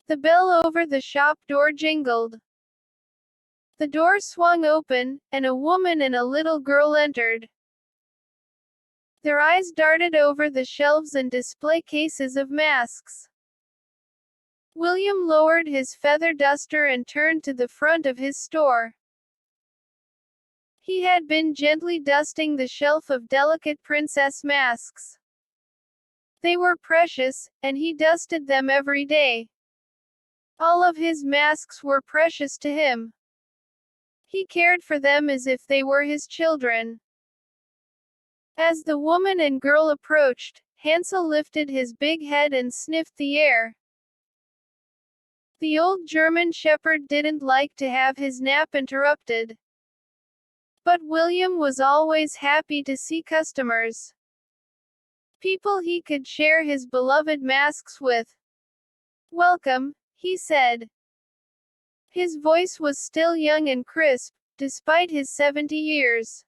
The bell over the shop door jingled. The door swung open, and a woman and a little girl entered. Their eyes darted over the shelves and display cases of masks. William lowered his feather duster and turned to the front of his store. He had been gently dusting the shelf of delicate princess masks. They were precious, and he dusted them every day. All of his masks were precious to him. He cared for them as if they were his children. As the woman and girl approached, Hansel lifted his big head and sniffed the air. The old German shepherd didn't like to have his nap interrupted. But William was always happy to see customers. People he could share his beloved masks with. "Welcome," he said. His voice was still young and crisp, despite his 70 years.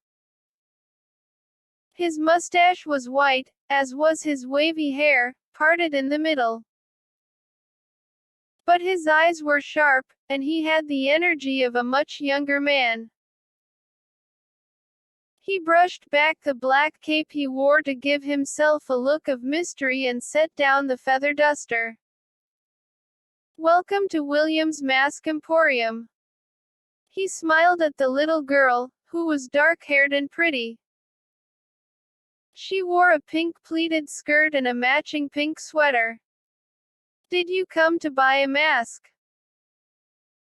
His mustache was white, as was his wavy hair, parted in the middle. But his eyes were sharp, and he had the energy of a much younger man. He brushed back the black cape he wore to give himself a look of mystery and set down the feather duster. "Welcome to William's Mask Emporium." He smiled at the little girl, who was dark-haired and pretty. She wore a pink pleated skirt and a matching pink sweater. "Did you come to buy a mask?"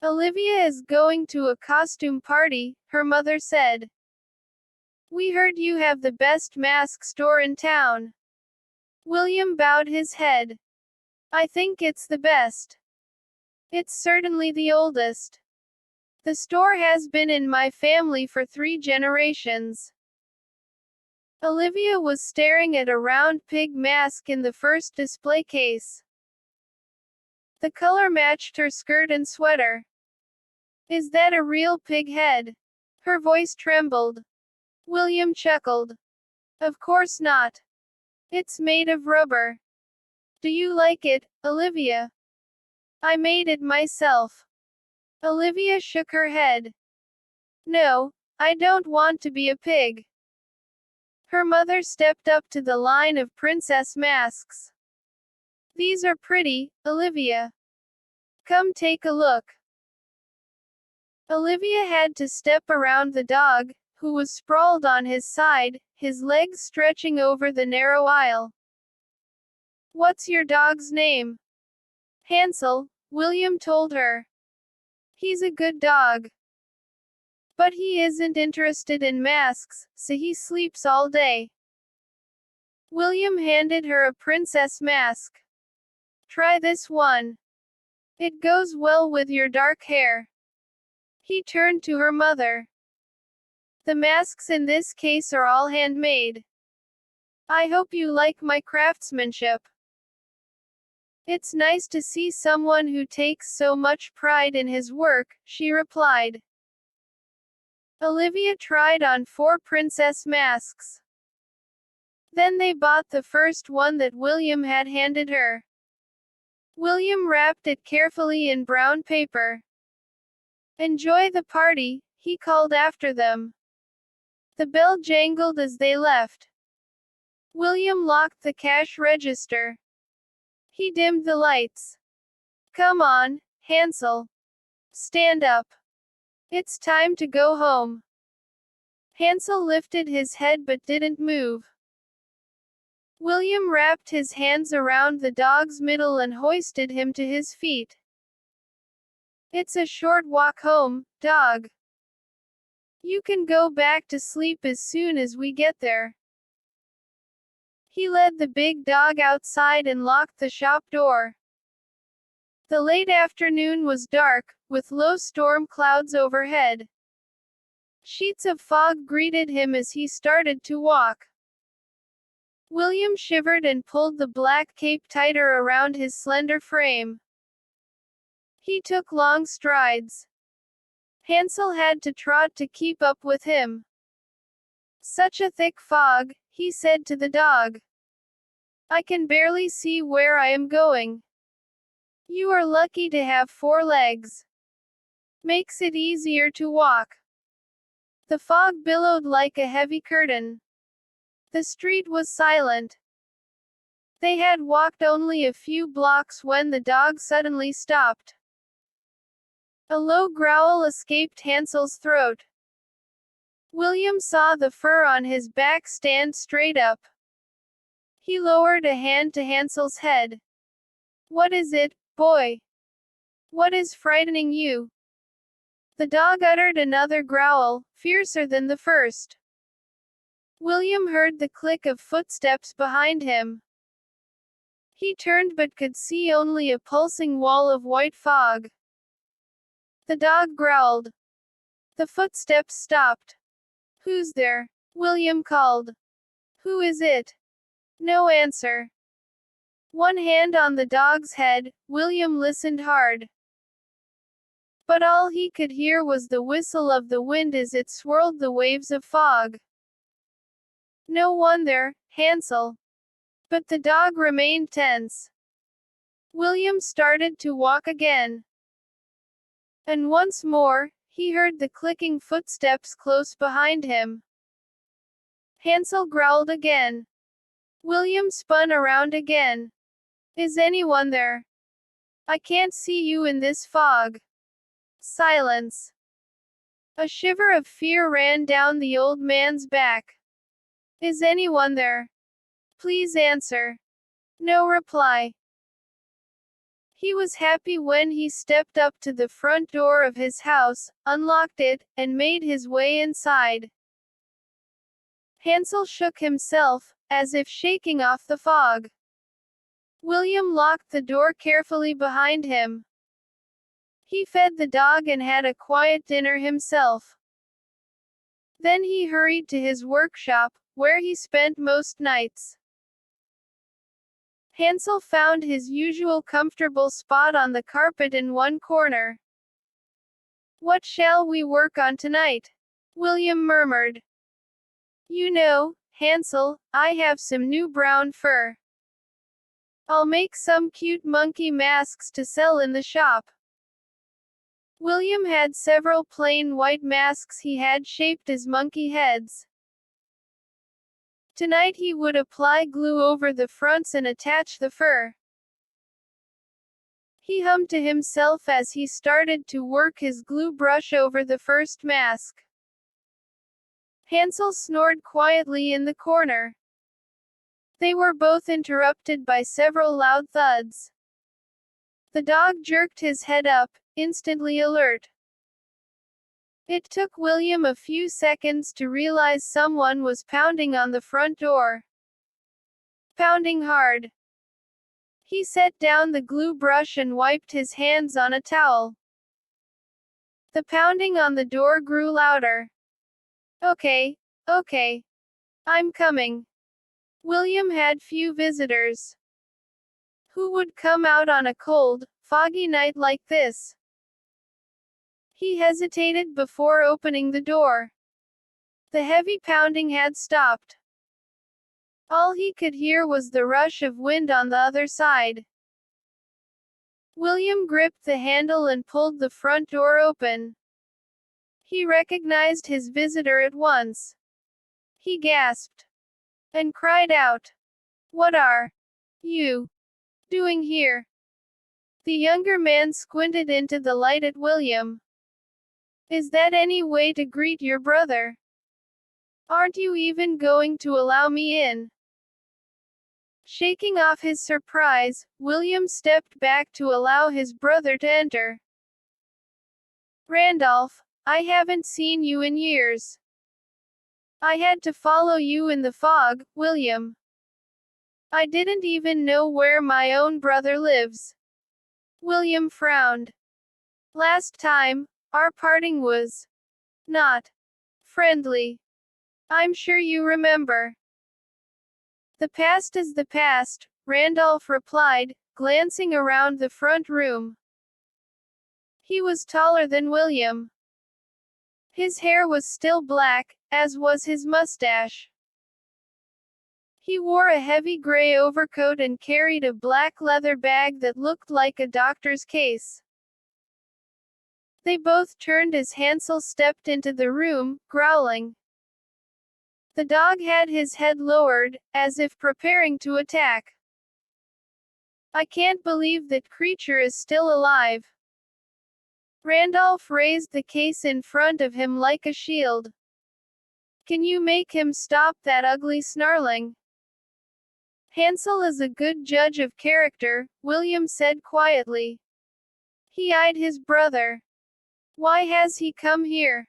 "Olivia is going to a costume party," her mother said. "We heard you have the best mask store in town." William bowed his head. "I think it's the best. It's certainly the oldest. The store has been in my family for 3 generations." Olivia was staring at a round pig mask in the first display case. The color matched her skirt and sweater. "Is that a real pig head?" Her voice trembled. William chuckled. "Of course not. It's made of rubber. Do you like it, Olivia?" "I made it myself." Olivia shook her head. "No, I don't want to be a pig." Her mother stepped up to the line of princess masks. "These are pretty, Olivia. Come take a look." Olivia had to step around the dog, who was sprawled on his side, his legs stretching over the narrow aisle. "What's your dog's name?" "Hansel," William told her. "He's a good dog. But he isn't interested in masks, so he sleeps all day." William handed her a princess mask. "Try this one. It goes well with your dark hair." He turned to her mother. "The masks in this case are all handmade. I hope you like my craftsmanship." "It's nice to see someone who takes so much pride in his work," she replied. Olivia tried on 4 princess masks. Then they bought the first one that William had handed her. William wrapped it carefully in brown paper. "Enjoy the party," he called after them. The bell jangled as they left. William locked the cash register. He dimmed the lights. "Come on, Hansel. Stand up. It's time to go home." Hansel lifted his head but didn't move. William wrapped his hands around the dog's middle and hoisted him to his feet. "It's a short walk home, dog. You can go back to sleep as soon as we get there." He led the big dog outside and locked the shop door. The late afternoon was dark, with low storm clouds overhead. Sheets of fog greeted him as he started to walk. William shivered and pulled the black cape tighter around his slender frame. He took long strides. Hansel had to trot to keep up with him. "Such a thick fog," he said to the dog. "I can barely see where I am going." You are lucky to have 4 legs. Makes it easier to walk. The fog billowed like a heavy curtain. The street was silent. They had walked only a few blocks when the dog suddenly stopped. A low growl escaped Hansel's throat. William saw the fur on his back stand straight up. He lowered a hand to Hansel's head. What is it, boy? What is frightening you? The dog uttered another growl, fiercer than the first. William heard the click of footsteps behind him. He turned but could see only a pulsing wall of white fog. The dog growled. The footsteps stopped. Who's there? William called. Who is it? No answer. One hand on the dog's head, William listened hard. But all he could hear was the whistle of the wind as it swirled the waves of fog. No wonder, Hansel. But the dog remained tense. William started to walk again. And once more, he heard the clicking footsteps close behind him. Hansel growled again. William spun around again. Is anyone there? I can't see you in this fog. Silence. A shiver of fear ran down the old man's back. Is anyone there? Please answer. No reply. He was happy when he stepped up to the front door of his house, unlocked it, and made his way inside. Hansel shook himself, as if shaking off the fog. William locked the door carefully behind him. He fed the dog and had a quiet dinner himself. Then he hurried to his workshop, where he spent most nights. Hansel found his usual comfortable spot on the carpet in one corner. What shall we work on tonight? William murmured. You know, Hansel, I have some new brown fur. I'll make some cute monkey masks to sell in the shop. William had several plain white masks he had shaped as monkey heads. Tonight he would apply glue over the fronts and attach the fur. He hummed to himself as he started to work his glue brush over the first mask. Hansel snored quietly in the corner. They were both interrupted by several loud thuds. The dog jerked his head up, instantly alert. It took William a few seconds to realize someone was pounding on the front door. Pounding hard. He set down the glue brush and wiped his hands on a towel. The pounding on the door grew louder. Okay, I'm coming. William had few visitors. Who would come out on a cold, foggy night like this? He hesitated before opening the door. The heavy pounding had stopped. All he could hear was the rush of wind on the other side. William gripped the handle and pulled the front door open. He recognized his visitor at once. He gasped and cried out, "What are you doing here?" The younger man squinted into the light at William. Is that any way to greet your brother? Aren't you even going to allow me in? Shaking off his surprise, William stepped back to allow his brother to enter. Randolph, I haven't seen you in years. I had to follow you in the fog, William. I didn't even know where my own brother lives. William frowned. Last time, our parting was not friendly. I'm sure you remember. The past is the past, Randolph replied, glancing around the front room. He was taller than William. His hair was still black, as was his mustache. He wore a heavy gray overcoat and carried a black leather bag that looked like a doctor's case. They both turned as Hansel stepped into the room, growling. The dog had his head lowered, as if preparing to attack. I can't believe that creature is still alive. Randolph raised the case in front of him like a shield. Can you make him stop that ugly snarling? Hansel is a good judge of character, William said quietly. He eyed his brother. Why has he come here?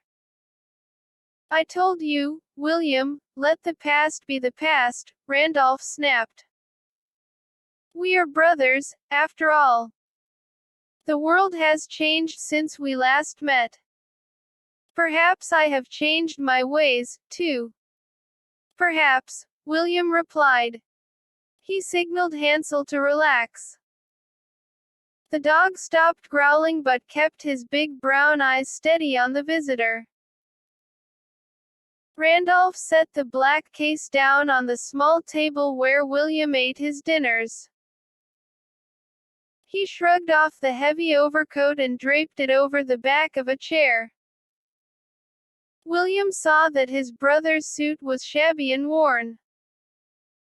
I told you, William, let the past be the past, Randolph snapped. We are brothers, after all. The world has changed since we last met. Perhaps I have changed my ways, too. Perhaps, William replied. He signaled Hansel to relax. The dog stopped growling but kept his big brown eyes steady on the visitor. Randolph set the black case down on the small table where William ate his dinners. He shrugged off the heavy overcoat and draped it over the back of a chair. William saw that his brother's suit was shabby and worn.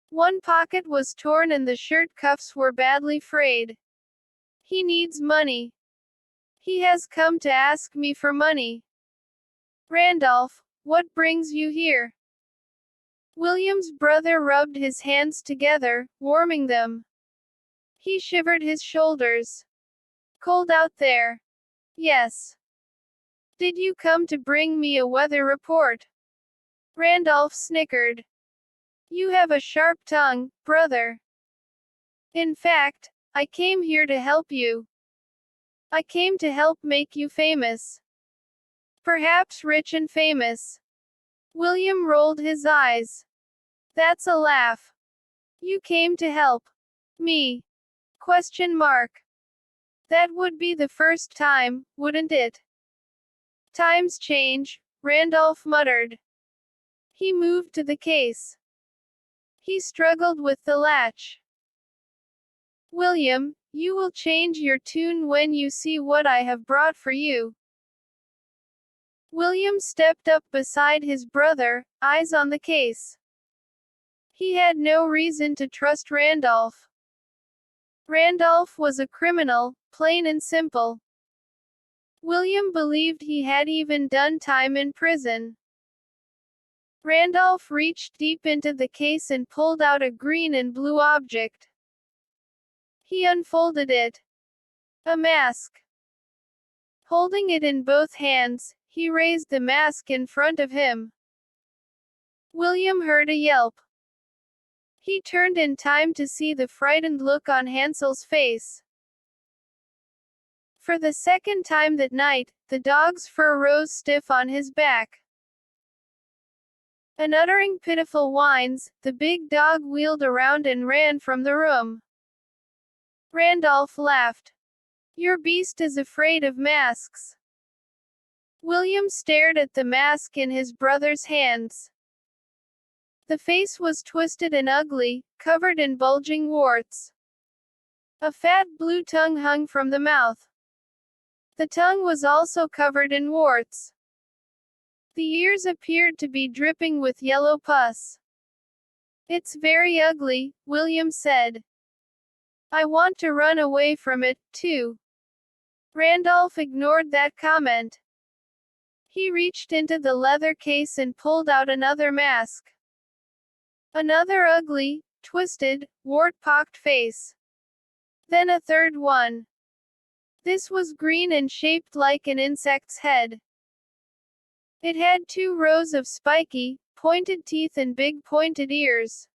One pocket was torn and the shirt cuffs were badly frayed. He needs money. He has come to ask me for money. Randolph, what brings you here? William's brother rubbed his hands together, warming them. He shivered his shoulders. Cold out there. Yes. Did you come to bring me a weather report? Randolph snickered. You have a sharp tongue, brother. In fact, I came here to help you. I came to help make you famous. Perhaps rich and famous. William rolled his eyes. That's a laugh. You came to help me? Question mark. That would be the first time, wouldn't it? Times change, Randolph muttered. He moved to the case. He struggled with the latch. William, you will change your tune when you see what I have brought for you. William stepped up beside his brother, eyes on the case. He had no reason to trust Randolph. Randolph was a criminal, plain and simple. William believed he had even done time in prison. Randolph reached deep into the case and pulled out a green and blue object. He unfolded it. A mask. Holding it in both hands, he raised the mask in front of him. William heard a yelp. He turned in time to see the frightened look on Hansel's face. For the second time that night, the dog's fur rose stiff on his back. And uttering pitiful whines, the big dog wheeled around and ran from the room. Randolph laughed. Your beast is afraid of masks. William stared at the mask in his brother's hands. The face was twisted and ugly, covered in bulging warts. A fat blue tongue hung from the mouth. The tongue was also covered in warts. The ears appeared to be dripping with yellow pus. It's very ugly, William said. I want to run away from it, too. Randolph ignored that comment. He reached into the leather case and pulled out another mask. Another ugly, twisted, wart-pocked face. Then a third one. This was green and shaped like an insect's head. It had 2 rows of spiky, pointed teeth and big pointed ears.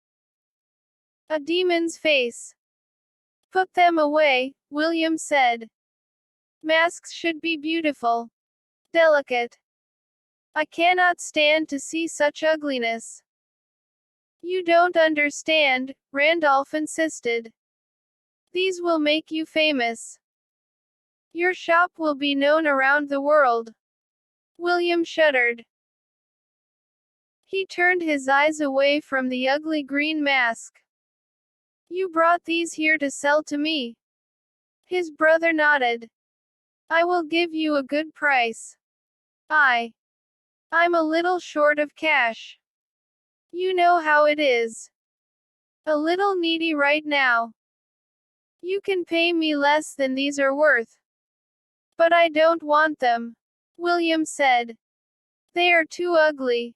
A demon's face. Put them away, William said. Masks should be beautiful. Delicate. I cannot stand to see such ugliness. You don't understand, Randolph insisted. These will make you famous. Your shop will be known around the world. William shuddered. He turned his eyes away from the ugly green mask. You brought these here to sell to me? His brother nodded. I will give you a good price. I'm a little short of cash. You know how it is. A little needy right now. You can pay me less than these are worth. But I don't want them, William said. They are too ugly.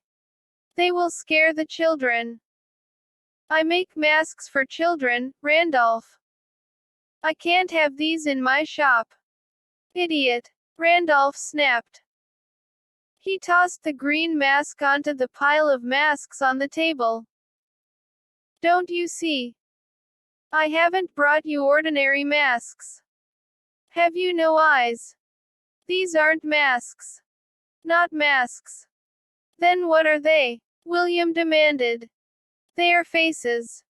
They will scare the children. I make masks for children, Randolph. I can't have these in my shop. Idiot, Randolph snapped. He tossed the green mask onto the pile of masks on the table. Don't you see? I haven't brought you ordinary masks. Have you no eyes? These aren't masks. Not masks. Then what are they? William demanded. They are faces.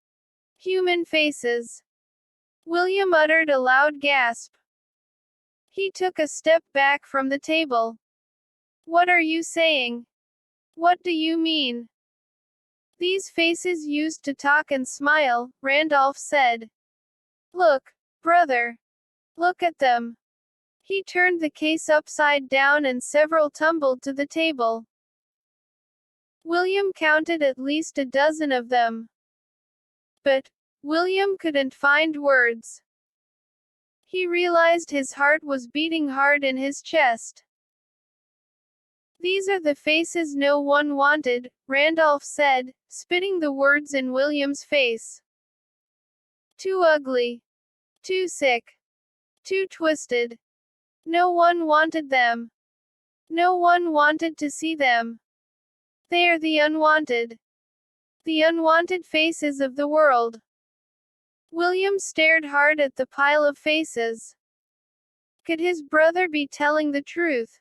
Human faces. William uttered a loud gasp. He took a step back from the table. What are you saying? What do you mean? These faces used to talk and smile, Randolph said. Look, brother. Look at them. He turned the case upside down and several tumbled to the table. William counted at least a dozen of them. But William couldn't find words. He realized his heart was beating hard in his chest. These are the faces no one wanted, Randolph said, spitting the words in William's face. Too ugly. Too sick. Too twisted. No one wanted them. No one wanted to see them. They are the unwanted. The unwanted faces of the world. William stared hard at the pile of faces. Could his brother be telling the truth?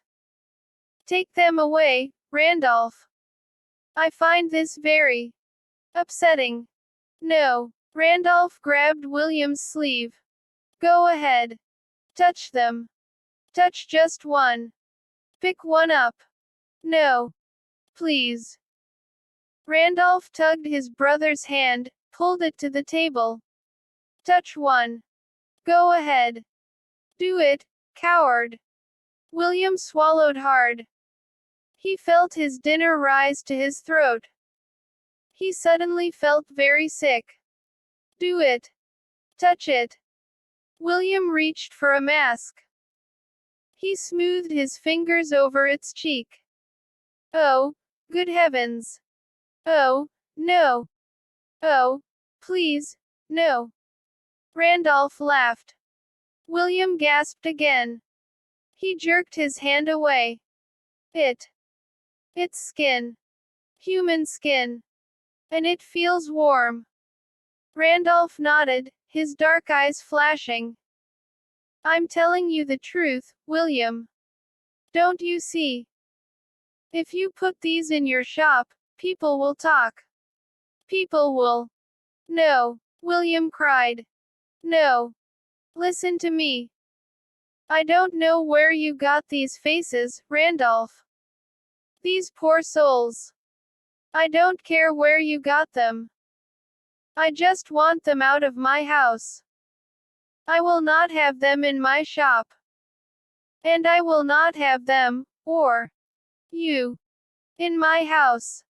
Take them away, Randolph. I find this very upsetting. No. Randolph grabbed William's sleeve. Go ahead. Touch them. Touch just one. Pick one up. No. Please. Randolph tugged his brother's hand, pulled it to the table. Touch one. Go ahead. Do it, coward. William swallowed hard. He felt his dinner rise to his throat. He suddenly felt very sick. Do it. Touch it. William reached for a mask. He smoothed his fingers over its cheek. Oh, good heavens. Oh, no. Oh, please, no. Randolph laughed. William gasped again. He jerked his hand away. It's skin. Human skin. And it feels warm. Randolph nodded, his dark eyes flashing. I'm telling you the truth, William. Don't you see? If you put these in your shop, people will talk. People will. No, William cried. No. Listen to me. I don't know where you got these faces, Randolph. These poor souls. I don't care where you got them. I just want them out of my house. I will not have them in my shop. And I will not have them, or you, in my house.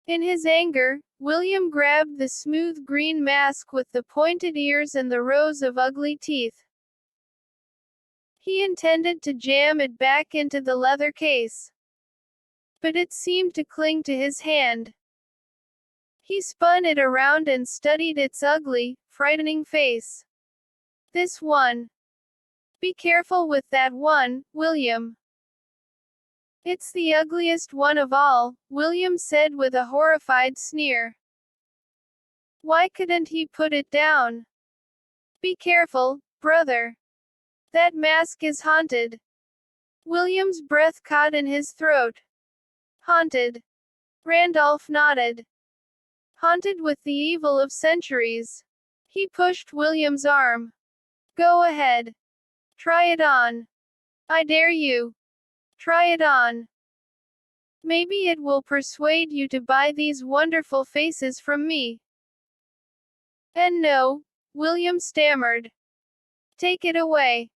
In his anger, William grabbed the smooth green mask with the pointed ears and the rows of ugly teeth. He intended to jam it back into the leather case. But it seemed to cling to his hand. He spun it around and studied its ugly, frightening face. This one. Be careful with that one, William. It's the ugliest one of all, William said with a horrified sneer. Why couldn't he put it down? Be careful, brother. That mask is haunted. William's breath caught in his throat. Haunted. Randolph nodded. Haunted with the evil of centuries. He pushed William's arm. Go ahead. Try it on. I dare you. Try it on. Maybe it will persuade you to buy these wonderful faces from me. And no, William stammered. Take it away.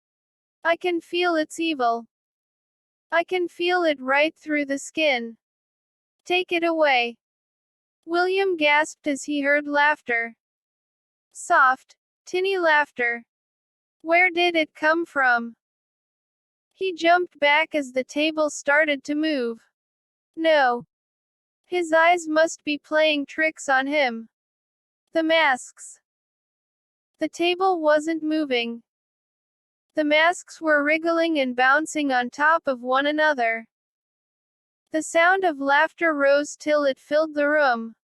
I can feel its evil. I can feel it right through the skin. Take it away. William gasped as he heard laughter. Soft, tinny laughter. Where did it come from? He jumped back as the table started to move. No. His eyes must be playing tricks on him. The masks. The table wasn't moving. The masks were wriggling and bouncing on top of one another. The sound of laughter rose till it filled the room.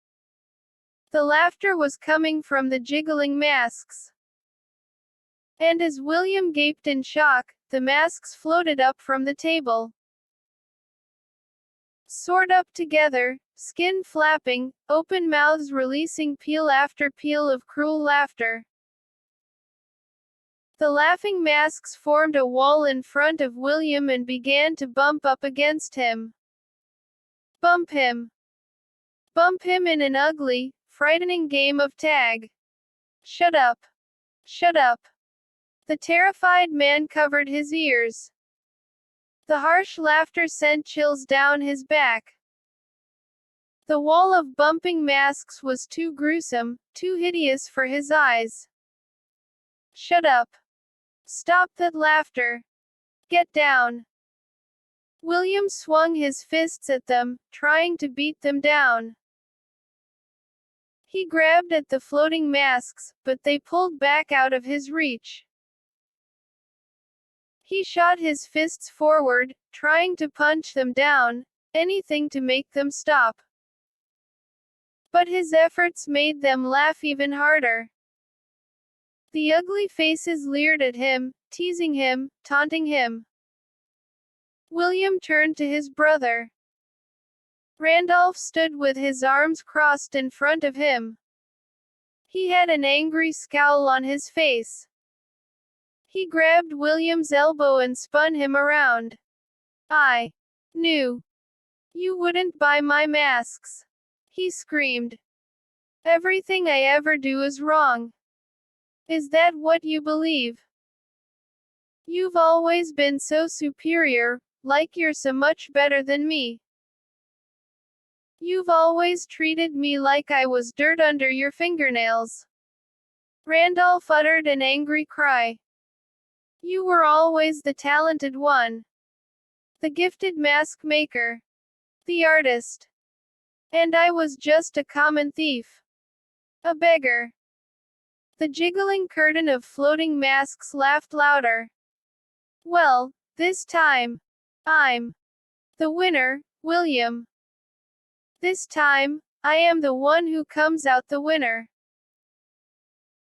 The laughter was coming from the jiggling masks. And as William gaped in shock, the masks floated up from the table. Soared up together, skin flapping, open mouths releasing peal after peal of cruel laughter. The laughing masks formed a wall in front of William and began to bump up against him. Bump him. Bump him in an ugly, frightening game of tag. Shut up. Shut up. The terrified man covered his ears. The harsh laughter sent chills down his back. The wall of bumping masks was too gruesome, too hideous for his eyes. Shut up. Stop that laughter. Get down. William swung his fists at them, trying to beat them down. He grabbed at the floating masks, but they pulled back out of his reach. He shot his fists forward, trying to punch them down, anything to make them stop. But his efforts made them laugh even harder. The ugly faces leered at him, teasing him, taunting him. William turned to his brother. Randolph stood with his arms crossed in front of him. He had an angry scowl on his face. He grabbed William's elbow and spun him around. I knew you wouldn't buy my masks, he screamed. Everything I ever do is wrong. Is that what you believe? You've always been so superior, like you're so much better than me. You've always treated me like I was dirt under your fingernails. Randolph uttered an angry cry. You were always the talented one. The gifted mask maker. The artist. And I was just a common thief. A beggar. The jiggling curtain of floating masks laughed louder. Well, this time, I'm the winner, William. This time, I am the one who comes out the winner.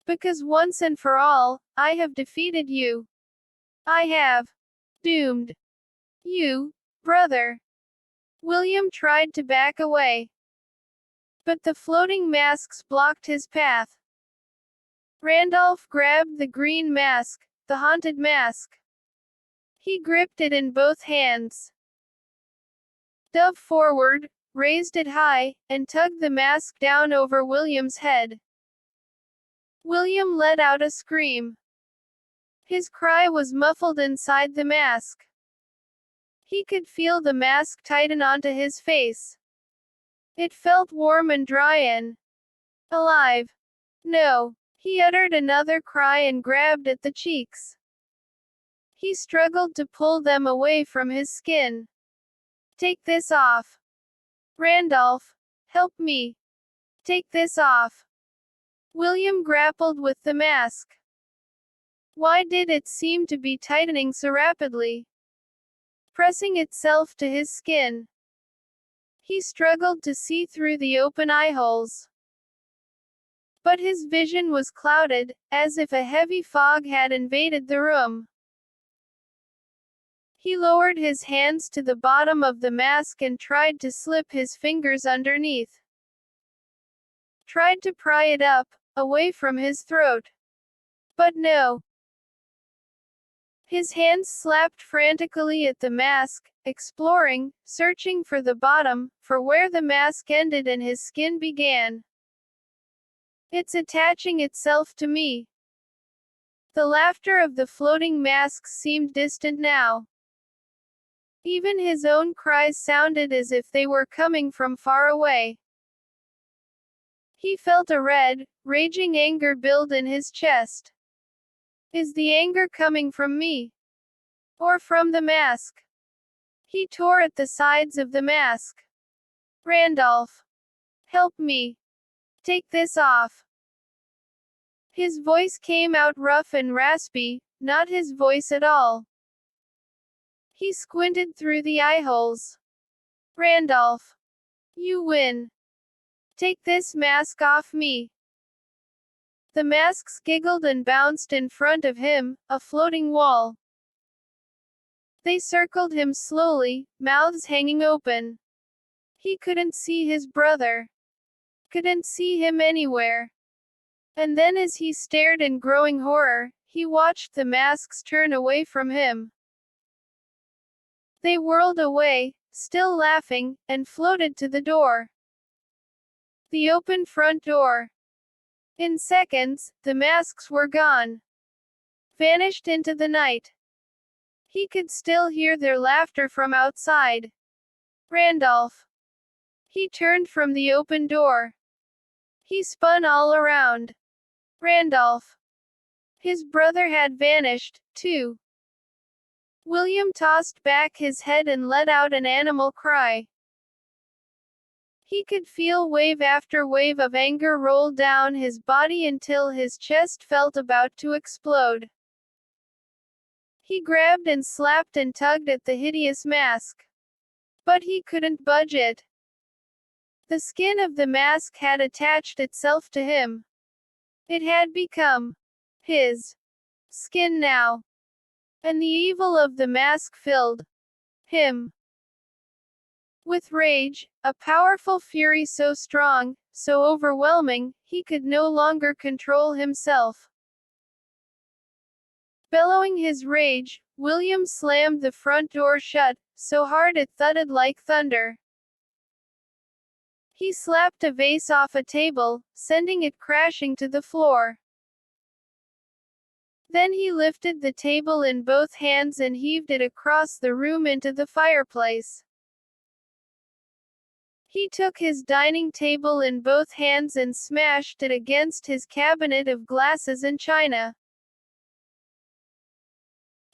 Because once and for all, I have defeated you. I have doomed you, brother. William tried to back away. But the floating masks blocked his path. Randolph grabbed the green mask, the haunted mask. He gripped it in both hands. Dove forward, raised it high, and tugged the mask down over William's head. William let out a scream. His cry was muffled inside the mask. He could feel the mask tighten onto his face. It felt warm and dry and alive. No. He uttered another cry and grabbed at the cheeks. He struggled to pull them away from his skin. Take this off. Randolph, help me. Take this off. William grappled with the mask. Why did it seem to be tightening so rapidly? Pressing itself to his skin. He struggled to see through the open eyeholes. But his vision was clouded, as if a heavy fog had invaded the room. He lowered his hands to the bottom of the mask and tried to slip his fingers underneath. Tried to pry it up, away from his throat. But no. His hands slapped frantically at the mask, exploring, searching for the bottom, for where the mask ended and his skin began. It's attaching itself to me. The laughter of the floating masks seemed distant now. Even his own cries sounded as if they were coming from far away. He felt a red, raging anger build in his chest. Is the anger coming from me? Or from the mask? He tore at the sides of the mask. Randolph! Help me! Take this off! His voice came out rough and raspy, not his voice at all. He squinted through the eye holes. Randolph! You win! Take this mask off me! The masks giggled and bounced in front of him, a floating wall. They circled him slowly, mouths hanging open. He couldn't see his brother. Couldn't see him anywhere. And then as he stared in growing horror, he watched the masks turn away from him. They whirled away, still laughing, and floated to the door. The open front door. In seconds, the masks were gone. Vanished into the night. He could still hear their laughter from outside. Randolph! He turned from the open door. He spun all around. Randolph! His brother had vanished, too. William tossed back his head and let out an animal cry. He could feel wave after wave of anger roll down his body until his chest felt about to explode. He grabbed and slapped and tugged at the hideous mask. But he couldn't budge it. The skin of the mask had attached itself to him. It had become his skin now. And the evil of the mask filled him with rage, a powerful fury so strong, so overwhelming, he could no longer control himself. Bellowing his rage, William slammed the front door shut, so hard it thudded like thunder. He slapped a vase off a table, sending it crashing to the floor. Then he lifted the table in both hands and heaved it across the room into the fireplace. He took his dining table in both hands and smashed it against his cabinet of glasses and china.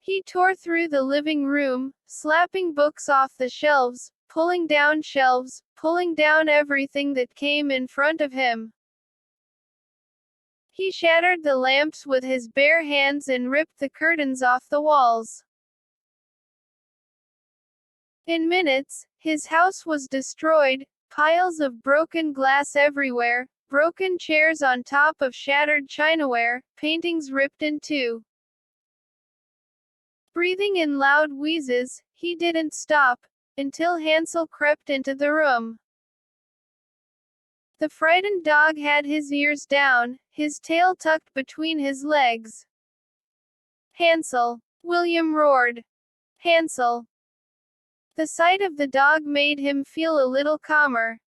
He tore through the living room, slapping books off the shelves, pulling down shelves, pulling down everything that came in front of him. He shattered the lamps with his bare hands and ripped the curtains off the walls. In minutes, his house was destroyed, piles of broken glass everywhere, broken chairs on top of shattered chinaware, paintings ripped in two. Breathing in loud wheezes, he didn't stop, until Hansel crept into the room. The frightened dog had his ears down, his tail tucked between his legs. Hansel! William roared. Hansel! The sight of the dog made him feel a little calmer.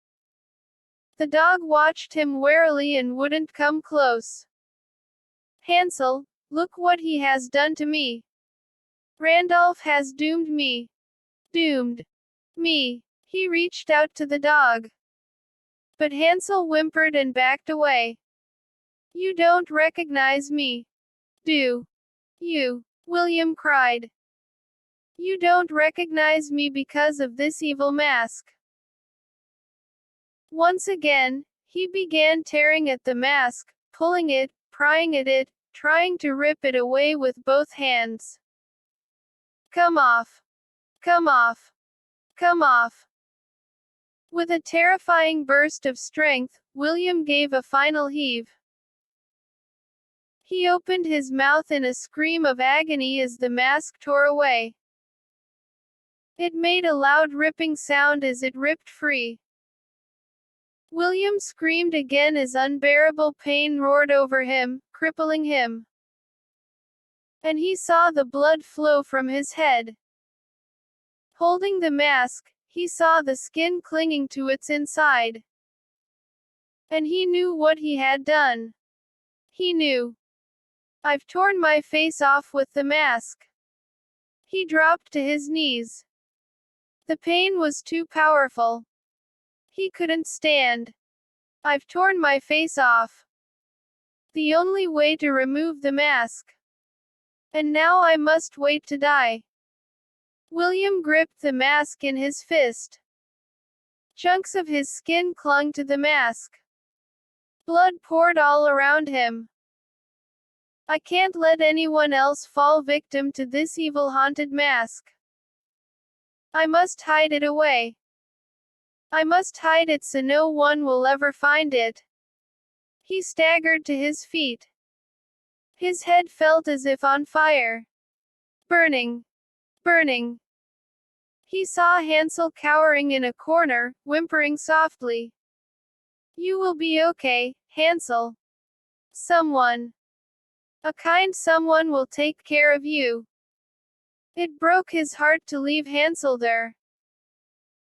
The dog watched him warily and wouldn't come close. Hansel, look what he has done to me. Randolph has doomed me. Doomed me. He reached out to the dog. But Hansel whimpered and backed away. You don't recognize me, do you? William cried. You don't recognize me because of this evil mask. Once again, he began tearing at the mask, pulling it, prying at it, trying to rip it away with both hands. Come off! Come off! Come off! With a terrifying burst of strength, William gave a final heave. He opened his mouth in a scream of agony as the mask tore away. It made a loud ripping sound as it ripped free. William screamed again as unbearable pain roared over him, crippling him. And he saw the blood flow from his head. Holding the mask, he saw the skin clinging to its inside. And he knew what he had done. He knew. I've torn my face off with the mask. He dropped to his knees. The pain was too powerful. He couldn't stand. I've torn my face off. The only way to remove the mask. And now I must wait to die. William gripped the mask in his fist. Chunks of his skin clung to the mask. Blood poured all around him. I can't let anyone else fall victim to this evil haunted mask. I must hide it away. I must hide it so no one will ever find it. He staggered to his feet. His head felt as if on fire. Burning. Burning. He saw Hansel cowering in a corner, whimpering softly. You will be okay, Hansel. Someone. A kind someone will take care of you. It broke his heart to leave Hansel there.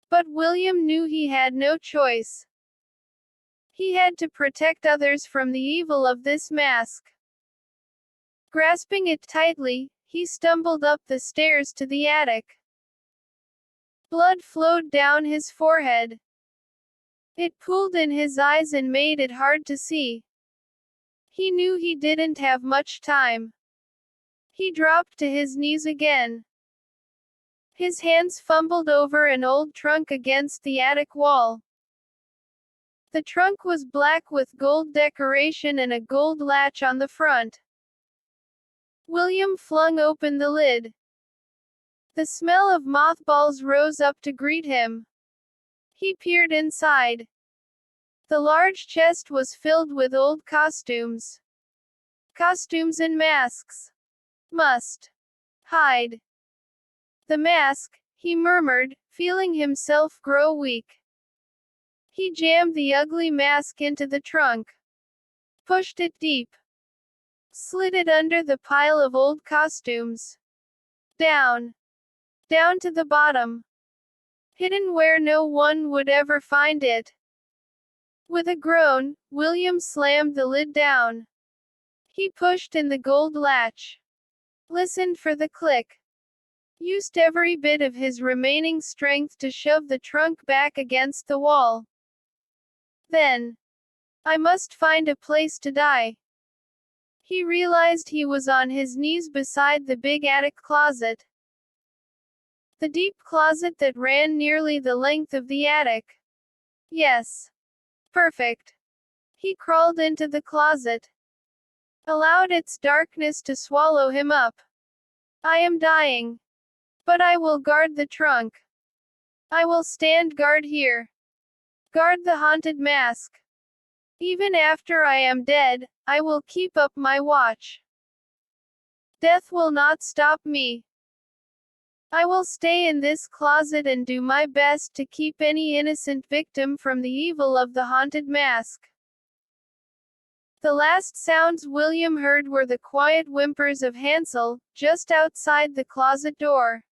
But William knew he had no choice. He had to protect others from the evil of this mask. Grasping it tightly, he stumbled up the stairs to the attic. Blood flowed down his forehead. It pooled in his eyes and made it hard to see. He knew he didn't have much time. He dropped to his knees again. His hands fumbled over an old trunk against the attic wall. The trunk was black with gold decoration and a gold latch on the front. William flung open the lid. The smell of mothballs rose up to greet him. He peered inside. The large chest was filled with old costumes. Costumes and masks. Must hide. The mask, he murmured, feeling himself grow weak. He jammed the ugly mask into the trunk. Pushed it deep. Slid it under the pile of old costumes. Down. Down to the bottom. Hidden where no one would ever find it. With a groan, William slammed the lid down. He pushed in the gold latch. Listened for the click. Used every bit of his remaining strength to shove the trunk back against the wall. Then. I must find a place to die. He realized he was on his knees beside the big attic closet. The deep closet that ran nearly the length of the attic. Yes. Perfect. He crawled into the closet. Allowed its darkness to swallow him up. I am dying. But I will guard the trunk. I will stand guard here. Guard the haunted mask. Even after I am dead, I will keep up my watch. Death will not stop me. I will stay in this closet and do my best to keep any innocent victim from the evil of the haunted mask. The last sounds William heard were the quiet whimpers of Hansel, just outside the closet door.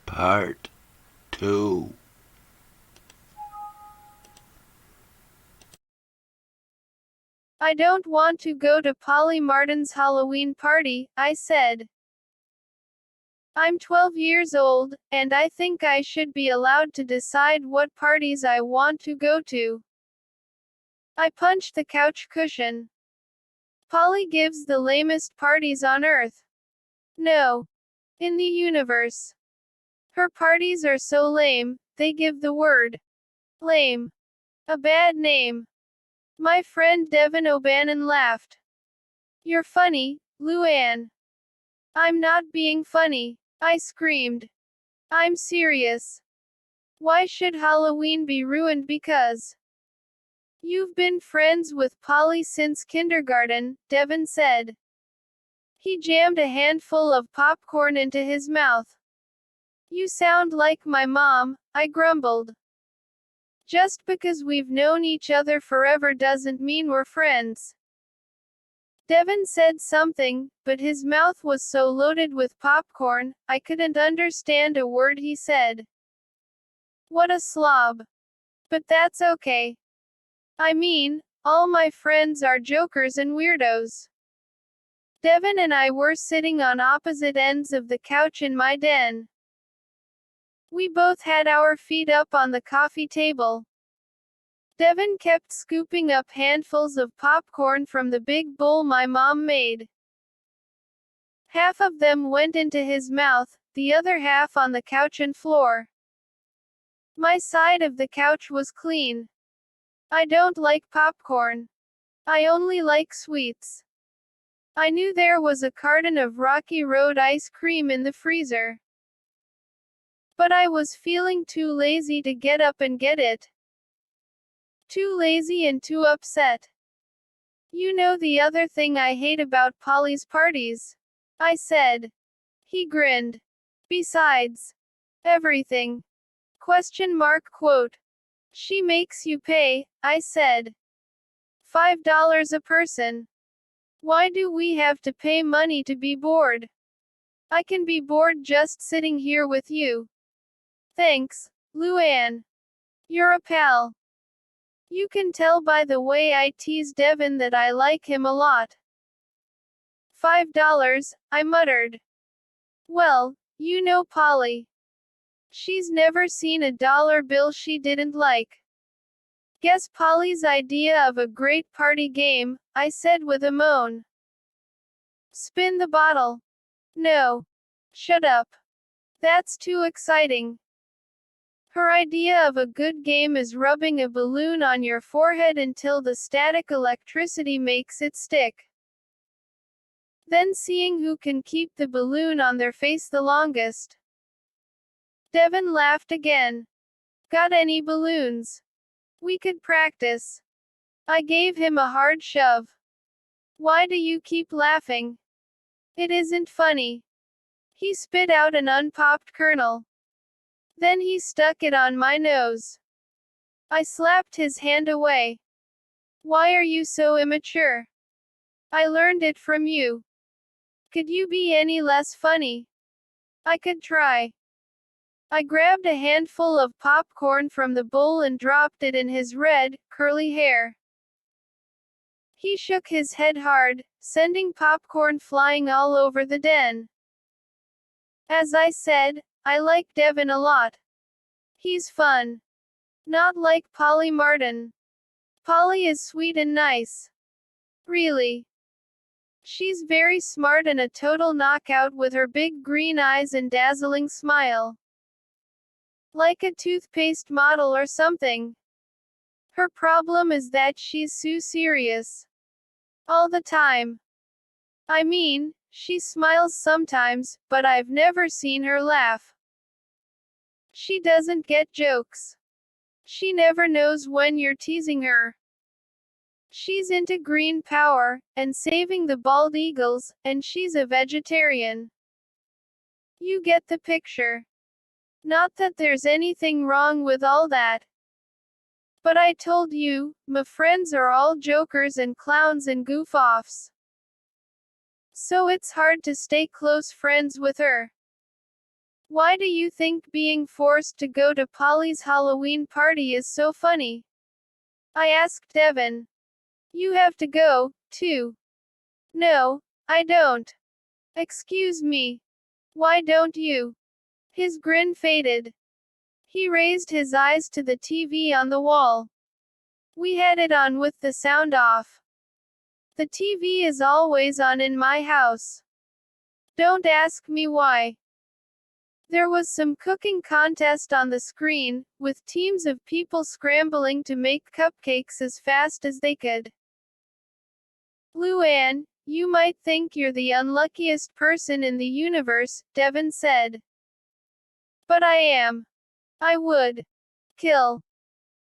Part 2. I don't want to go to Polly Martin's Halloween party, I said. I'm 12 years old, and I think I should be allowed to decide what parties I want to go to. I punched the couch cushion. Polly gives the lamest parties on earth. No. In the universe. Her parties are so lame, they give the word lame a bad name. My friend Devin O'Bannon laughed. You're funny, Luann. I'm not being funny, I screamed. I'm serious. Why should Halloween be ruined because you've been friends with Polly since kindergarten, Devin said. He jammed a handful of popcorn into his mouth. You sound like my mom, I grumbled. Just because we've known each other forever doesn't mean we're friends. Devin said something, but his mouth was so loaded with popcorn, I couldn't understand a word he said. What a slob. But that's okay. I mean, all my friends are jokers and weirdos. Devin and I were sitting on opposite ends of the couch in my den. We both had our feet up on the coffee table. Devin kept scooping up handfuls of popcorn from the big bowl my mom made. Half of them went into his mouth, the other half on the couch and floor. My side of the couch was clean. I don't like popcorn. I only like sweets. I knew there was a carton of Rocky Road ice cream in the freezer. But I was feeling too lazy to get up and get it. Too lazy and too upset. You know the other thing I hate about Polly's parties? I said. He grinned. Besides everything. Quote. She makes you pay, I said. $5 a person. Why do we have to pay money to be bored? I can be bored just sitting here with you. Thanks, Luann. You're a pal. You can tell by the way I tease Devin that I like him a lot. $5, I muttered. Well, you know Polly. She's never seen a dollar bill she didn't like. Guess Polly's idea of a great party game, I said with a moan. Spin the bottle. No. Shut up. That's too exciting. Her idea of a good game is rubbing a balloon on your forehead until the static electricity makes it stick. Then seeing who can keep the balloon on their face the longest. Devin laughed again. Got any balloons? We could practice. I gave him a hard shove. Why do you keep laughing? It isn't funny. He spit out an unpopped kernel. Then he stuck it on my nose. I slapped his hand away. Why are you so immature? I learned it from you. Could you be any less funny? I could try. I grabbed a handful of popcorn from the bowl and dropped it in his red, curly hair. He shook his head hard, sending popcorn flying all over the den. As I said, I like Devin a lot. He's fun. Not like Polly Martin. Polly is sweet and nice. Really. She's very smart and a total knockout with her big green eyes and dazzling smile. Like a toothpaste model or something. Her problem is that she's so serious. All the time. I mean, she smiles sometimes, but I've never seen her laugh. She doesn't get jokes. She never knows when you're teasing her. She's into green power, and saving the bald eagles, and she's a vegetarian. You get the picture. Not that there's anything wrong with all that. But I told you, my friends are all jokers and clowns and goof-offs. So it's hard to stay close friends with her. Why do you think being forced to go to Polly's Halloween party is so funny? I asked Devin. You have to go, too. No, I don't. Excuse me. Why don't you? His grin faded. He raised his eyes to the TV on the wall. We had it on with the sound off. The TV is always on in my house. Don't ask me why. There was some cooking contest on the screen, with teams of people scrambling to make cupcakes as fast as they could. Luann, you might think you're the unluckiest person in the universe, Devin said. But I am. I would kill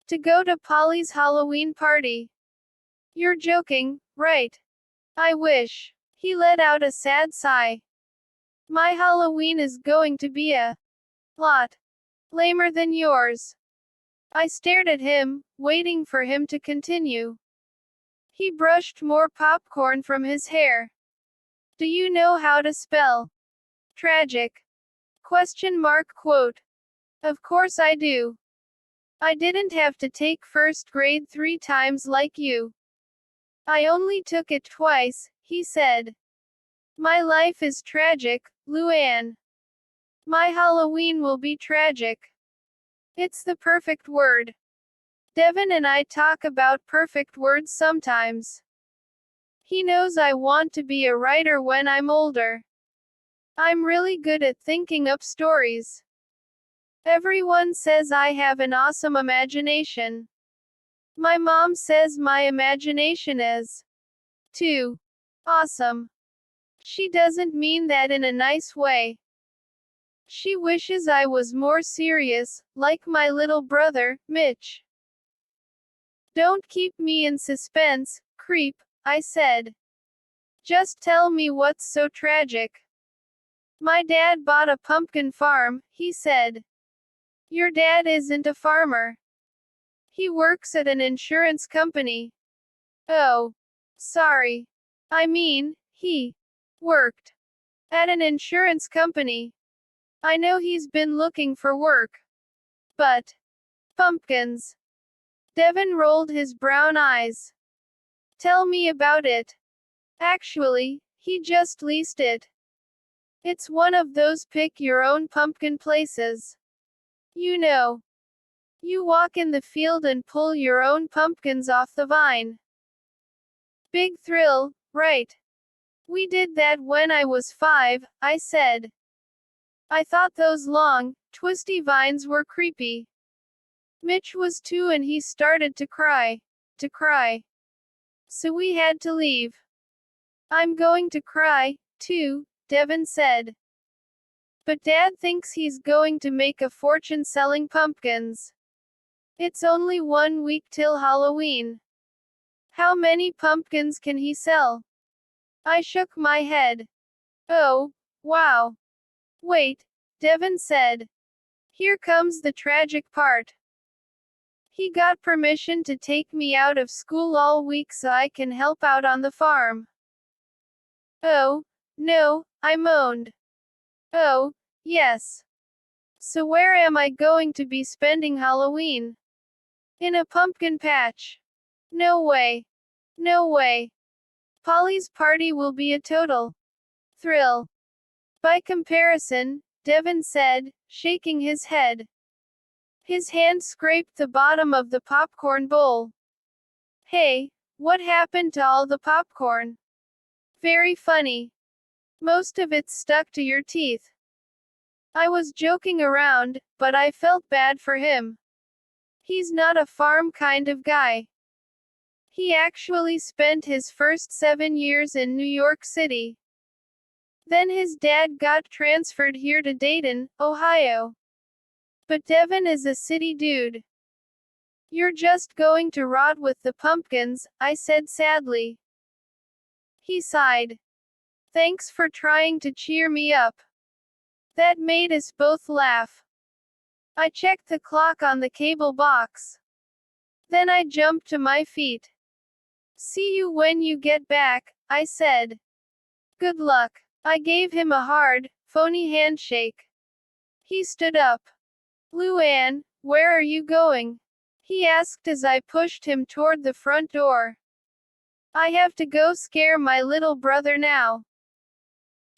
to go to Polly's Halloween party. You're joking, right? I wish. He let out a sad sigh. My Halloween is going to be a lot lamer than yours. I stared at him, waiting for him to continue. He brushed more popcorn from his hair. Do you know how to spell tragic? Question mark quote. Of course I do. I didn't have to take first grade 3 times like you. I only took it twice, he said. My life is tragic, Luann. My Halloween will be tragic. It's the perfect word. Devin and I talk about perfect words sometimes. He knows I want to be a writer when I'm older. I'm really good at thinking up stories. Everyone says I have an awesome imagination. My mom says my imagination is too awesome. She doesn't mean that in a nice way. She wishes I was more serious, like my little brother, Mitch. Don't keep me in suspense, creep, I said. Just tell me what's so tragic. My dad bought a pumpkin farm, he said. Your dad isn't a farmer. He works at an insurance company. Oh. Sorry. I mean, he worked at an insurance company. I know he's been looking for work. But pumpkins. Devin rolled his brown eyes. Tell me about it. Actually, he just leased it. It's one of those pick your own pumpkin places. You know. You walk in the field and pull your own pumpkins off the vine. Big thrill, right? We did that when I was 5, I said. I thought those long, twisty vines were creepy. Mitch was 2 and he started to cry. So we had to leave. I'm going to cry, too, Devin said. But Dad thinks he's going to make a fortune selling pumpkins. It's only 1 week till Halloween. How many pumpkins can he sell? I shook my head. Oh, wow. Wait, Devin said. Here comes the tragic part. He got permission to take me out of school all week so I can help out on the farm. Oh, no, I moaned. Oh, yes. So where am I going to be spending Halloween? In a pumpkin patch. No way. No way. Polly's party will be a total thrill. By comparison, Devin said, shaking his head. His hand scraped the bottom of the popcorn bowl. Hey, what happened to all the popcorn? Very funny. Most of it's stuck to your teeth. I was joking around, but I felt bad for him. He's not a farm kind of guy. He actually spent his first 7 years in New York City. Then his dad got transferred here to Dayton, Ohio. But Devin is a city dude. You're just going to rot with the pumpkins, I said sadly. He sighed. Thanks for trying to cheer me up. That made us both laugh. I checked the clock on the cable box. Then I jumped to my feet. See you when you get back, I said. Good luck. I gave him a hard, phony handshake. He stood up. Luann, where are you going? He asked as I pushed him toward the front door. I have to go scare my little brother now.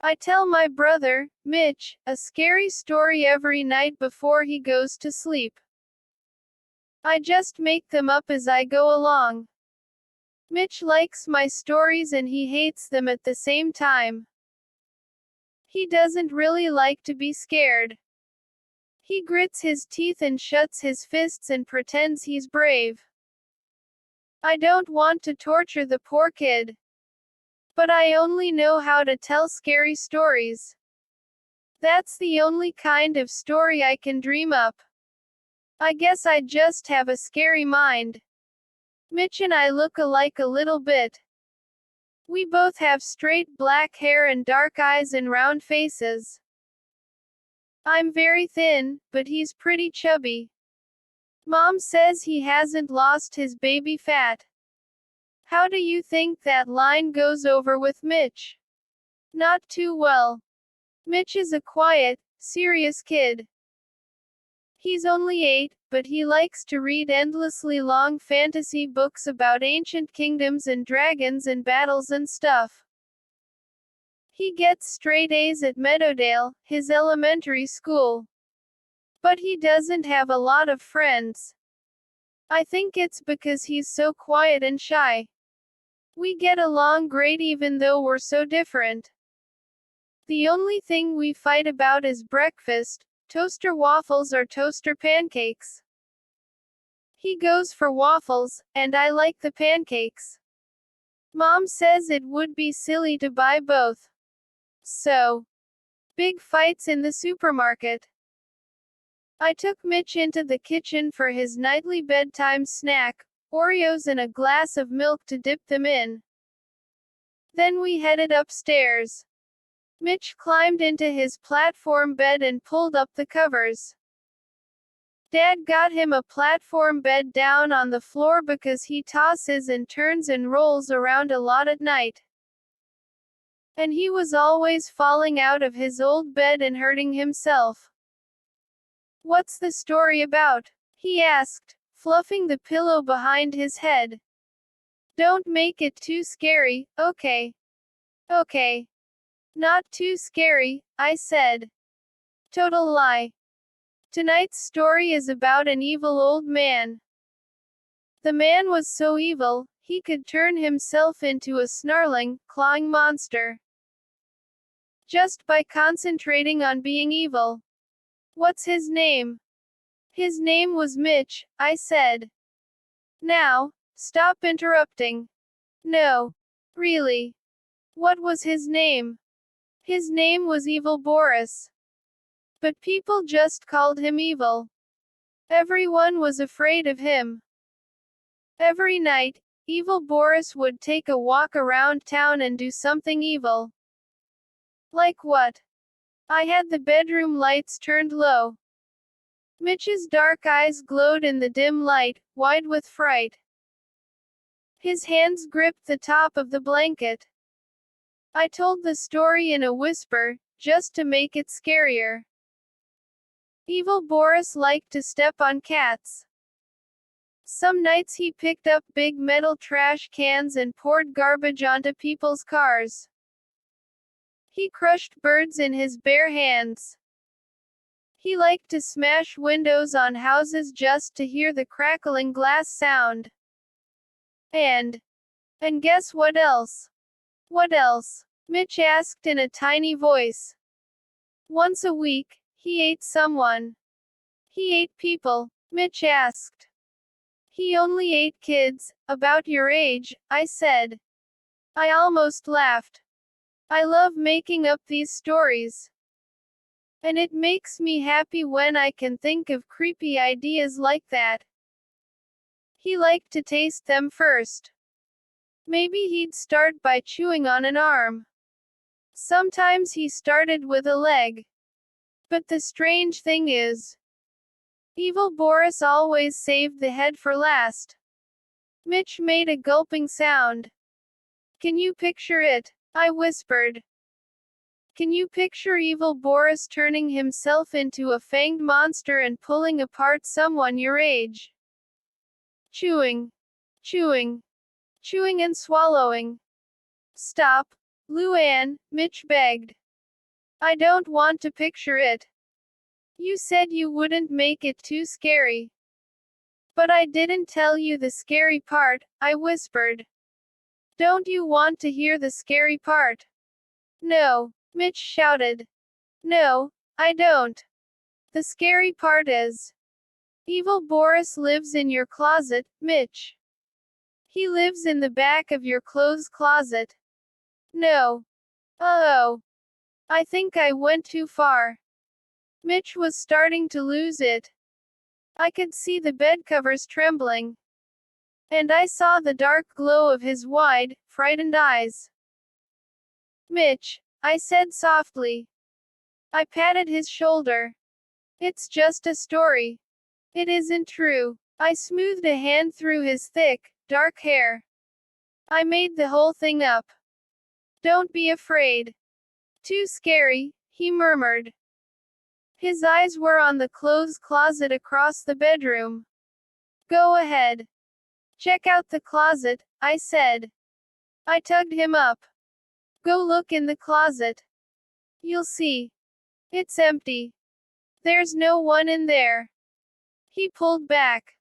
I tell my brother, Mitch, a scary story every night before he goes to sleep. I just make them up as I go along. Mitch likes my stories and he hates them at the same time. He doesn't really like to be scared. He grits his teeth and shuts his fists and pretends he's brave. I don't want to torture the poor kid. But I only know how to tell scary stories. That's the only kind of story I can dream up. I guess I just have a scary mind. Mitch and I look alike a little bit. We both have straight black hair and dark eyes and round faces. I'm very thin, but he's pretty chubby. Mom says he hasn't lost his baby fat. How do you think that line goes over with Mitch? Not too well. Mitch is a quiet, serious kid. He's only 8, but he likes to read endlessly long fantasy books about ancient kingdoms and dragons and battles and stuff. He gets straight A's at Meadowdale, his elementary school. But he doesn't have a lot of friends. I think it's because he's so quiet and shy. We get along great even though we're so different. The only thing we fight about is breakfast, toaster waffles or toaster pancakes. He goes for waffles, and I like the pancakes. Mom says it would be silly to buy both. So, big fights in the supermarket. I took Mitch into the kitchen for his nightly bedtime snack, Oreos and a glass of milk to dip them in. Then we headed upstairs. Mitch climbed into his platform bed and pulled up the covers. Dad got him a platform bed down on the floor because he tosses and turns and rolls around a lot at night. And he was always falling out of his old bed and hurting himself. What's the story about? He asked, fluffing the pillow behind his head. Don't make it too scary, okay? Okay. Not too scary, I said. Total lie. Tonight's story is about an evil old man. The man was so evil, he could turn himself into a snarling, clawing monster. Just by concentrating on being evil. What's his name? His name was Mitch, I said. Now, stop interrupting. No. Really. What was his name? His name was Evil Boris. But people just called him evil. Everyone was afraid of him. Every night, Evil Boris would take a walk around town and do something evil. Like what? I had the bedroom lights turned low. Mitch's dark eyes glowed in the dim light, wide with fright. His hands gripped the top of the blanket. I told the story in a whisper, just to make it scarier. Evil Boris liked to step on cats. Some nights he picked up big metal trash cans and poured garbage onto people's cars. He crushed birds in his bare hands. He liked to smash windows on houses just to hear the crackling glass sound. And guess what else? What else? Mitch asked in a tiny voice. Once a week, he ate someone. He ate people, Mitch asked. He only ate kids, about your age, I said. I almost laughed. I love making up these stories. And it makes me happy when I can think of creepy ideas like that. He liked to taste them first. Maybe he'd start by chewing on an arm. Sometimes he started with a leg. But the strange thing is, Evil Boris always saved the head for last. Mitch made a gulping sound. Can you picture it? I whispered. Can you picture Evil Boris turning himself into a fanged monster and pulling apart someone your age? Chewing. Chewing. Chewing and swallowing. Stop, Luann, Mitch begged. I don't want to picture it. You said you wouldn't make it too scary. But I didn't tell you the scary part, I whispered. Don't you want to hear the scary part? No, Mitch shouted. No, I don't. The scary part is, Evil Boris lives in your closet, Mitch. He lives in the back of your clothes closet. No. Oh. I think I went too far. Mitch was starting to lose it. I could see the bed covers trembling. And I saw the dark glow of his wide, frightened eyes. Mitch, I said softly. I patted his shoulder. It's just a story. It isn't true. I smoothed a hand through his thick, dark hair. I made the whole thing up. Don't be afraid. Too scary, he murmured. His eyes were on the clothes closet across the bedroom. Go ahead. Check out the closet, I said. I tugged him up. Go look in the closet. You'll see. It's empty. There's no one in there. He pulled back.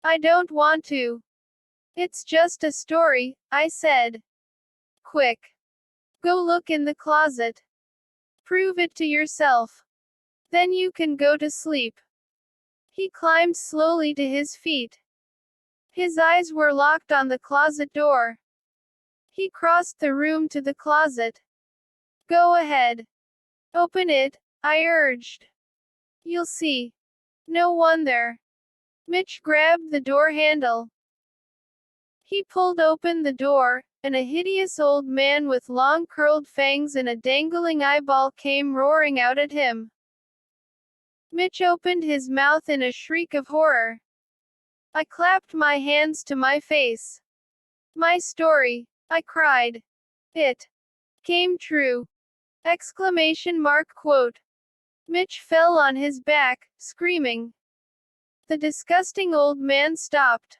I don't want to. It's just a story, I said. Quick. Go look in the closet. Prove it to yourself. Then you can go to sleep. He climbed slowly to his feet. His eyes were locked on the closet door. He crossed the room to the closet. Go ahead. Open it, I urged. You'll see. No one there. Mitch grabbed the door handle. He pulled open the door, and a hideous old man with long curled fangs and a dangling eyeball came roaring out at him. Mitch opened his mouth in a shriek of horror. I clapped my hands to my face. My story, I cried. It came true! Exclamation mark quote. Mitch fell on his back, screaming. The disgusting old man stopped.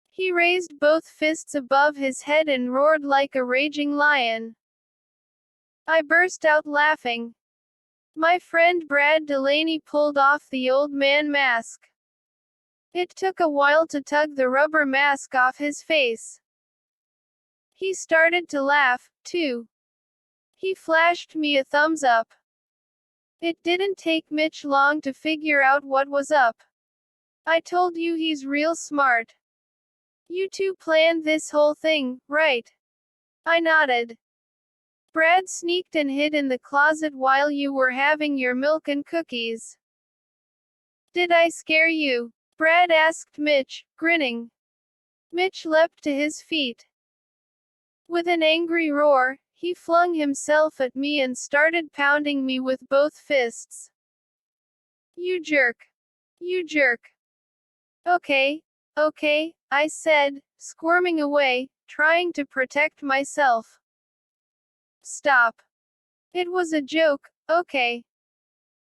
He raised both fists above his head and roared like a raging lion. I burst out laughing. My friend Brad Delaney pulled off the old man mask. It took a while to tug the rubber mask off his face. He started to laugh, too. He flashed me a thumbs up. It didn't take Mitch long to figure out what was up. I told you he's real smart. You two planned this whole thing, right? I nodded. Brad sneaked and hid in the closet while you were having your milk and cookies. Did I scare you? Brad asked Mitch, grinning. Mitch leapt to his feet. With an angry roar, he flung himself at me and started pounding me with both fists. You jerk. You jerk. Okay, I said, squirming away, trying to protect myself. Stop. It was a joke, okay.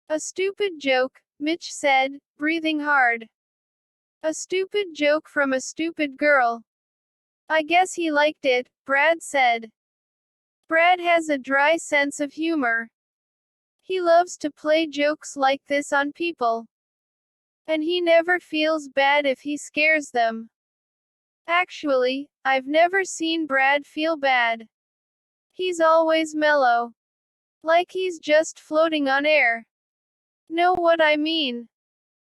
A stupid joke, Mitch said, breathing hard. A stupid joke from a stupid girl. I guess he liked it, Brad said. Brad has a dry sense of humor. He loves to play jokes like this on people. And he never feels bad if he scares them. Actually, I've never seen Brad feel bad. He's always mellow. Like he's just floating on air. Know what I mean?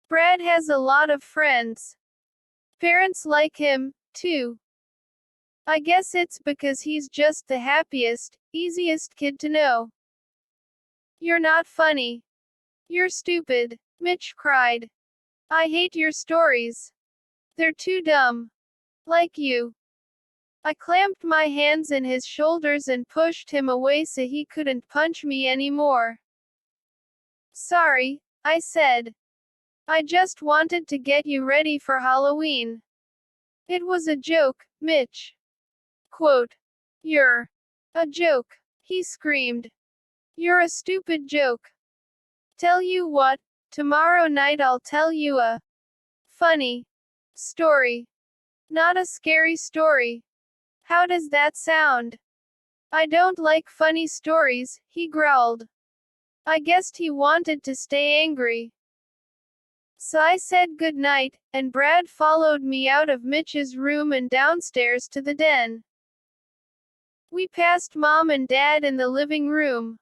Brad has a lot of friends. Parents like him, too. I guess it's because he's just the happiest, easiest kid to know. You're not funny. You're stupid, Mitch cried. I hate your stories. They're too dumb. Like you. I clamped my hands in his shoulders and pushed him away so he couldn't punch me anymore. Sorry, I said. I just wanted to get you ready for Halloween. It was a joke, Mitch. Quote. You're a joke, he screamed. You're a stupid joke. Tell you what, tomorrow night I'll tell you a funny story. Not a scary story. How does that sound? I don't like funny stories, he growled. I guessed he wanted to stay angry. So I said good night, and Brad followed me out of Mitch's room and downstairs to the den. We passed Mom and Dad in the living room.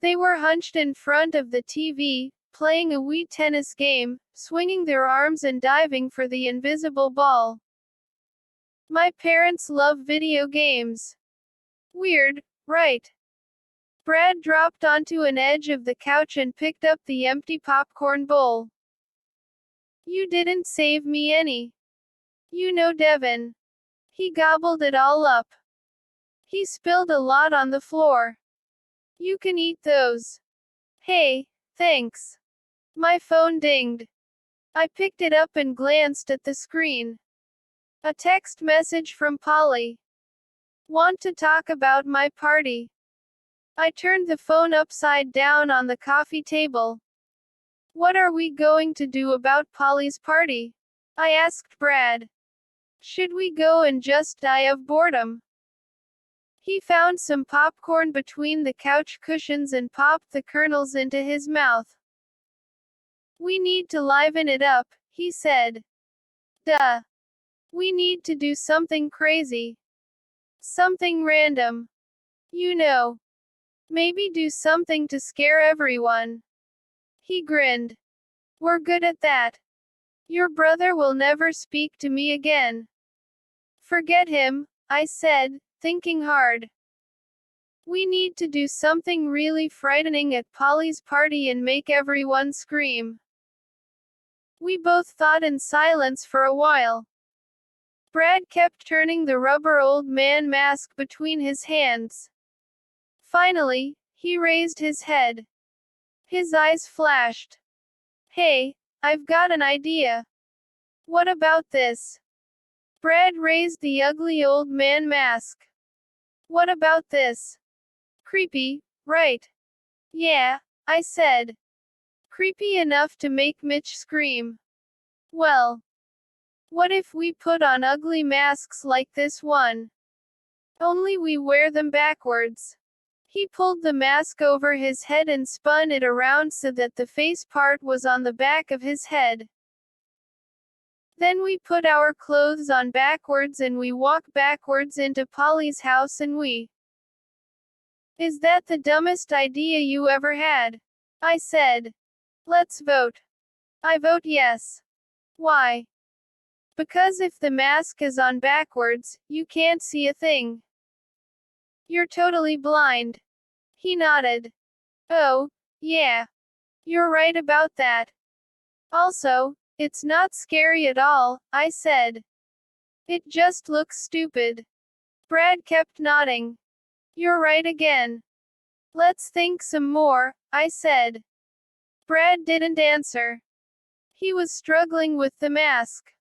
They were hunched in front of the TV, playing a wee tennis game, swinging their arms and diving for the invisible ball. My parents love video games. Weird, right? Brad dropped onto an edge of the couch and picked up the empty popcorn bowl. You didn't save me any. You know Devin. He gobbled it all up. He spilled a lot on the floor. You can eat those. Hey, thanks. My phone dinged. I picked it up and glanced at the screen. A text message from Polly. Want to talk about my party? I turned the phone upside down on the coffee table. What are we going to do about Polly's party? I asked Brad. Should we go and just die of boredom? He found some popcorn between the couch cushions and popped the kernels into his mouth. We need to liven it up, he said. Duh. We need to do something crazy. Something random. You know. Maybe do something to scare everyone. He grinned. We're good at that. Your brother will never speak to me again. Forget him, I said, thinking hard. We need to do something really frightening at Polly's party and make everyone scream. We both thought in silence for a while. Brad kept turning the rubber old man mask between his hands. Finally, he raised his head. His eyes flashed. Hey, I've got an idea. What about this? Brad raised the ugly old man mask. What about this? Creepy, right? Yeah, I said. Creepy enough to make Mitch scream. Well, what if we put on ugly masks like this one? Only we wear them backwards. He pulled the mask over his head and spun it around so that the face part was on the back of his head. Then we put our clothes on backwards and we walk backwards into Polly's house and we. Is that the dumbest idea you ever had? I said. Let's vote. I vote yes. Why? Because if the mask is on backwards, you can't see a thing. You're totally blind. He nodded. Oh, yeah. You're right about that. Also, it's not scary at all, I said. It just looks stupid. Brad kept nodding. You're right again. Let's think some more, I said. Brad didn't answer. He was struggling with the mask.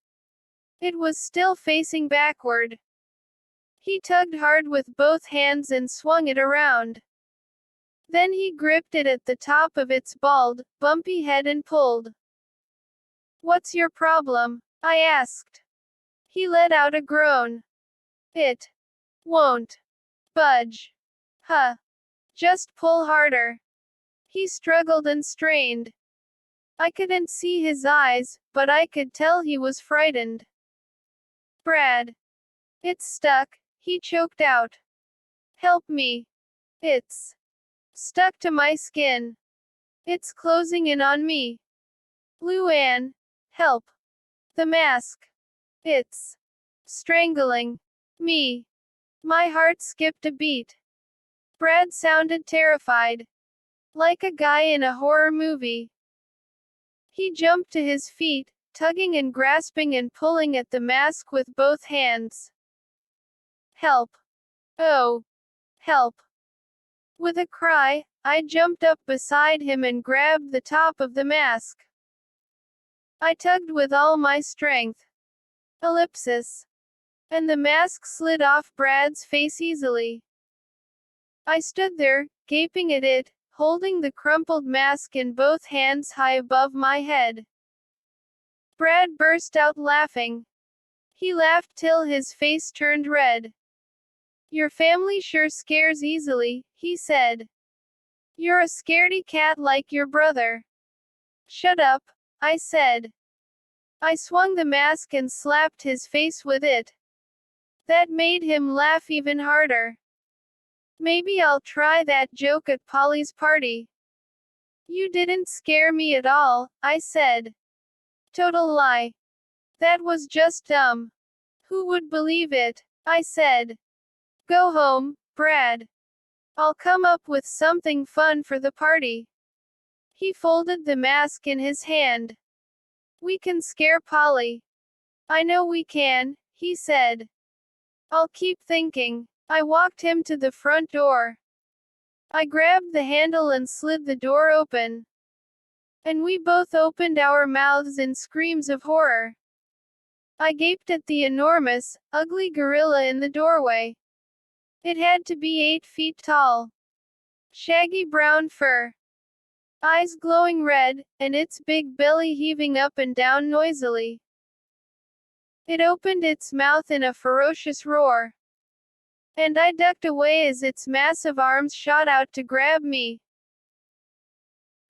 It was still facing backward. He tugged hard with both hands and swung it around. Then he gripped it at the top of its bald, bumpy head and pulled. What's your problem? I asked. He let out a groan. It won't budge. Huh. Just pull harder. He struggled and strained. I couldn't see his eyes, but I could tell he was frightened. Brad. It's stuck, he choked out. Help me. It's stuck to my skin. It's closing in on me. Luann. Help. The mask. It's strangling me. My heart skipped a beat. Brad sounded terrified. Like a guy in a horror movie. He jumped to his feet, tugging and grasping and pulling at the mask with both hands. Help. Oh. Help. With a cry, I jumped up beside him and grabbed the top of the mask. I tugged with all my strength. Ellipsis. And the mask slid off Brad's face easily. I stood there, gaping at it, holding the crumpled mask in both hands high above my head. Brad burst out laughing. He laughed till his face turned red. Your family sure scares easily, he said. You're a scaredy cat like your brother. Shut up, I said. I swung the mask and slapped his face with it. That made him laugh even harder. Maybe I'll try that joke at Polly's party. You didn't scare me at all, I said. Total lie. That was just dumb. Who would believe it? I said. Go home, Brad. I'll come up with something fun for the party. He folded the mask in his hand. We can scare Polly. I know we can, he said. I'll keep thinking. I walked him to the front door. I grabbed the handle and slid the door open. And we both opened our mouths in screams of horror. I gaped at the enormous, ugly gorilla in the doorway. It had to be 8 feet tall. Shaggy brown fur. Eyes glowing red, and its big belly heaving up and down noisily. It opened its mouth in a ferocious roar. And I ducked away as its massive arms shot out to grab me.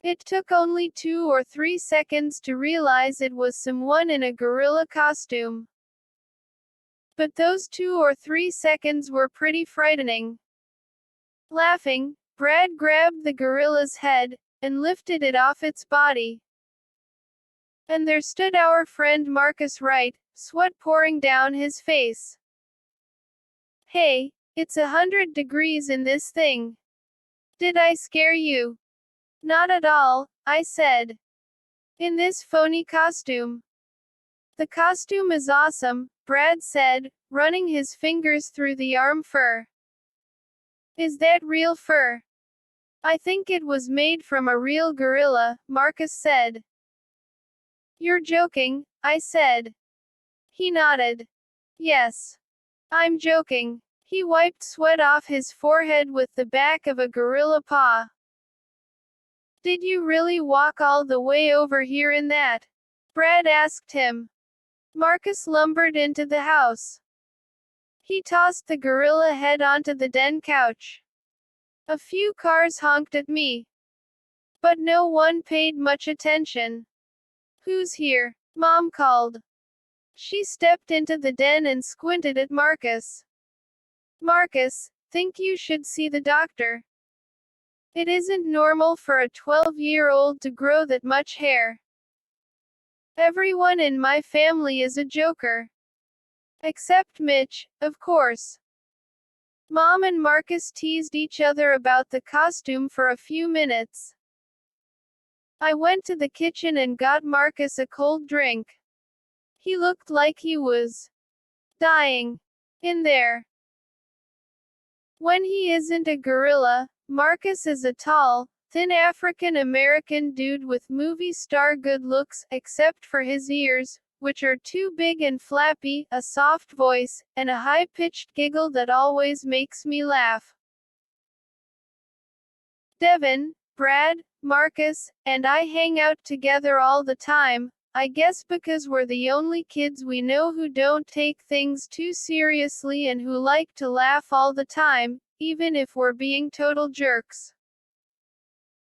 It took only 2 or 3 seconds to realize it was someone in a gorilla costume. But those 2 or 3 seconds were pretty frightening. Laughing, Brad grabbed the gorilla's head and lifted it off its body. And there stood our friend Marcus Wright, sweat pouring down his face. Hey, it's 100 degrees in this thing. Did I scare you? Not at all, I said. In this phony costume. The costume is awesome, Brad said, running his fingers through the arm fur. Is that real fur? I think it was made from a real gorilla, Marcus said. You're joking, I said. He nodded. Yes. I'm joking. He wiped sweat off his forehead with the back of a gorilla paw. Did you really walk all the way over here in that? Brad asked him. Marcus lumbered into the house. He tossed the gorilla head onto the den couch. A few cars honked at me. But no one paid much attention. Who's here? Mom called. She stepped into the den and squinted at Marcus. Marcus, think you should see the doctor. It isn't normal for a 12-year-old to grow that much hair. Everyone in my family is a joker. Except Mitch, of course. Mom and Marcus teased each other about the costume for a few minutes. I went to the kitchen and got Marcus a cold drink. He looked like he was dying in there. When he isn't a gorilla, Marcus is a tall, thin African American dude with movie star good looks, except for his ears, which are too big and flappy, a soft voice, and a high-pitched giggle that always makes me laugh. Devin, Brad, Marcus, and I hang out together all the time, I guess because we're the only kids we know who don't take things too seriously and who like to laugh all the time, even if we're being total jerks.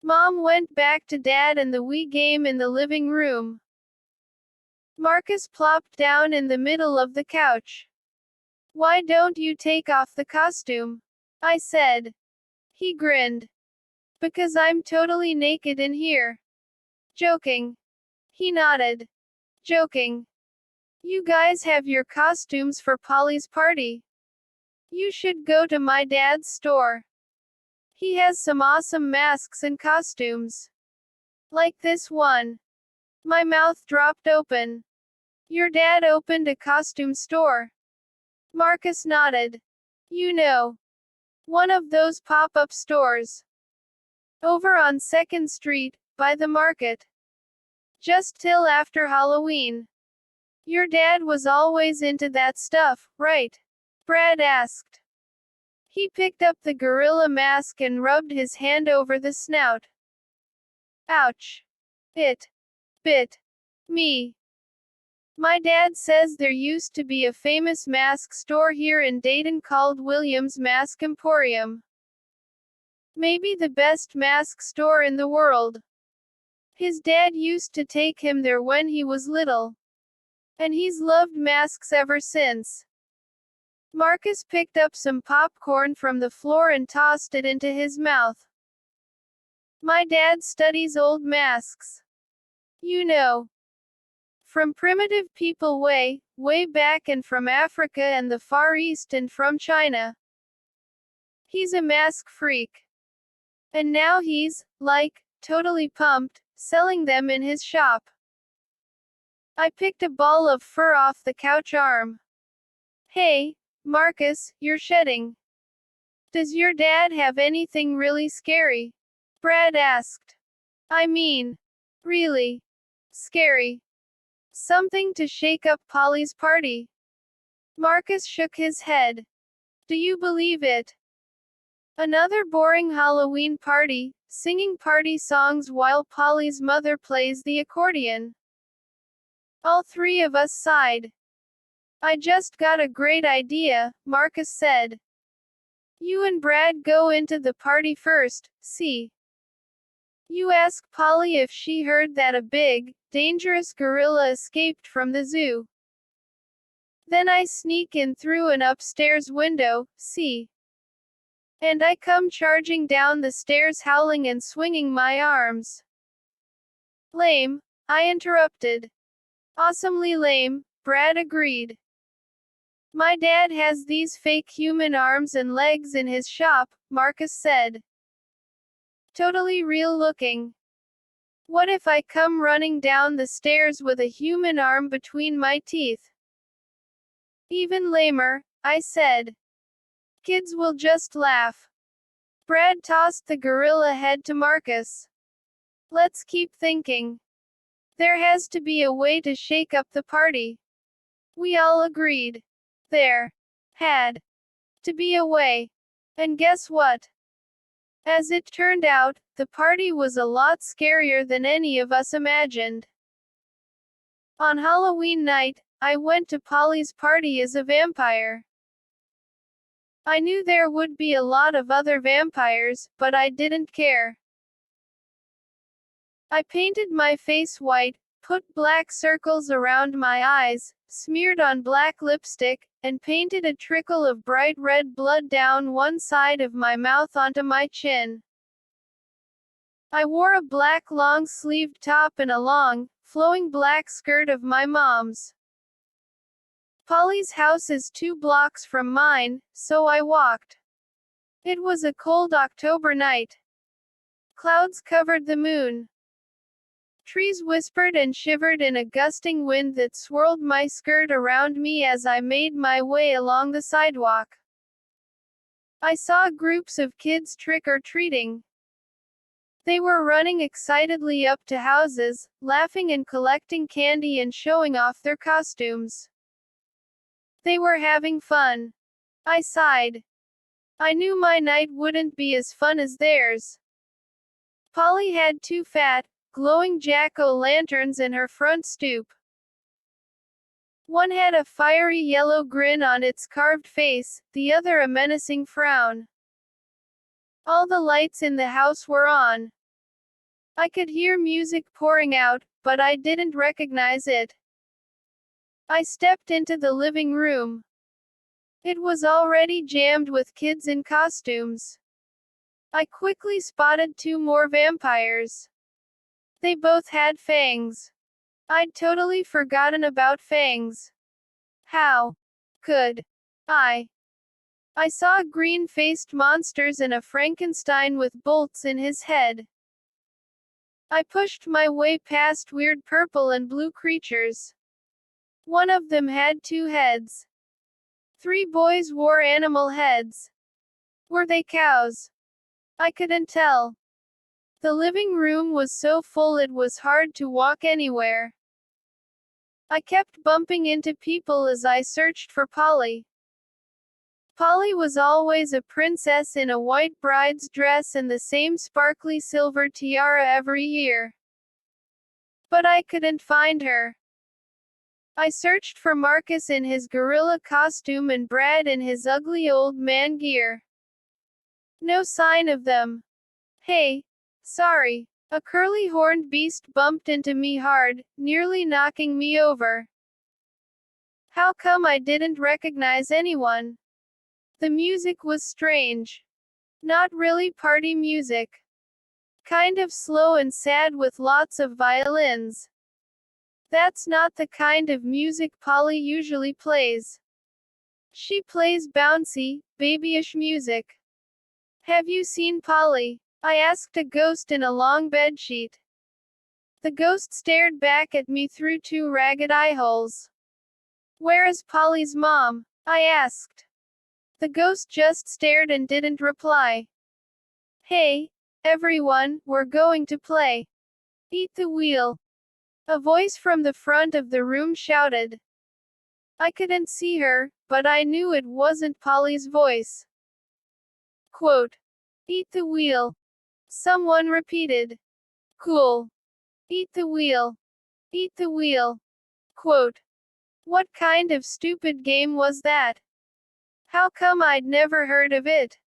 Mom went back to Dad and the Wii game in the living room. Marcus plopped down in the middle of the couch. Why don't you take off the costume? I said. He grinned. Because I'm totally naked in here. Joking. He nodded. Joking. You guys have your costumes for Polly's party. You should go to my dad's store. He has some awesome masks and costumes. Like this one. My mouth dropped open. Your dad opened a costume store. Marcus nodded. You know. One of those pop-up stores. Over on 2nd Street, by the market. Just till after Halloween. Your dad was always into that stuff, right? Brad asked. He picked up the gorilla mask and rubbed his hand over the snout. Ouch. It bit me. My dad says there used to be a famous mask store here in Dayton called Williams Mask Emporium. Maybe the best mask store in the world. His dad used to take him there when he was little. And he's loved masks ever since. Marcus picked up some popcorn from the floor and tossed it into his mouth. My dad studies old masks. You know. From primitive people way, way back and from Africa and the Far East and from China. He's a mask freak. And now he's, like, totally pumped, selling them in his shop. I picked a ball of fur off the couch arm. Hey, Marcus, you're shedding. Does your dad have anything really scary? Brad asked. I mean, really scary. Something to shake up Polly's party. Marcus shook his head. Do you believe it? Another boring Halloween party, singing party songs while Polly's mother plays the accordion. All three of us sighed. I just got a great idea, Marcus said. You and Brad go into the party first, see. You ask Polly if she heard that a big, dangerous gorilla escaped from the zoo. Then I sneak in through an upstairs window, see. And I come charging down the stairs howling and swinging my arms. Lame, I interrupted. Awesomely lame, Brad agreed. My dad has these fake human arms and legs in his shop, Marcus said. Totally real looking. What if I come running down the stairs with a human arm between my teeth? Even lamer, I said. Kids will just laugh. Brad tossed the gorilla head to Marcus. Let's keep thinking. There has to be a way to shake up the party. We all agreed. There had to be a way. And guess what? As it turned out, the party was a lot scarier than any of us imagined. On Halloween night, I went to Polly's party as a vampire. I knew there would be a lot of other vampires, but I didn't care. I painted my face white, put black circles around my eyes, smeared on black lipstick, and painted a trickle of bright red blood down one side of my mouth onto my chin. I wore a black long-sleeved top and a long, flowing black skirt of my mom's. Polly's house is 2 blocks from mine, so I walked. It was a cold October night. Clouds covered the moon. Trees whispered and shivered in a gusting wind that swirled my skirt around me as I made my way along the sidewalk. I saw groups of kids trick-or-treating. They were running excitedly up to houses, laughing and collecting candy and showing off their costumes. They were having fun. I sighed. I knew my night wouldn't be as fun as theirs. Polly had 2 fat, glowing jack-o'-lanterns in her front stoop. One had a fiery yellow grin on its carved face, the other a menacing frown. All the lights in the house were on. I could hear music pouring out, but I didn't recognize it. I stepped into the living room. It was already jammed with kids in costumes. I quickly spotted 2 more vampires. They both had fangs. I'd totally forgotten about fangs. How could I? I saw green-faced monsters and a Frankenstein with bolts in his head. I pushed my way past weird purple and blue creatures. One of them had 2 heads. 3 boys wore animal heads. Were they cows? I couldn't tell. The living room was so full it was hard to walk anywhere. I kept bumping into people as I searched for Polly. Polly was always a princess in a white bride's dress and the same sparkly silver tiara every year. But I couldn't find her. I searched for Marcus in his gorilla costume and Brad in his ugly old man gear. No sign of them. Hey, sorry. A curly-horned beast bumped into me hard, nearly knocking me over. How come I didn't recognize anyone? The music was strange. Not really party music. Kind of slow and sad with lots of violins. That's not the kind of music Polly usually plays. She plays bouncy, babyish music. Have you seen Polly? I asked a ghost in a long bedsheet. The ghost stared back at me through 2 ragged eyeholes. Where is Polly's mom? I asked. The ghost just stared and didn't reply. Hey, everyone, we're going to play. Eat the wheel. A voice from the front of the room shouted. I couldn't see her, but I knew it wasn't Polly's voice. Quote. Eat the wheel. Someone repeated. Cool. Eat the wheel. Eat the wheel. Quote. What kind of stupid game was that? How come I'd never heard of it?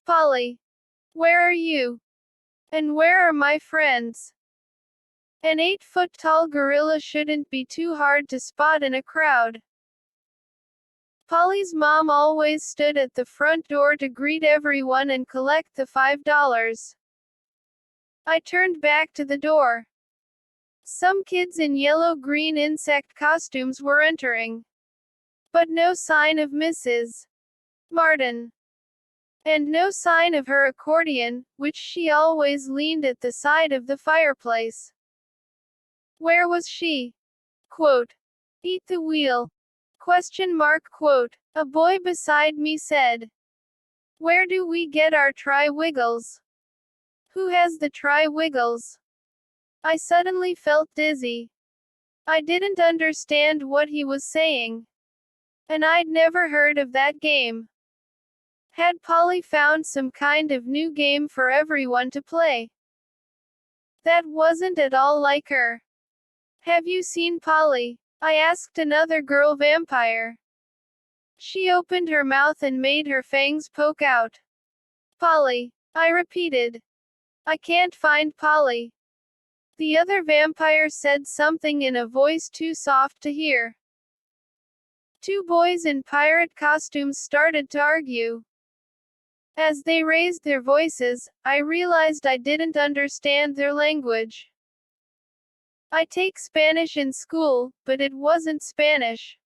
Polly. Where are you? And where are my friends? An 8-foot-tall gorilla shouldn't be too hard to spot in a crowd. Polly's mom always stood at the front door to greet everyone and collect the $5. I turned back to the door. Some kids in yellow-green insect costumes were entering. But no sign of Mrs. Martin. And no sign of her accordion, which she always leaned at the side of the fireplace. Where was she? Quote. Eat the wheel. Question mark quote. A boy beside me said. Where do we get our tri-wiggles? Who has the tri-wiggles? I suddenly felt dizzy. I didn't understand what he was saying. And I'd never heard of that game. Had Polly found some kind of new game for everyone to play? That wasn't at all like her. Have you seen Polly? I asked another girl vampire. She opened her mouth and made her fangs poke out. Polly, I repeated. I can't find Polly. The other vampire said something in a voice too soft to hear. Two boys in pirate costumes started to argue. As they raised their voices, I realized I didn't understand their language. I take Spanish in school, but it wasn't Spanish.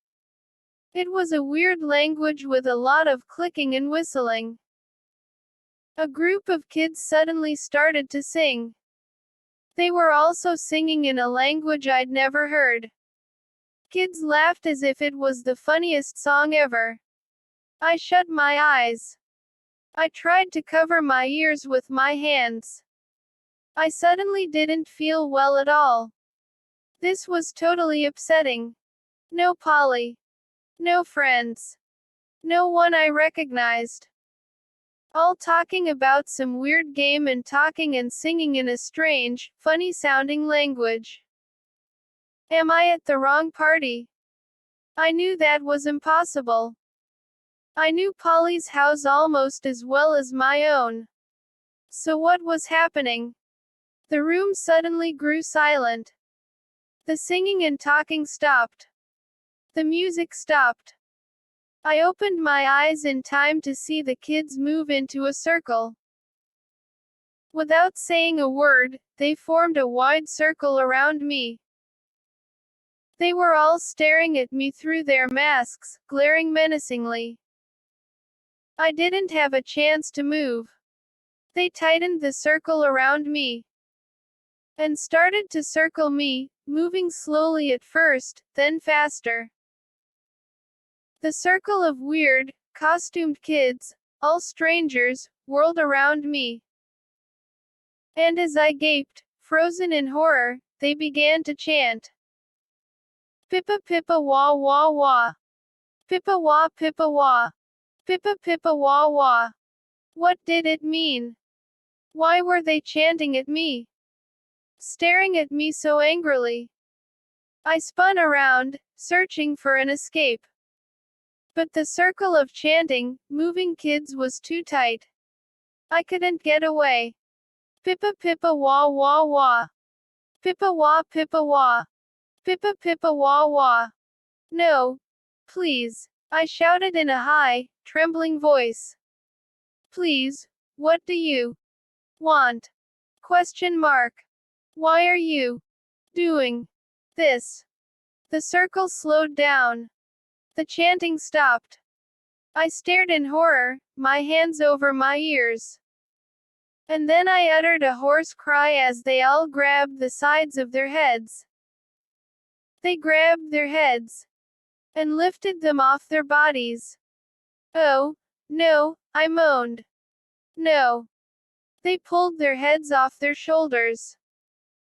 It was a weird language with a lot of clicking and whistling. A group of kids suddenly started to sing. They were also singing in a language I'd never heard. Kids laughed as if it was the funniest song ever. I shut my eyes. I tried to cover my ears with my hands. I suddenly didn't feel well at all. This was totally upsetting. No Polly. No friends. No one I recognized. All talking about some weird game and talking and singing in a strange, funny-sounding language. Am I at the wrong party? I knew that was impossible. I knew Polly's house almost as well as my own. So what was happening? The room suddenly grew silent. The singing and talking stopped. The music stopped. I opened my eyes in time to see the kids move into a circle. Without saying a word, they formed a wide circle around me. They were all staring at me through their masks, glaring menacingly. I didn't have a chance to move. They tightened the circle around me and started to circle me, moving slowly at first, then faster. The circle of weird, costumed kids, all strangers, whirled around me. And as I gaped, frozen in horror, they began to chant. Pippa pippa wah wah wah. Pippa wah pippa wah. Pippa pippa wah wah. What did it mean? Why were they chanting at me? Staring at me so angrily? I spun around, searching for an escape. But the circle of chanting, moving kids was too tight. I couldn't get away. Pippa pippa wah wah wah. Pippa wah pippa wah. Pippa pippa wah wah. No. Please. I shouted in a high, trembling voice. Please, what do you want? Question mark. Why are you doing this? The circle slowed down. The chanting stopped. I stared in horror, my hands over my ears. And then I uttered a hoarse cry as they all grabbed the sides of their heads. They grabbed their heads and lifted them off their bodies. Oh, no, I moaned. No. They pulled their heads off their shoulders,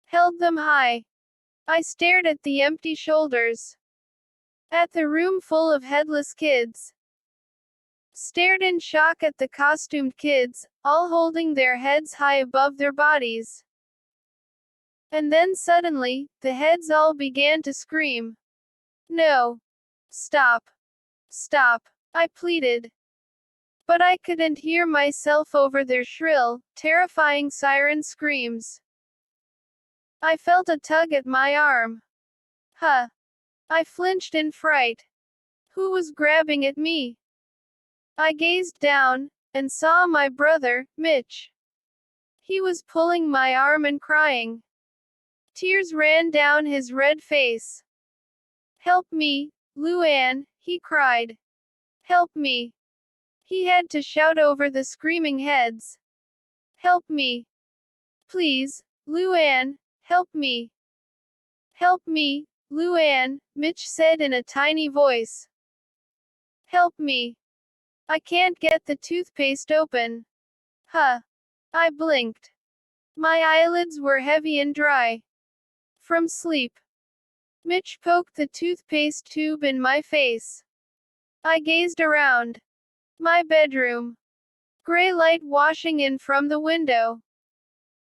held them high, I stared at the empty shoulders. At the room full of headless kids. Stared in shock at the costumed kids, all holding their heads high above their bodies. And then suddenly, the heads all began to scream. No. Stop. Stop. I pleaded. But I couldn't hear myself over their shrill, terrifying siren screams. I felt a tug at my arm. Huh. I flinched in fright. Who was grabbing at me? I gazed down, and saw my brother, Mitch. He was pulling my arm and crying. Tears ran down his red face. Help me, Luann, he cried. Help me. He had to shout over the screaming heads. Help me. Please, Luann, help me. Help me, Luann, Mitch said in a tiny voice. Help me. I can't get the toothpaste open. Huh. I blinked. My eyelids were heavy and dry. From sleep. Mitch poked the toothpaste tube in my face. I gazed around. My bedroom. Gray light washing in from the window.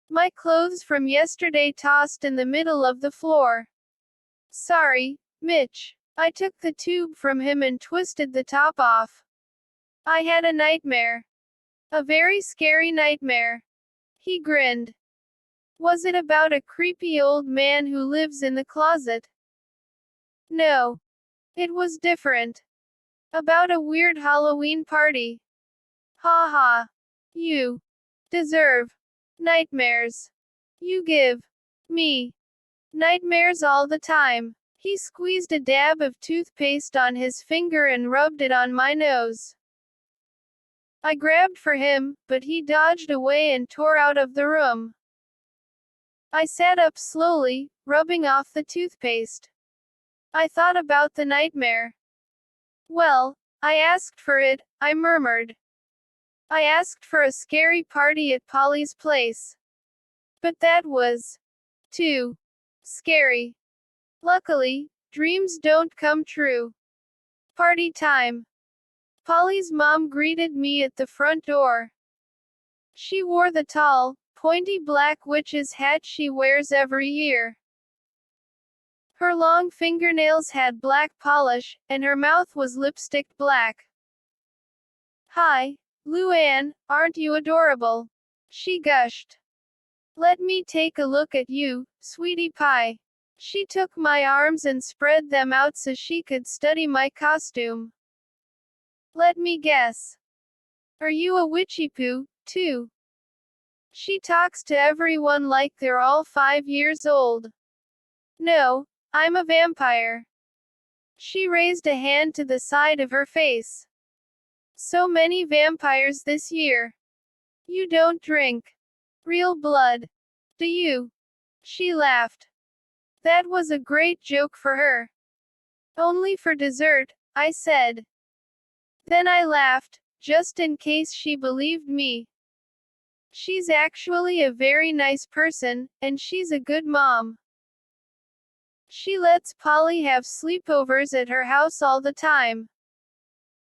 My clothes from yesterday tossed in the middle of the floor. Sorry, Mitch. I took the tube from him and twisted the top off. I had a nightmare. A very scary nightmare. He grinned. Was it about a creepy old man who lives in the closet? No. It was different. About a weird Halloween party. Ha ha. You deserve nightmares. You give me nightmares all the time. He squeezed a dab of toothpaste on his finger and rubbed it on my nose. I grabbed for him, but he dodged away and tore out of the room. I sat up slowly, rubbing off the toothpaste. I thought about the nightmare. Well, I asked for it, I murmured. I asked for a scary party at Polly's place. But that was too scary. Luckily, dreams don't come true. Party time. Polly's mom greeted me at the front door. She wore the tall, pointy black witch's hat she wears every year. Her long fingernails had black polish, and her mouth was lipsticked black. Hi, Luann, aren't you adorable? She gushed. Let me take a look at you, sweetie pie. She took my arms and spread them out so she could study my costume. Let me guess. Are you a witchy poo, too? She talks to everyone like they're all 5 years old. No, I'm a vampire. She raised a hand to the side of her face. So many vampires this year. You don't drink real blood, do you? She laughed. That was a great joke for her. Only for dessert, I said. Then I laughed, just in case she believed me. She's actually a very nice person, and she's a good mom. She lets Polly have sleepovers at her house all the time.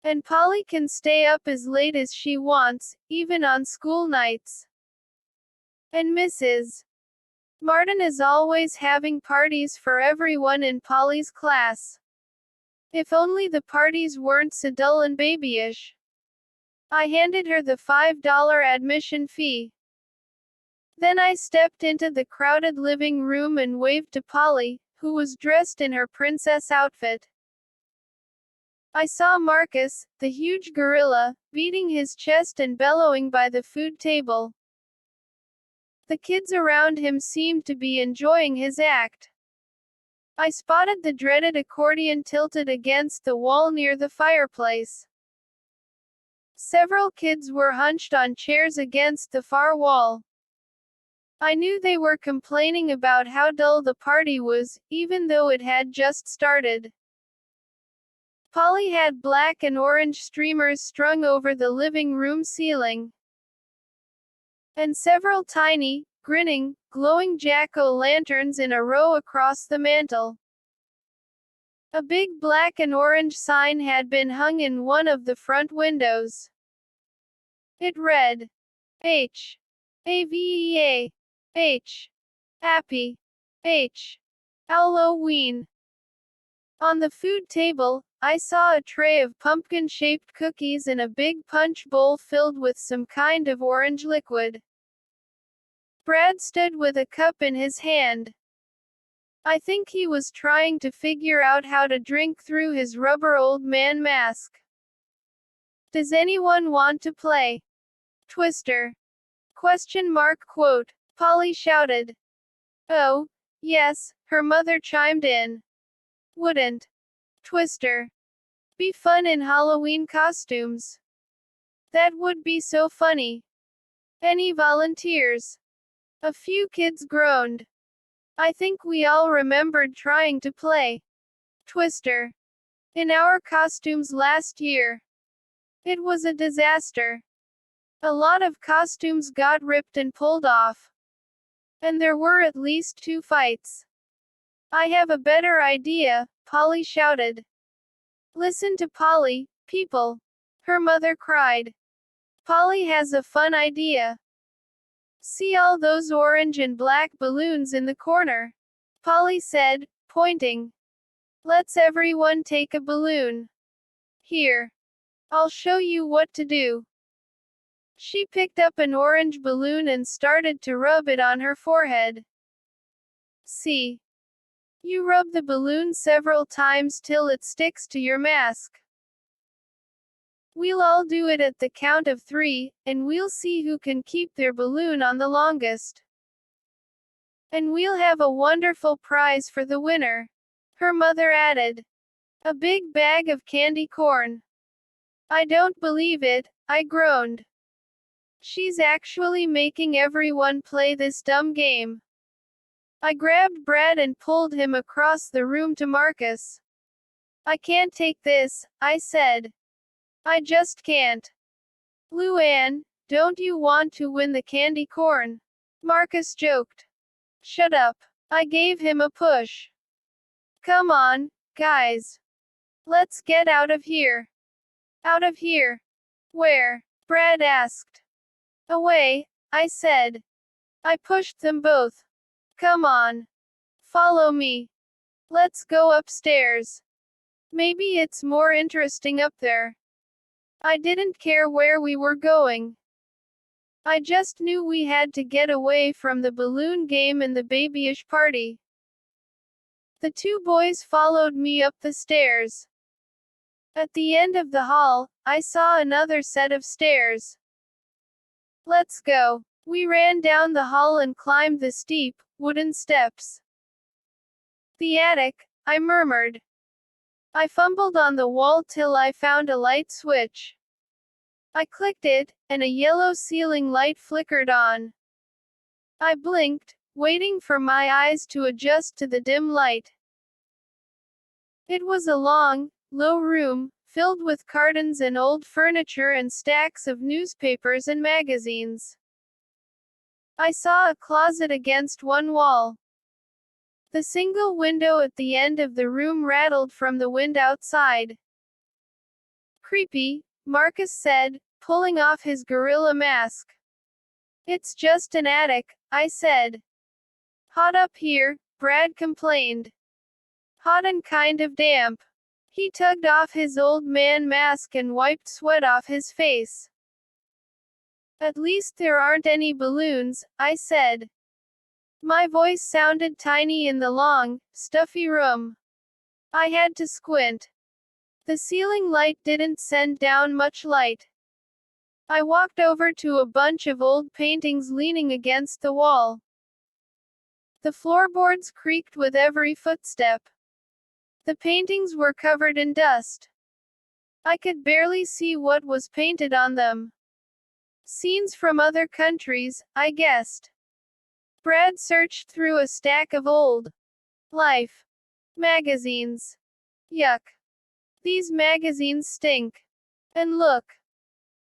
And Polly can stay up as late as she wants, even on school nights. And Mrs. Martin is always having parties for everyone in Polly's class. If only the parties weren't so dull and babyish. I handed her the $5 admission fee. Then I stepped into the crowded living room and waved to Polly, who was dressed in her princess outfit. I saw Marcus, the huge gorilla, beating his chest and bellowing by the food table. The kids around him seemed to be enjoying his act. I spotted the dreaded accordion tilted against the wall near the fireplace. Several kids were hunched on chairs against the far wall. I knew they were complaining about how dull the party was, even though it had just started. Polly had black and orange streamers strung over the living room ceiling. And several tiny, grinning, glowing jack-o'-lanterns in a row across the mantel. A big black and orange sign had been hung in one of the front windows. It read, H. A-V-E-A. H. Happy. H. Halloween. On the food table, I saw a tray of pumpkin-shaped cookies and a big punch bowl filled with some kind of orange liquid. Brad stood with a cup in his hand. I think he was trying to figure out how to drink through his rubber old man mask. Does anyone want to play Twister? ? Polly shouted. Oh, yes, her mother chimed in. Wouldn't Twister be fun in Halloween costumes? That would be so funny. Any volunteers? A few kids groaned. I think we all remembered trying to play Twister in our costumes last year. It was a disaster. A lot of costumes got ripped and pulled off. And there were at least 2 fights. I have a better idea, Polly shouted. Listen to Polly, people. Her mother cried. Polly has a fun idea. See all those orange and black balloons in the corner? Polly said, pointing. Let's everyone take a balloon. Here. I'll show you what to do. She picked up an orange balloon and started to rub it on her forehead. See. You rub the balloon several times till it sticks to your mask. We'll all do it at the count of 3, and we'll see who can keep their balloon on the longest. And we'll have a wonderful prize for the winner. Her mother added. A big bag of candy corn. I don't believe it, I groaned. She's actually making everyone play this dumb game. I grabbed Brad and pulled him across the room to Marcus. I can't take this, I said. I just can't. Luann, don't you want to win the candy corn? Marcus joked. Shut up. I gave him a push. Come on, guys. Let's get out of here. Out of here. Where? Brad asked. Away, I said. I pushed them both. Come on. Follow me. Let's go upstairs. Maybe it's more interesting up there. I didn't care where we were going. I just knew we had to get away from the balloon game and the babyish party. The 2 boys followed me up the stairs. At the end of the hall, I saw another set of stairs. Let's go. We ran down the hall and climbed the steep, wooden steps. The attic, I murmured. I fumbled on the wall till I found a light switch. I clicked it, and a yellow ceiling light flickered on. I blinked, waiting for my eyes to adjust to the dim light. It was a long, low room, filled with cartons and old furniture and stacks of newspapers and magazines. I saw a closet against one wall. The single window at the end of the room rattled from the wind outside. Creepy, Marcus said, pulling off his gorilla mask. It's just an attic, I said. Hot up here, Brad complained. Hot and kind of damp. He tugged off his old man mask and wiped sweat off his face. At least there aren't any balloons, I said. My voice sounded tiny in the long, stuffy room. I had to squint. The ceiling light didn't send down much light. I walked over to a bunch of old paintings leaning against the wall. The floorboards creaked with every footstep. The paintings were covered in dust. I could barely see what was painted on them. Scenes from other countries, I guessed. Brad searched through a stack of old Life magazines. Yuck. These magazines stink. And look.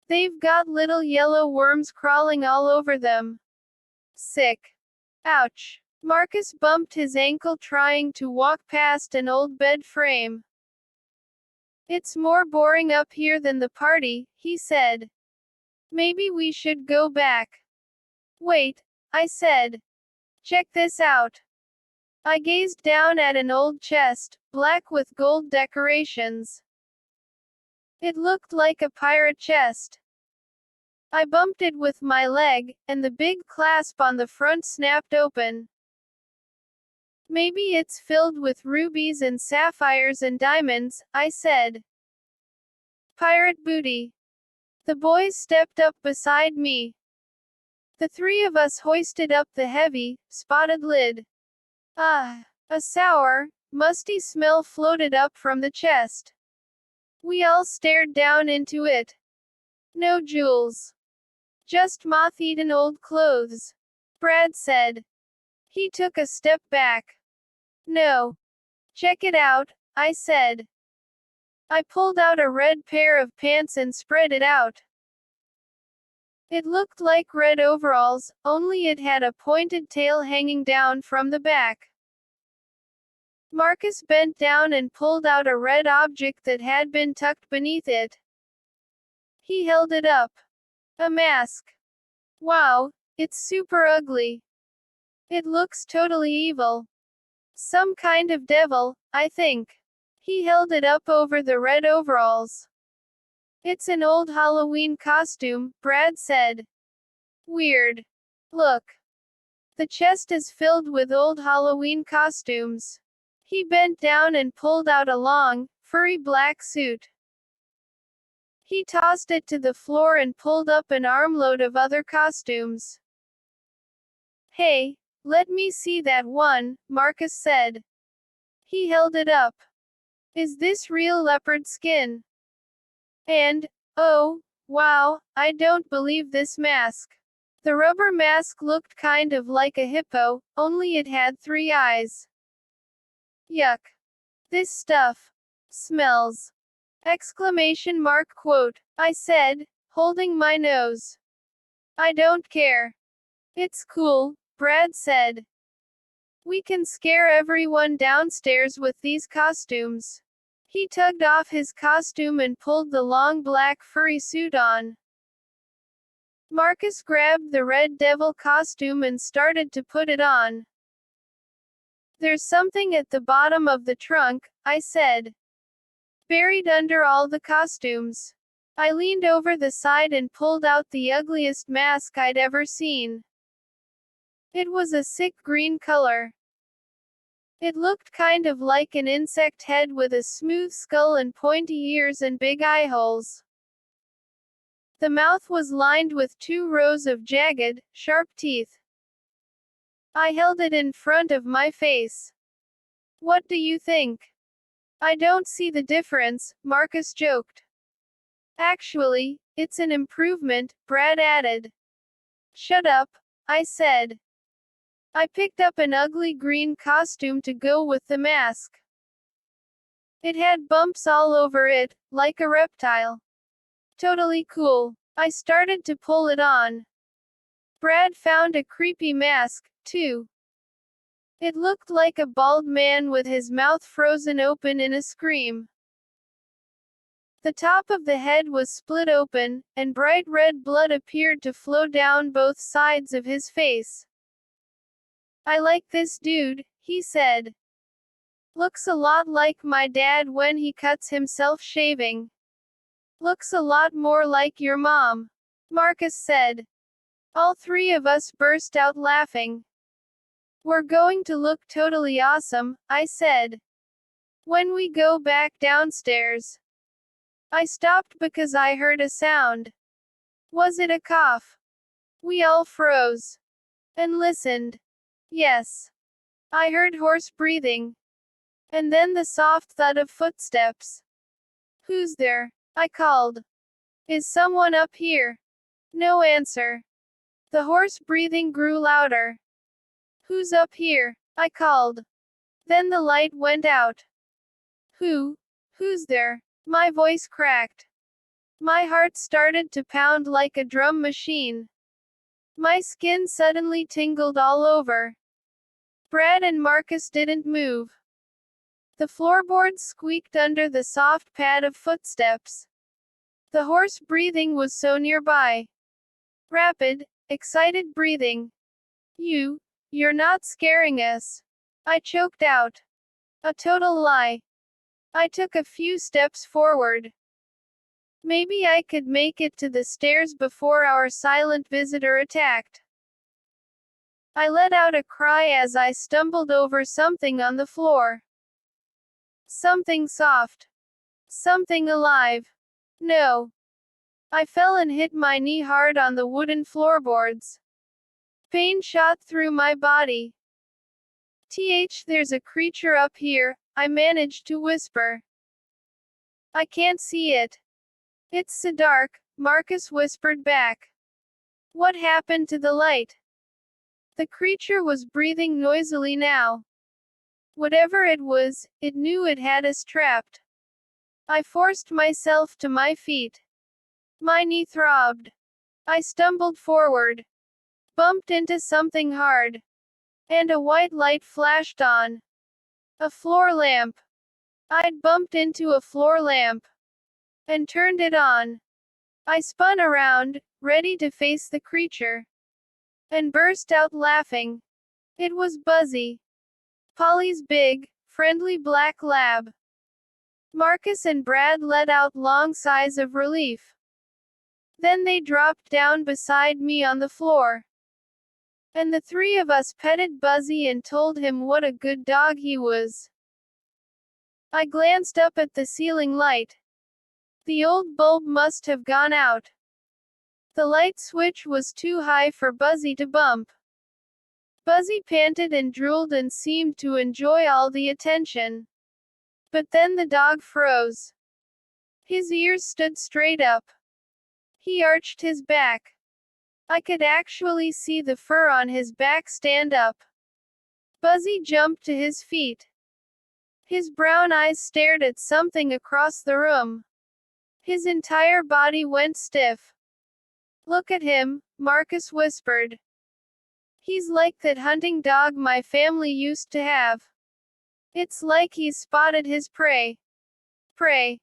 They've got little yellow worms crawling all over them. Sick. Ouch. Marcus bumped his ankle trying to walk past an old bed frame. It's more boring up here than the party, he said. Maybe we should go back. Wait, I said. Check this out. I gazed down at an old chest, black with gold decorations. It looked like a pirate chest. I bumped it with my leg, and the big clasp on the front snapped open. Maybe it's filled with rubies and sapphires and diamonds, I said. Pirate booty. The boys stepped up beside me. The three of us hoisted up the heavy, spotted lid. Ah, a sour, musty smell floated up from the chest. We all stared down into it. No jewels. Just moth-eaten old clothes. Brad said. He took a step back. No. Check it out, I said. I pulled out a red pair of pants and spread it out. It looked like red overalls, only it had a pointed tail hanging down from the back. Marcus bent down and pulled out a red object that had been tucked beneath it. He held it up. A mask. Wow, it's super ugly. It looks totally evil. Some kind of devil, I think. He held it up over the red overalls. It's an old Halloween costume, Brad said. Weird. Look. The chest is filled with old Halloween costumes. He bent down and pulled out a long, furry black suit. He tossed it to the floor and pulled up an armload of other costumes. Hey, let me see that one, Marcus said. He held it up. Is this real leopard skin? And, oh, wow, I don't believe this mask. The rubber mask looked kind of like a hippo, only it had 3 eyes. Yuck. This stuff smells. Exclamation mark quote. I said, holding my nose. I don't care. It's cool, Brad said. We can scare everyone downstairs with these costumes. He tugged off his costume and pulled the long black furry suit on. Marcus grabbed the red devil costume and started to put it on. There's something at the bottom of the trunk, I said. Buried under all the costumes. I leaned over the side and pulled out the ugliest mask I'd ever seen. It was a sick green color. It looked kind of like an insect head with a smooth skull and pointy ears and big eye holes. The mouth was lined with 2 rows of jagged, sharp teeth. I held it in front of my face. What do you think? I don't see the difference, Marcus joked. Actually, it's an improvement, Brad added. Shut up, I said. I picked up an ugly green costume to go with the mask. It had bumps all over it, like a reptile. Totally cool. I started to pull it on. Brad found a creepy mask, too. It looked like a bald man with his mouth frozen open in a scream. The top of the head was split open, and bright red blood appeared to flow down both sides of his face. I like this dude, he said. Looks a lot like my dad when he cuts himself shaving. Looks a lot more like your mom, Marcus said. All 3 of us burst out laughing. We're going to look totally awesome, I said. When we go back downstairs. I stopped because I heard a sound. Was it a cough? We all froze. And listened. Yes. I heard hoarse breathing. And then the soft thud of footsteps. Who's there? I called. Is someone up here? No answer. The hoarse breathing grew louder. Who's up here? I called. Then the light went out. Who's there? My voice cracked. My heart started to pound like a drum machine. My skin suddenly tingled all over. Brad and Marcus didn't move. The floorboards squeaked under the soft pad of footsteps. The hoarse breathing was so nearby. Rapid, excited breathing. You're not scaring us. I choked out. A total lie. I took a few steps forward. Maybe I could make it to the stairs before our silent visitor attacked. I let out a cry as I stumbled over something on the floor. Something soft. Something alive. No. I fell and hit my knee hard on the wooden floorboards. Pain shot through my body. There's a creature up here, I managed to whisper. I can't see it. It's so dark, Marcus whispered back. What happened to the light? The creature was breathing noisily now. Whatever it was, it knew it had us trapped. I forced myself to my feet. My knee throbbed. I stumbled forward. Bumped into something hard. And a white light flashed on. A floor lamp. I'd bumped into a floor lamp. And turned it on. I spun around, ready to face the creature. And burst out laughing. It was Buzzy. Polly's big, friendly black lab. Marcus and Brad let out long sighs of relief. Then they dropped down beside me on the floor. And the three of us petted Buzzy and told him what a good dog he was. I glanced up at the ceiling light. The old bulb must have gone out. The light switch was too high for Buzzy to bump. Buzzy panted and drooled and seemed to enjoy all the attention. But then the dog froze. His ears stood straight up. He arched his back. I could actually see the fur on his back stand up. Buzzy jumped to his feet. His brown eyes stared at something across the room. His entire body went stiff. Look at him, Marcus whispered. He's like that hunting dog my family used to have. It's like he's spotted his prey. Prey.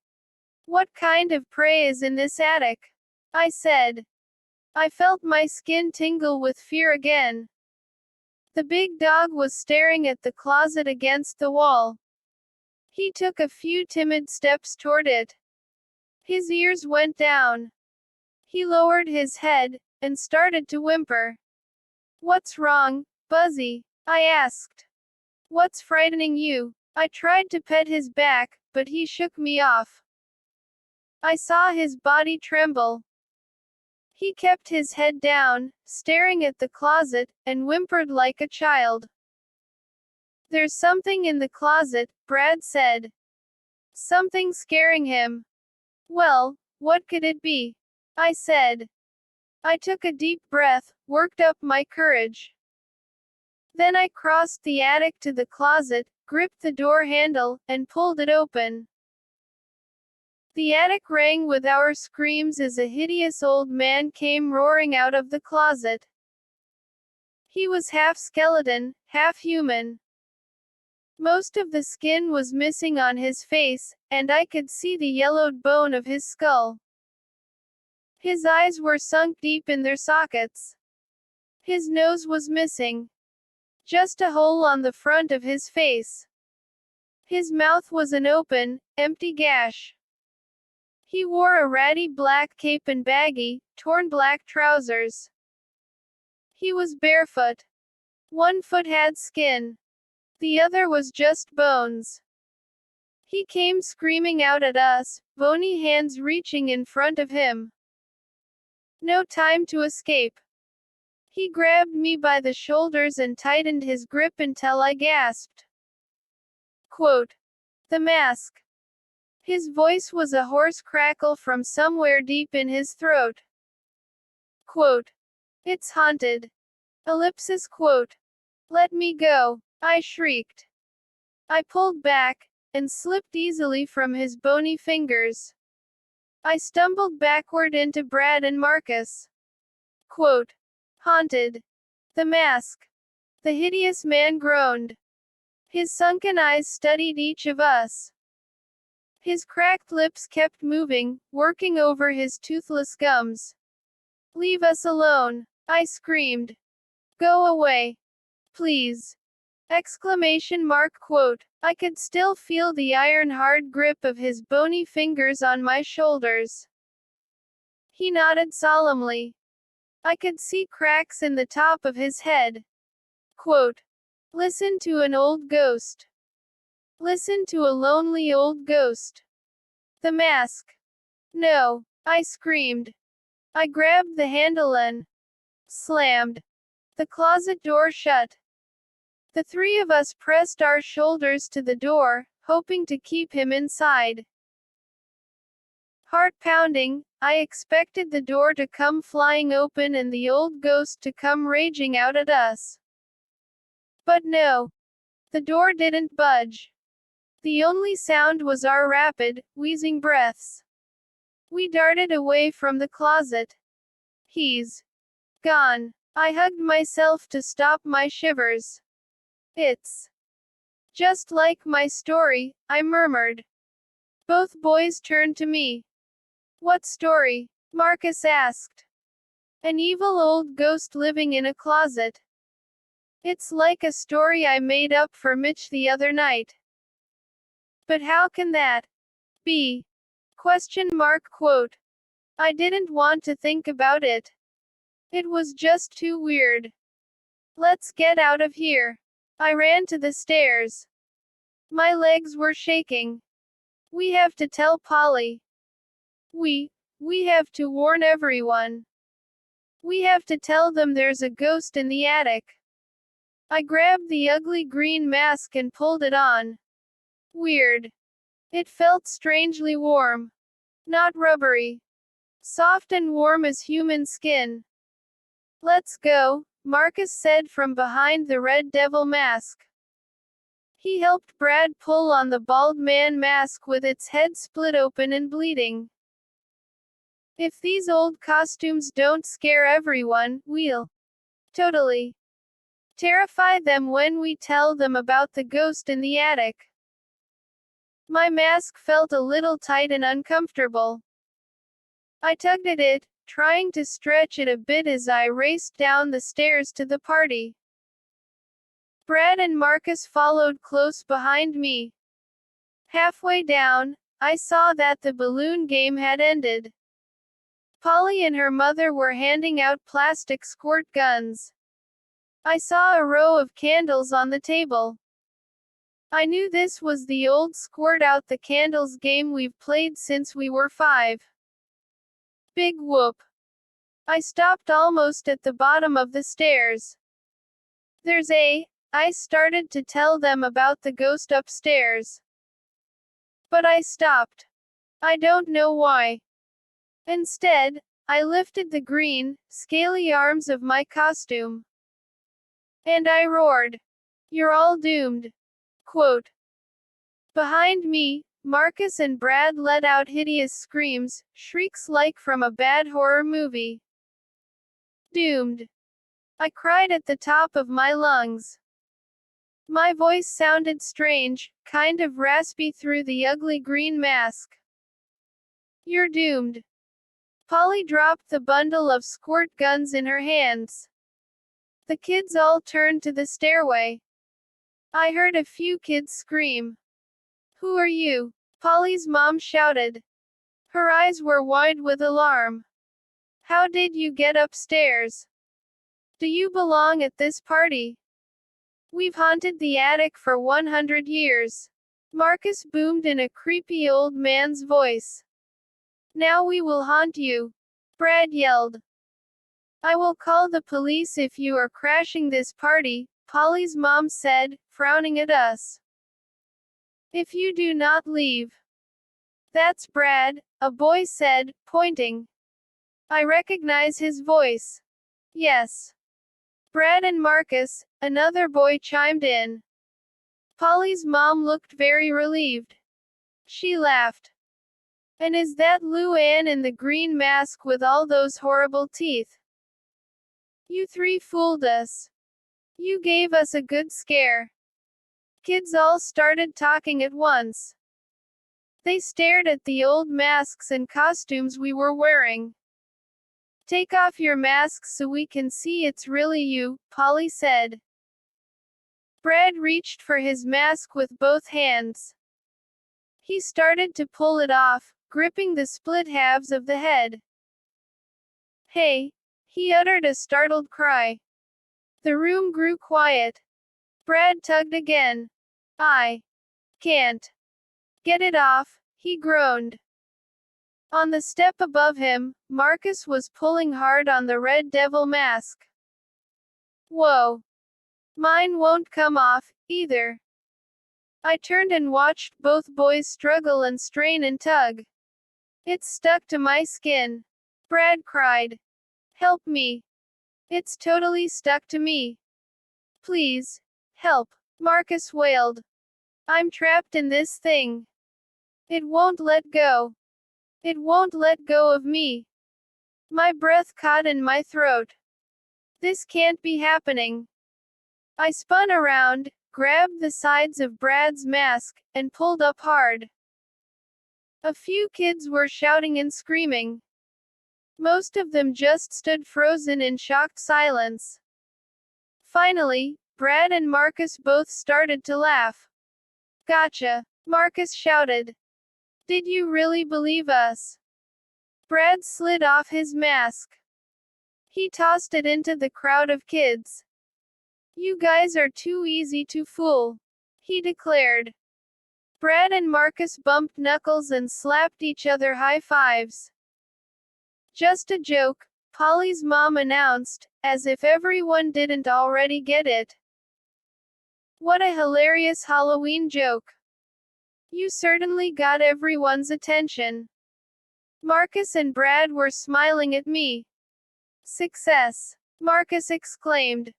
What kind of prey is in this attic? I said. I felt my skin tingle with fear again. The big dog was staring at the closet against the wall. He took a few timid steps toward it. His ears went down. He lowered his head, and started to whimper. What's wrong, Buzzy? I asked. What's frightening you? I tried to pet his back, but he shook me off. I saw his body tremble. He kept his head down, staring at the closet, and whimpered like a child. There's something in the closet, Brad said. Something scaring him. Well, what could it be? I said. I took a deep breath, worked up my courage. Then I crossed the attic to the closet, gripped the door handle, and pulled it open. The attic rang with our screams as a hideous old man came roaring out of the closet. He was half skeleton, half human. Most of the skin was missing on his face, and I could see the yellowed bone of his skull. His eyes were sunk deep in their sockets. His nose was missing. Just a hole on the front of his face. His mouth was an open, empty gash. He wore a ratty black cape and baggy, torn black trousers. He was barefoot. One foot had skin. The other was just bones. He came screaming out at us, bony hands reaching in front of him. No time to escape. He grabbed me by the shoulders and tightened his grip until I gasped. Quote. The mask. His voice was a hoarse crackle from somewhere deep in his throat. Quote. It's haunted. Ellipsis quote. Let me go, I shrieked. I pulled back, and slipped easily from his bony fingers. I stumbled backward into Brad and Marcus. Quote. Haunted. The mask. The hideous man groaned. His sunken eyes studied each of us. His cracked lips kept moving, working over his toothless gums. Leave us alone, I screamed. Go away. Please. Exclamation mark quote. I could still feel the iron-hard grip of his bony fingers on my shoulders. He nodded solemnly. I could see cracks in the top of his head. Quote. Listen to an old ghost. Listen to a lonely old ghost. The mask. No, I screamed. I grabbed the handle and slammed the closet door shut. The three of us pressed our shoulders to the door, hoping to keep him inside. Heart pounding, I expected the door to come flying open and the old ghost to come raging out at us. But no. The door didn't budge. The only sound was our rapid, wheezing breaths. We darted away from the closet. He's gone. I hugged myself to stop my shivers. It's just like my story, I murmured. Both boys turned to me. What story? Marcus asked. An evil old ghost living in a closet. It's like a story I made up for Mitch the other night. But how can that be? Question mark quote. I didn't want to think about it. It was just too weird. Let's get out of here. I ran to the stairs. My legs were shaking. We have to tell Polly. We have to warn everyone. We have to tell them there's a ghost in the attic. I grabbed the ugly green mask and pulled it on. Weird. It felt strangely warm. Not rubbery. Soft and warm as human skin. Let's go, Marcus said from behind the red devil mask. He helped Brad pull on the bald man mask with its head split open and bleeding. If these old costumes don't scare everyone, we'll totally terrify them when we tell them about the ghost in the attic. My mask felt a little tight and uncomfortable. I tugged at it, trying to stretch it a bit as I raced down the stairs to the party. Brad and Marcus followed close behind me. Halfway down, I saw that the balloon game had ended. Polly and her mother were handing out plastic squirt guns. I saw a row of candles on the table. I knew this was the old squirt out the candles game we've played since we were 5. Big whoop. I stopped almost at the bottom of the stairs. I started to tell them about the ghost upstairs. But I stopped. I don't know why. Instead, I lifted the green, scaly arms of my costume. And I roared. You're all doomed. Quote. Behind me, Marcus and Brad let out hideous screams, shrieks like from a bad horror movie. Doomed. I cried at the top of my lungs. My voice sounded strange, kind of raspy through the ugly green mask. You're doomed. Polly dropped the bundle of squirt guns in her hands. The kids all turned to the stairway. I heard a few kids scream. Who are you? Polly's mom shouted. Her eyes were wide with alarm. How did you get upstairs? Do you belong at this party? We've haunted the attic for 100 years. Marcus boomed in a creepy old man's voice. Now we will haunt you. Brad yelled. I will call the police if you are crashing this party, Polly's mom said, frowning at us. If you do not leave. That's Brad, a boy said, pointing. I recognize his voice. Yes. Brad and Marcus, another boy chimed in. Polly's mom looked very relieved. She laughed. And is that Lou Ann in the green mask with all those horrible teeth? You three fooled us. You gave us a good scare. Kids all started talking at once. They stared at the old masks and costumes we were wearing. Take off your masks so we can see it's really you, Polly said. Brad reached for his mask with both hands. He started to pull it off, gripping the split halves of the head. Hey! He uttered a startled cry. The room grew quiet. Brad tugged again. I can't get it off, he groaned. On the step above him, Marcus was pulling hard on the red devil mask. Whoa! Mine won't come off, either. I turned and watched both boys struggle and strain and tug. It's stuck to my skin. Brad cried. Help me. It's totally stuck to me. Please. Help. Marcus wailed. I'm trapped in this thing. It won't let go. It won't let go of me. My breath caught in my throat. This can't be happening. I spun around, grabbed the sides of Brad's mask, and pulled up hard. A few kids were shouting and screaming. Most of them just stood frozen in shocked silence. Finally, Brad and Marcus both started to laugh. Gotcha! Marcus shouted. Did you really believe us? Brad slid off his mask. He tossed it into the crowd of kids. You guys are too easy to fool, he declared. Brad and Marcus bumped knuckles and slapped each other high fives. Just a joke, Polly's mom announced, as if everyone didn't already get it. What a hilarious Halloween joke. You certainly got everyone's attention. Marcus and Brad were smiling at me. Success! Marcus exclaimed.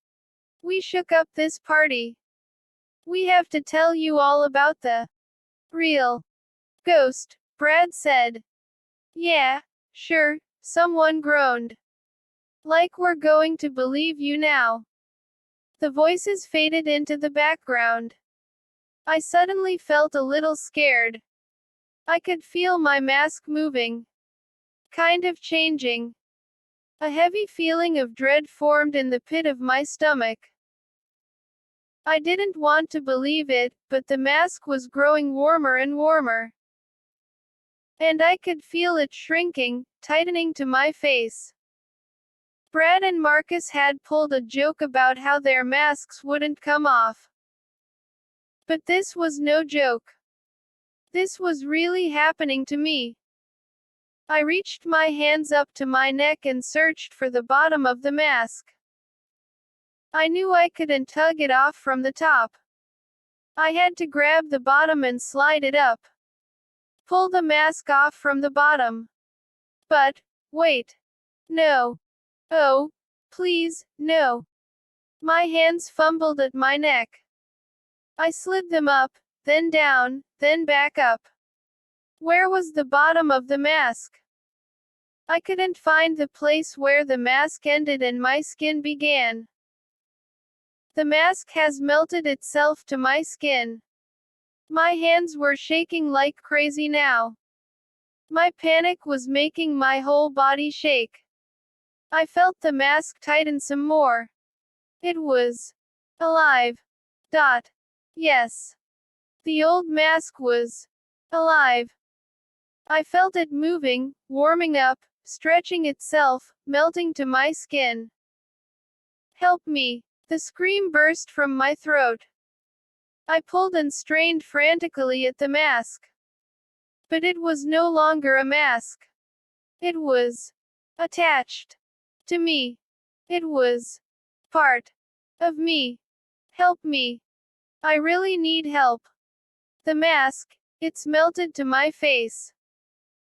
We shook up this party. We have to tell you all about the real ghost, Brad said. Yeah, sure, someone groaned. Like we're going to believe you now. The voices faded into the background. I suddenly felt a little scared. I could feel my mask moving. Kind of changing. A heavy feeling of dread formed in the pit of my stomach. I didn't want to believe it, but the mask was growing warmer and warmer. And I could feel it shrinking, tightening to my face. Brad and Marcus had pulled a joke about how their masks wouldn't come off. But this was no joke. This was really happening to me. I reached my hands up to my neck and searched for the bottom of the mask. I knew I couldn't tug it off from the top. I had to grab the bottom and slide it up. Pull the mask off from the bottom. But, wait. No. Oh, please, no. My hands fumbled at my neck. I slid them up, then down, then back up. Where was the bottom of the mask? I couldn't find the place where the mask ended and my skin began. The mask has melted itself to my skin. My hands were shaking like crazy now. My panic was making my whole body shake. I felt the mask tighten some more. It was alive. Yes. The old mask was alive. I felt it moving, warming up, stretching itself, melting to my skin. Help me! The scream burst from my throat. I pulled and strained frantically at the mask. But it was no longer a mask. It was attached to me. It was part of me. Help me. I really need help. The mask, it's melted to my face.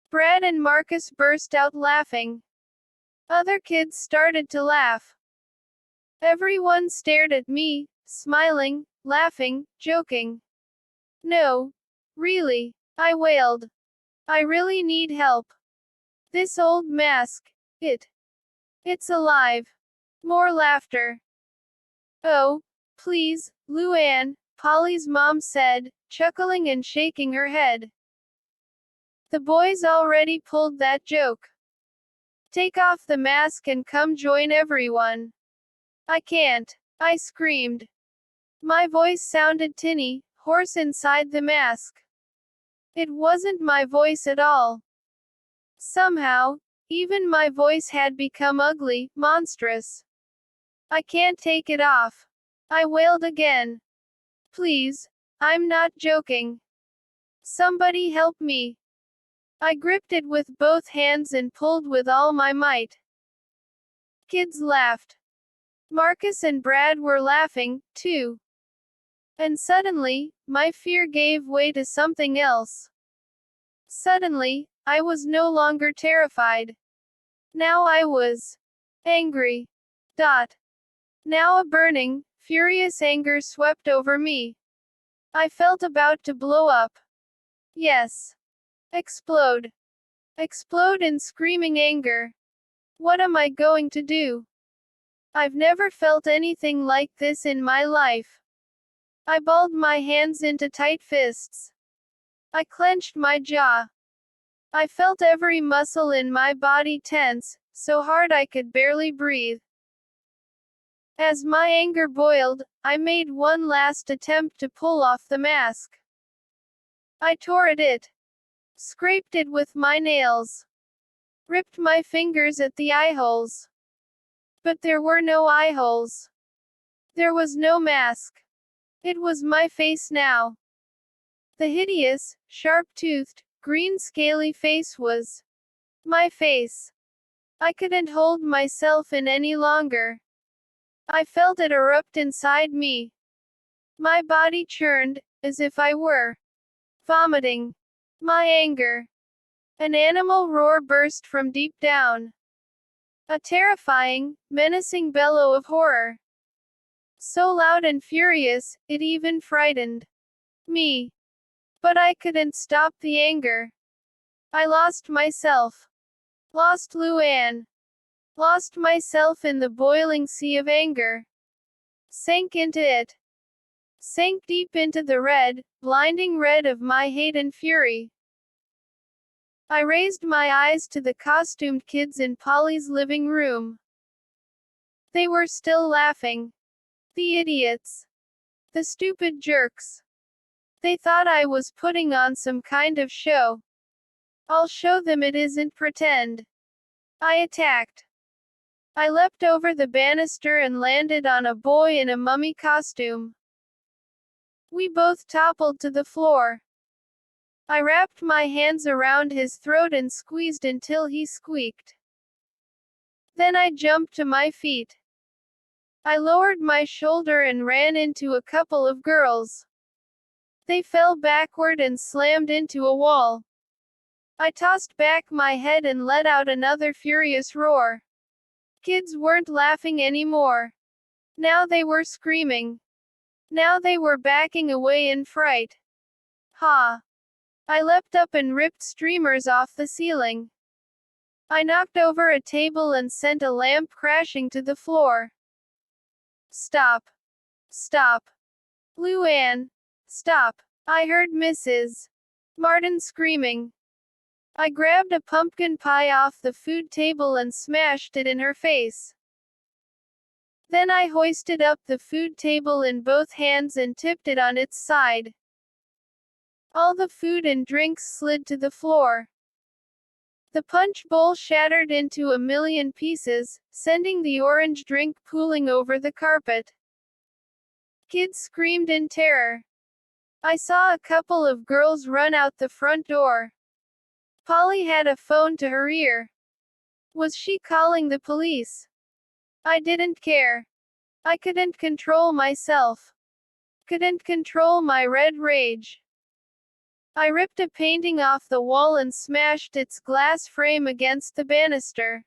Brad and Marcus burst out laughing. Other kids started to laugh. Everyone stared at me, smiling, laughing, joking. No. Really. I wailed. I really need help. This old mask. It's alive. More laughter. Oh, please, Luann, Polly's mom said, chuckling and shaking her head. The boys already pulled that joke. Take off the mask and come join everyone. I can't, I screamed. My voice sounded tinny, hoarse inside the mask. It wasn't my voice at all. Somehow, even my voice had become ugly, monstrous. I can't take it off. I wailed again. Please, I'm not joking. Somebody help me. I gripped it with both hands and pulled with all my might. Kids laughed. Marcus and Brad were laughing, too. And suddenly, my fear gave way to something else. Suddenly, I was no longer terrified. Now I was angry. Now a burning, furious anger swept over me. I felt about to blow up. Yes. Explode. Explode in screaming anger. What am I going to do? I've never felt anything like this in my life. I balled my hands into tight fists. I clenched my jaw. I felt every muscle in my body tense, so hard I could barely breathe. As my anger boiled, I made one last attempt to pull off the mask. I tore at it. Scraped it with my nails. Ripped my fingers at the eye holes. But there were no eye holes. There was no mask. It was my face now. The hideous, sharp-toothed, green scaly face was my face. I couldn't hold myself in any longer. I felt it erupt inside me. My body churned, as if I were vomiting. My anger. An animal roar burst from deep down. A terrifying, menacing bellow of horror. So loud and furious, it even frightened me. But I couldn't stop the anger. I lost myself. Lost Luann. Lost myself in the boiling sea of anger. Sank into it. Sank deep into the red, blinding red of my hate and fury. I raised my eyes to the costumed kids in Polly's living room. They were still laughing. The idiots. The stupid jerks. They thought I was putting on some kind of show. I'll show them it isn't pretend. I attacked. I leapt over the banister and landed on a boy in a mummy costume. We both toppled to the floor. I wrapped my hands around his throat and squeezed until he squeaked. Then I jumped to my feet. I lowered my shoulder and ran into a couple of girls. They fell backward and slammed into a wall. I tossed back my head and let out another furious roar. Kids weren't laughing anymore. Now they were screaming. Now they were backing away in fright. Ha! I leapt up and ripped streamers off the ceiling. I knocked over a table and sent a lamp crashing to the floor. Stop. Stop. Luann. Stop. I heard Mrs. Martin screaming. I grabbed a pumpkin pie off the food table and smashed it in her face. Then I hoisted up the food table in both hands and tipped it on its side. All the food and drinks slid to the floor. The punch bowl shattered into a million pieces, sending the orange drink pooling over the carpet. Kids screamed in terror. I saw a couple of girls run out the front door. Polly had a phone to her ear. Was she calling the police? I didn't care. I couldn't control myself. Couldn't control my red rage. I ripped a painting off the wall and smashed its glass frame against the banister.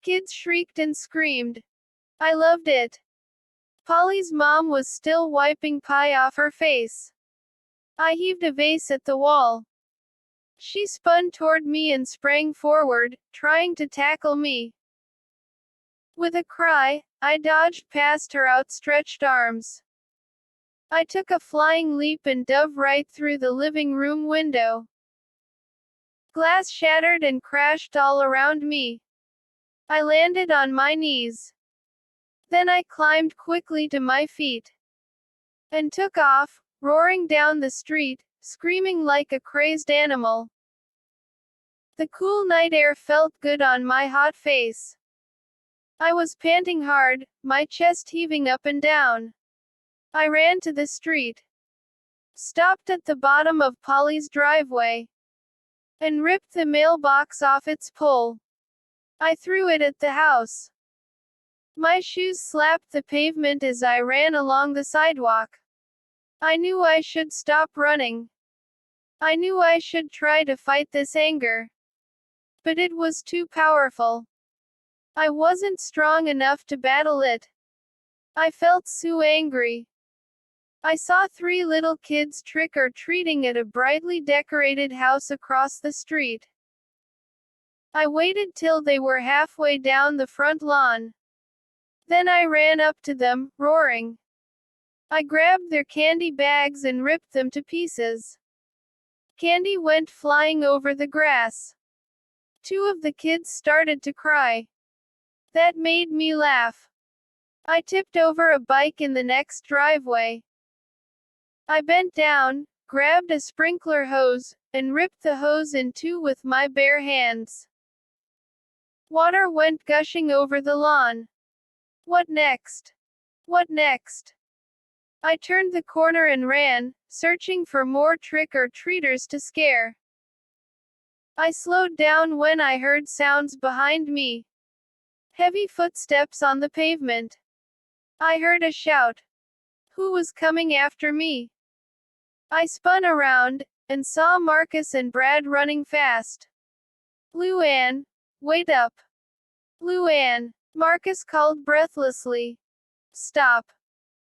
Kids shrieked and screamed. I loved it. Polly's mom was still wiping pie off her face. I heaved a vase at the wall. She spun toward me and sprang forward, trying to tackle me. With a cry, I dodged past her outstretched arms. I took a flying leap and dove right through the living room window. Glass shattered and crashed all around me. I landed on my knees. Then I climbed quickly to my feet and took off, roaring down the street, screaming like a crazed animal. The cool night air felt good on my hot face. I was panting hard, my chest heaving up and down. I ran to the street, stopped at the bottom of Polly's driveway, and ripped the mailbox off its pole. I threw it at the house. My shoes slapped the pavement as I ran along the sidewalk. I knew I should stop running. I knew I should try to fight this anger. But it was too powerful. I wasn't strong enough to battle it. I felt so angry. I saw 3 little kids trick-or-treating at a brightly decorated house across the street. I waited till they were halfway down the front lawn. Then I ran up to them, roaring. I grabbed their candy bags and ripped them to pieces. Candy went flying over the grass. 2 of the kids started to cry. That made me laugh. I tipped over a bike in the next driveway. I bent down, grabbed a sprinkler hose, and ripped the hose in 2 with my bare hands. Water went gushing over the lawn. What next? What next? I turned the corner and ran, searching for more trick-or-treaters to scare. I slowed down when I heard sounds behind me. Heavy footsteps on the pavement. I heard a shout. Who was coming after me? I spun around, and saw Marcus and Brad running fast. Luann, wait up. Luann, Marcus called breathlessly. Stop.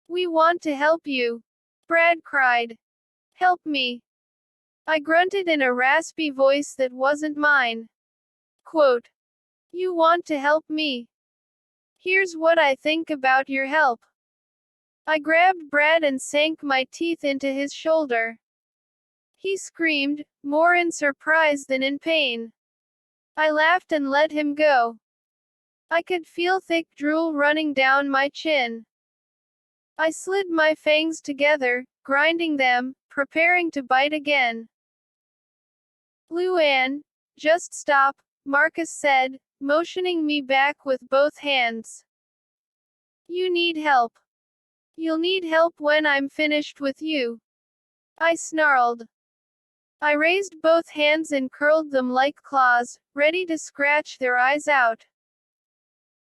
We want to help you. Brad cried. Help me. I grunted in a raspy voice that wasn't mine. Quote. You want to help me? Here's what I think about your help. I grabbed Brad and sank my teeth into his shoulder. He screamed, more in surprise than in pain. I laughed and let him go. I could feel thick drool running down my chin. I slid my fangs together, grinding them, preparing to bite again. Luann, just stop, Marcus said, motioning me back with both hands. You need help. You'll need help when I'm finished with you. I snarled. I raised both hands and curled them like claws, ready to scratch their eyes out.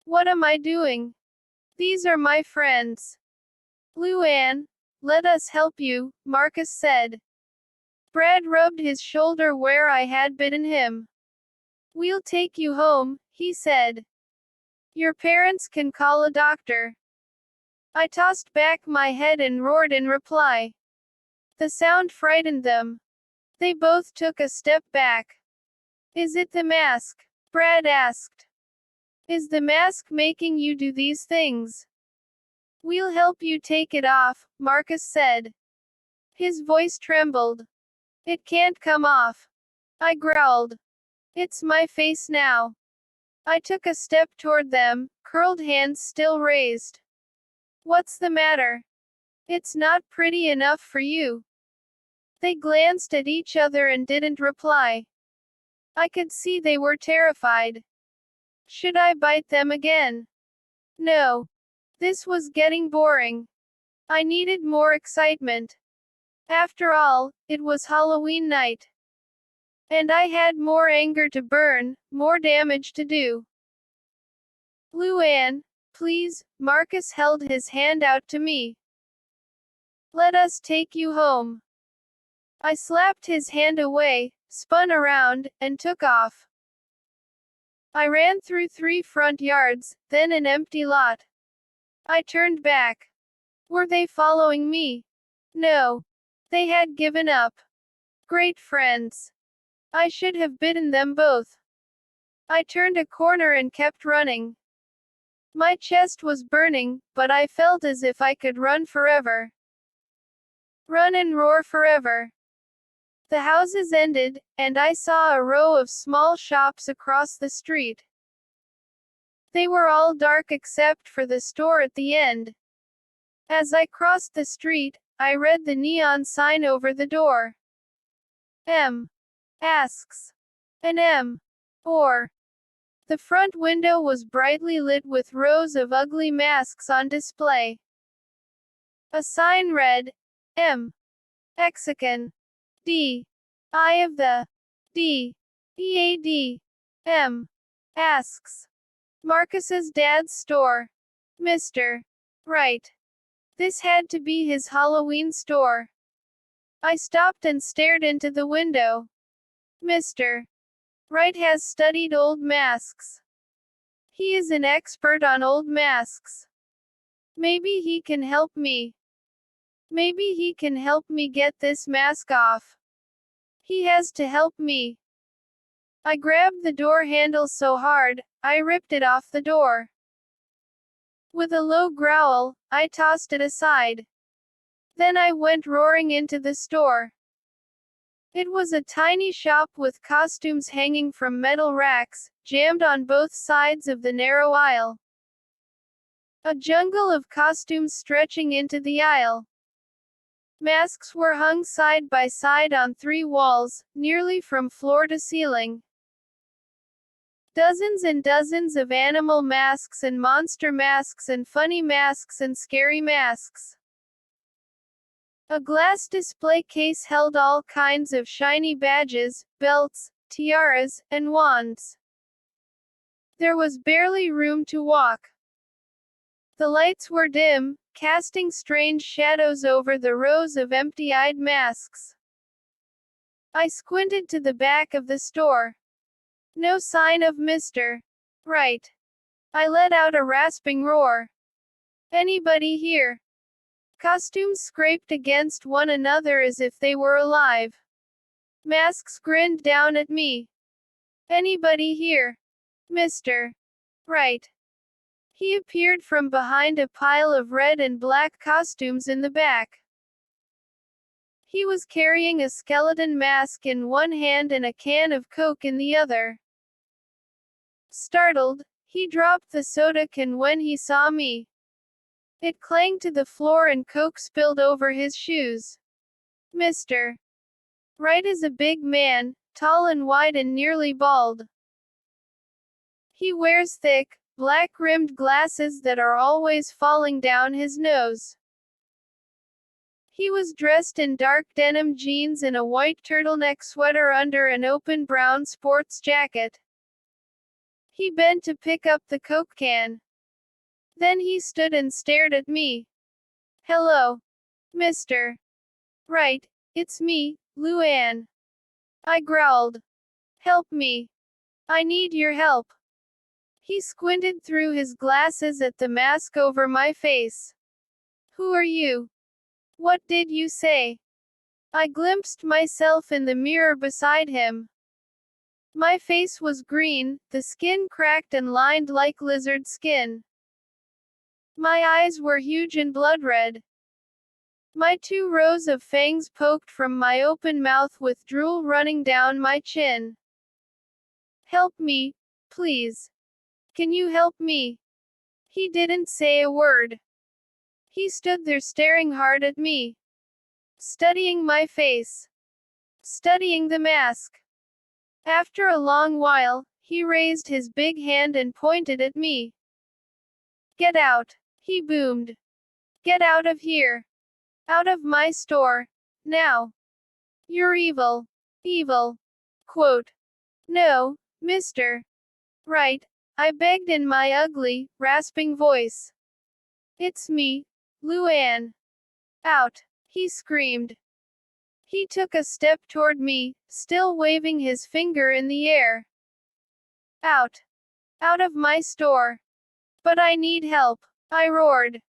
What am I doing? These are my friends. Luann, let us help you, Marcus said. Brad rubbed his shoulder where I had bitten him. We'll take you home, he said. Your parents can call a doctor. I tossed back my head and roared in reply. The sound frightened them. They both took a step back. Is it the mask? Brad asked. Is the mask making you do these things? We'll help you take it off, Marcus said. His voice trembled. It can't come off. I growled. It's my face now. I took a step toward them, curled hands still raised. What's the matter? It's not pretty enough for you. They glanced at each other and didn't reply. I could see they were terrified. Should I bite them again? No. This was getting boring. I needed more excitement. After all, it was Halloween night. And I had more anger to burn, more damage to do. Luann, please, Marcus held his hand out to me. Let us take you home. I slapped his hand away, spun around, and took off. I ran through 3 front yards, then an empty lot. I turned back. Were they following me? No. They had given up. Great friends. I should have bitten them both. I turned a corner and kept running. My chest was burning, but I felt as if I could run forever. Run and roar forever. The houses ended, and I saw a row of small shops across the street. They were all dark except for the store at the end. As I crossed the street, I read the neon sign over the door. M. Asks. An M. Or. The front window was brightly lit with rows of ugly masks on display. A sign read, M. Mexican. D. Eye of the. D. EAD. M. Asks. Marcus's dad's store. Mr. Right. This had to be his Halloween store. I stopped and stared into the window. Mr. Wright has studied old masks. He is an expert on old masks. Maybe he can help me. Maybe he can help me get this mask off. He has to help me. I grabbed the door handle so hard, I ripped it off the door. With a low growl, I tossed it aside. Then I went roaring into the store. It was a tiny shop with costumes hanging from metal racks, jammed on both sides of the narrow aisle. A jungle of costumes stretching into the aisle. Masks were hung side by side on 3 walls, nearly from floor to ceiling. Dozens and dozens of animal masks and monster masks and funny masks and scary masks. A glass display case held all kinds of shiny badges, belts, tiaras, and wands. There was barely room to walk. The lights were dim, casting strange shadows over the rows of empty-eyed masks. I squinted to the back of the store. No sign of Mr. Right. I let out a rasping roar. Anybody here? Costumes scraped against one another as if they were alive. Masks grinned down at me. Anybody here? Mr. Right. He appeared from behind a pile of red and black costumes in the back. He was carrying a skeleton mask in one hand and a can of Coke in the other. Startled, he dropped the soda can when he saw me. It clanged to the floor and Coke spilled over his shoes. Mr. Wright is a big man, tall and wide and nearly bald. He wears thick, black-rimmed glasses that are always falling down his nose. He was dressed in dark denim jeans and a white turtleneck sweater under an open brown sports jacket. He bent to pick up the Coke can. Then he stood and stared at me. Hello. Mr. Right, it's me, Luann. I growled. Help me. I need your help. He squinted through his glasses at the mask over my face. Who are you? What did you say? I glimpsed myself in the mirror beside him. My face was green, the skin cracked and lined like lizard skin. My eyes were huge and blood red. My 2 rows of fangs poked from my open mouth with drool running down my chin. Help me, please. Can you help me? He didn't say a word. He stood there staring hard at me. Studying my face. Studying the mask. After a long while, he raised his big hand and pointed at me. Get out, he boomed. Get out of here. Out of my store. Now. You're evil. Evil. Quote. No, Mr. Right, I begged in my ugly, rasping voice. It's me, Luann. Out, he screamed. He took a step toward me, still waving his finger in the air. Out. Out of my store. But I need help, I roared.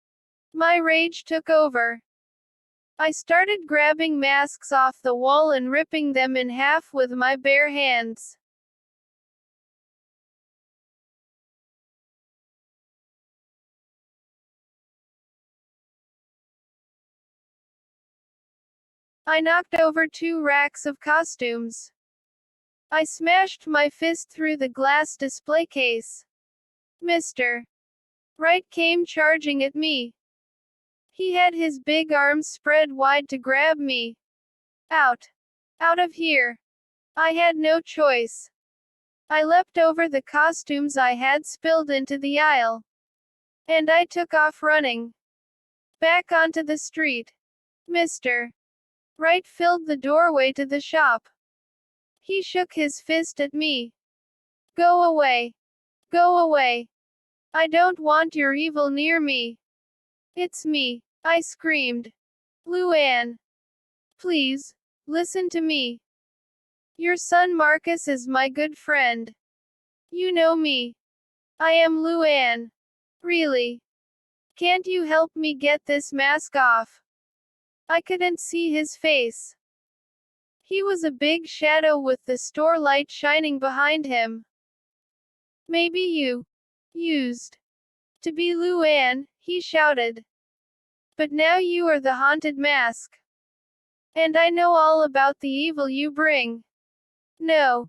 My rage took over. I started grabbing masks off the wall and ripping them in half with my bare hands. I knocked over 2 racks of costumes. I smashed my fist through the glass display case. Mr. Wright came charging at me. He had his big arms spread wide to grab me. Out. Out of here. I had no choice. I leapt over the costumes I had spilled into the aisle. And I took off running. Back onto the street. Mr. Wright filled the doorway to the shop. He shook his fist at me. Go away. Go away. I don't want your evil near me. It's me, I screamed. Luann. Please, listen to me. Your son Marcus is my good friend. You know me. I am Luann. Really. Can't you help me get this mask off? I couldn't see his face. He was a big shadow with the store light shining behind him. Maybe you used to be Luann, he shouted. But now you are the haunted mask. And I know all about the evil you bring. No.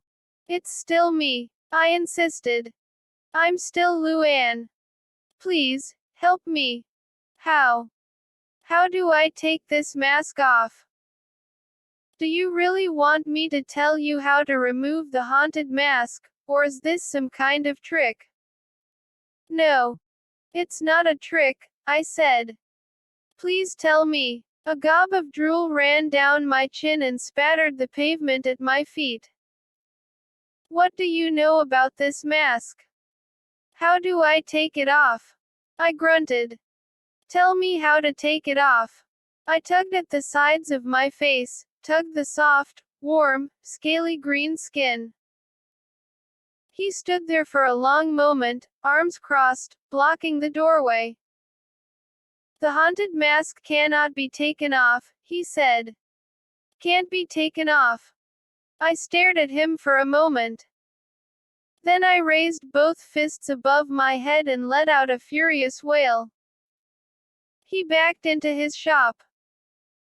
It's still me, I insisted. I'm still Luann. Please, help me. How? How do I take this mask off? Do you really want me to tell you how to remove the haunted mask, or is this some kind of trick? No. It's not a trick, I said. Please tell me. A gob of drool ran down my chin and spattered the pavement at my feet. What do you know about this mask? How do I take it off? I grunted. Tell me how to take it off. I tugged at the sides of my face, tugged the soft, warm, scaly green skin. He stood there for a long moment, arms crossed, blocking the doorway. The haunted mask cannot be taken off, he said. Can't be taken off. I stared at him for a moment. Then I raised both fists above my head and let out a furious wail. He backed into his shop.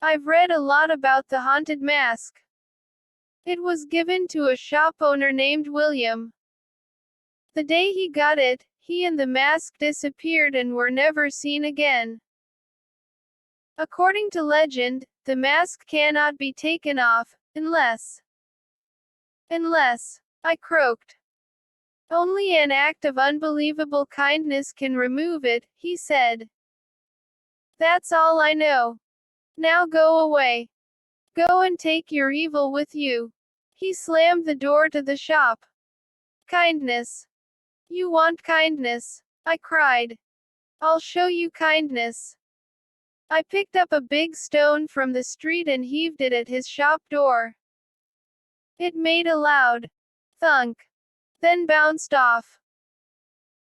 I've read a lot about the haunted mask. It was given to a shop owner named William. The day he got it, he and the mask disappeared and were never seen again. According to legend, the mask cannot be taken off, unless, I croaked. Only an act of unbelievable kindness can remove it, he said. That's all I know. Now go away. Go and take your evil with you. He slammed the door to the shop. Kindness. You want kindness, I cried. I'll show you kindness. I picked up a big stone from the street and heaved it at his shop door. It made a loud thunk, then bounced off.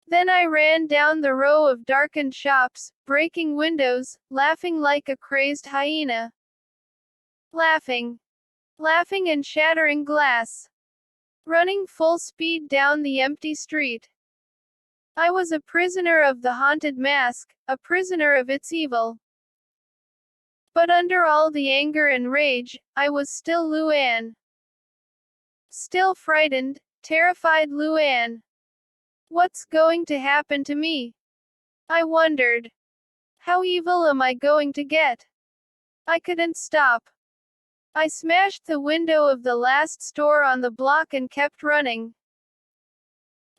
Then I ran down the row of darkened shops, breaking windows, laughing like a crazed hyena. Laughing and shattering glass. Running full speed down the empty street. I was a prisoner of the haunted mask, a prisoner of its evil. But under all the anger and rage, I was still Luann. Still frightened, terrified Luann. What's going to happen to me? I wondered. How evil am I going to get? I couldn't stop. I smashed the window of the last store on the block and kept running.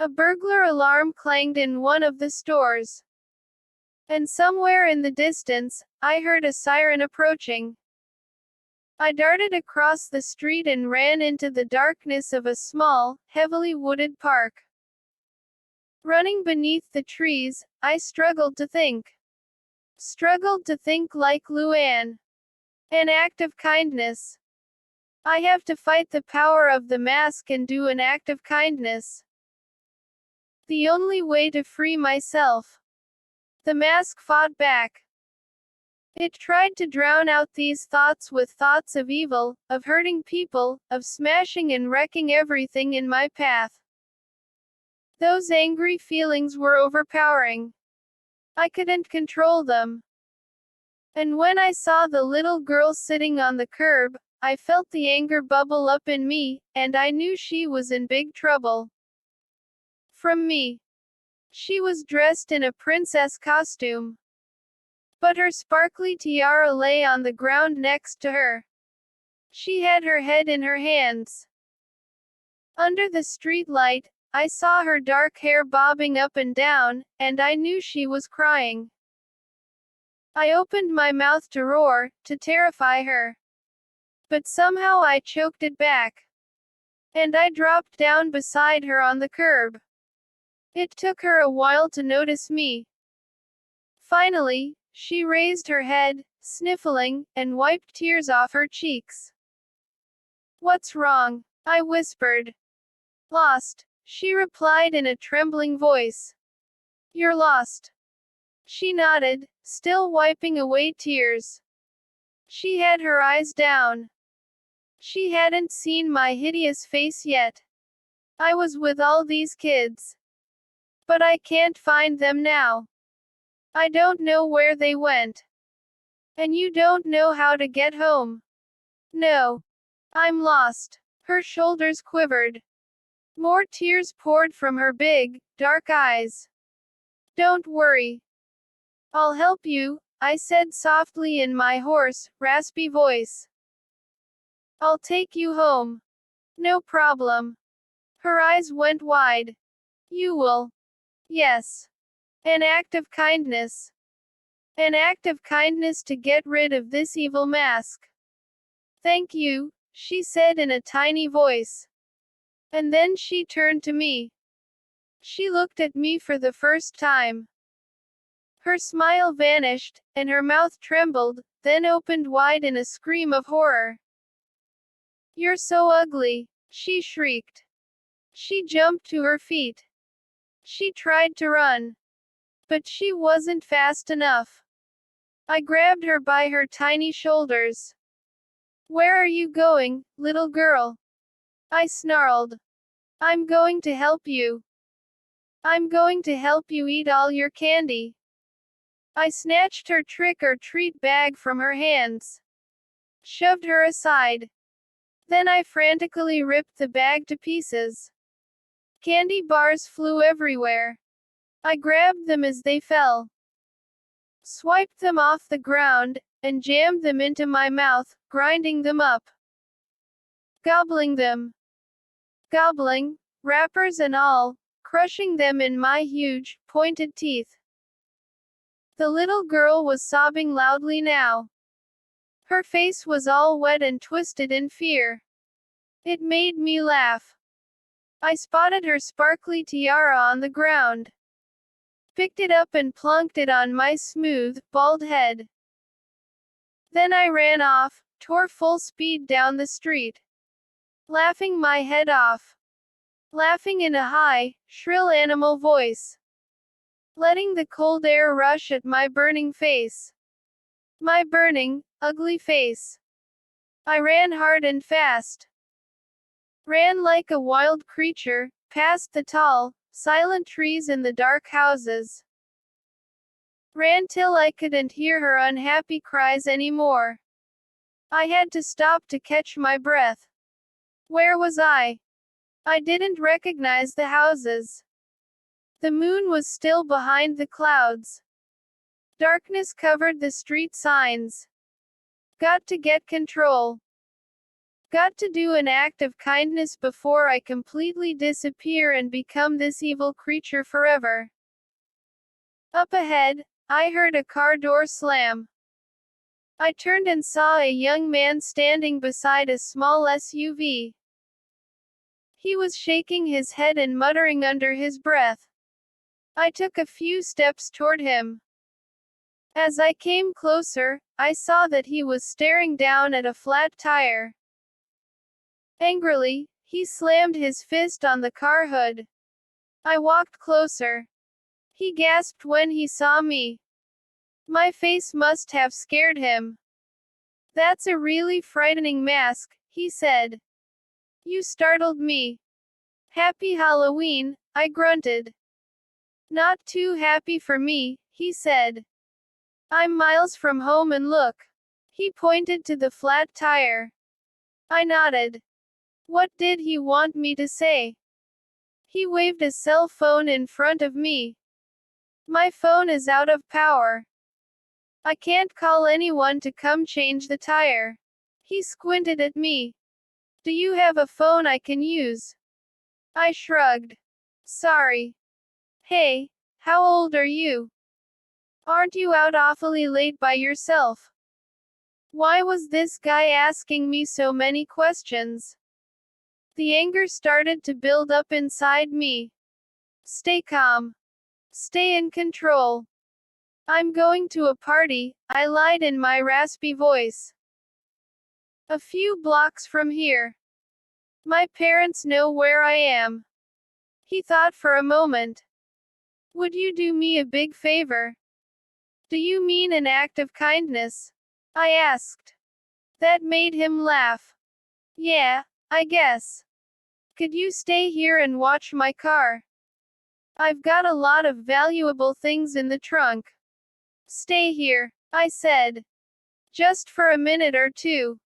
A burglar alarm clanged in one of the stores. And somewhere in the distance, I heard a siren approaching. I darted across the street and ran into the darkness of a small, heavily wooded park. Running beneath the trees, I struggled to think. Struggled to think like Luann. An act of kindness. I have to fight the power of the mask and do an act of kindness. The only way to free myself. The mask fought back. It tried to drown out these thoughts with thoughts of evil, of hurting people, of smashing and wrecking everything in my path. Those angry feelings were overpowering. I couldn't control them. And when I saw the little girl sitting on the curb, I felt the anger bubble up in me, and I knew she was in big trouble. From me. She was dressed in a princess costume. But her sparkly tiara lay on the ground next to her. She had her head in her hands. Under the street light, I saw her dark hair bobbing up and down, and I knew she was crying. I opened my mouth to roar, to terrify her. But somehow I choked it back. And I dropped down beside her on the curb. It took her a while to notice me. Finally, she raised her head, sniffling, and wiped tears off her cheeks. "What's wrong?" I whispered. "Lost," she replied in a trembling voice. "You're lost." She nodded, still wiping away tears. She had her eyes down. She hadn't seen my hideous face yet. I was with all these kids. But I can't find them now. I don't know where they went. And you don't know how to get home. No. I'm lost. Her shoulders quivered. More tears poured from her big, dark eyes. "Don't worry. I'll help you," I said softly in my hoarse, raspy voice. "I'll take you home. No problem." Her eyes went wide. "You will?" "Yes. An act of kindness. An act of kindness to get rid of this evil mask." "Thank you," she said in a tiny voice. And then she turned to me. She looked at me for the first time. Her smile vanished, and her mouth trembled, then opened wide in a scream of horror. "You're so ugly," she shrieked. She jumped to her feet. She tried to run. But she wasn't fast enough. I grabbed her by her tiny shoulders. "Where are you going, little girl?" I snarled. "I'm going to help you. I'm going to help you eat all your candy." I snatched her trick-or-treat bag from her hands. Shoved her aside. Then I frantically ripped the bag to pieces. Candy bars flew everywhere. I grabbed them as they fell. Swiped them off the ground, and jammed them into my mouth, grinding them up. Gobbling them. Gobbling, wrappers and all, crushing them in my huge, pointed teeth. The little girl was sobbing loudly now. Her face was all wet and twisted in fear. It made me laugh. I spotted her sparkly tiara on the ground. Picked it up and plunked it on my smooth, bald head. Then I ran off, tore full speed down the street. Laughing my head off. Laughing in a high, shrill animal voice. Letting the cold air rush at my burning face. My burning, ugly face. I ran hard and fast. Ran like a wild creature, past the tall, silent trees and the dark houses. Ran till I couldn't hear her unhappy cries anymore. I had to stop to catch my breath. Where was I? I didn't recognize the houses. The moon was still behind the clouds. Darkness covered the street signs. Got to get control. Got to do an act of kindness before I completely disappear and become this evil creature forever. Up ahead, I heard a car door slam. I turned and saw a young man standing beside a small SUV. He was shaking his head and muttering under his breath. I took a few steps toward him. As I came closer, I saw that he was staring down at a flat tire. Angrily, he slammed his fist on the car hood. I walked closer. He gasped when he saw me. My face must have scared him. "That's a really frightening mask," he said. "You startled me." "Happy Halloween," I grunted. "Not too happy for me," he said. I'm miles from home and look. He pointed to the flat tire. I nodded. What did he want me to say? He waved a cell phone in front of me. My phone is out of power. I can't call anyone to come change the tire. He squinted at me. Do you have a phone I can use? I shrugged. Sorry. Hey, how old are you? Aren't you out awfully late by yourself? Why was this guy asking me so many questions? The anger started to build up inside me. Stay calm. Stay in control. I'm going to a party, I lied in my raspy voice. A few blocks from here. My parents know where I am. He thought for a moment. Would you do me a big favor? Do you mean an act of kindness? I asked. That made him laugh. Yeah, I guess. Could you stay here and watch my car? I've got a lot of valuable things in the trunk. Stay here, I said. Just for a minute or two.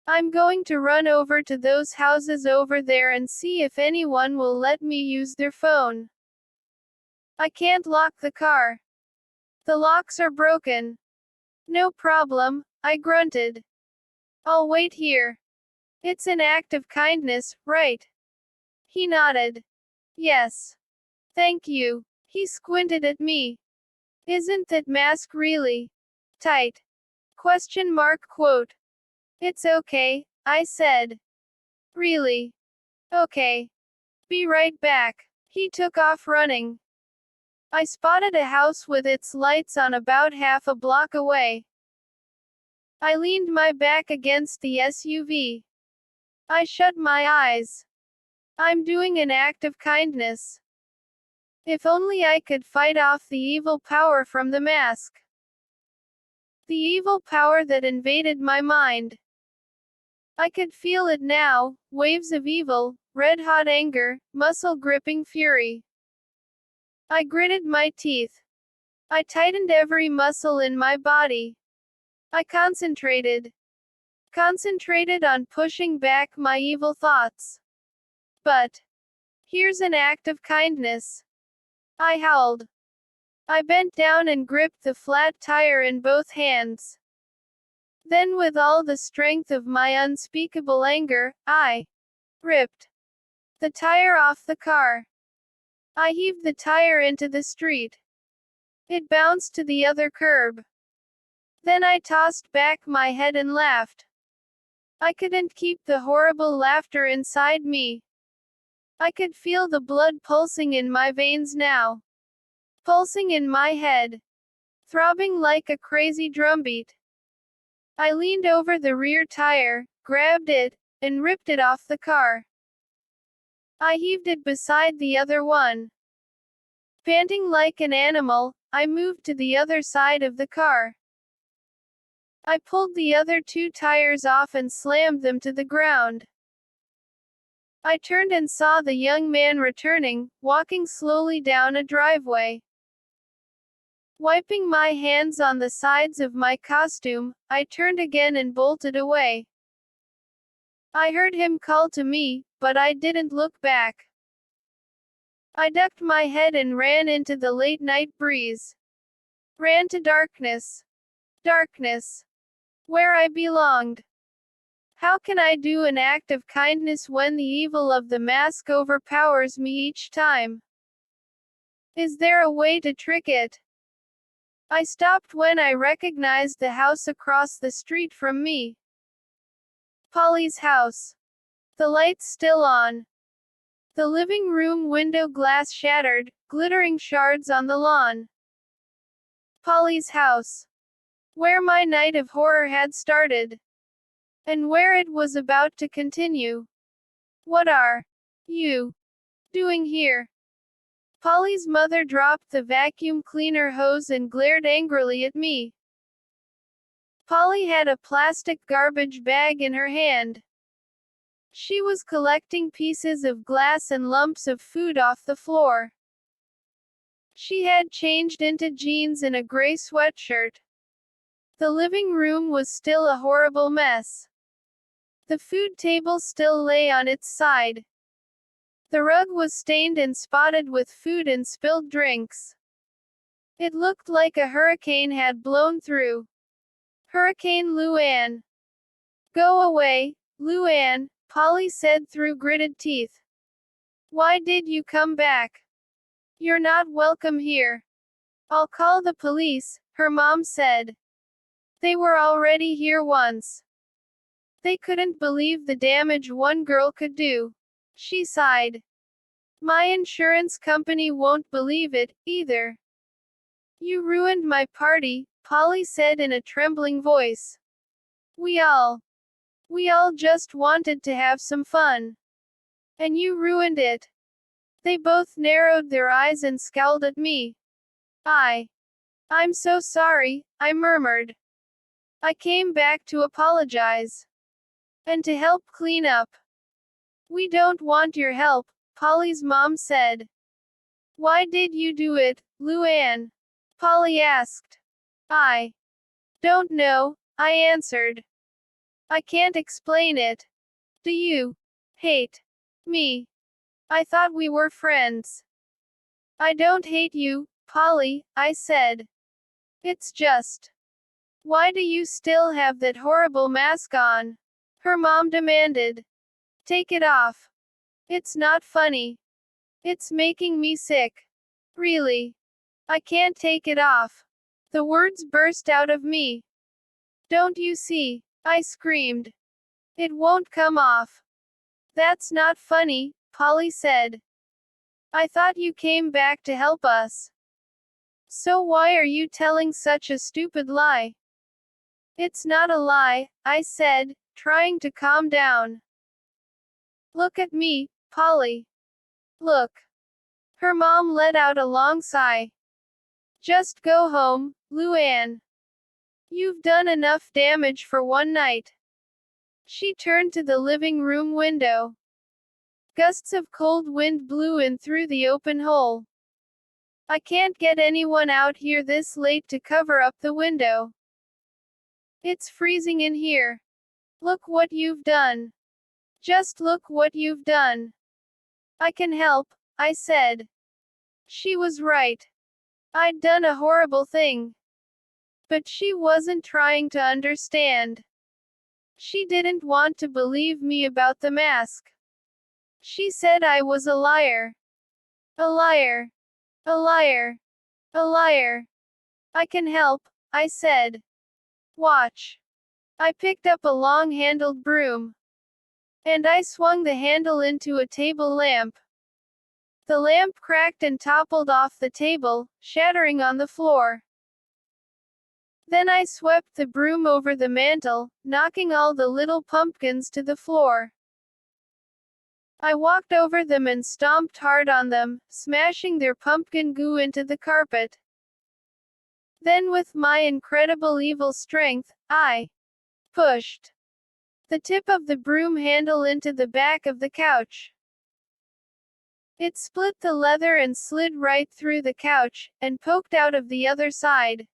I'm going to run over to those houses over there and see if anyone will let me use their phone. I can't lock the car. The locks are broken. No problem, I grunted. I'll wait here. It's an act of kindness, right? He nodded. Yes. Thank you. He squinted at me. Isn't that mask really tight? Question mark quote. It's okay, I said. Really? Okay. Be right back. He took off running. I spotted a house with its lights on about half a block away. I leaned my back against the SUV. I shut my eyes. I'm doing an act of kindness. If only I could fight off the evil power from the mask. The evil power that invaded my mind. I could feel it now, waves of evil, red-hot anger, muscle-gripping fury. I gritted my teeth. I tightened every muscle in my body. I concentrated. Concentrated on pushing back my evil thoughts. But here's an act of kindness. I howled. I bent down and gripped the flat tire in both hands. Then with all the strength of my unspeakable anger, I ripped the tire off the car. I heaved the tire into the street. It bounced to the other curb. Then I tossed back my head and laughed. I couldn't keep the horrible laughter inside me. I could feel the blood pulsing in my veins now. Pulsing in my head. Throbbing like a crazy drumbeat. I leaned over the rear tire, grabbed it, and ripped it off the car. I heaved it beside the other one. Panting like an animal, I moved to the other side of the car. I pulled the other two tires off and slammed them to the ground. I turned and saw the young man returning, walking slowly down a driveway. Wiping my hands on the sides of my costume, I turned again and bolted away. I heard him call to me, but I didn't look back. I ducked my head and ran into the late night breeze. Ran to darkness. Darkness. Where I belonged. How can I do an act of kindness when the evil of the mask overpowers me each time? Is there a way to trick it? I stopped when I recognized the house across the street from me. Polly's house. The lights still on. The living room window glass shattered, glittering shards on the lawn. Polly's house. Where my night of horror had started. And where it was about to continue. What are you doing here? Polly's mother dropped the vacuum cleaner hose and glared angrily at me. Polly had a plastic garbage bag in her hand. She was collecting pieces of glass and lumps of food off the floor. She had changed into jeans and a gray sweatshirt. The living room was still a horrible mess. The food table still lay on its side. The rug was stained and spotted with food and spilled drinks. It looked like a hurricane had blown through. Hurricane Luann. Go away, Luann, Polly said through gritted teeth. Why did you come back? You're not welcome here. I'll call the police, her mom said. They were already here once. They couldn't believe the damage one girl could do. She sighed. My insurance company won't believe it, either. You ruined my party, Polly said in a trembling voice. We all just wanted to have some fun. And you ruined it. They both narrowed their eyes and scowled at me. I'm so sorry, I murmured. I came back to apologize. And to help clean up. We don't want your help, Polly's mom said. Why did you do it, Luann? Polly asked. I don't know, I answered. I can't explain it. Do you hate me? I thought we were friends. I don't hate you, Polly, I said. It's just. Why do you still have that horrible mask on? Her mom demanded. Take it off. It's not funny. It's making me sick. Really. I can't take it off. The words burst out of me. Don't you see? I screamed. It won't come off. That's not funny, Polly said. I thought you came back to help us. So why are you telling such a stupid lie? It's not a lie, I said, trying to calm down. Look at me, Polly. Look. Her mom let out a long sigh. Just go home, Luann. You've done enough damage for one night. She turned to the living room window. Gusts of cold wind blew in through the open hole. I can't get anyone out here this late to cover up the window. It's freezing in here. Look what you've done. Just look what you've done. I can help, I said. She was right. I'd done a horrible thing. But she wasn't trying to understand. She didn't want to believe me about the mask. She said I was a liar. A liar. A liar. A liar. I can help, I said. Watch. I picked up a long-handled broom. And I swung the handle into a table lamp. The lamp cracked and toppled off the table, shattering on the floor. Then I swept the broom over the mantel, knocking all the little pumpkins to the floor. I walked over them and stomped hard on them, smashing their pumpkin goo into the carpet. Then with my incredible evil strength, I pushed the tip of the broom handle into the back of the couch. It split the leather and slid right through the couch, and poked out of the other side.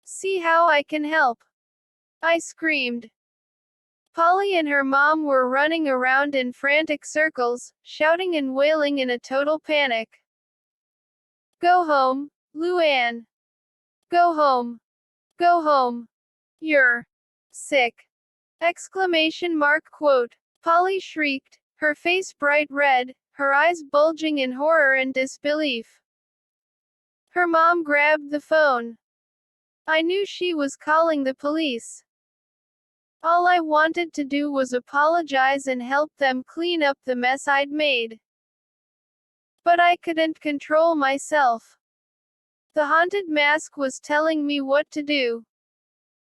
See how I can help? I screamed. Polly and her mom were running around in frantic circles, shouting and wailing in a total panic. Go home, Luann. Go home. Go home. You're sick. Exclamation mark quote. Polly shrieked, her face bright red, her eyes bulging in horror and disbelief. Her mom grabbed the phone. I knew she was calling the police. All I wanted to do was apologize and help them clean up the mess I'd made. But I couldn't control myself. The haunted mask was telling me what to do,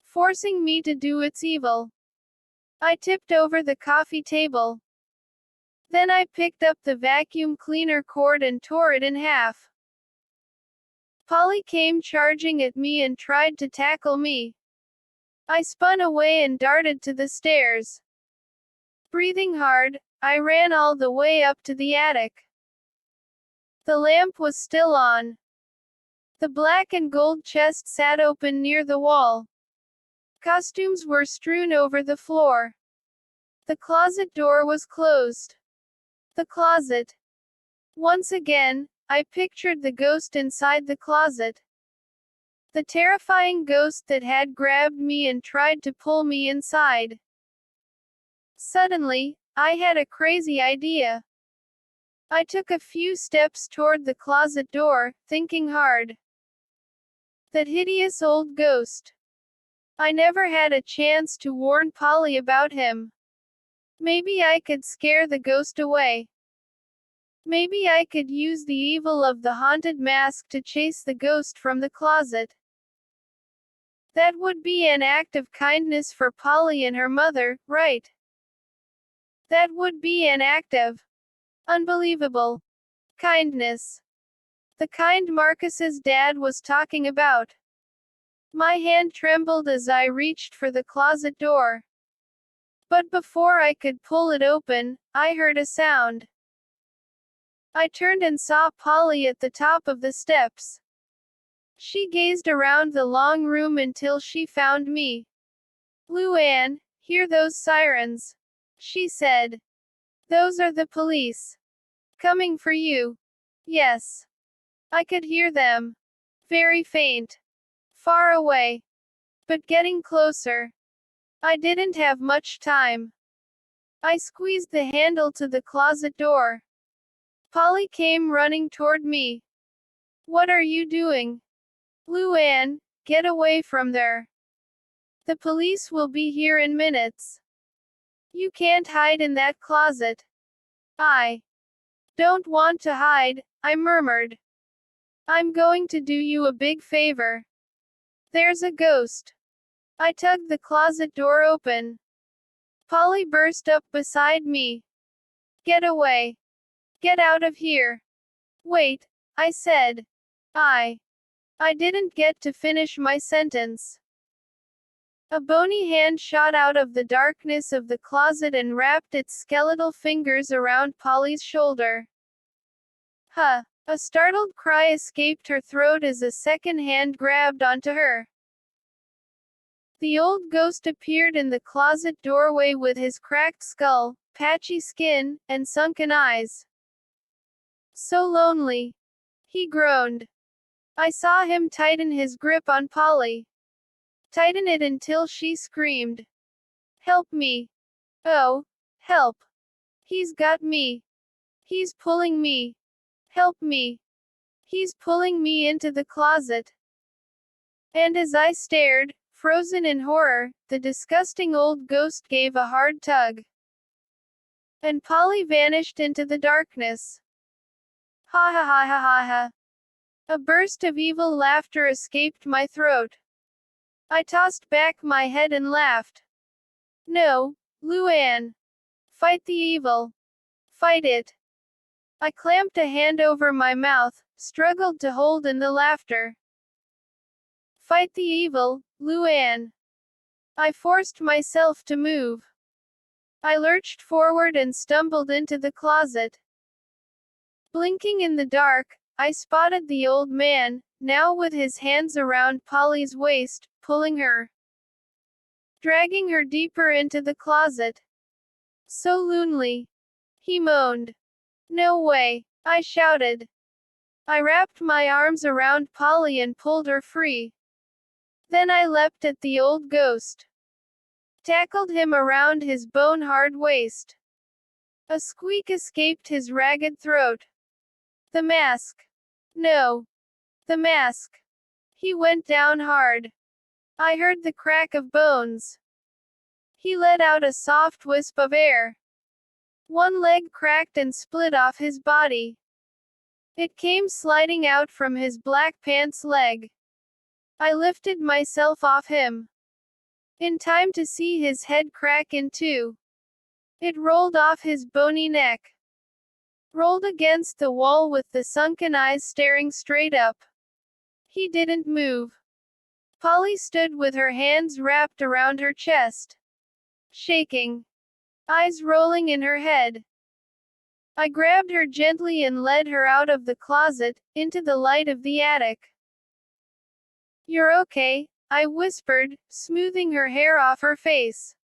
forcing me to do its evil. I tipped over the coffee table. Then I picked up the vacuum cleaner cord and tore it in half. Polly came charging at me and tried to tackle me. I spun away and darted to the stairs. Breathing hard, I ran all the way up to the attic. The lamp was still on. The black and gold chest sat open near the wall. Costumes were strewn over the floor. The closet door was closed. The closet. Once again, I pictured the ghost inside the closet. The terrifying ghost that had grabbed me and tried to pull me inside. Suddenly, I had a crazy idea. I took a few steps toward the closet door, thinking hard. That hideous old ghost. I never had a chance to warn Polly about him. Maybe I could scare the ghost away. Maybe I could use the evil of the haunted mask to chase the ghost from the closet. That would be an act of kindness for Polly and her mother, right? That would be an act of unbelievable kindness. The kind Marcus's dad was talking about. My hand trembled as I reached for the closet door. But before I could pull it open, I heard a sound. I turned and saw Polly at the top of the steps. She gazed around the long room until she found me. "Luann, hear those sirens?" she said. "Those are the police. Coming for you." Yes. I could hear them. Very faint. Far away. But getting closer. I didn't have much time. I squeezed the handle to the closet door. Polly came running toward me. "What are you doing?" "Luann, get away from there. The police will be here in minutes. You can't hide in that closet." "I don't want to hide," I murmured. "I'm going to do you a big favor. There's a ghost." I tugged the closet door open. Polly burst up beside me. "Get away. Get out of here." "Wait," I said. I didn't get to finish my sentence. A bony hand shot out of the darkness of the closet and wrapped its skeletal fingers around Polly's shoulder. "Huh!" A startled cry escaped her throat as a second hand grabbed onto her. The old ghost appeared in the closet doorway with his cracked skull, patchy skin, and sunken eyes. "So lonely," he groaned. I saw him tighten his grip on Polly. Tighten it until she screamed. "Help me. Oh, help. He's got me. He's pulling me. Help me. He's pulling me into the closet." And as I stared, frozen in horror, the disgusting old ghost gave a hard tug. And Polly vanished into the darkness. Ha ha ha ha ha ha. A burst of evil laughter escaped my throat. I tossed back my head and laughed. "No, Luann. Fight the evil. Fight it." I clamped a hand over my mouth, struggled to hold in the laughter. "Fight the evil, Luann." I forced myself to move. I lurched forward and stumbled into the closet. Blinking in the dark, I spotted the old man, now with his hands around Polly's waist, pulling her. Dragging her deeper into the closet. "So lonely," he moaned. "No way," I shouted. I wrapped my arms around Polly and pulled her free. Then I leapt at the old ghost. Tackled him around his bone-hard waist. A squeak escaped his ragged throat. "The mask. No. The mask." He went down hard. I heard the crack of bones. He let out a soft wisp of air. One leg cracked and split off his body. It came sliding out from his black pants leg. I lifted myself off him. In time to see his head crack in two. It rolled off his bony neck. Rolled against the wall with the sunken eyes staring straight up. He didn't move. Polly stood with her hands wrapped around her chest. Shaking. Eyes rolling in her head. I grabbed her gently and led her out of the closet, into the light of the attic. "You're okay," I whispered, smoothing her hair off her face.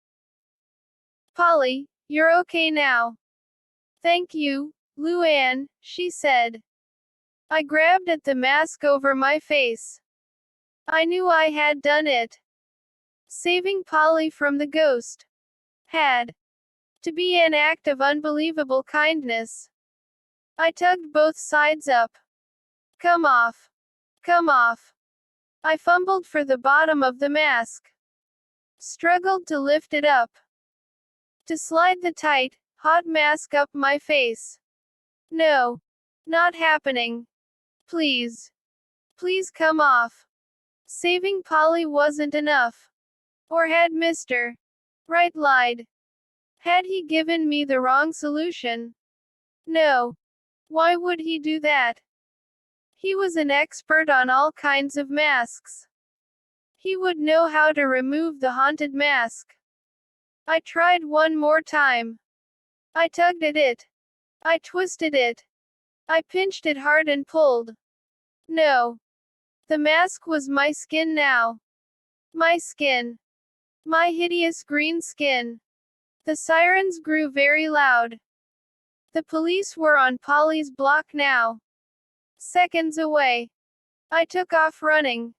"Polly, you're okay now." "Thank you, Luann," she said. I grabbed at the mask over my face. I knew I had done it. Saving Polly from the ghost had to be an act of unbelievable kindness. I tugged both sides up. "Come off. Come off." I fumbled for the bottom of the mask. Struggled to lift it up. To slide the tight, hot mask up my face. No. Not happening. Please. Please come off. Saving Polly wasn't enough. Or had Mr. Right lied? Had he given me the wrong solution? No. Why would he do that? He was an expert on all kinds of masks. He would know how to remove the haunted mask. I tried one more time. I tugged at it. I twisted it. I pinched it hard and pulled. No. The mask was my skin now. My skin. My hideous green skin. The sirens grew very loud. The police were on Polly's block now. Seconds away. I took off running.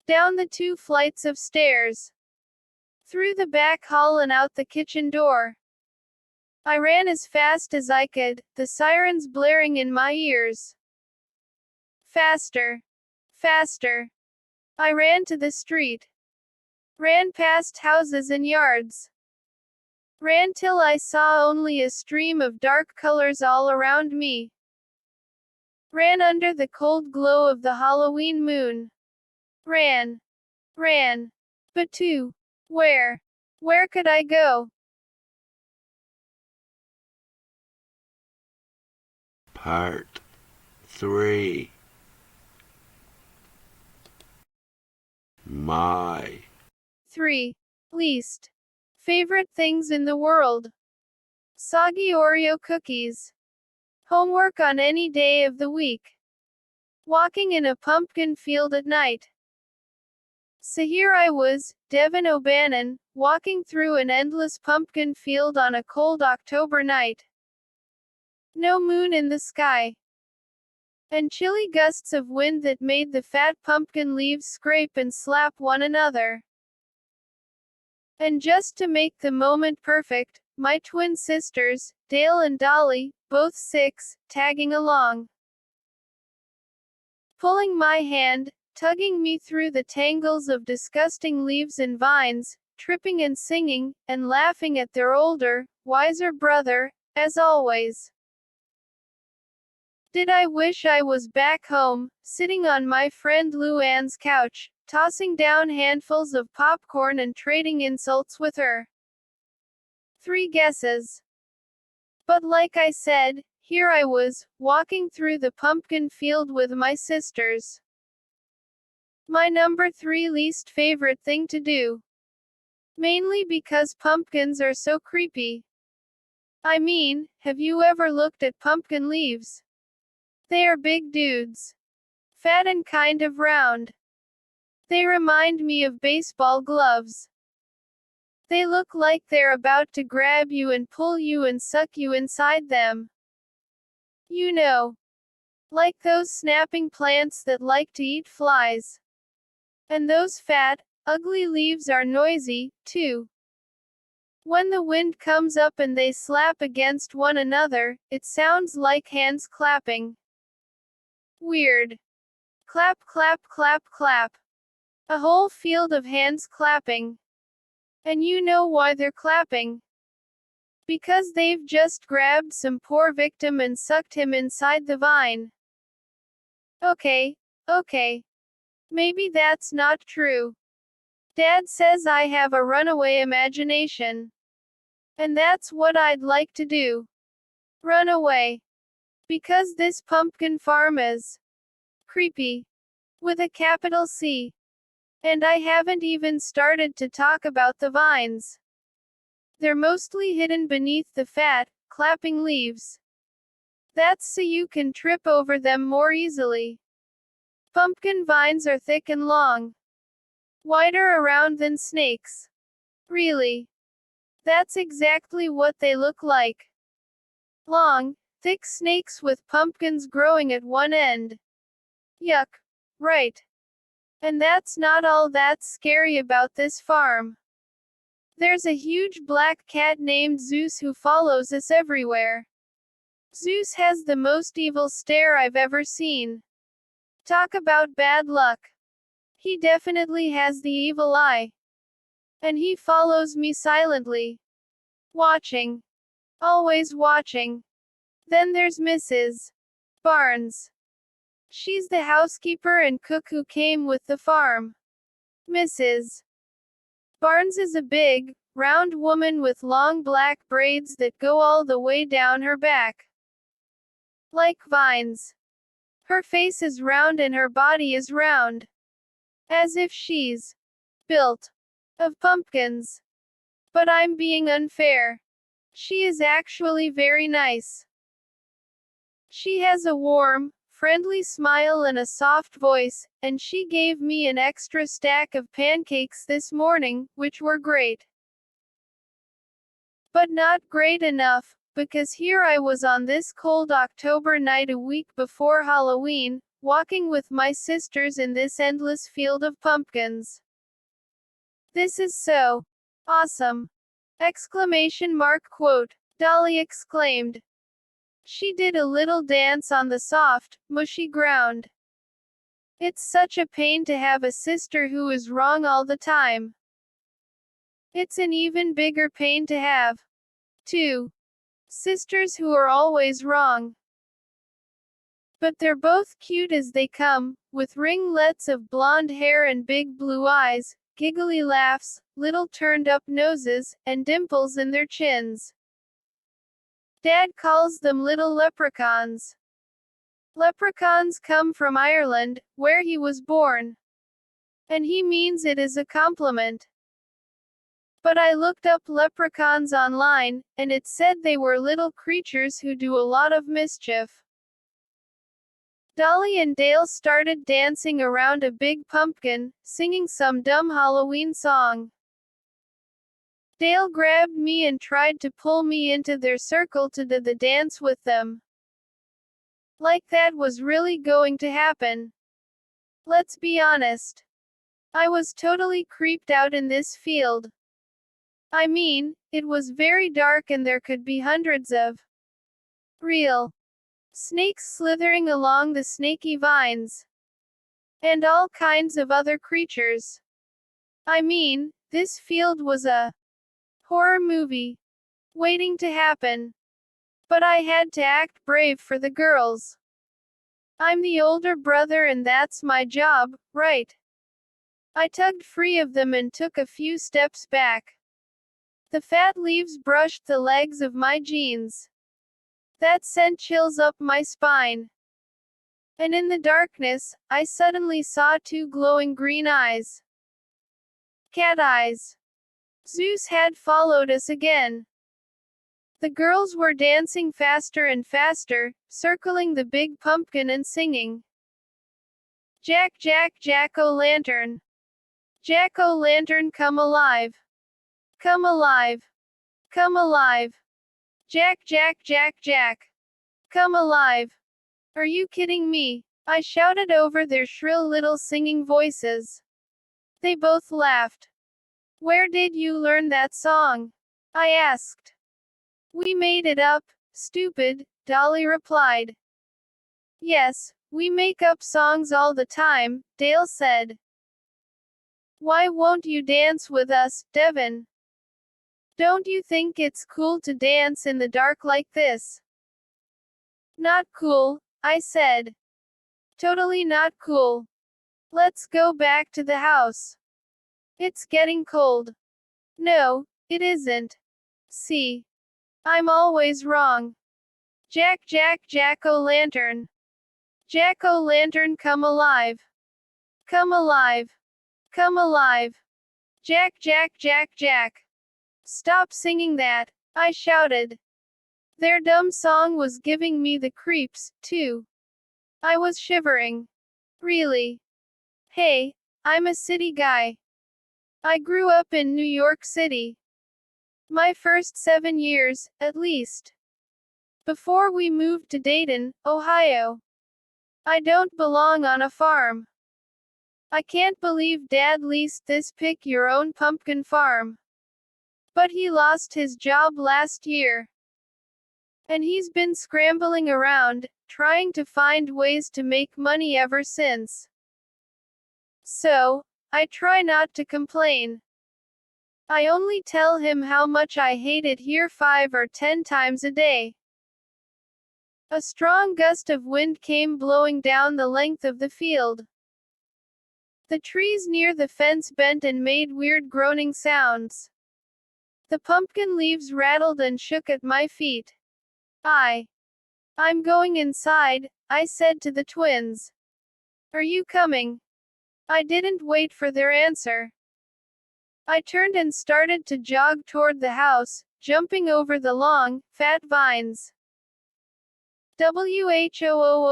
Down the 2 flights of stairs. Through the back hall and out the kitchen door. I ran as fast as I could, the sirens blaring in my ears. Faster. Faster. I ran to the street. Ran past houses and yards. Ran till I saw only a stream of dark colors all around me. Ran under the cold glow of the Halloween moon. Ran. Ran. But to where? Where could I go? Part 3. My 3. Least favorite things in the world. Soggy Oreo cookies. Homework on any day of the week. Walking in a pumpkin field at night. So here I was, Devin O'Bannon, walking through an endless pumpkin field on a cold October night. No moon in the sky. And chilly gusts of wind that made the fat pumpkin leaves scrape and slap one another. And just to make the moment perfect, my twin sisters, Dale and Dolly, both 6, tagging along. Pulling my hand, tugging me through the tangles of disgusting leaves and vines, tripping and singing, and laughing at their older, wiser brother, as always. Did I wish I was back home, sitting on my friend Luann's couch, tossing down handfuls of popcorn and trading insults with her? 3 guesses. But like I said, here I was, walking through the pumpkin field with my sisters. My number 3 least favorite thing to do. Mainly because pumpkins are so creepy. I mean, have you ever looked at pumpkin leaves? They are big dudes. Fat and kind of round. They remind me of baseball gloves. They look like they're about to grab you and pull you and suck you inside them. You know. Like those snapping plants that like to eat flies. And those fat, ugly leaves are noisy, too. When the wind comes up and they slap against one another, it sounds like hands clapping. Weird. Clap, clap, clap, clap. A whole field of hands clapping. And you know why they're clapping. Because they've just grabbed some poor victim and sucked him inside the vine. Okay. Maybe that's not true. Dad says I have a runaway imagination. And that's what I'd like to do. Run away. Because this pumpkin farm is creepy. With a capital C. And I haven't even started to talk about the vines. They're mostly hidden beneath the fat, clapping leaves. That's so you can trip over them more easily. Pumpkin vines are thick and long. Wider around than snakes. Really. That's exactly what they look like. Long, thick snakes with pumpkins growing at one end. Yuck. Right. And that's not all that's scary about this farm. There's a huge black cat named Zeus who follows us everywhere. Zeus has the most evil stare I've ever seen. Talk about bad luck. He definitely has the evil eye. And he follows me silently. Watching. Always watching. Then there's Mrs. Barnes. She's the housekeeper and cook who came with the farm. Mrs. Barnes is a big, round woman with long black braids that go all the way down her back. Like vines. Her face is round and her body is round. As if she's built of pumpkins. But I'm being unfair. She is actually very nice. She has a warm, friendly smile and a soft voice, and she gave me an extra stack of pancakes this morning, which were great. But not great enough, because here I was on this cold October night a week before Halloween, walking with my sisters in this endless field of pumpkins. This is so awesome! Exclamation mark quote. Dolly exclaimed. She did a little dance on the soft, mushy ground. It's such a pain to have a sister who is wrong all the time. It's an even bigger pain to have two sisters who are always wrong. But they're both cute as they come, with ringlets of blonde hair and big blue eyes, giggly laughs, little turned up noses, and dimples in their chins. Dad calls them little leprechauns. Leprechauns come from Ireland, where he was born. And he means it as a compliment. But I looked up leprechauns online, and it said they were little creatures who do a lot of mischief. Dolly and Dale started dancing around a big pumpkin, singing some dumb Halloween song. Dale grabbed me and tried to pull me into their circle to do the dance with them. Like that was really going to happen. Let's be honest. I was totally creeped out in this field. I mean, it was very dark and there could be hundreds of real snakes slithering along the snaky vines. And all kinds of other creatures. I mean, this field was a horror movie waiting to happen. But I had to act brave for the girls. I'm the older brother and that's my job, right? I tugged free of them and took a few steps back. The fat leaves brushed the legs of my jeans. That sent chills up my spine. And in the darkness, I suddenly saw two glowing green eyes. Cat eyes. Zeus had followed us again. The girls were dancing faster and faster, circling the big pumpkin and singing. Jack, Jack, Jack-o'-lantern. Jack-o'-lantern, come alive. Come alive. Come alive. Jack, Jack, Jack, Jack. Come alive. Are you kidding me? I shouted over their shrill little singing voices. They both laughed. Where did you learn that song? I asked. We made it up, stupid, Dolly replied. Yes, we make up songs all the time, Dale said. Why won't you dance with us, Devin? Don't you think it's cool to dance in the dark like this? Not cool, I said. Totally not cool. Let's go back to the house. It's getting cold. No, it isn't. See? I'm always wrong. Jack, Jack, Jack-o'-lantern. Jack-o'-lantern, come alive. Come alive. Come alive. Jack, Jack, Jack, Jack. Stop singing that, I shouted. Their dumb song was giving me the creeps, too. I was shivering. Really? Hey, I'm a city guy. I grew up in New York City. My first 7 years, at least. Before we moved to Dayton, Ohio. I don't belong on a farm. I can't believe Dad leased this pick your own pumpkin farm. But he lost his job last year. And he's been scrambling around, trying to find ways to make money ever since. So, I try not to complain. I only tell him how much I hate it here 5 or 10 times a day. A strong gust of wind came blowing down the length of the field. The trees near the fence bent and made weird groaning sounds. The pumpkin leaves rattled and shook at my feet. I'm going inside, I said to the twins. Are you coming? I didn't wait for their answer. I turned and started to jog toward the house, jumping over the long, fat vines. Whooooooaa.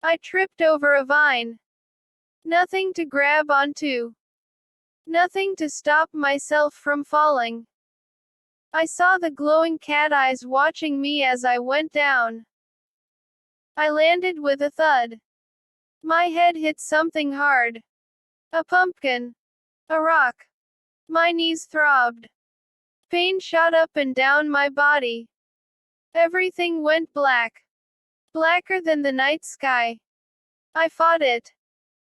I tripped over a vine. Nothing to grab onto. Nothing to stop myself from falling. I saw the glowing cat eyes watching me as I went down. I landed with a thud. My head hit something hard. A pumpkin. A rock. My knees throbbed. Pain shot up and down my body. Everything went black. Blacker than the night sky. I fought it.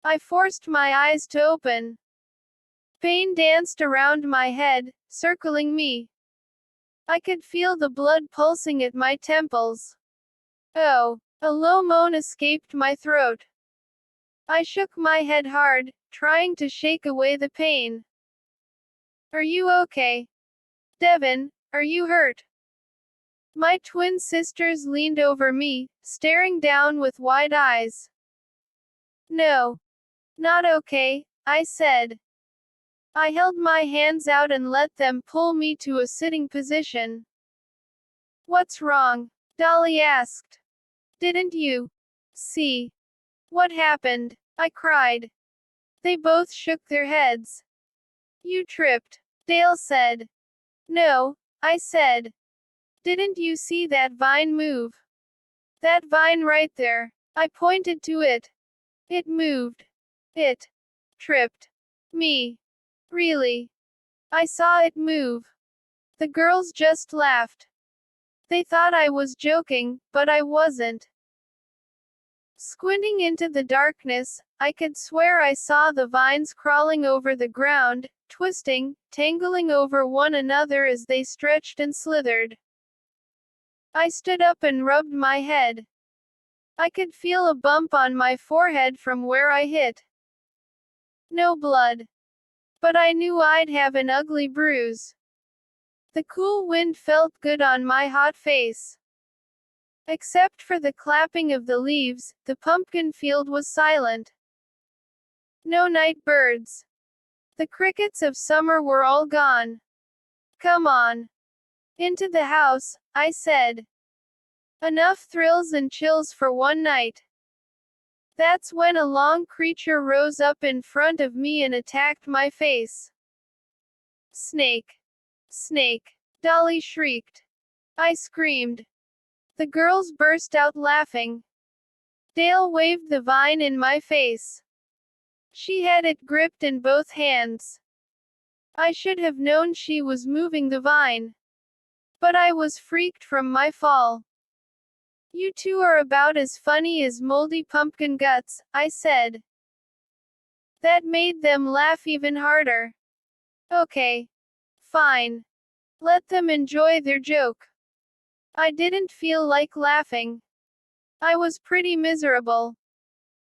I forced my eyes to open. Pain danced around my head, circling me. I could feel the blood pulsing at my temples. Oh, a low moan escaped my throat. I shook my head hard, trying to shake away the pain. Are you okay? Devin, are you hurt? My twin sisters leaned over me, staring down with wide eyes. No. Not okay, I said. I held my hands out and let them pull me to a sitting position. What's wrong? Dolly asked. Didn't you see what happened? I cried. They both shook their heads. You tripped, Dale said. No, I said. Didn't you see that vine move? That vine right there. I pointed to it. It moved. It tripped me. Really? I saw it move. The girls just laughed. They thought I was joking, but I wasn't. Squinting into the darkness, I could swear I saw the vines crawling over the ground, twisting, tangling over one another as they stretched and slithered. I stood up and rubbed my head. I could feel a bump on my forehead from where I hit. No blood. But I knew I'd have an ugly bruise. The cool wind felt good on my hot face. Except for the clapping of the leaves, the pumpkin field was silent. No night birds. The crickets of summer were all gone. Come on. Into the house, I said. Enough thrills and chills for one night. That's when a long creature rose up in front of me and attacked my face. Snake. Snake. Dolly shrieked. I screamed. The girls burst out laughing. Dale waved the vine in my face. She had it gripped in both hands. I should have known she was moving the vine. But I was freaked from my fall. You two are about as funny as moldy pumpkin guts, I said. That made them laugh even harder. Okay. Fine. Let them enjoy their joke. I didn't feel like laughing. I was pretty miserable.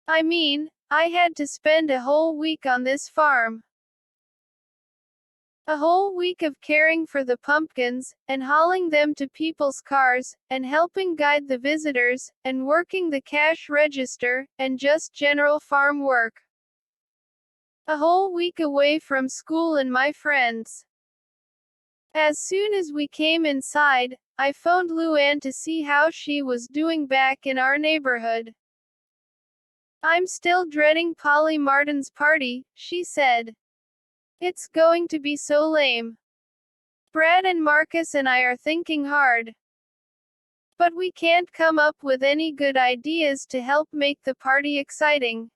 I mean, I had to spend a whole week on this farm. A whole week of caring for the pumpkins, and hauling them to people's cars, and helping guide the visitors, and working the cash register, and just general farm work. A whole week away from school and my friends. As soon as we came inside, I phoned Luann to see how she was doing back in our neighborhood. I'm still dreading Polly Martin's party, she said. It's going to be so lame. Brad and Marcus and I are thinking hard. But we can't come up with any good ideas to help make the party exciting.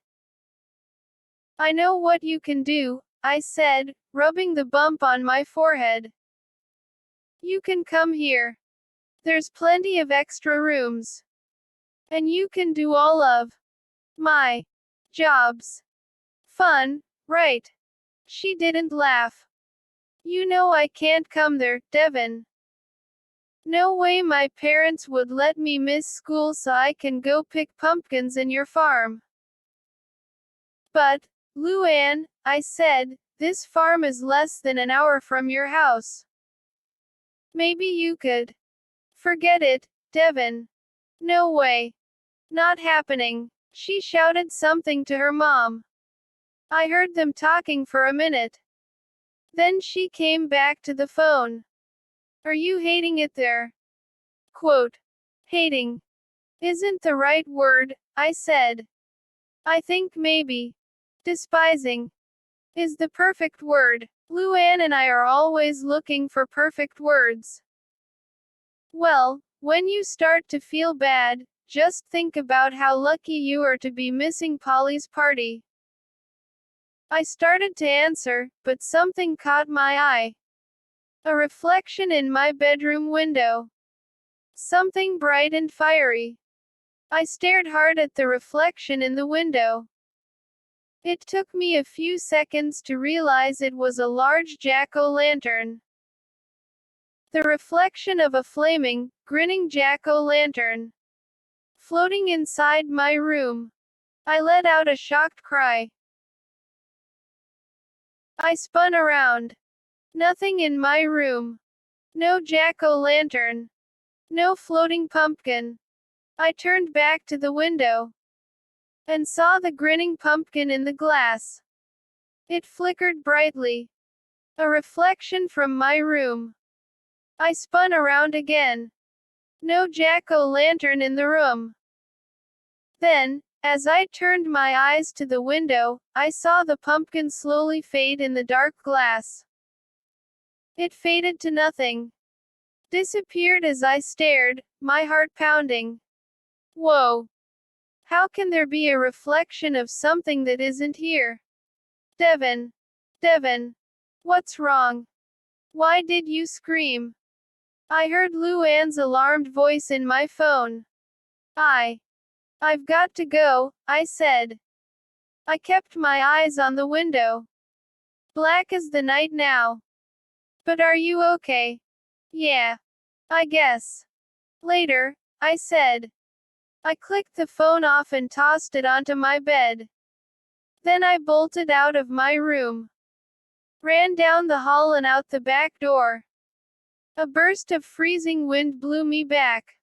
I know what you can do, I said, rubbing the bump on my forehead. You can come here. There's plenty of extra rooms. And you can do all of my jobs. Fun, right? She didn't laugh. You know I can't come there, Devin. No way my parents would let me miss school so I can go pick pumpkins in your farm. But, Luann, I said, this farm is less than an hour from your house. Maybe you could. Forget it, Devin. No way. Not happening. She shouted something to her mom. I heard them talking for a minute. Then she came back to the phone. Are you hating it there? Quote. Hating isn't the right word, I said. I think maybe despising is the perfect word. Luann and I are always looking for perfect words. Well, when you start to feel bad, just think about how lucky you are to be missing Polly's party. I started to answer, but something caught my eye. A reflection in my bedroom window. Something bright and fiery. I stared hard at the reflection in the window. It took me a few seconds to realize it was a large jack-o'-lantern. The reflection of a flaming, grinning jack-o'-lantern. Floating inside my room. I let out a shocked cry. I spun around. Nothing in my room. No jack-o'-lantern. No floating pumpkin. I turned back to the window and saw the grinning pumpkin in the glass. It flickered brightly. A reflection from my room. I spun around again. No jack-o'-lantern in the room. Then, as I turned my eyes to the window, I saw the pumpkin slowly fade in the dark glass. It faded to nothing. Disappeared as I stared, my heart pounding. Whoa! How can there be a reflection of something that isn't here? Devin! Devin! What's wrong? Why did you scream? I heard Luann's alarmed voice in my phone. I've got to go, I said. I kept my eyes on the window. Black as the night now. But are you okay? Yeah. I guess. Later, I said. I clicked the phone off and tossed it onto my bed. Then I bolted out of my room. Ran down the hall and out the back door. A burst of freezing wind blew me back.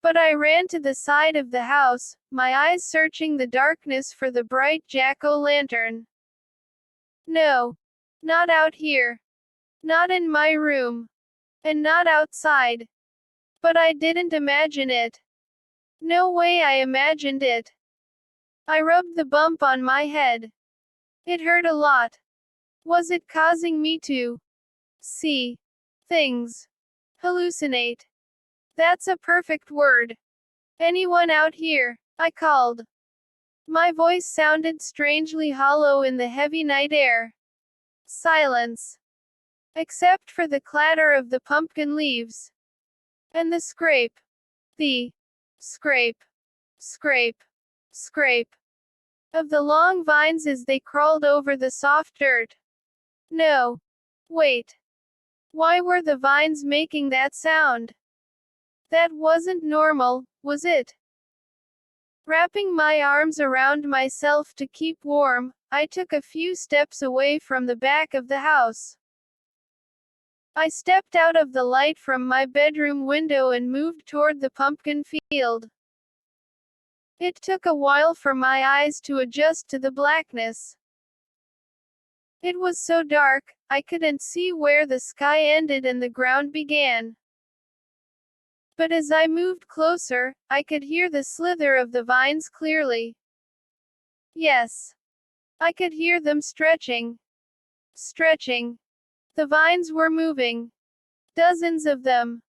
But I ran to the side of the house, my eyes searching the darkness for the bright jack-o'-lantern. No. Not out here. Not in my room. And not outside. But I didn't imagine it. No way I imagined it. I rubbed the bump on my head. It hurt a lot. Was it causing me to see things? Hallucinate. That's a perfect word. Anyone out here? I called. My voice sounded strangely hollow in the heavy night air. Silence. Except for the clatter of the pumpkin leaves. And the scrape. The scrape. Scrape. Scrape. Of the long vines as they crawled over the soft dirt. No. Wait. Why were the vines making that sound? That wasn't normal, was it? Wrapping my arms around myself to keep warm, I took a few steps away from the back of the house. I stepped out of the light from my bedroom window and moved toward the pumpkin field. It took a while for my eyes to adjust to the blackness. It was so dark, I couldn't see where the sky ended and the ground began. But as I moved closer, I could hear the slither of the vines clearly. Yes. I could hear them stretching. Stretching. The vines were moving. Dozens of them.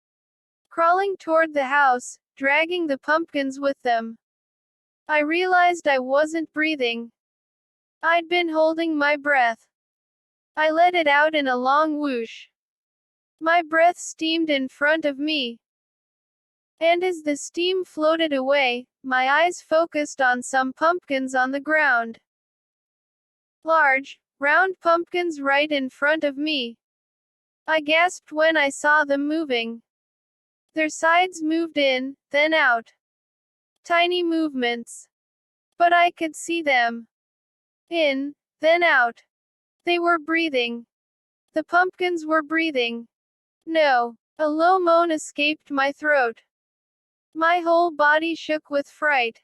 Crawling toward the house, dragging the pumpkins with them. I realized I wasn't breathing. I'd been holding my breath. I let it out in a long whoosh. My breath steamed in front of me. And as the steam floated away, my eyes focused on some pumpkins on the ground. Large, round pumpkins right in front of me. I gasped when I saw them moving. Their sides moved in, then out. Tiny movements. But I could see them. In, then out. They were breathing. The pumpkins were breathing. No. A low moan escaped my throat. My whole body shook with fright.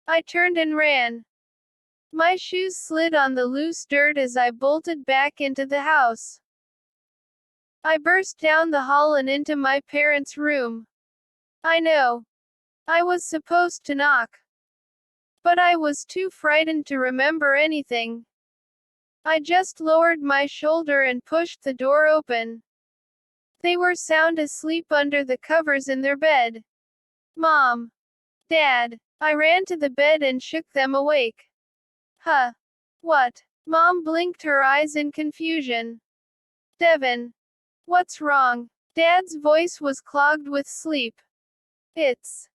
I turned and ran. My shoes slid on the loose dirt as I bolted back into the house. I burst down the hall and into my parents' room. I know. I was supposed to knock. But I was too frightened to remember anything. I just lowered my shoulder and pushed the door open. They were sound asleep under the covers in their bed. Mom. Dad. I ran to the bed and shook them awake. Huh. What? Mom blinked her eyes in confusion. Devin. What's wrong? Dad's voice was clogged with sleep. It's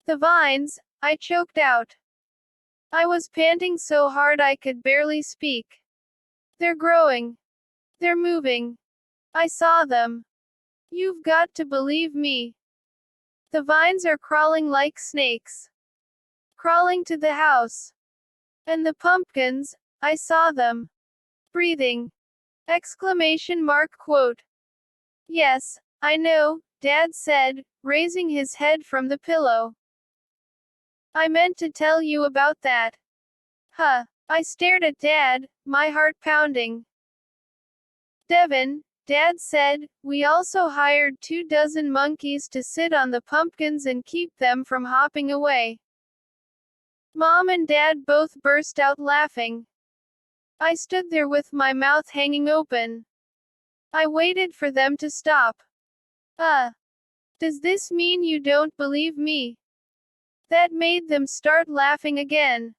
the vines, I choked out. I was panting so hard I could barely speak. They're growing. They're moving. I saw them. You've got to believe me. The vines are crawling like snakes. Crawling to the house. And the pumpkins, I saw them. Breathing. Exclamation mark quote. Yes, I know, Dad said, raising his head from the pillow. I meant to tell you about that. Huh. I stared at Dad, my heart pounding. Devin, Dad said, we also hired 24 monkeys to sit on the pumpkins and keep them from hopping away. Mom and Dad both burst out laughing. I stood there with my mouth hanging open. I waited for them to stop. Does this mean you don't believe me? That made them start laughing again.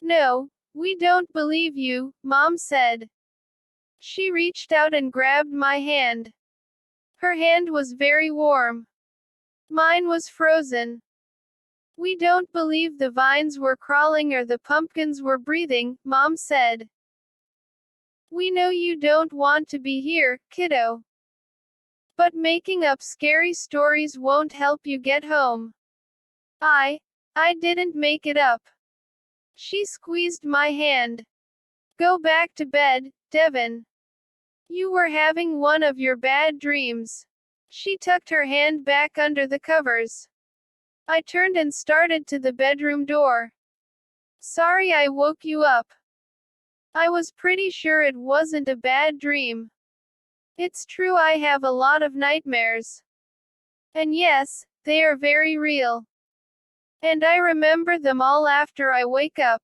No, we don't believe you, Mom said. She reached out and grabbed my hand. Her hand was very warm. Mine was frozen. We don't believe the vines were crawling or the pumpkins were breathing, Mom said. We know you don't want to be here, kiddo. But making up scary stories won't help you get home. I didn't make it up. She squeezed my hand. Go back to bed, Devin. You were having one of your bad dreams. She tucked her hand back under the covers. I turned and started to the bedroom door. Sorry I woke you up. I was pretty sure it wasn't a bad dream. It's true I have a lot of nightmares. And yes, they are very real. And I remember them all after I wake up.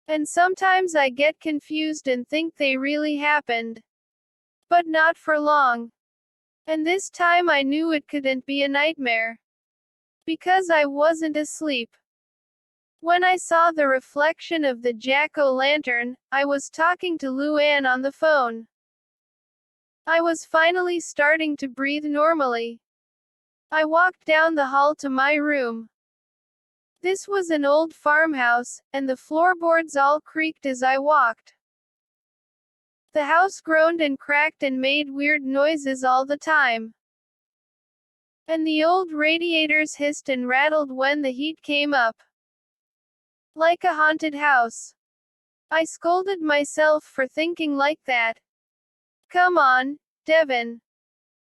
And sometimes I get confused and think they really happened. But not for long. And this time I knew it couldn't be a nightmare. Because I wasn't asleep. When I saw the reflection of the jack-o'-lantern, I was talking to Luann on the phone. I was finally starting to breathe normally. I walked down the hall to my room. This was an old farmhouse, and the floorboards all creaked as I walked. The house groaned and cracked and made weird noises all the time. And the old radiators hissed and rattled when the heat came up. Like a haunted house. I scolded myself for thinking like that. Come on, Devin.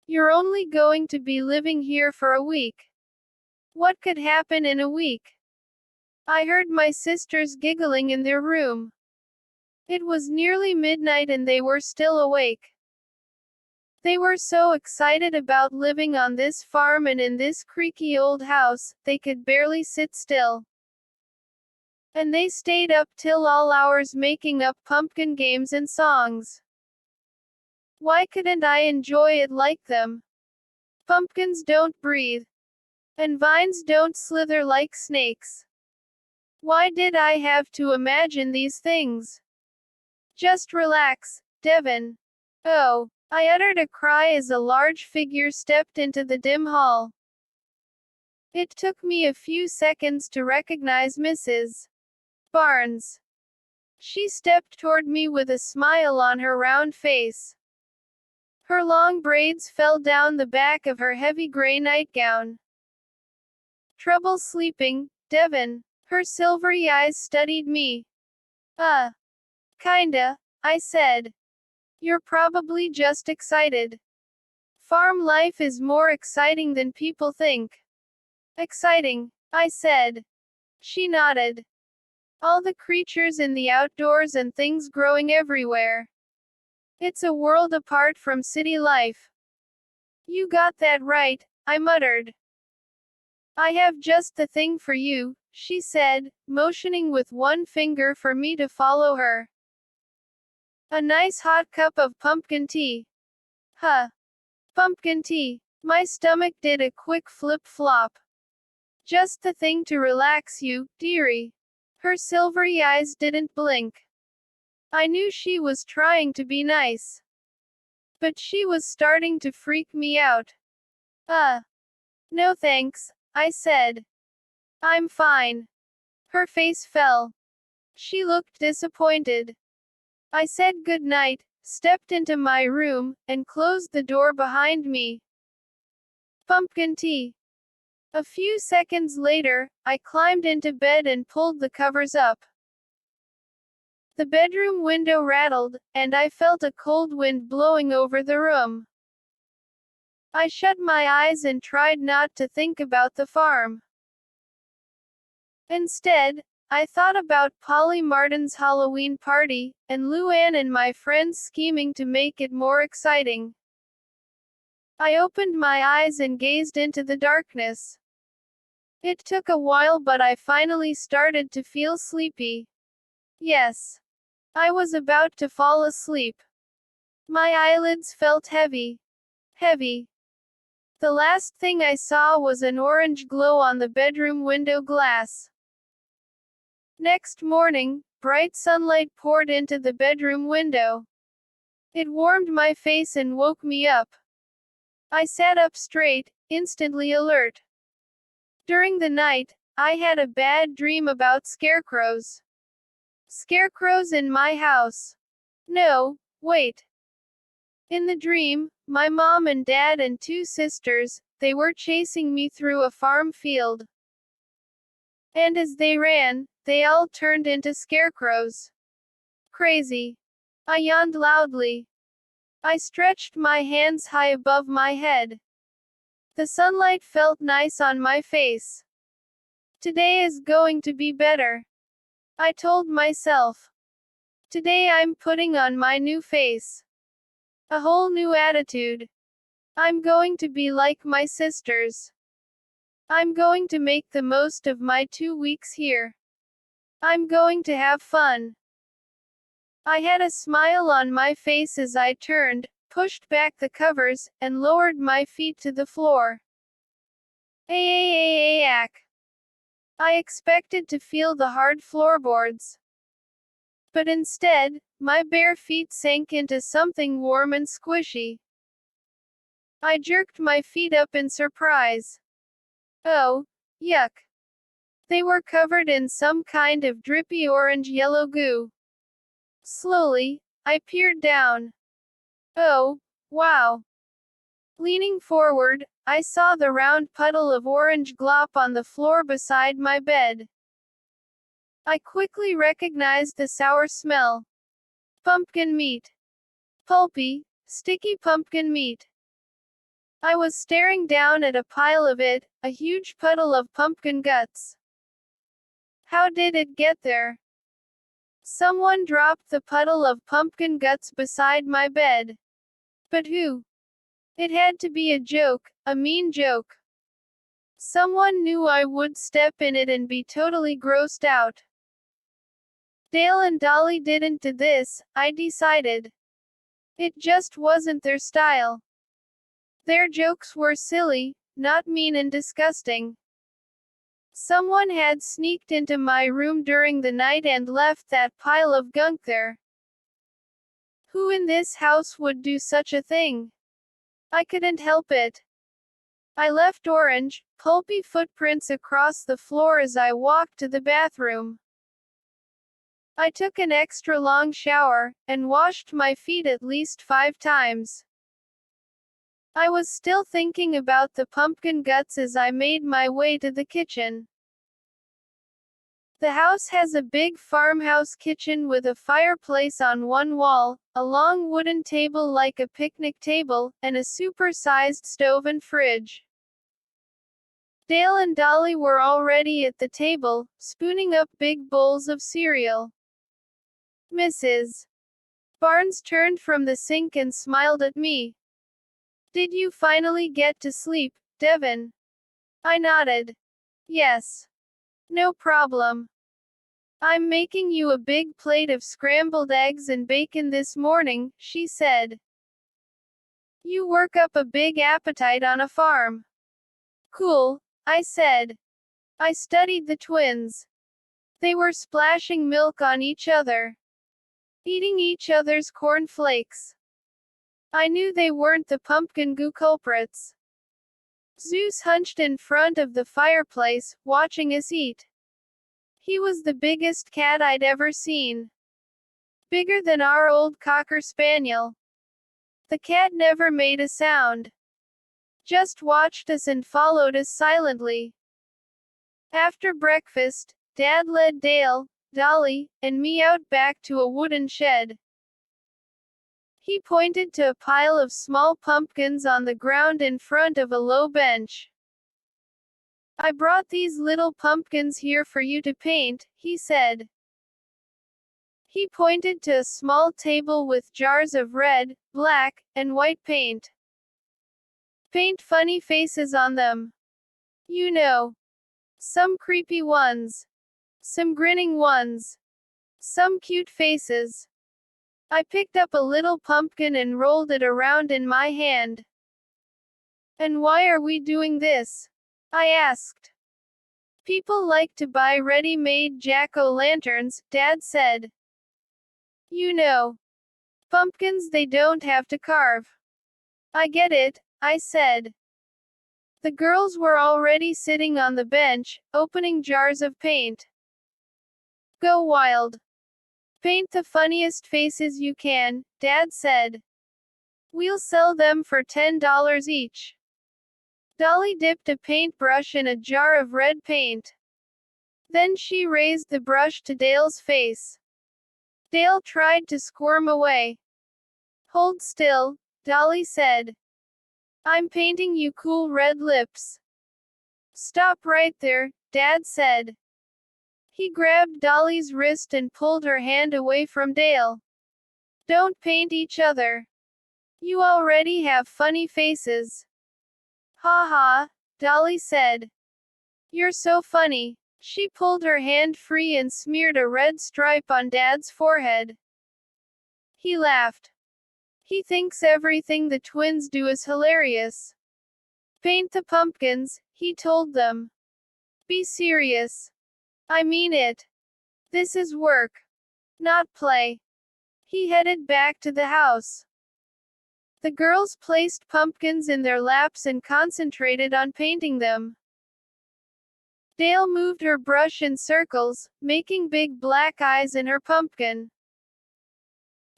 You're only going to be living here for a week. What could happen in a week? I heard my sisters giggling in their room. It was nearly midnight and they were still awake. They were so excited about living on this farm and in this creaky old house, they could barely sit still. And they stayed up till all hours making up pumpkin games and songs. Why couldn't I enjoy it like them? Pumpkins don't breathe. And vines don't slither like snakes. Why did I have to imagine these things? Just relax, Devon. Oh, I uttered a cry as a large figure stepped into the dim hall. It took me a few seconds to recognize Mrs. Barnes. She stepped toward me with a smile on her round face. Her long braids fell down the back of her heavy gray nightgown. Trouble sleeping, Devon? Her silvery eyes studied me. Kinda, I said. You're probably just excited. Farm life is more exciting than people think. Exciting, I said. She nodded. All the creatures in the outdoors and things growing everywhere. It's a world apart from city life. You got that right, I muttered. I have just the thing for you, she said, motioning with one finger for me to follow her. A nice hot cup of pumpkin tea. Huh. Pumpkin tea. My stomach did a quick flip-flop. Just the thing to relax you, dearie. Her silvery eyes didn't blink. I knew she was trying to be nice. But she was starting to freak me out. No thanks, I said. I'm fine. Her face fell. She looked disappointed. I said good night, stepped into my room, and closed the door behind me. Pumpkin tea. A few seconds later, I climbed into bed and pulled the covers up. The bedroom window rattled, and I felt a cold wind blowing over the room. I shut my eyes and tried not to think about the farm. Instead, I thought about Polly Martin's Halloween party, and Luann and my friends scheming to make it more exciting. I opened my eyes and gazed into the darkness. It took a while, but I finally started to feel sleepy. Yes. I was about to fall asleep. My eyelids felt heavy. Heavy. The last thing I saw was an orange glow on the bedroom window glass. Next morning, bright sunlight poured into the bedroom window. It warmed my face and woke me up. I sat up straight, instantly alert. During the night, I had a bad dream about scarecrows. Scarecrows in my house. No, wait. In the dream, my mom and dad and two sisters, they were chasing me through a farm field. And as they ran, they all turned into scarecrows. Crazy. I yawned loudly. I stretched my hands high above my head. The sunlight felt nice on my face. Today is going to be better. I told myself. Today I'm putting on my new face. A whole new attitude. I'm going to be like my sisters. I'm going to make the most of my 2 weeks here. I'm going to have fun. I had a smile on my face as I turned, pushed back the covers, and lowered my feet to the floor. Aack. I expected to feel the hard floorboards. But instead, my bare feet sank into something warm and squishy. I jerked my feet up in surprise. Oh, yuck. They were covered in some kind of drippy orange-yellow goo. Slowly, I peered down. Oh, wow. Leaning forward, I saw the round puddle of orange glop on the floor beside my bed. I quickly recognized the sour smell. Pumpkin meat. Pulpy, sticky pumpkin meat. I was staring down at a pile of it, a huge puddle of pumpkin guts. How did it get there? Someone dropped the puddle of pumpkin guts beside my bed. But who? It had to be a joke, a mean joke. Someone knew I would step in it and be totally grossed out. Dale and Dolly didn't do this, I decided. It just wasn't their style. Their jokes were silly, not mean and disgusting. Someone had sneaked into my room during the night and left that pile of gunk there. Who in this house would do such a thing? I couldn't help it. I left orange, pulpy footprints across the floor as I walked to the bathroom. I took an extra long shower, and washed my feet at least 5 times. I was still thinking about the pumpkin guts as I made my way to the kitchen. The house has a big farmhouse kitchen with a fireplace on one wall, a long wooden table like a picnic table, and a super-sized stove and fridge. Dale and Dolly were already at the table, spooning up big bowls of cereal. Mrs. Barnes turned from the sink and smiled at me. Did you finally get to sleep, Devin? I nodded. Yes. No problem. I'm making you a big plate of scrambled eggs and bacon this morning, she said. You work up a big appetite on a farm. Cool, I said. I studied the twins. They were splashing milk on each other, eating each other's cornflakes. I knew they weren't the pumpkin goo culprits. Zeus hunched in front of the fireplace, watching us eat. He was the biggest cat I'd ever seen. Bigger than our old Cocker Spaniel. The cat never made a sound. Just watched us and followed us silently. After breakfast, Dad led Dale, Dolly, and me out back to a wooden shed. He pointed to a pile of small pumpkins on the ground in front of a low bench. I brought these little pumpkins here for you to paint, he said. He pointed to a small table with jars of red, black, and white paint. Paint funny faces on them. You know. Some creepy ones. Some grinning ones. Some cute faces. I picked up a little pumpkin and rolled it around in my hand. And why are we doing this? I asked. People like to buy ready-made jack-o'-lanterns, Dad said. You know. Pumpkins they don't have to carve. I get it, I said. The girls were already sitting on the bench, opening jars of paint. Go wild. Paint the funniest faces you can, Dad said. We'll sell them for $10 each. Dolly dipped a paintbrush in a jar of red paint. Then she raised the brush to Dale's face. Dale tried to squirm away. Hold still, Dolly said. I'm painting you cool red lips. Stop right there, Dad said. He grabbed Dolly's wrist and pulled her hand away from Dale. Don't paint each other. You already have funny faces. Ha ha, Dolly said. You're so funny. She pulled her hand free and smeared a red stripe on Dad's forehead. He laughed. He thinks everything the twins do is hilarious. Paint the pumpkins, he told them. Be serious. I mean it. This is work. Not play. He headed back to the house. The girls placed pumpkins in their laps and concentrated on painting them. Dale moved her brush in circles, making big black eyes in her pumpkin.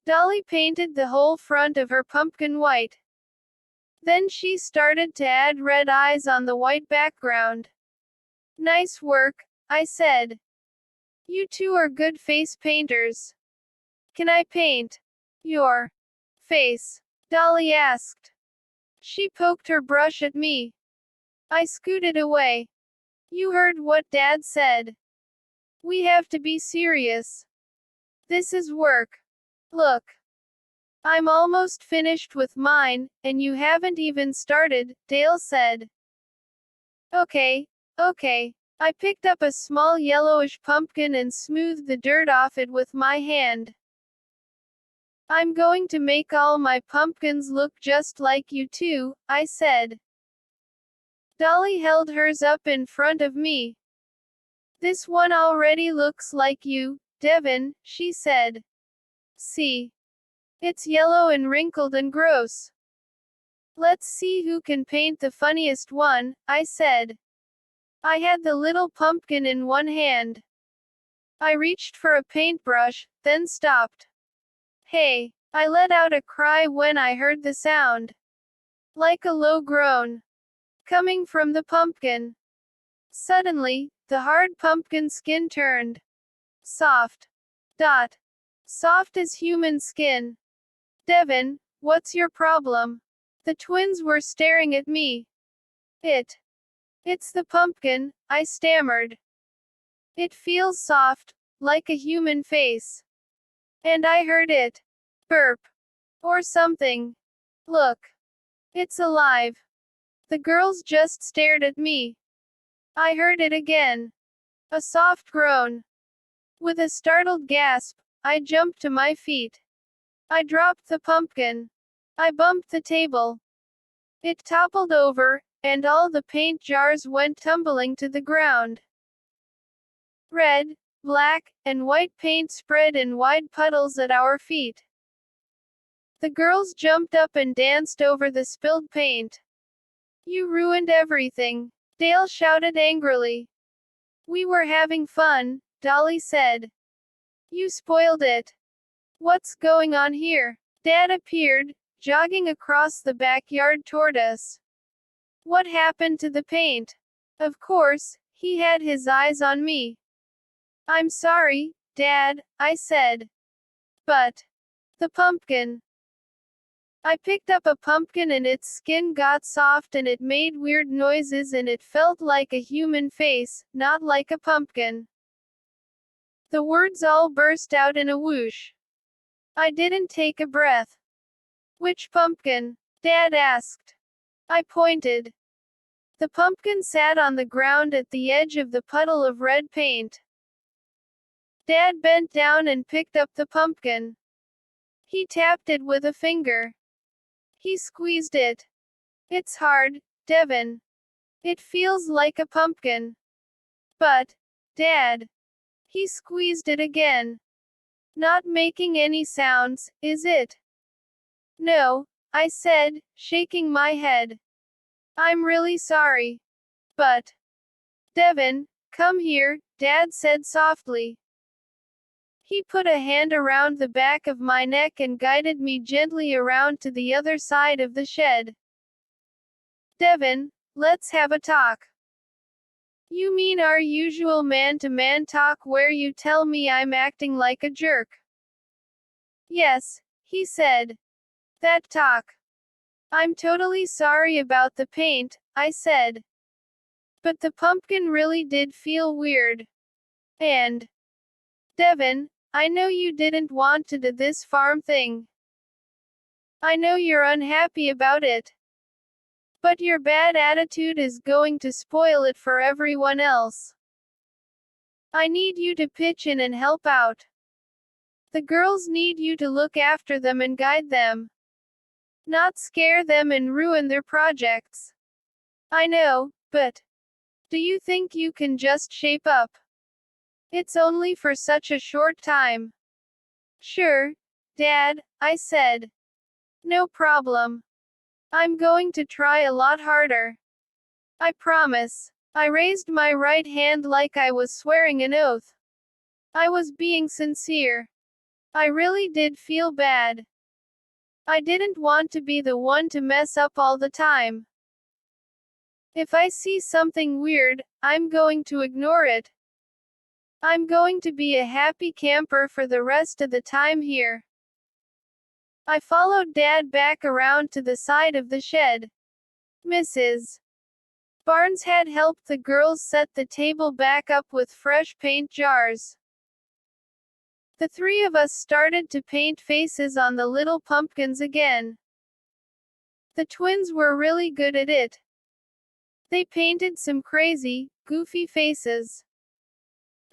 Dolly painted the whole front of her pumpkin white. Then she started to add red eyes on the white background. Nice work, I said. You two are good face painters. Can I paint your face? Dolly asked. She poked her brush at me. I scooted away. You heard what Dad said. We have to be serious. This is work. Look. I'm almost finished with mine, and you haven't even started, Dale said. Okay, okay. I picked up a small yellowish pumpkin and smoothed the dirt off it with my hand. I'm going to make all my pumpkins look just like you too, I said. Dolly held hers up in front of me. This one already looks like you, Devin, she said. See. It's yellow and wrinkled and gross. Let's see who can paint the funniest one, I said. I had the little pumpkin in one hand. I reached for a paintbrush, then stopped. Hey, I let out a cry when I heard the sound. Like a low groan. Coming from the pumpkin. Suddenly, the hard pumpkin skin turned. Soft. Dot. Soft as human skin. Devin, what's your problem? The twins were staring at me. It's the pumpkin, I stammered. It feels soft, like a human face. And I heard it. Burp. Or something. Look. It's alive. The girls just stared at me. I heard it again. A soft groan. With a startled gasp, I jumped to my feet. I dropped the pumpkin. I bumped the table. It toppled over, and all the paint jars went tumbling to the ground. Red, black, and white paint spread in wide puddles at our feet. The girls jumped up and danced over the spilled paint. You ruined everything, Dale shouted angrily. We were having fun, Dolly said. You spoiled it. What's going on here? Dad appeared, jogging across the backyard toward us. What happened to the paint? Of course, he had his eyes on me. I'm sorry, Dad, I said. But the pumpkin. I picked up a pumpkin and its skin got soft and it made weird noises and it felt like a human face, not like a pumpkin. The words all burst out in a whoosh. I didn't take a breath. Which pumpkin? Dad asked. I pointed. The pumpkin sat on the ground at the edge of the puddle of red paint. Dad bent down and picked up the pumpkin. He tapped it with a finger. He squeezed it. It's hard, Devin. It feels like a pumpkin. But, Dad. He squeezed it again. Not making any sounds, is it? No, I said, shaking my head. I'm really sorry. But, Devin, come here, Dad said softly. He put a hand around the back of my neck and guided me gently around to the other side of the shed. Devin, let's have a talk. You mean our usual man-to-man talk where you tell me I'm acting like a jerk? Yes, he said. That talk. I'm totally sorry about the paint, I said. But the pumpkin really did feel weird. And, Devin, I know you didn't want to do this farm thing. I know you're unhappy about it. But your bad attitude is going to spoil it for everyone else. I need you to pitch in and help out. The girls need you to look after them and guide them. Not scare them and ruin their projects. I know, but do you think you can just shape up? It's only for such a short time. Sure, Dad, I said. No problem. I'm going to try a lot harder. I promise. I raised my right hand like I was swearing an oath. I was being sincere. I really did feel bad. I didn't want to be the one to mess up all the time. If I see something weird, I'm going to ignore it. I'm going to be a happy camper for the rest of the time here. I followed Dad back around to the side of the shed. Mrs. Barnes had helped the girls set the table back up with fresh paint jars. The three of us started to paint faces on the little pumpkins again. The twins were really good at it. They painted some crazy, goofy faces.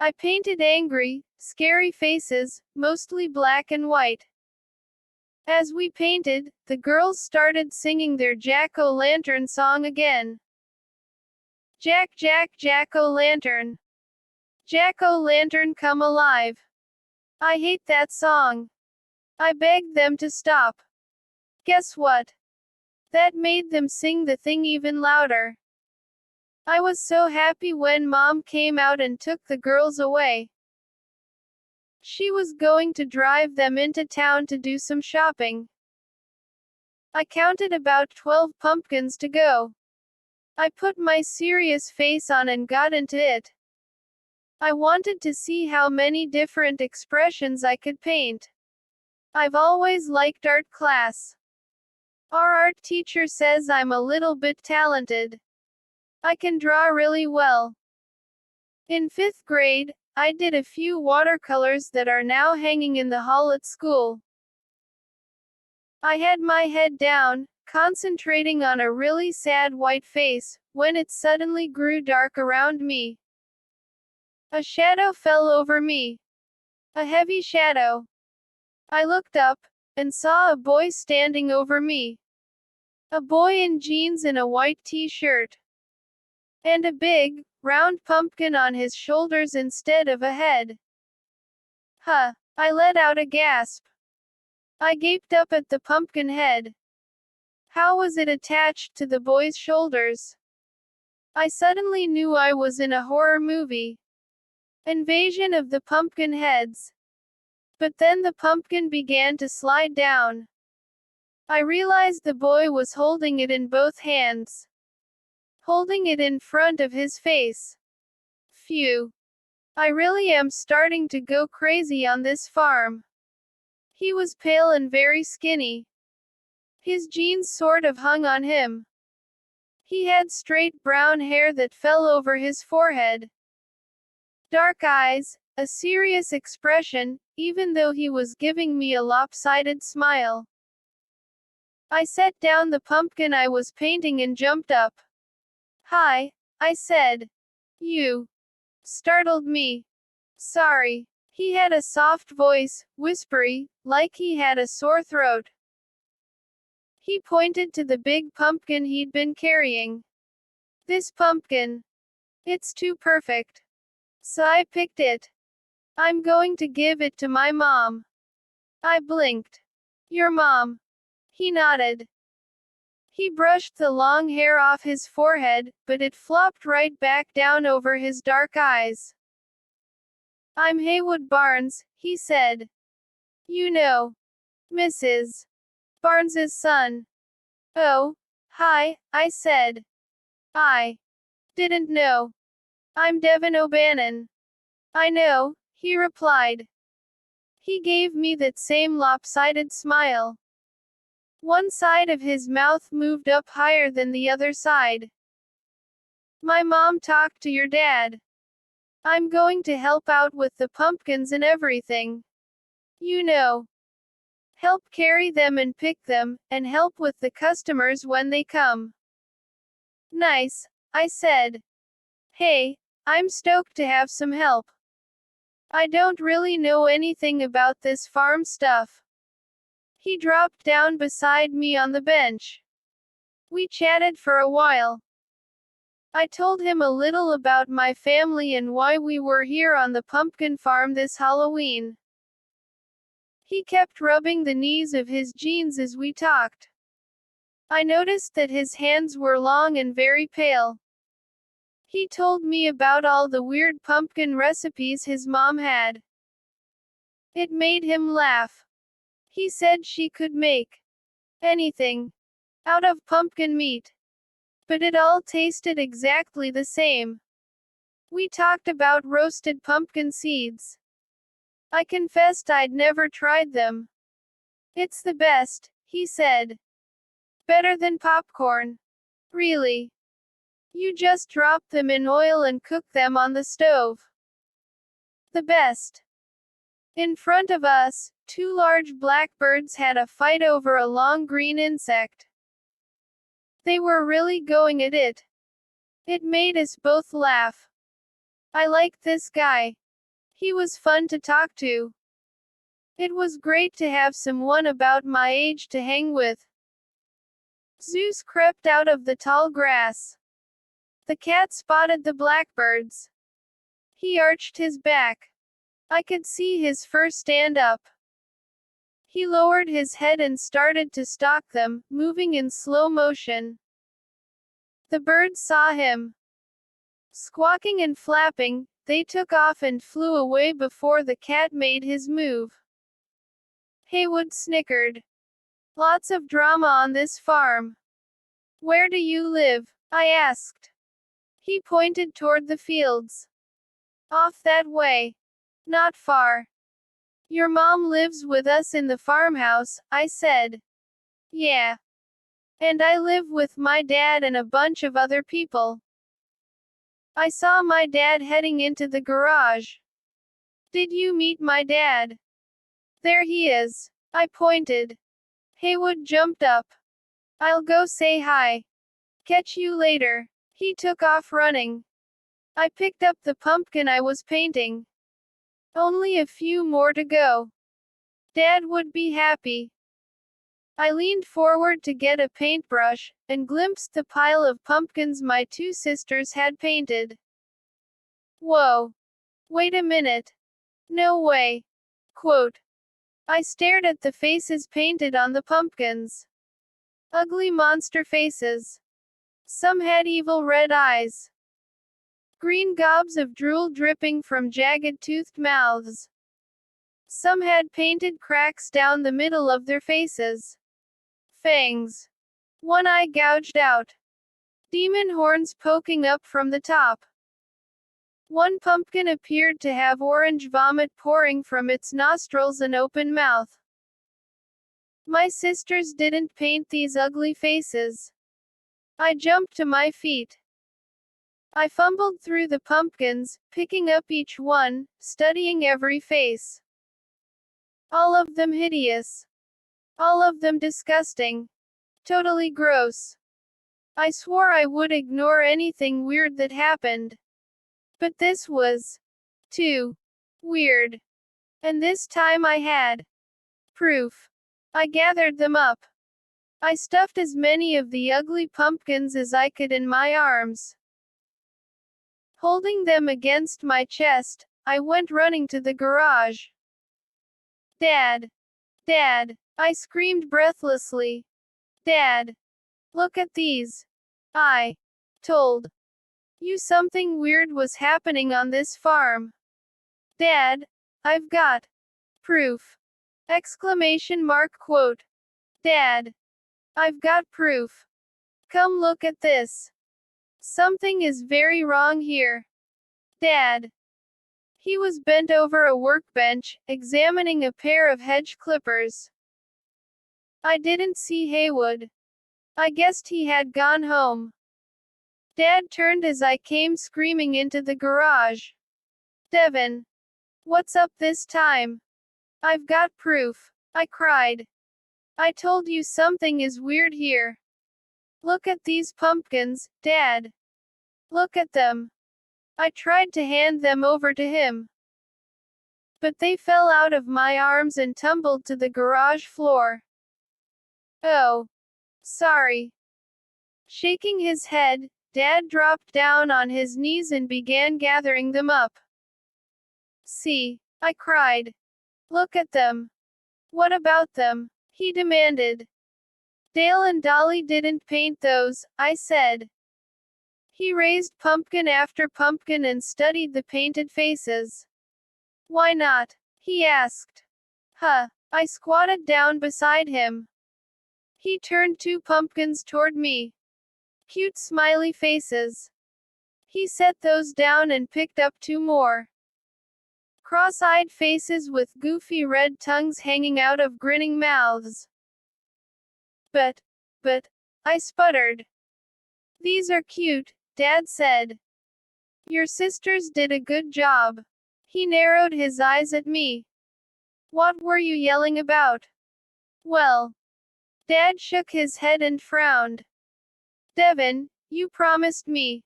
I painted angry, scary faces, mostly black and white. As we painted, the girls started singing their jack-o'-lantern song again. Jack, Jack, Jack-o'-lantern. Jack-o'-lantern come alive. I hate that song. I begged them to stop. Guess what? That made them sing the thing even louder. I was so happy when Mom came out and took the girls away. She was going to drive them into town to do some shopping. I counted about 12 pumpkins to go. I put my serious face on and got into it. I wanted to see how many different expressions I could paint. I've always liked art class. Our art teacher says I'm a little bit talented. I can draw really well. In 5th grade, I did a few watercolors that are now hanging in the hall at school. I had my head down, concentrating on a really sad white face, when it suddenly grew dark around me. A shadow fell over me. A heavy shadow. I looked up, and saw a boy standing over me. A boy in jeans and a white t-shirt. And a big, round pumpkin on his shoulders instead of a head. Huh! I let out a gasp. I gaped up at the pumpkin head. How was it attached to the boy's shoulders? I suddenly knew I was in a horror movie. Invasion of the Pumpkin Heads. But then the pumpkin began to slide down. I realized the boy was holding it in both hands. Holding it in front of his face. Phew. I really am starting to go crazy on this farm. He was pale and very skinny. His jeans sort of hung on him. He had straight brown hair that fell over his forehead. Dark eyes, a serious expression, even though he was giving me a lopsided smile. I set down the pumpkin I was painting and jumped up. Hi, I said. You startled me. Sorry. He had a soft voice, whispery, like he had a sore throat. He pointed to the big pumpkin he'd been carrying. This pumpkin. It's too perfect. So I picked it. I'm going to give it to my mom. I blinked. Your mom. He nodded. He brushed the long hair off his forehead, but it flopped right back down over his dark eyes. I'm Haywood Barnes, he said. You know, Mrs. Barnes's son. Oh, hi, I said. I didn't know. I'm Devin O'Bannon. I know, he replied. He gave me that same lopsided smile. One side of his mouth moved up higher than the other side. My mom talked to your dad. I'm going to help out with the pumpkins and everything. You know. Help carry them and pick them, and help with the customers when they come. Nice, I said. Hey, I'm stoked to have some help. I don't really know anything about this farm stuff. He dropped down beside me on the bench. We chatted for a while. I told him a little about my family and why we were here on the pumpkin farm this Halloween. He kept rubbing the knees of his jeans as we talked. I noticed that his hands were long and very pale. He told me about all the weird pumpkin recipes his mom had. It made him laugh. He said she could make anything out of pumpkin meat. But it all tasted exactly the same. We talked about roasted pumpkin seeds. I confessed I'd never tried them. It's the best, he said. Better than popcorn. Really. You just drop them in oil and cook them on the stove. The best. In front of us, two large blackbirds had a fight over a long green insect. They were really going at it. It made us both laugh. I liked this guy. He was fun to talk to. It was great to have someone about my age to hang with. Zeus crept out of the tall grass. The cat spotted the blackbirds. He arched his back. I could see his fur stand up. He lowered his head and started to stalk them, moving in slow motion. The birds saw him. Squawking and flapping, they took off and flew away before the cat made his move. Haywood snickered. Lots of drama on this farm. Where do you live? I asked. He pointed toward the fields. Off that way. Not far. Your mom lives with us in the farmhouse, I said. Yeah. And I live with my dad and a bunch of other people. I saw my dad heading into the garage. Did you meet my dad? There he is. I pointed. Haywood jumped up. I'll go say hi. Catch you later. He took off running. I picked up the pumpkin I was painting. Only a few more to go. Dad would be happy. I leaned forward to get a paintbrush, and glimpsed the pile of pumpkins my two sisters had painted. Whoa. Wait a minute. No way. Quote. I stared at the faces painted on the pumpkins. Ugly monster faces. Some had evil red eyes. Green gobs of drool dripping from jagged-toothed mouths. Some had painted cracks down the middle of their faces. Fangs. One eye gouged out. Demon horns poking up from the top. One pumpkin appeared to have orange vomit pouring from its nostrils and open mouth. My sisters didn't paint these ugly faces. I jumped to my feet. I fumbled through the pumpkins, picking up each one, studying every face. All of them hideous. All of them disgusting. Totally gross. I swore I would ignore anything weird that happened. But this was too weird. And this time I had proof. I gathered them up. I stuffed as many of the ugly pumpkins as I could in my arms. Holding them against my chest, I went running to the garage. Dad! Dad! I screamed breathlessly. Dad! Look at these. I told you something weird was happening on this farm. Dad! I've got proof! Exclamation mark quote. Dad! I've got proof. Come look at this. Something is very wrong here. Dad. He was bent over a workbench, examining a pair of hedge clippers. I didn't see Haywood. I guessed he had gone home. Dad turned as I came screaming into the garage. Devin. What's up this time? I've got proof, I cried. I told you something is weird here. Look at these pumpkins, Dad. Look at them. I tried to hand them over to him. But they fell out of my arms and tumbled to the garage floor. Oh. Sorry. Shaking his head, Dad dropped down on his knees and began gathering them up. See, I cried. Look at them. What about them? He demanded. Dale and Dolly didn't paint those, I said. He raised pumpkin after pumpkin and studied the painted faces. Why not? He asked. Huh. I squatted down beside him. He turned two pumpkins toward me. Cute smiley faces. He set those down and picked up two more. Cross-eyed faces with goofy red tongues hanging out of grinning mouths. But, I sputtered. These are cute, Dad said. Your sisters did a good job. He narrowed his eyes at me. What were you yelling about? Well, Dad shook his head and frowned. Devin, you promised me.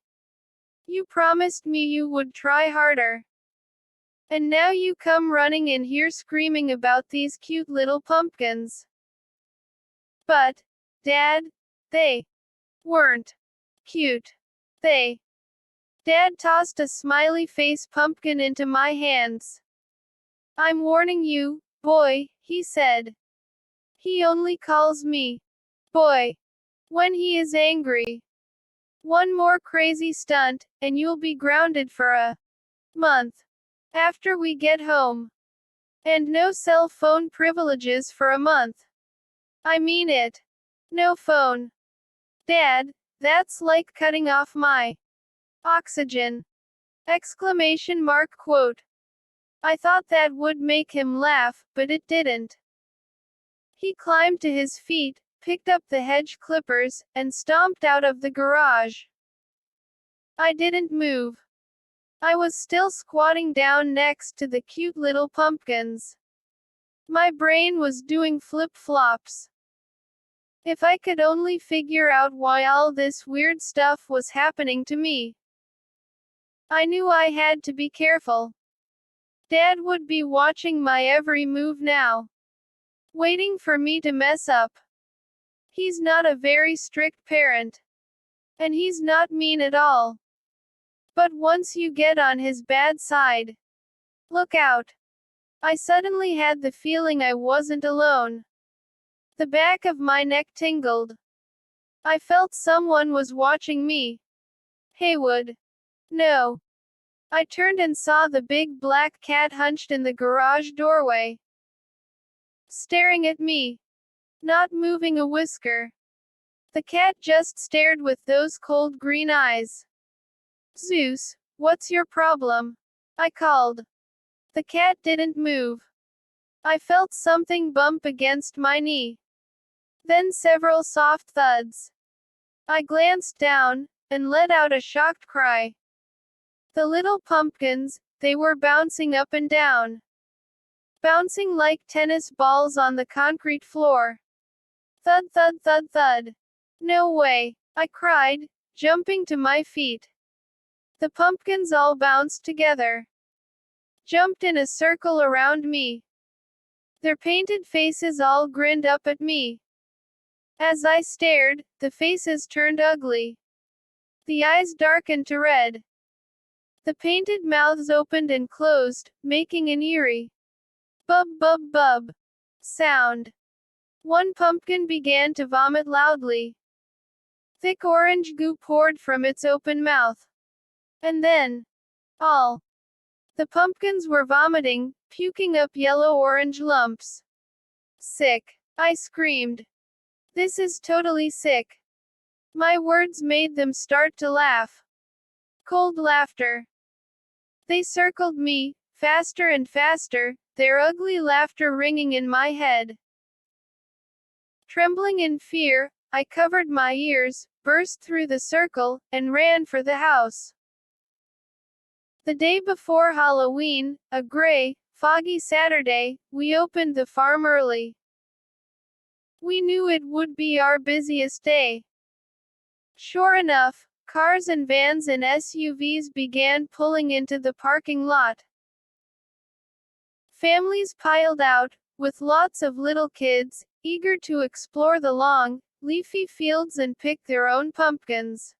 You promised me you would try harder. And now you come running in here screaming about these cute little pumpkins. But, Dad, they weren't cute. They. Dad tossed a smiley face pumpkin into my hands. I'm warning you, boy, he said. He only calls me boy when he is angry. One more crazy stunt, and you'll be grounded for a month after we get home. And no cell phone privileges for a month. I mean it. No phone. Dad, that's like cutting off my oxygen. Exclamation mark quote. I thought that would make him laugh, but it didn't. He climbed to his feet, picked up the hedge clippers, and stomped out of the garage. I didn't move. I was still squatting down next to the cute little pumpkins. My brain was doing flip-flops. If I could only figure out why all this weird stuff was happening to me. I knew I had to be careful. Dad would be watching my every move now, waiting for me to mess up. He's not a very strict parent. And he's not mean at all. But once you get on his bad side, look out. I suddenly had the feeling I wasn't alone. The back of my neck tingled. I felt someone was watching me. Haywood. No. I turned and saw the big black cat hunched in the garage doorway, staring at me, not moving a whisker. The cat just stared with those cold green eyes. Zeus, what's your problem? I called. The cat didn't move. I felt something bump against my knee. Then several soft thuds. I glanced down, and let out a shocked cry. The little pumpkins, they were bouncing up and down. Bouncing like tennis balls on the concrete floor. Thud thud thud thud. No way, I cried, jumping to my feet. The pumpkins all bounced together. Jumped in a circle around me. Their painted faces all grinned up at me. As I stared, the faces turned ugly. The eyes darkened to red. The painted mouths opened and closed, making an eerie bub bub bub sound. One pumpkin began to vomit loudly. Thick orange goo poured from its open mouth. And then, all the pumpkins were vomiting, puking up yellow-orange lumps. Sick, I screamed. This is totally sick. My words made them start to laugh. Cold laughter. They circled me, faster and faster, their ugly laughter ringing in my head. Trembling in fear, I covered my ears, burst through the circle, and ran for the house. The day before Halloween, a gray, foggy Saturday, we opened the farm early. We knew it would be our busiest day. Sure enough, cars and vans and SUVs began pulling into the parking lot. Families piled out, with lots of little kids, eager to explore the long, leafy fields and pick their own pumpkins.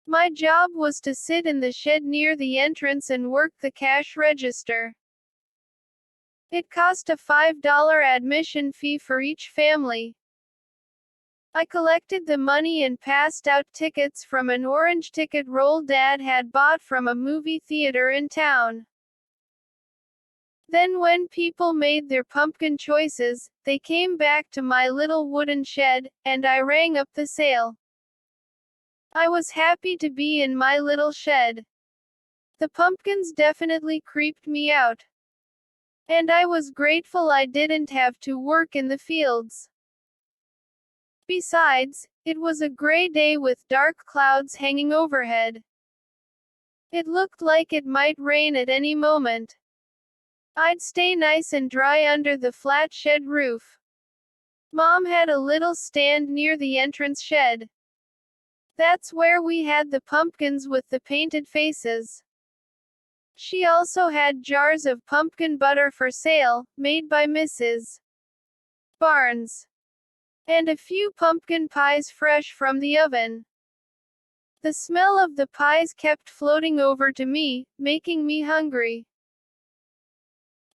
My job was to sit in the shed near the entrance and work the cash register. It cost a $5 admission fee for each family. I collected the money and passed out tickets from an orange ticket roll Dad had bought from a movie theater in town. Then when people made their pumpkin choices, they came back to my little wooden shed, and I rang up the sale. I was happy to be in my little shed. The pumpkins definitely creeped me out. And I was grateful I didn't have to work in the fields. Besides, it was a gray day with dark clouds hanging overhead. It looked like it might rain at any moment. I'd stay nice and dry under the flat shed roof. Mom had a little stand near the entrance shed. That's where we had the pumpkins with the painted faces. She also had jars of pumpkin butter for sale, made by Mrs. Barnes. And a few pumpkin pies fresh from the oven. The smell of the pies kept floating over to me, making me hungry.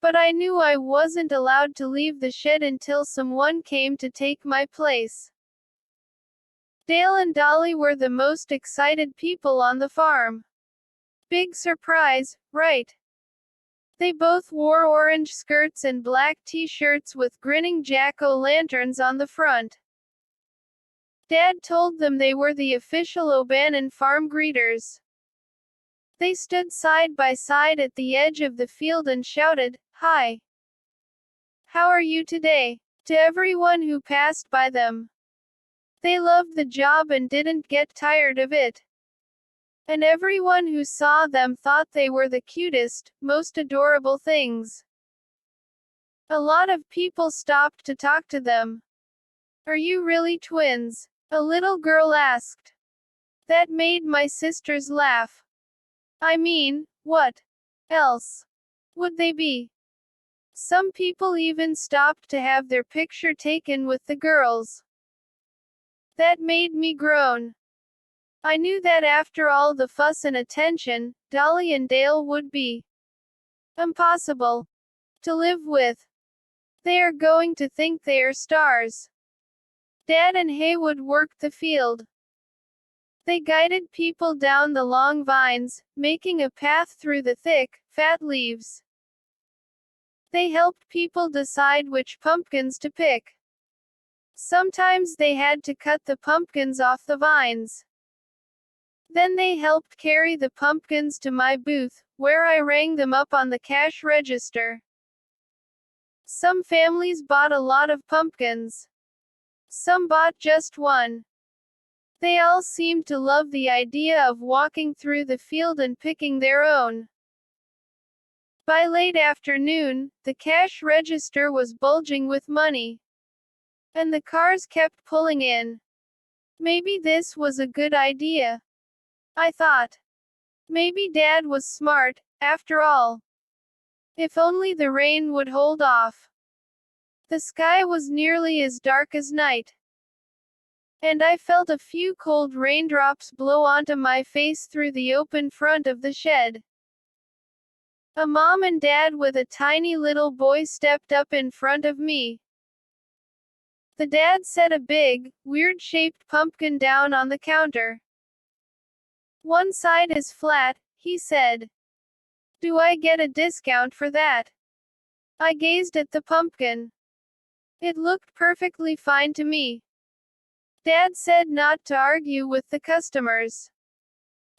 But I knew I wasn't allowed to leave the shed until someone came to take my place. Dale and Dolly were the most excited people on the farm. Big surprise, right? They both wore orange skirts and black t-shirts with grinning jack-o'-lanterns on the front. Dad told them they were the official O'Bannon farm greeters. They stood side by side at the edge of the field and shouted, "Hi! How are you today?" to everyone who passed by them. They loved the job and didn't get tired of it. And everyone who saw them thought they were the cutest, most adorable things. A lot of people stopped to talk to them. "Are you really twins?" a little girl asked. That made my sisters laugh. I mean, what else would they be? Some people even stopped to have their picture taken with the girls. That made me groan. I knew that after all the fuss and attention, Dolly and Dale would be impossible to live with. They are going to think they are stars. Dad and Haywood worked the field. They guided people down the long vines, making a path through the thick, fat leaves. They helped people decide which pumpkins to pick. Sometimes they had to cut the pumpkins off the vines. Then they helped carry the pumpkins to my booth, where I rang them up on the cash register. Some families bought a lot of pumpkins. Some bought just one. They all seemed to love the idea of walking through the field and picking their own. By late afternoon, the cash register was bulging with money. And the cars kept pulling in. Maybe this was a good idea, I thought. Maybe Dad was smart, after all. If only the rain would hold off. The sky was nearly as dark as night. And I felt a few cold raindrops blow onto my face through the open front of the shed. A mom and dad with a tiny little boy stepped up in front of me. The dad set a big, weird-shaped pumpkin down on the counter. "One side is flat," he said. "Do I get a discount for that?" I gazed at the pumpkin. It looked perfectly fine to me. Dad said not to argue with the customers.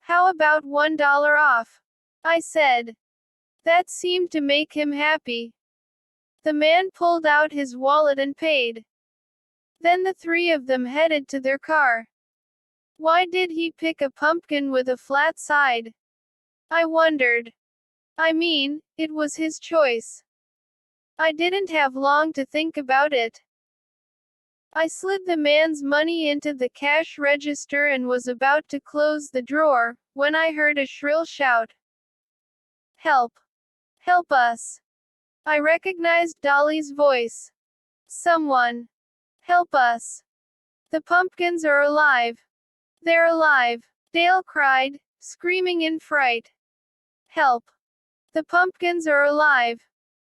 "How about $1 off?" I said. That seemed to make him happy. The man pulled out his wallet and paid. Then the three of them headed to their car. Why did he pick a pumpkin with a flat side? I wondered. I mean, it was his choice. I didn't have long to think about it. I slid the man's money into the cash register and was about to close the drawer, when I heard a shrill shout. "Help! Help us!" I recognized Dolly's voice. "Someone! Help us! The pumpkins are alive! They're alive!" Dale cried, screaming in fright. "Help! The pumpkins are alive!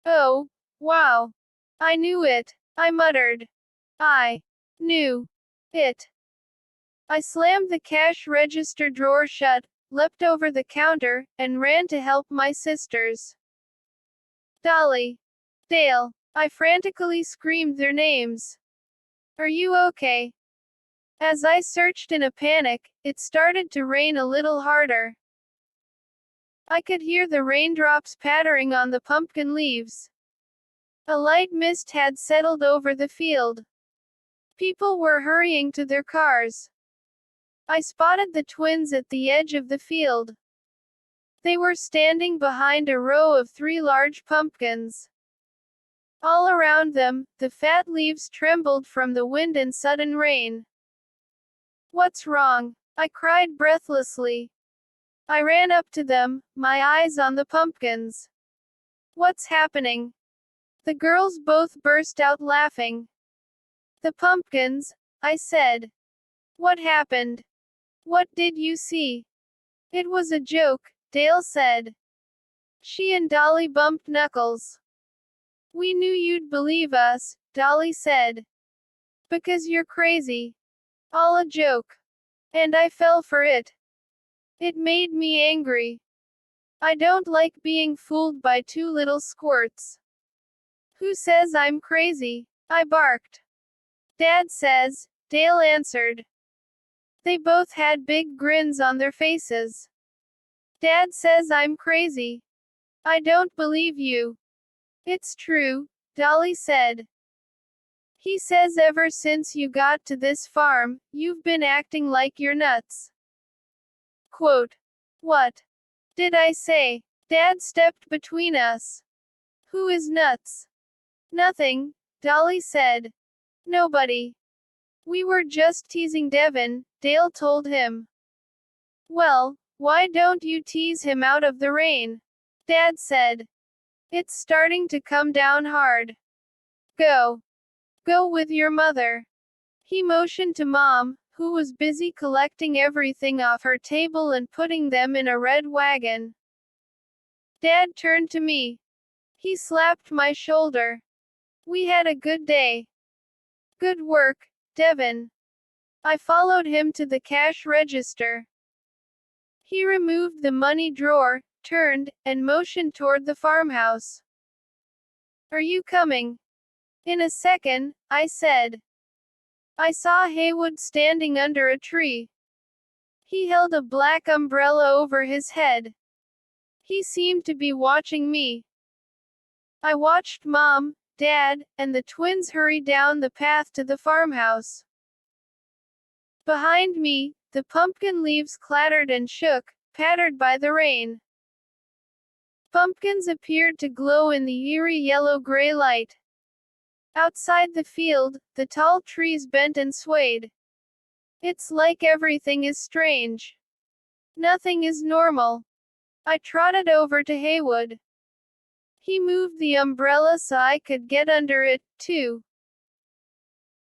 Oh, wow! I knew it!" I muttered. I knew it. I slammed the cash register drawer shut, leapt over the counter, and ran to help my sisters. "Dolly! Dale!" I frantically screamed their names. "Are you okay?" As I searched in a panic, it started to rain a little harder. I could hear the raindrops pattering on the pumpkin leaves. A light mist had settled over the field. People were hurrying to their cars. I spotted the twins at the edge of the field. They were standing behind a row of 3 large pumpkins. All around them, the fat leaves trembled from the wind and sudden rain. "What's wrong?" I cried breathlessly. I ran up to them, my eyes on the pumpkins. "What's happening?" The girls both burst out laughing. "The pumpkins," I said. "What happened? What did you see?" "It was a joke," Dale said. She and Dolly bumped knuckles. "We knew you'd believe us," Dolly said. "Because you're crazy. All a joke." And I fell for it. It made me angry. I don't like being fooled by 2 little squirts. "Who says I'm crazy?" I barked. "Dad says," Dale answered. They both had big grins on their faces. "Dad says I'm crazy." "I don't believe you." "It's true," Dolly said. "He says ever since you got to this farm, you've been acting like you're nuts." Quote. "What did I say?" Dad stepped between us. "Who is nuts?" "Nothing," Dolly said. "Nobody. We were just teasing Devin," Dale told him. "Well, why don't you tease him out of the rain?" Dad said. "It's starting to come down hard. Go. Go with your mother." He motioned to Mom, who was busy collecting everything off her table and putting them in a red wagon. Dad turned to me. He slapped my shoulder. "We had a good day." "Good work, Devin." I followed him to the cash register. He removed the money drawer, turned, and motioned toward the farmhouse. "Are you coming?" "In a second," I said. I saw Haywood standing under a tree. He held a black umbrella over his head. He seemed to be watching me. I watched Mom, Dad, and the twins hurry down the path to the farmhouse. Behind me, the pumpkin leaves clattered and shook, pattered by the rain. Pumpkins appeared to glow in the eerie yellow-gray light. Outside the field, the tall trees bent and swayed. It's like everything is strange. Nothing is normal. I trotted over to Haywood. He moved the umbrella so I could get under it, too.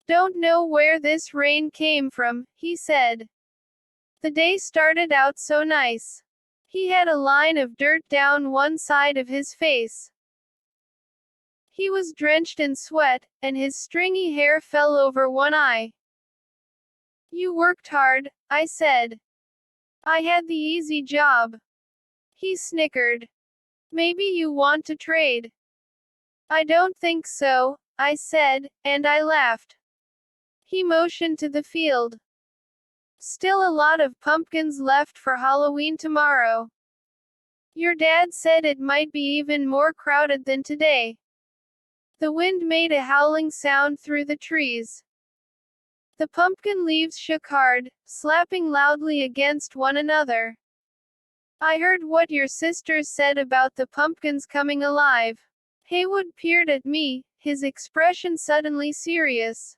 "Don't know where this rain came from," he said. "The day started out so nice." He had a line of dirt down one side of his face. He was drenched in sweat, and his stringy hair fell over one eye. "You worked hard," I said. "I had the easy job." He snickered. "Maybe you want to trade." "I don't think so," I said, and I laughed. He motioned to the field. "Still a lot of pumpkins left for Halloween tomorrow. Your dad said it might be even more crowded than today." The wind made a howling sound through the trees. The pumpkin leaves shook hard, slapping loudly against one another. "I heard what your sisters said about the pumpkins coming alive." Haywood peered at me, his expression suddenly serious.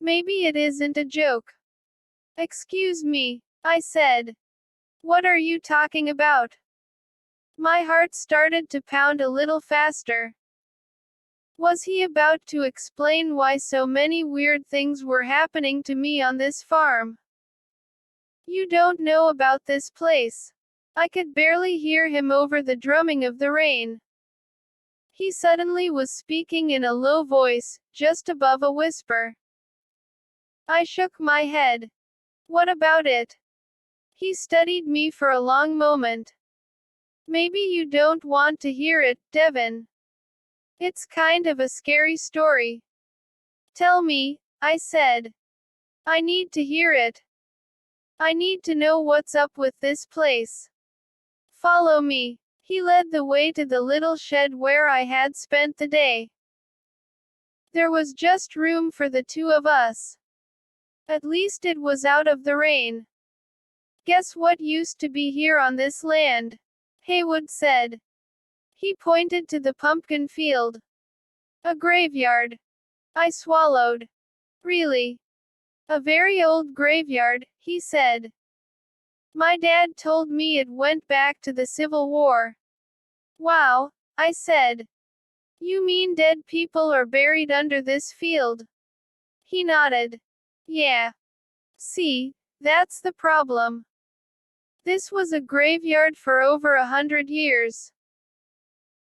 "Maybe it isn't a joke." "Excuse me," I said. "What are you talking about?" My heart started to pound a little faster. Was he about to explain why so many weird things were happening to me on this farm? "You don't know about this place." I could barely hear him over the drumming of the rain. He suddenly was speaking in a low voice, just above a whisper. I shook my head. "What about it?" He studied me for a long moment. "Maybe you don't want to hear it, Devin. It's kind of a scary story." "Tell me," I said. "I need to hear it. I need to know what's up with this place." "Follow me." He led the way to the little shed where I had spent the day. There was just room for the 2 of us. At least it was out of the rain. "Guess what used to be here on this land?" Haywood said. He pointed to the pumpkin field. A graveyard. I swallowed. Really? A very old graveyard, he said. My dad told me it went back to the Civil War. Wow, I said. You mean dead people are buried under this field? He nodded. Yeah. See, that's the problem. This was a graveyard for over 100 years.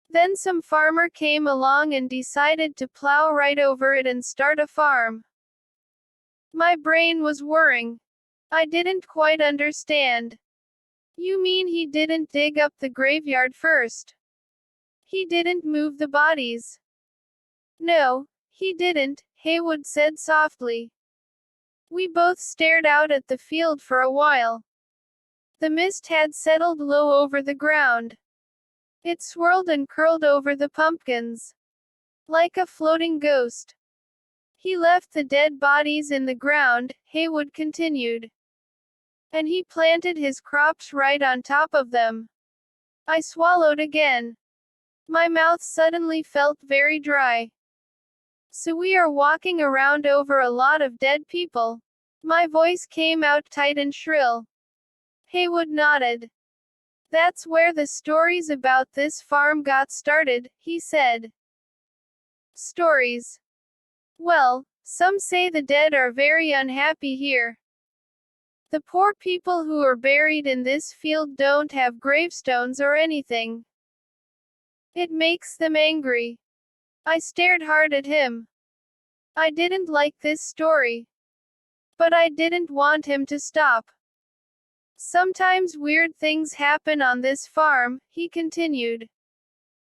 Then some farmer came along and decided to plow right over it and start a farm. My brain was whirring. I didn't quite understand. You mean he didn't dig up the graveyard first? He didn't move the bodies? No, he didn't, Haywood said softly. We both stared out at the field for a while. The mist had settled low over the ground. It swirled and curled over the pumpkins. Like a floating ghost. He left the dead bodies in the ground, Haywood continued. And he planted his crops right on top of them. I swallowed again. My mouth suddenly felt very dry. So we are walking around over a lot of dead people. My voice came out tight and shrill. Haywood nodded. That's where the stories about this farm got started, he said. Stories. Well, some say the dead are very unhappy here. The poor people who are buried in this field don't have gravestones or anything. It makes them angry. I stared hard at him. I didn't like this story. But I didn't want him to stop. Sometimes weird things happen on this farm, he continued.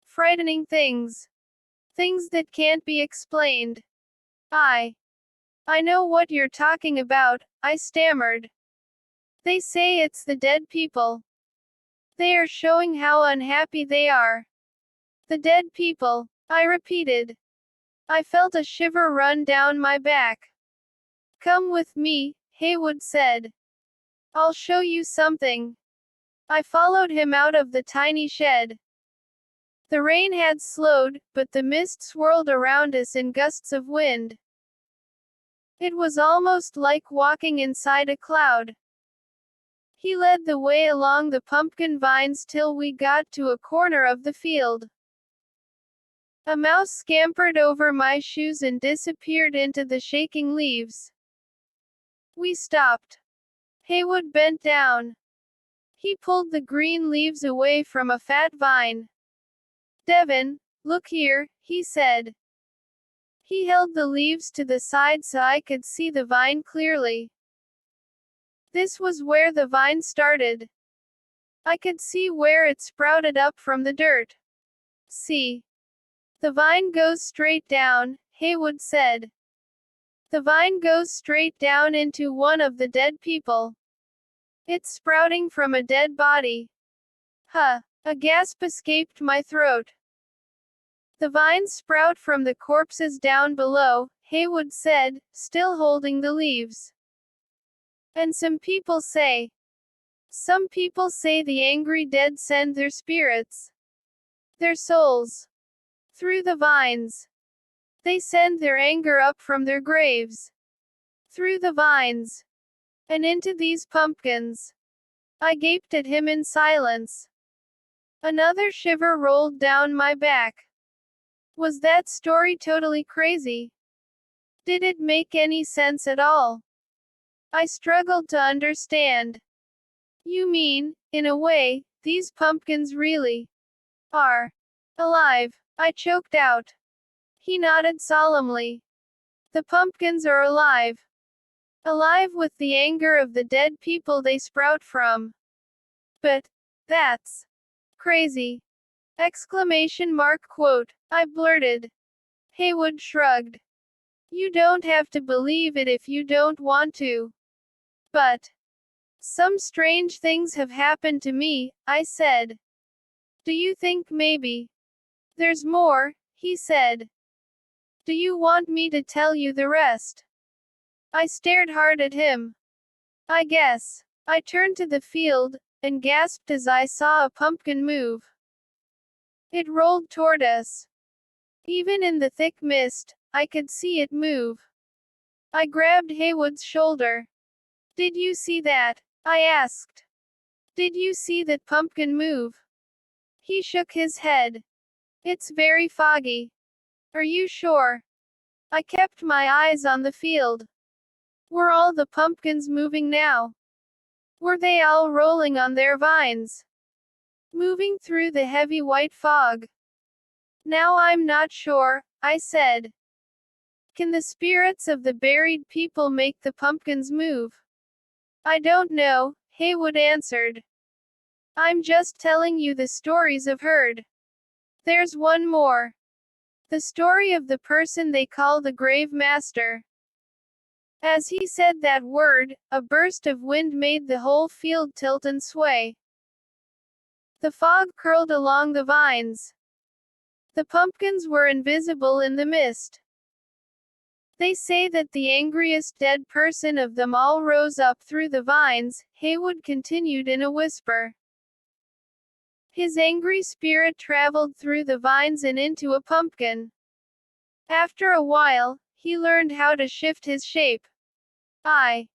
Frightening things. Things that can't be explained. I know what you're talking about, I stammered. They say it's the dead people. They are showing how unhappy they are. The dead people, I repeated. I felt a shiver run down my back. Come with me, Haywood said. I'll show you something. I followed him out of the tiny shed. The rain had slowed, but the mist swirled around us in gusts of wind. It was almost like walking inside a cloud. He led the way along the pumpkin vines till we got to a corner of the field. A mouse scampered over my shoes and disappeared into the shaking leaves. We stopped. Haywood bent down. He pulled the green leaves away from a fat vine. Devin, look here, he said. He held the leaves to the side so I could see the vine clearly. This was where the vine started. I could see where it sprouted up from the dirt. See. The vine goes straight down, Haywood said. The vine goes straight down into one of the dead people. It's sprouting from a dead body. Huh. A gasp escaped my throat. The vines sprout from the corpses down below, Haywood said, still holding the leaves. And some people say the angry dead send their spirits, their souls, through the vines. They send their anger up from their graves, through the vines, and into these pumpkins. I gaped at him in silence. Another shiver rolled down my back. Was that story totally crazy? Did it make any sense at all? I struggled to understand. You mean, in a way, these pumpkins really are alive? I choked out. He nodded solemnly. The pumpkins are alive. Alive with the anger of the dead people they sprout from. But that's crazy! Exclamation mark quote. I blurted. Haywood shrugged. You don't have to believe it if you don't want to. But some strange things have happened to me, I said. Do you think maybe there's more? He said. Do you want me to tell you the rest? I stared hard at him. I guess. I turned to the field, and gasped as I saw a pumpkin move. It rolled toward us. Even in the thick mist, I could see it move. I grabbed Haywood's shoulder. "Did you see that?" I asked. "Did you see that pumpkin move?" He shook his head. "It's very foggy." "Are you sure?" I kept my eyes on the field. Were all the pumpkins moving now? Were they all rolling on their vines? Moving through the heavy white fog? "Now I'm not sure," I said. "Can the spirits of the buried people make the pumpkins move?" "I don't know," Haywood answered. "I'm just telling you the stories I've heard. There's one more. The story of the person they call the grave master." As he said that word, a burst of wind made the whole field tilt and sway. The fog curled along the vines. The pumpkins were invisible in the mist. "They say that the angriest dead person of them all rose up through the vines," Haywood continued in a whisper. "His angry spirit traveled through the vines and into a pumpkin. After a while, he learned how to shift his shape." I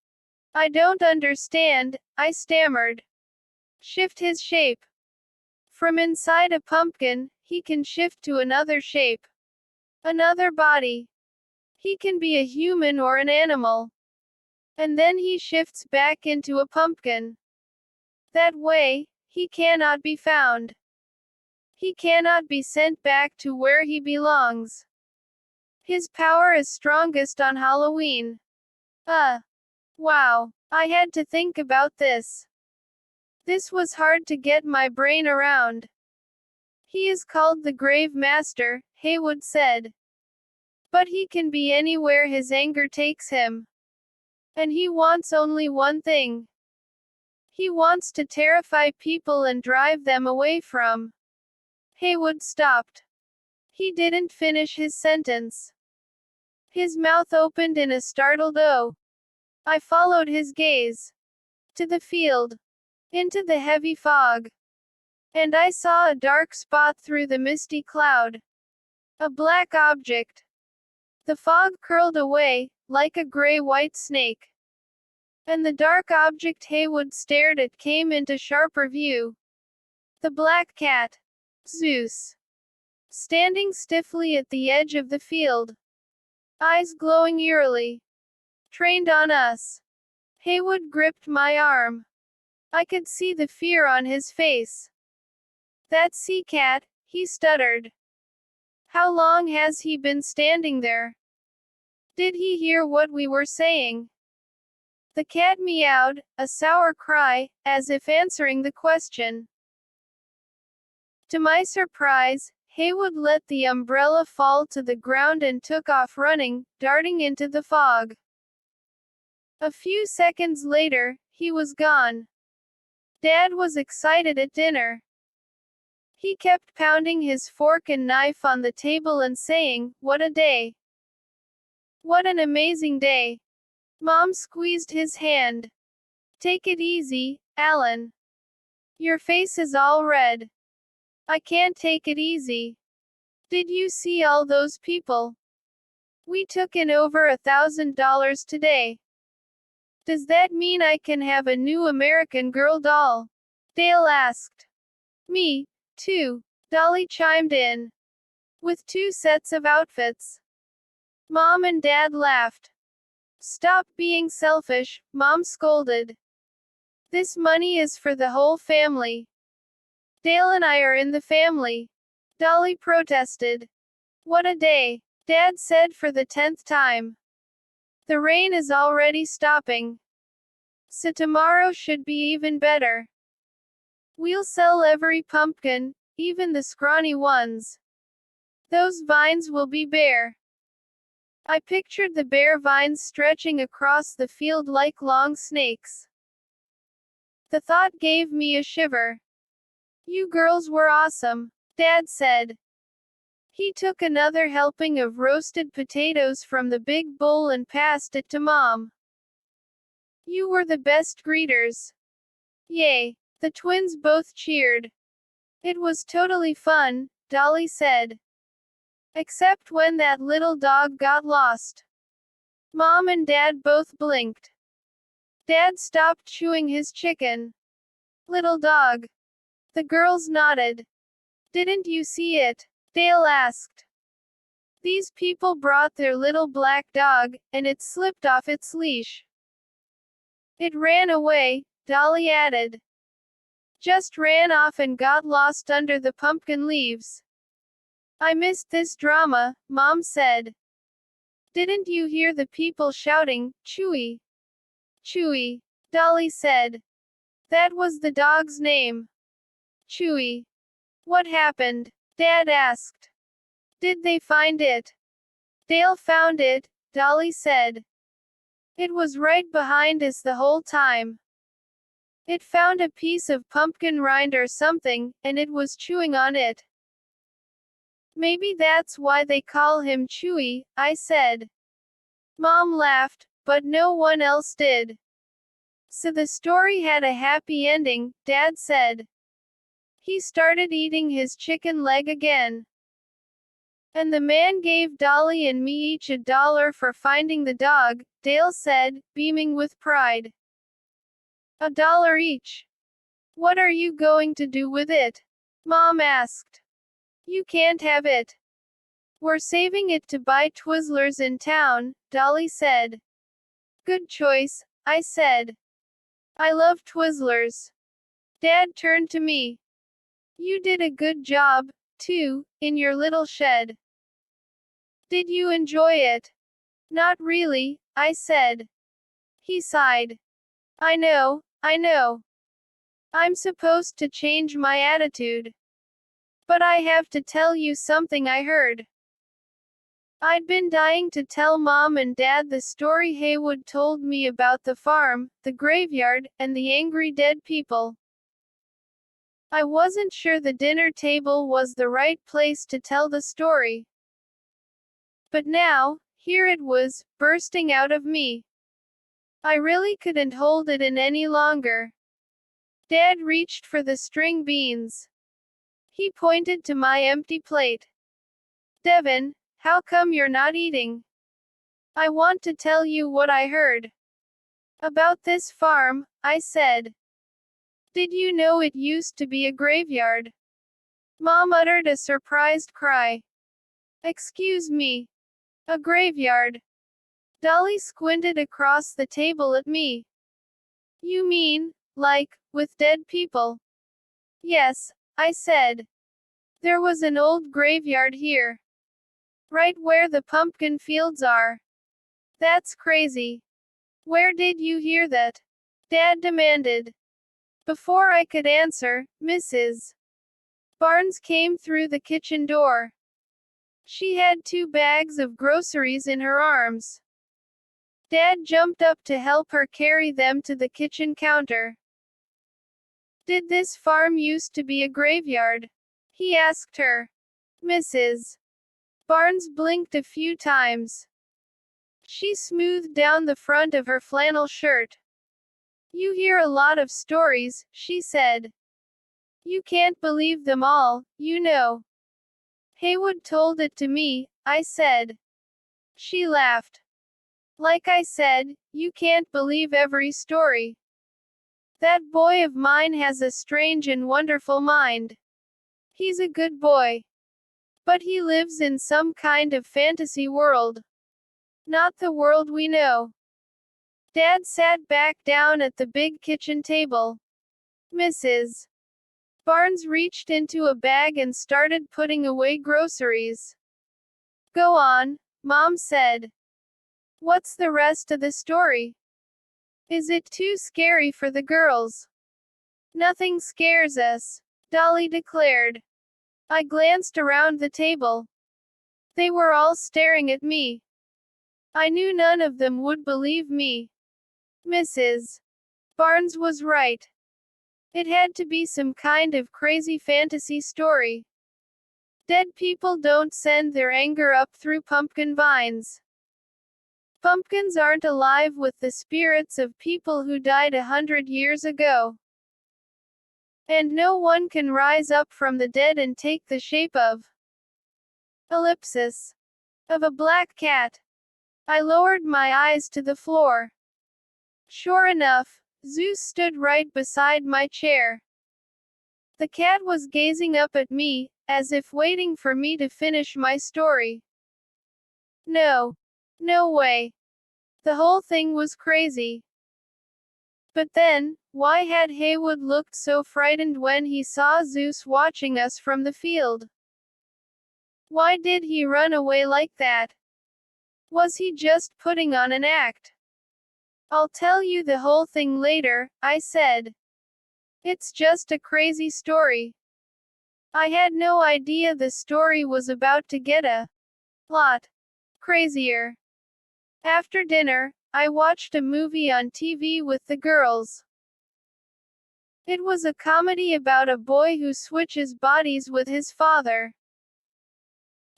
don't understand," I stammered. "Shift his shape?" "From inside a pumpkin, he can shift to another shape. Another body. He can be a human or an animal. And then he shifts back into a pumpkin. That way, he cannot be found. He cannot be sent back to where he belongs. His power is strongest on Halloween." Wow. I had to think about this. This was hard to get my brain around. "He is called the Grave Master," Haywood said. "But he can be anywhere his anger takes him. And he wants only one thing. He wants to terrify people and drive them away from." Haywood stopped. He didn't finish his sentence. His mouth opened in a startled "oh." I followed his gaze. To the field. Into the heavy fog. And I saw a dark spot through the misty cloud. A black object. The fog curled away, like a gray-white snake. And the dark object Haywood stared at came into sharper view. The black cat. Zeus. Standing stiffly at the edge of the field. Eyes glowing eerily. Trained on us. Haywood gripped my arm. I could see the fear on his face. "That sea cat," he stuttered. "How long has he been standing there? Did he hear what we were saying?" The cat meowed, a sour cry, as if answering the question. To my surprise, Haywood let the umbrella fall to the ground and took off running, darting into the fog. A few seconds later, he was gone. Dad was excited at dinner. He kept pounding his fork and knife on the table and saying, "What a day! What an amazing day!" Mom squeezed his hand. "Take it easy, Alan. Your face is all red." "I can't take it easy. Did you see all those people? We took in over $1,000 today. Does that mean I can have a new American Girl doll?" Dale asked. "Me, too," Dolly chimed in. "With 2 sets of outfits." Mom and Dad laughed. "Stop being selfish," Mom scolded. "This money is for the whole family." "Dale and I are in the family," Dolly protested. "What a day," Dad said for the 10th time. "The rain is already stopping. So tomorrow should be even better. We'll sell every pumpkin, even the scrawny ones. Those vines will be bare." I pictured the bare vines stretching across the field like long snakes. The thought gave me a shiver. "You girls were awesome," Dad said. He took another helping of roasted potatoes from the big bowl and passed it to Mom. "You were the best greeters." "Yay. The twins both cheered. It was totally fun, Dolly said. Except when that little dog got lost. Mom and Dad both blinked. Dad stopped chewing his chicken. Little dog. The girls nodded. Didn't you see it? Dale asked. These people brought their little black dog, and it slipped off its leash. It ran away, Dolly added. Just ran off and got lost under the pumpkin leaves. I missed this drama, Mom said. Didn't you hear the people shouting, Chewy? Chewy, Dolly said. That was the dog's name. Chewy. What happened? Dad asked. Did they find it? Dale found it, Dolly said. It was right behind us the whole time. It found a piece of pumpkin rind or something, and it was chewing on it. Maybe that's why they call him Chewy, I said. Mom laughed, but no one else did. So the story had a happy ending, Dad said. He started eating his chicken leg again. And the man gave Dolly and me each $1 for finding the dog, Dale said, beaming with pride. $1 each. What are you going to do with it? Mom asked. You can't have it. We're saving it to buy Twizzlers in town, Dolly said. Good choice, I said. I love Twizzlers. Dad turned to me. You did a good job, too, in your little shed. Did you enjoy it? Not really, I said. He sighed. I know. I'm supposed to change my attitude. But I have to tell you something I heard. I'd been dying to tell Mom and Dad the story Haywood told me about the farm, the graveyard, and the angry dead people. I wasn't sure the dinner table was the right place to tell the story. But now, here it was, bursting out of me. I really couldn't hold it in any longer. Dad reached for the string beans. He pointed to my empty plate. Devin, how come you're not eating? I want to tell you what I heard. About this farm, I said. Did you know it used to be a graveyard? Mom uttered a surprised cry. Excuse me. A graveyard. Dolly squinted across the table at me. You mean, like, with dead people? Yes, I said. There was an old graveyard here. Right where the pumpkin fields are. That's crazy. Where did you hear that? Dad demanded. Before I could answer, Mrs. Barnes came through the kitchen door. She had 2 bags of groceries in her arms. Dad jumped up to help her carry them to the kitchen counter. Did this farm used to be a graveyard? He asked her. Mrs. Barnes blinked a few times. She smoothed down the front of her flannel shirt. You hear a lot of stories, she said. You can't believe them all, you know. Haywood told it to me, I said. She laughed. Like I said, you can't believe every story. That boy of mine has a strange and wonderful mind. He's a good boy. But he lives in some kind of fantasy world. Not the world we know. Dad sat back down at the big kitchen table. Mrs. Barnes reached into a bag and started putting away groceries. Go on, Mom said. What's the rest of the story? Is it too scary for the girls? Nothing scares us, Dolly declared. I glanced around the table. They were all staring at me. I knew none of them would believe me. Mrs. Barnes was right. It had to be some kind of crazy fantasy story. Dead people don't send their anger up through pumpkin vines. Pumpkins aren't alive with the spirits of people who died 100 years ago. And no one can rise up from the dead and take the shape of ellipsis of a black cat. I lowered my eyes to the floor. Sure enough, Zeus stood right beside my chair. The cat was gazing up at me, as if waiting for me to finish my story. No. No way. The whole thing was crazy. But then, why had Haywood looked so frightened when he saw Zeus watching us from the field? Why did he run away like that? Was he just putting on an act? I'll tell you the whole thing later, I said. It's just a crazy story. I had no idea the story was about to get a lot crazier. After dinner, I watched a movie on TV with the girls. It was a comedy about a boy who switches bodies with his father.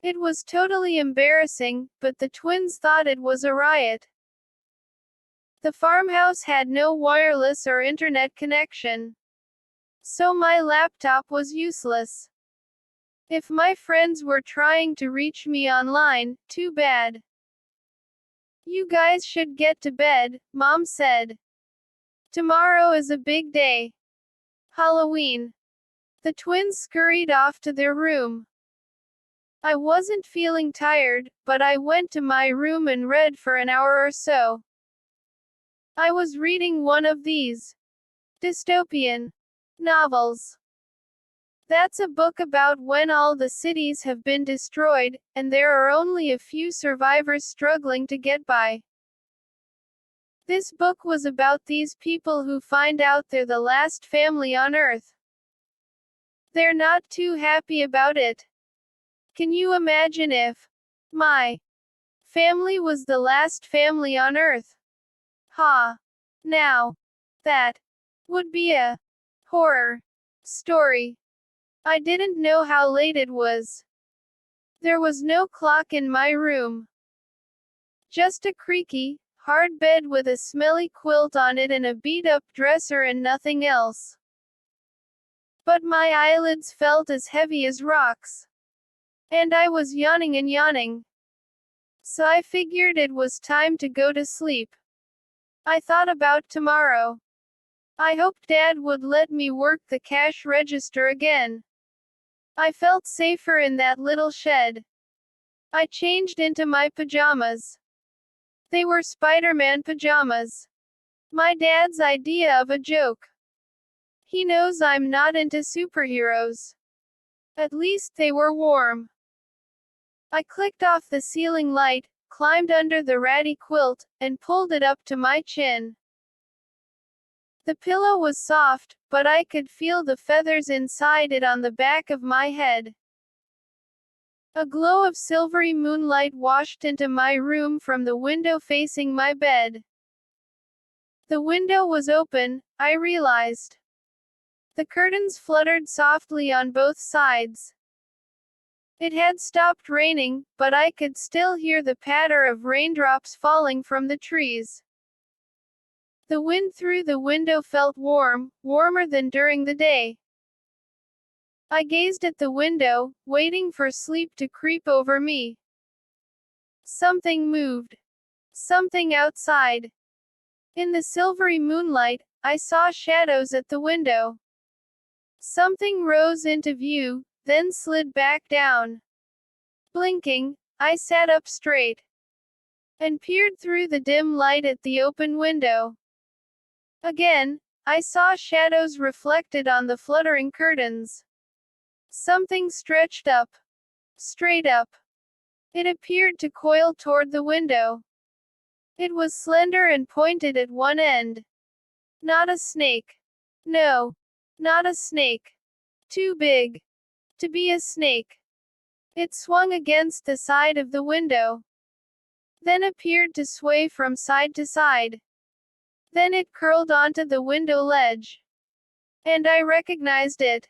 It was totally embarrassing, but the twins thought it was a riot. The farmhouse had no wireless or internet connection. So my laptop was useless. If my friends were trying to reach me online, too bad. You guys should get to bed, Mom said. Tomorrow is a big day. Halloween. The twins scurried off to their room. I wasn't feeling tired, but I went to my room and read for an hour or so. I was reading one of these dystopian novels. That's a book about when all the cities have been destroyed, and there are only a few survivors struggling to get by. This book was about these people who find out they're the last family on Earth. They're not too happy about it. Can you imagine if my family was the last family on Earth? Ha! Now, that would be a horror story. I didn't know how late it was. There was no clock in my room. Just a creaky, hard bed with a smelly quilt on it and a beat-up dresser and nothing else. But my eyelids felt as heavy as rocks. And I was yawning and yawning. So I figured it was time to go to sleep. I thought about tomorrow. I hoped Dad would let me work the cash register again. I felt safer in that little shed. I changed into my pajamas. They were Spider-Man pajamas. My dad's idea of a joke. He knows I'm not into superheroes. At least they were warm. I clicked off the ceiling light, climbed under the ratty quilt, and pulled it up to my chin. The pillow was soft, but I could feel the feathers inside it on the back of my head. A glow of silvery moonlight washed into my room from the window facing my bed. The window was open, I realized. The curtains fluttered softly on both sides. It had stopped raining, but I could still hear the patter of raindrops falling from the trees. The wind through the window felt warm, warmer than during the day. I gazed at the window, waiting for sleep to creep over me. Something moved. Something outside. In the silvery moonlight, I saw shadows at the window. Something rose into view, then slid back down. Blinking, I sat up straight and peered through the dim light at the open window. Again, I saw shadows reflected on the fluttering curtains. Something stretched up. Straight up. It appeared to coil toward the window. It was slender and pointed at one end. Not a snake. No. Not a snake. Too big to be a snake. It swung against the side of the window. Then appeared to sway from side to side. Then it curled onto the window ledge. And I recognized it.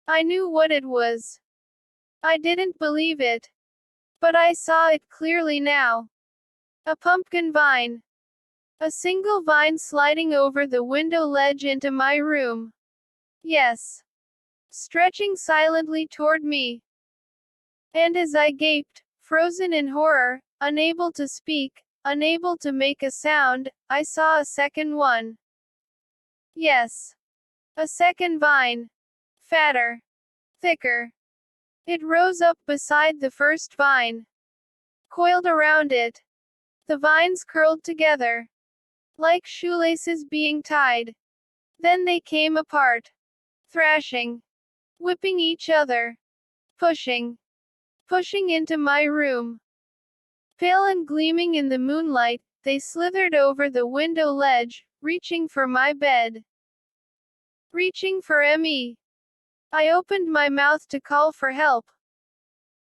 I knew what it was. I didn't believe it. But I saw it clearly now. A pumpkin vine. A single vine sliding over the window ledge into my room. Yes. Stretching silently toward me. And as I gaped, frozen in horror, unable to speak, unable to make a sound, I saw a second one. Yes. A second vine. Fatter. Thicker. It rose up beside the first vine. Coiled around it. The vines curled together. Like shoelaces being tied. Then they came apart. Thrashing. Whipping each other. Pushing. Pushing into my room. Pale and gleaming in the moonlight, they slithered over the window ledge, reaching for my bed. Reaching for me. I opened my mouth to call for help.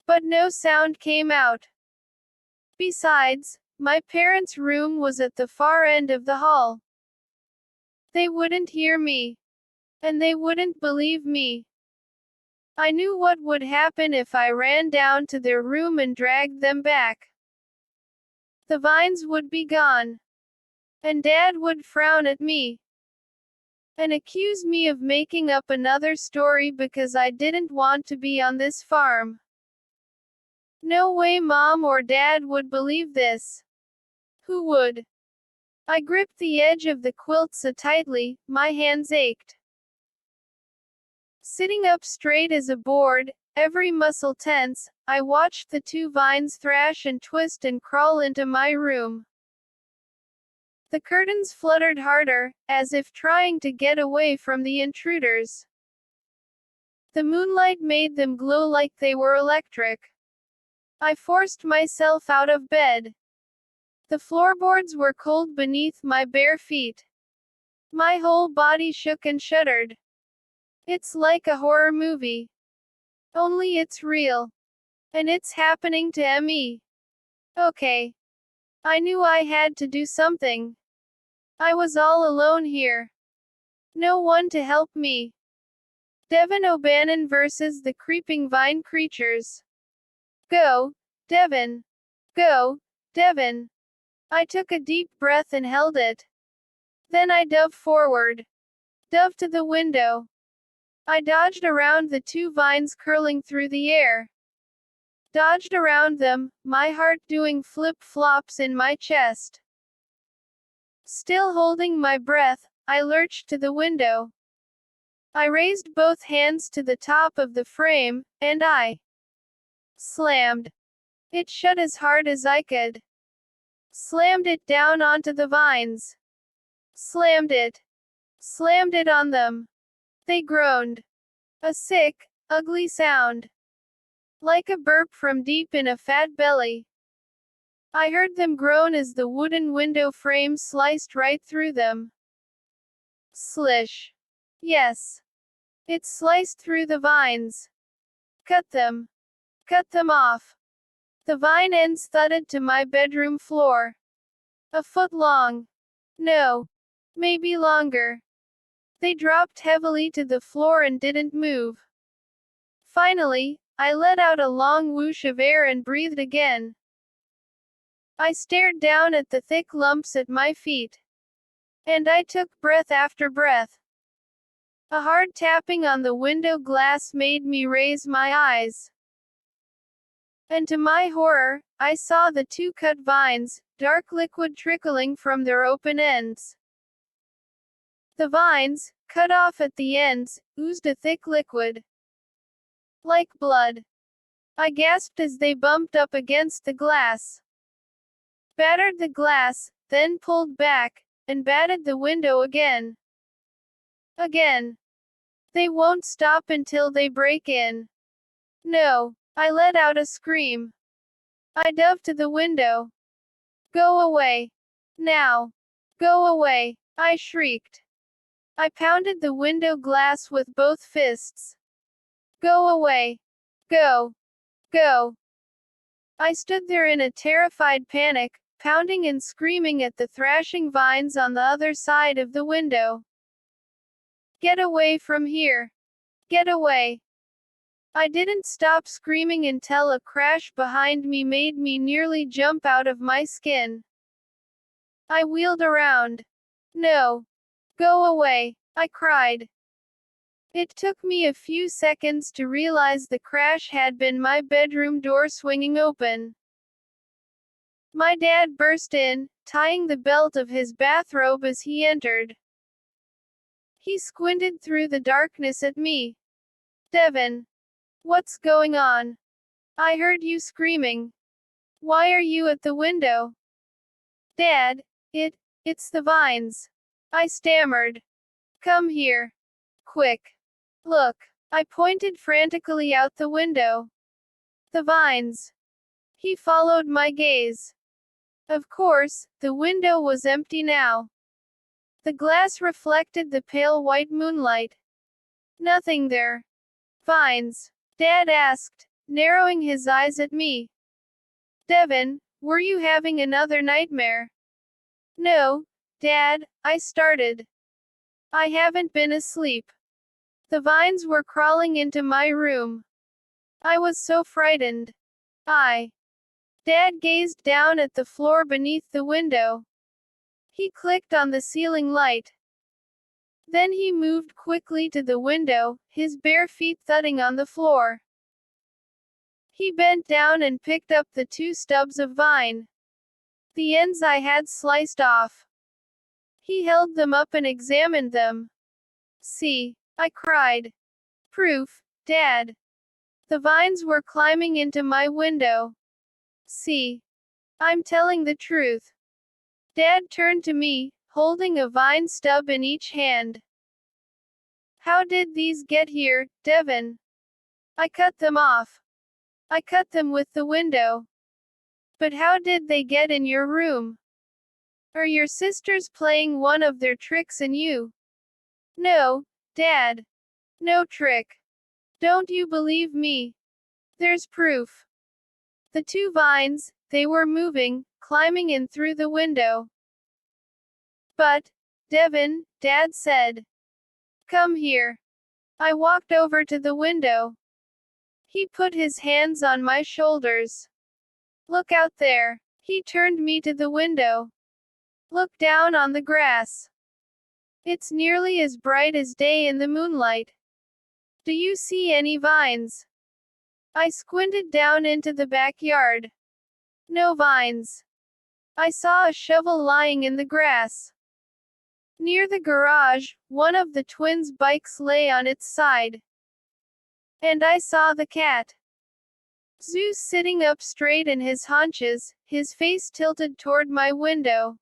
But no sound came out. Besides, my parents' room was at the far end of the hall. They wouldn't hear me. And they wouldn't believe me. I knew what would happen if I ran down to their room and dragged them back. The vines would be gone. And Dad would frown at me. And accuse me of making up another story because I didn't want to be on this farm. No way Mom or Dad would believe this. Who would? I gripped the edge of the quilt so tightly, my hands ached. Sitting up straight as a board, every muscle tense, I watched the two vines thrash and twist and crawl into my room. The curtains fluttered harder, as if trying to get away from the intruders. The moonlight made them glow like they were electric. I forced myself out of bed. The floorboards were cold beneath my bare feet. My whole body shook and shuddered. It's like a horror movie. Only it's real. And it's happening to me. Okay. I knew I had to do something. I was all alone here. No one to help me. Devin O'Bannon versus the creeping vine creatures. Go, Devin. Go, Devin. I took a deep breath and held it. Then I dove forward. Dove to the window. I dodged around the two vines curling through the air. Dodged around them, my heart doing flip-flops in my chest. Still holding my breath, I lurched to the window. I raised both hands to the top of the frame, and I slammed it shut as hard as I could. Slammed it down onto the vines. Slammed it. Slammed it on them. They groaned. A sick, ugly sound. Like a burp from deep in a fat belly. I heard them groan as the wooden window frame sliced right through them. Slish. Yes. It sliced through the vines. Cut them. Cut them off. The vine ends thudded to my bedroom floor. A foot long. No. Maybe longer. They dropped heavily to the floor and didn't move. Finally, I let out a long whoosh of air and breathed again. I stared down at the thick lumps at my feet. And I took breath after breath. A hard tapping on the window glass made me raise my eyes. And to my horror, I saw the two cut vines, dark liquid trickling from their open ends. The vines, cut off at the ends, oozed a thick liquid. Like blood. I gasped as they bumped up against the glass. Battered the glass, then pulled back, and batted the window again. Again. They won't stop until they break in. No. I let out a scream. I dove to the window. Go away. Now. Go away, I shrieked. I pounded the window glass with both fists. Go away. Go. Go. I stood there in a terrified panic, pounding and screaming at the thrashing vines on the other side of the window. Get away from here. Get away. I didn't stop screaming until a crash behind me made me nearly jump out of my skin. I wheeled around. No. Go away, I cried. It took me a few seconds to realize the crash had been my bedroom door swinging open. My dad burst in, tying the belt of his bathrobe as he entered. He squinted through the darkness at me. Devin, what's going on? I heard you screaming. Why are you at the window? Dad, it's the vines. I stammered. Come here. Quick. Look. I pointed frantically out the window. The vines. He followed my gaze. Of course, the window was empty now. The glass reflected the pale white moonlight. Nothing there. Vines. Dad asked, narrowing his eyes at me. Devin, were you having another nightmare? No, Dad, I started. I haven't been asleep. The vines were crawling into my room. I was so frightened. Dad gazed down at the floor beneath the window. He clicked on the ceiling light. Then he moved quickly to the window, his bare feet thudding on the floor. He bent down and picked up the 2 stubs of vine. The ends I had sliced off. He held them up and examined them. See, I cried. Proof, Dad. The vines were climbing into my window. See. I'm telling the truth. Dad turned to me, holding a vine stub in each hand. How did these get here, Devin? I cut them off. I cut them with the window. But how did they get in your room? Are your sisters playing one of their tricks on you? No, Dad. No trick. Don't you believe me? There's proof. The 2 vines, they were moving, climbing in through the window. But, Devin, Dad said. Come here. I walked over to the window. He put his hands on my shoulders. Look out there. He turned me to the window. Look down on the grass. It's nearly as bright as day in the moonlight. Do you see any vines? I squinted down into the backyard. No vines. I saw a shovel lying in the grass. Near the garage, one of the twins' bikes lay on its side. And I saw the cat. Zeus sitting up straight in his haunches, his face tilted toward my window.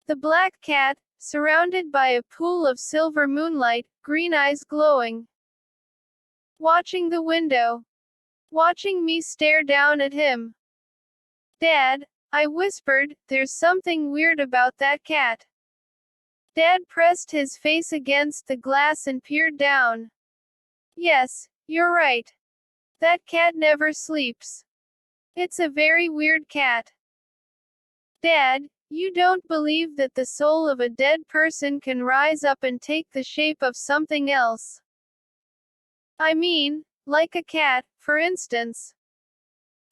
The black cat, surrounded by a pool of silver moonlight, green eyes glowing. Watching the window. Watching me stare down at him. Dad, I whispered, there's something weird about that cat. Dad pressed his face against the glass and peered down. Yes, you're right. That cat never sleeps. It's a very weird cat. Dad, you don't believe that the soul of a dead person can rise up and take the shape of something else. I mean, like a cat, for instance.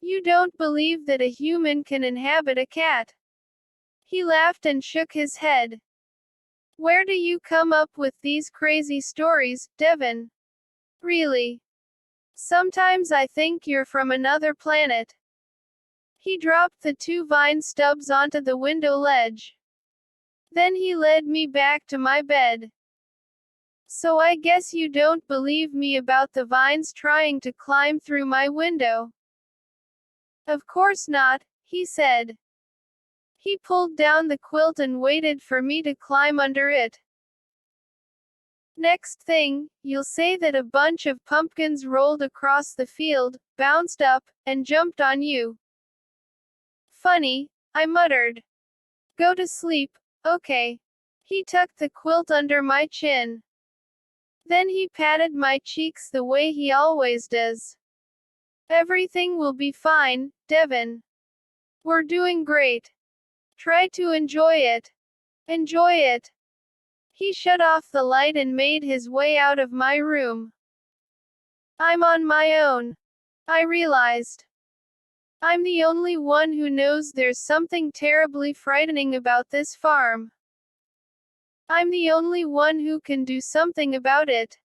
You don't believe that a human can inhabit a cat. He laughed and shook his head. Where do you come up with these crazy stories, Devin? Really? Sometimes I think you're from another planet. He dropped the 2 vine stubs onto the window ledge. Then he led me back to my bed. So I guess you don't believe me about the vines trying to climb through my window. Of course not, he said. He pulled down the quilt and waited for me to climb under it. Next thing, you'll say that a bunch of pumpkins rolled across the field, bounced up, and jumped on you. Funny, I muttered. Go to sleep, okay. He tucked the quilt under my chin. Then he patted my cheeks the way he always does. Everything will be fine, Devin. We're doing great. Try to enjoy it. Enjoy it. He shut off the light and made his way out of my room. I'm on my own. I realized. I'm the only one who knows there's something terribly frightening about this farm. I'm the only one who can do something about it.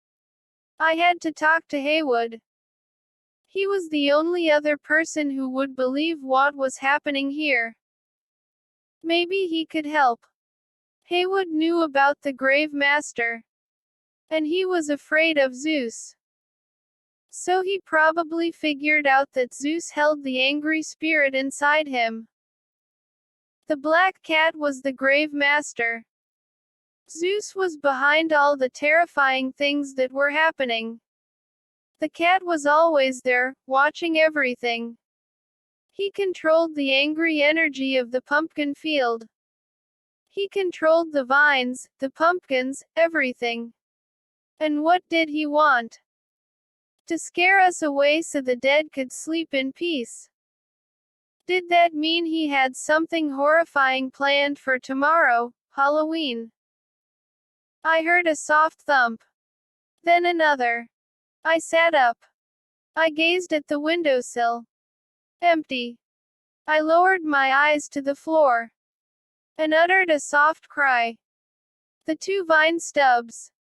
I had to talk to Haywood. He was the only other person who would believe what was happening here. Maybe he could help. Haywood knew about the grave master. And he was afraid of Zeus. So he probably figured out that Zeus held the angry spirit inside him. The black cat was the grave master. Zeus was behind all the terrifying things that were happening. The cat was always there, watching everything. He controlled the angry energy of the pumpkin field. He controlled the vines, the pumpkins, everything. And what did he want? To scare us away so the dead could sleep in peace. Did that mean he had something horrifying planned for tomorrow, Halloween? I heard a soft thump. Then another. I sat up. I gazed at the windowsill. Empty. I lowered my eyes to the floor. And uttered a soft cry. The two vine stubs.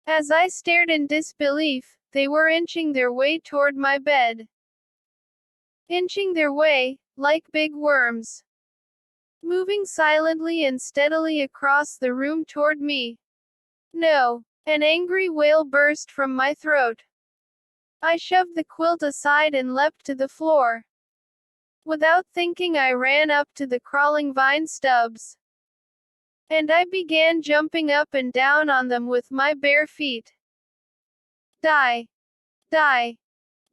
As I stared in disbelief, they were inching their way toward my bed. Inching their way, like big worms. Moving silently and steadily across the room toward me. No! An angry wail burst from my throat. I shoved the quilt aside and leapt to the floor. Without thinking, I ran up to the crawling vine stubs. And I began jumping up and down on them with my bare feet. Die! Die!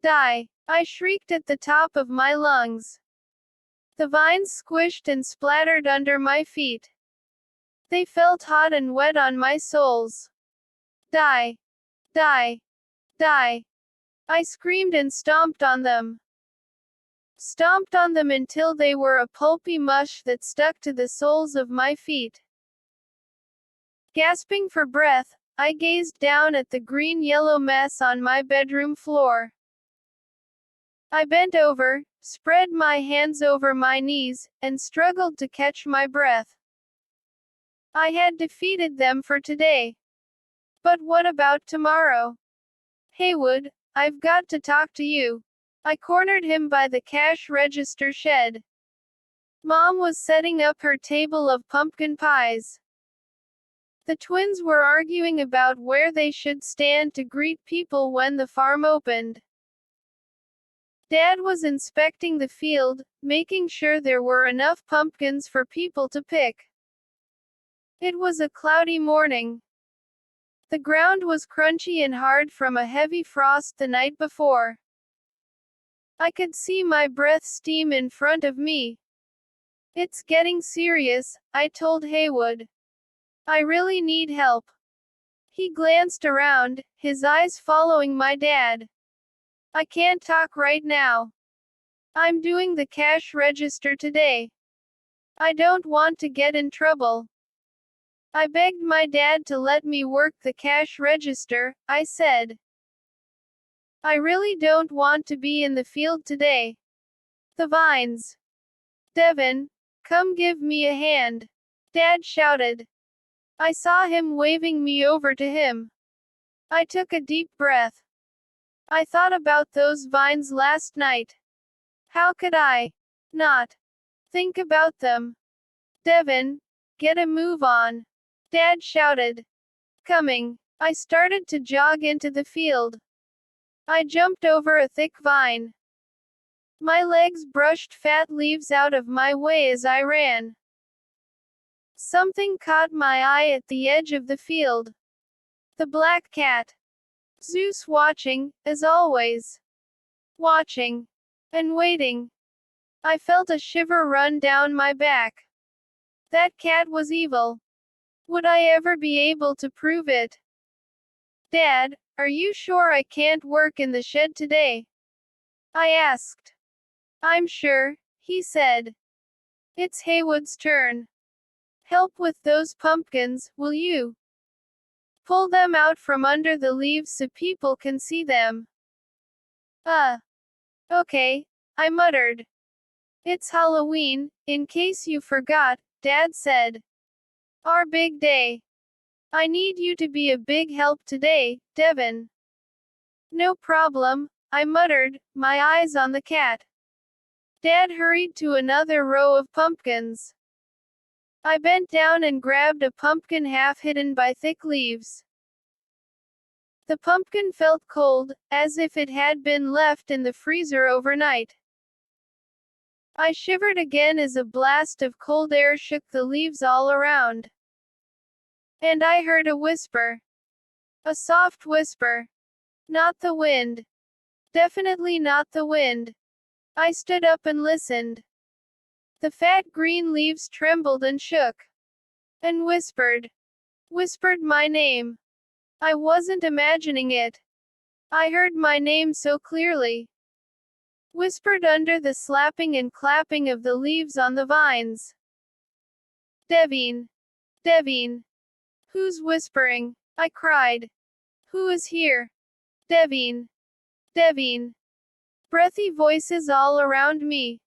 Die! I shrieked at the top of my lungs. The vines squished and splattered under my feet. They felt hot and wet on my soles. Die! Die! Die! I screamed and stomped on them. Stomped on them until they were a pulpy mush that stuck to the soles of my feet. Gasping for breath, I gazed down at the green-yellow mess on my bedroom floor. I bent over, spread my hands over my knees, and struggled to catch my breath. I had defeated them for today. But what about tomorrow? Haywood, I've got to talk to you. I cornered him by the cash register shed. Mom was setting up her table of pumpkin pies. The twins were arguing about where they should stand to greet people when the farm opened. Dad was inspecting the field, making sure there were enough pumpkins for people to pick. It was a cloudy morning. The ground was crunchy and hard from a heavy frost the night before. I could see my breath steam in front of me. It's getting serious, I told Haywood. I really need help. He glanced around, his eyes following my dad. I can't talk right now. I'm doing the cash register today. I don't want to get in trouble. I begged my dad to let me work the cash register, I said. I really don't want to be in the field today. The vines. Devin, come give me a hand. Dad shouted. I saw him waving me over to him. I took a deep breath. I thought about those vines last night. How could I not think about them? Devin, get a move on. Dad shouted. Coming. I started to jog into the field. I jumped over a thick vine. My legs brushed fat leaves out of my way as I ran. Something caught my eye at the edge of the field. The black cat. Zeus watching, as always. Watching. And waiting. I felt a shiver run down my back. That cat was evil. Would I ever be able to prove it? Dad, are you sure I can't work in the shed today? I asked. I'm sure, he said. It's Haywood's turn. Help with those pumpkins, will you? Pull them out from under the leaves so people can see them. Okay, I muttered. It's Halloween, in case you forgot, Dad said. Our big day. I need you to be a big help today, Devin. No problem, I muttered, my eyes on the cat. Dad hurried to another row of pumpkins. I bent down and grabbed a pumpkin half hidden by thick leaves. The pumpkin felt cold, as if it had been left in the freezer overnight. I shivered again as a blast of cold air shook the leaves all around. And I heard a whisper. A soft whisper. Not the wind. Definitely not the wind. I stood up and listened. The fat green leaves trembled and shook. And whispered. Whispered my name. I wasn't imagining it. I heard my name so clearly. Whispered under the slapping and clapping of the leaves on the vines. Devin. Devin. Who's whispering? I cried. Who is here? Devin. Devin. Breathy voices all around me.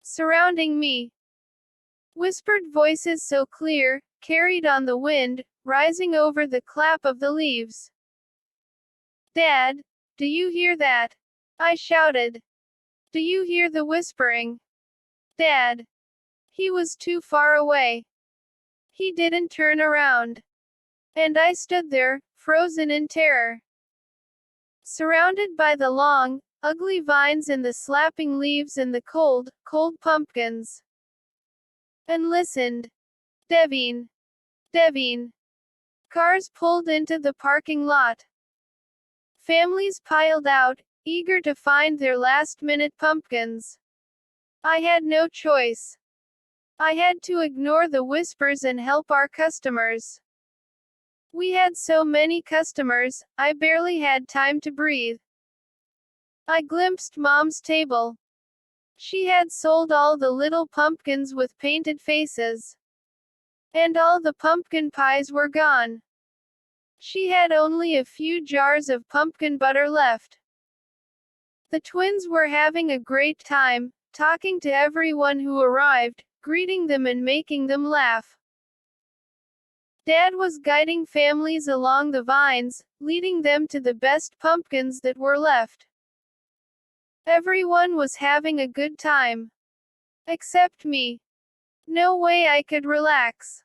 Surrounding me. Whispered voices so clear, carried on the wind, rising over the clap of the leaves. Dad, do you hear that? I shouted. Do you hear the whispering? Dad. He was too far away. He didn't turn around. And I stood there, frozen in terror. Surrounded by the long, ugly vines and the slapping leaves and the cold, cold pumpkins. And listened. Devin. Devin. Cars pulled into the parking lot. Families piled out, eager to find their last-minute pumpkins. I had no choice. I had to ignore the whispers and help our customers. We had so many customers, I barely had time to breathe. I glimpsed Mom's table. She had sold all the little pumpkins with painted faces. And all the pumpkin pies were gone. She had only a few jars of pumpkin butter left. The twins were having a great time, talking to everyone who arrived, greeting them and making them laugh. Dad was guiding families along the vines, leading them to the best pumpkins that were left. Everyone was having a good time. Except me. No way I could relax.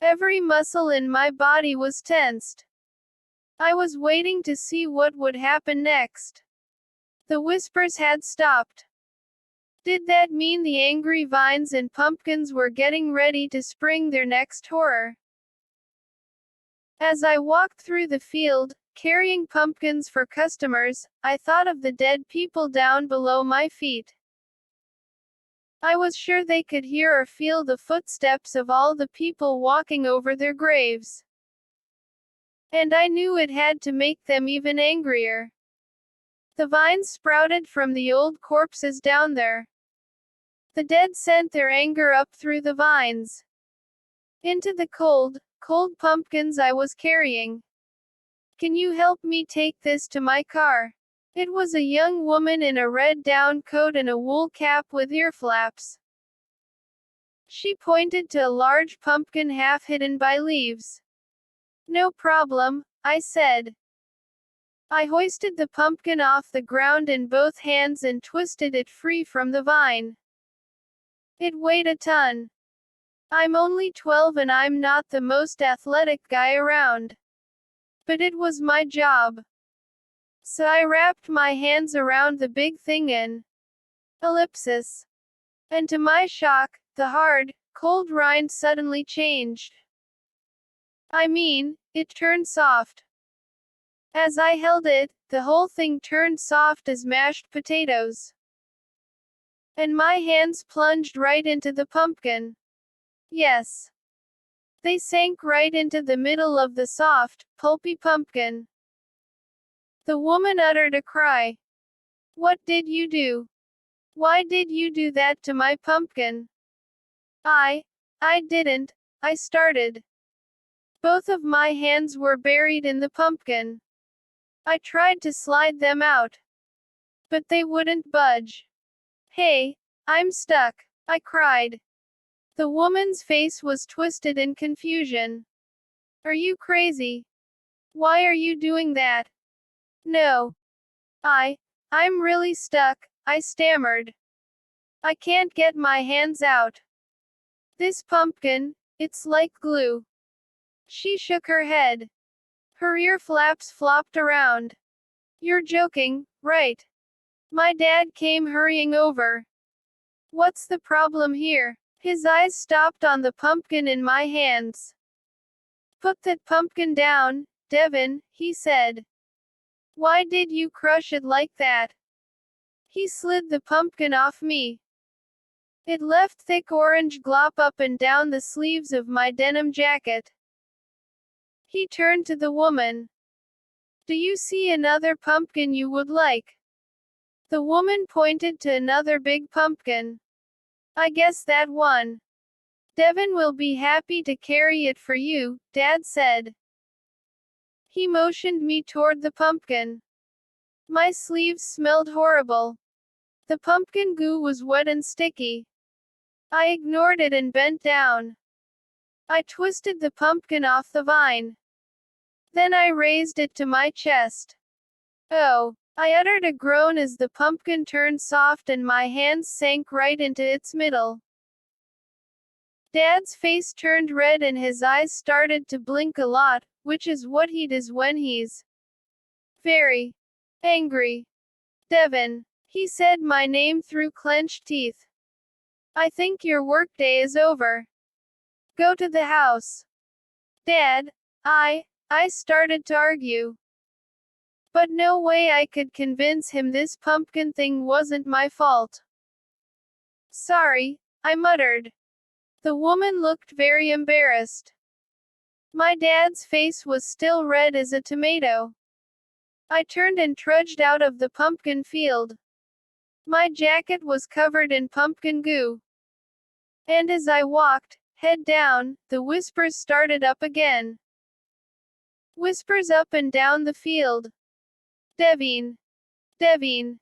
Every muscle in my body was tensed. I was waiting to see what would happen next. The whispers had stopped. Did that mean the angry vines and pumpkins were getting ready to spring their next horror? As I walked through the field, carrying pumpkins for customers, I thought of the dead people down below my feet. I was sure they could hear or feel the footsteps of all the people walking over their graves. And I knew it had to make them even angrier. The vines sprouted from the old corpses down there. The dead sent their anger up through the vines. Into the cold, cold pumpkins I was carrying. Can you help me take this to my car? It was a young woman in a red down coat and a wool cap with ear flaps. She pointed to a large pumpkin half hidden by leaves. No problem, I said. I hoisted the pumpkin off the ground in both hands and twisted it free from the vine. It weighed a ton. I'm only 12 and I'm not the most athletic guy around. But it was my job. So I wrapped my hands around the big thing in ellipsis. And to my shock, the hard, cold rind suddenly changed. I mean, it turned soft. As I held it, the whole thing turned soft as mashed potatoes. And my hands plunged right into the pumpkin. Yes. They sank right into the middle of the soft, pulpy pumpkin. The woman uttered a cry. What did you do? Why did you do that to my pumpkin? I didn't, I started. Both of my hands were buried in the pumpkin. I tried to slide them out. But they wouldn't budge. Hey, I'm stuck, I cried. The woman's face was twisted in confusion. Are you crazy? Why are you doing that? No. I'm really stuck, I stammered. I can't get my hands out. This pumpkin, it's like glue. She shook her head. Her ear flaps flopped around. You're joking, right? My dad came hurrying over. What's the problem here? His eyes stopped on the pumpkin in my hands. Put that pumpkin down, Devin, he said. Why did you crush it like that? He slid the pumpkin off me. It left thick orange glop up and down the sleeves of my denim jacket. He turned to the woman. Do you see another pumpkin you would like? The woman pointed to another big pumpkin. I guess that one. Devin will be happy to carry it for you, Dad said. He motioned me toward the pumpkin. My sleeves smelled horrible. The pumpkin goo was wet and sticky. I ignored it and bent down. I twisted the pumpkin off the vine. Then I raised it to my chest. Oh, I uttered a groan as the pumpkin turned soft and my hands sank right into its middle. Dad's face turned red and his eyes started to blink a lot, which is what he does when he's very angry. Devin. He said my name through clenched teeth. I think your workday is over. Go to the house. Dad, I started to argue. But no way I could convince him this pumpkin thing wasn't my fault. Sorry, I muttered. The woman looked very embarrassed. My dad's face was still red as a tomato. I turned and trudged out of the pumpkin field. My jacket was covered in pumpkin goo. And as I walked, head down, the whispers started up again. Whispers up and down the field. Devin. Devin.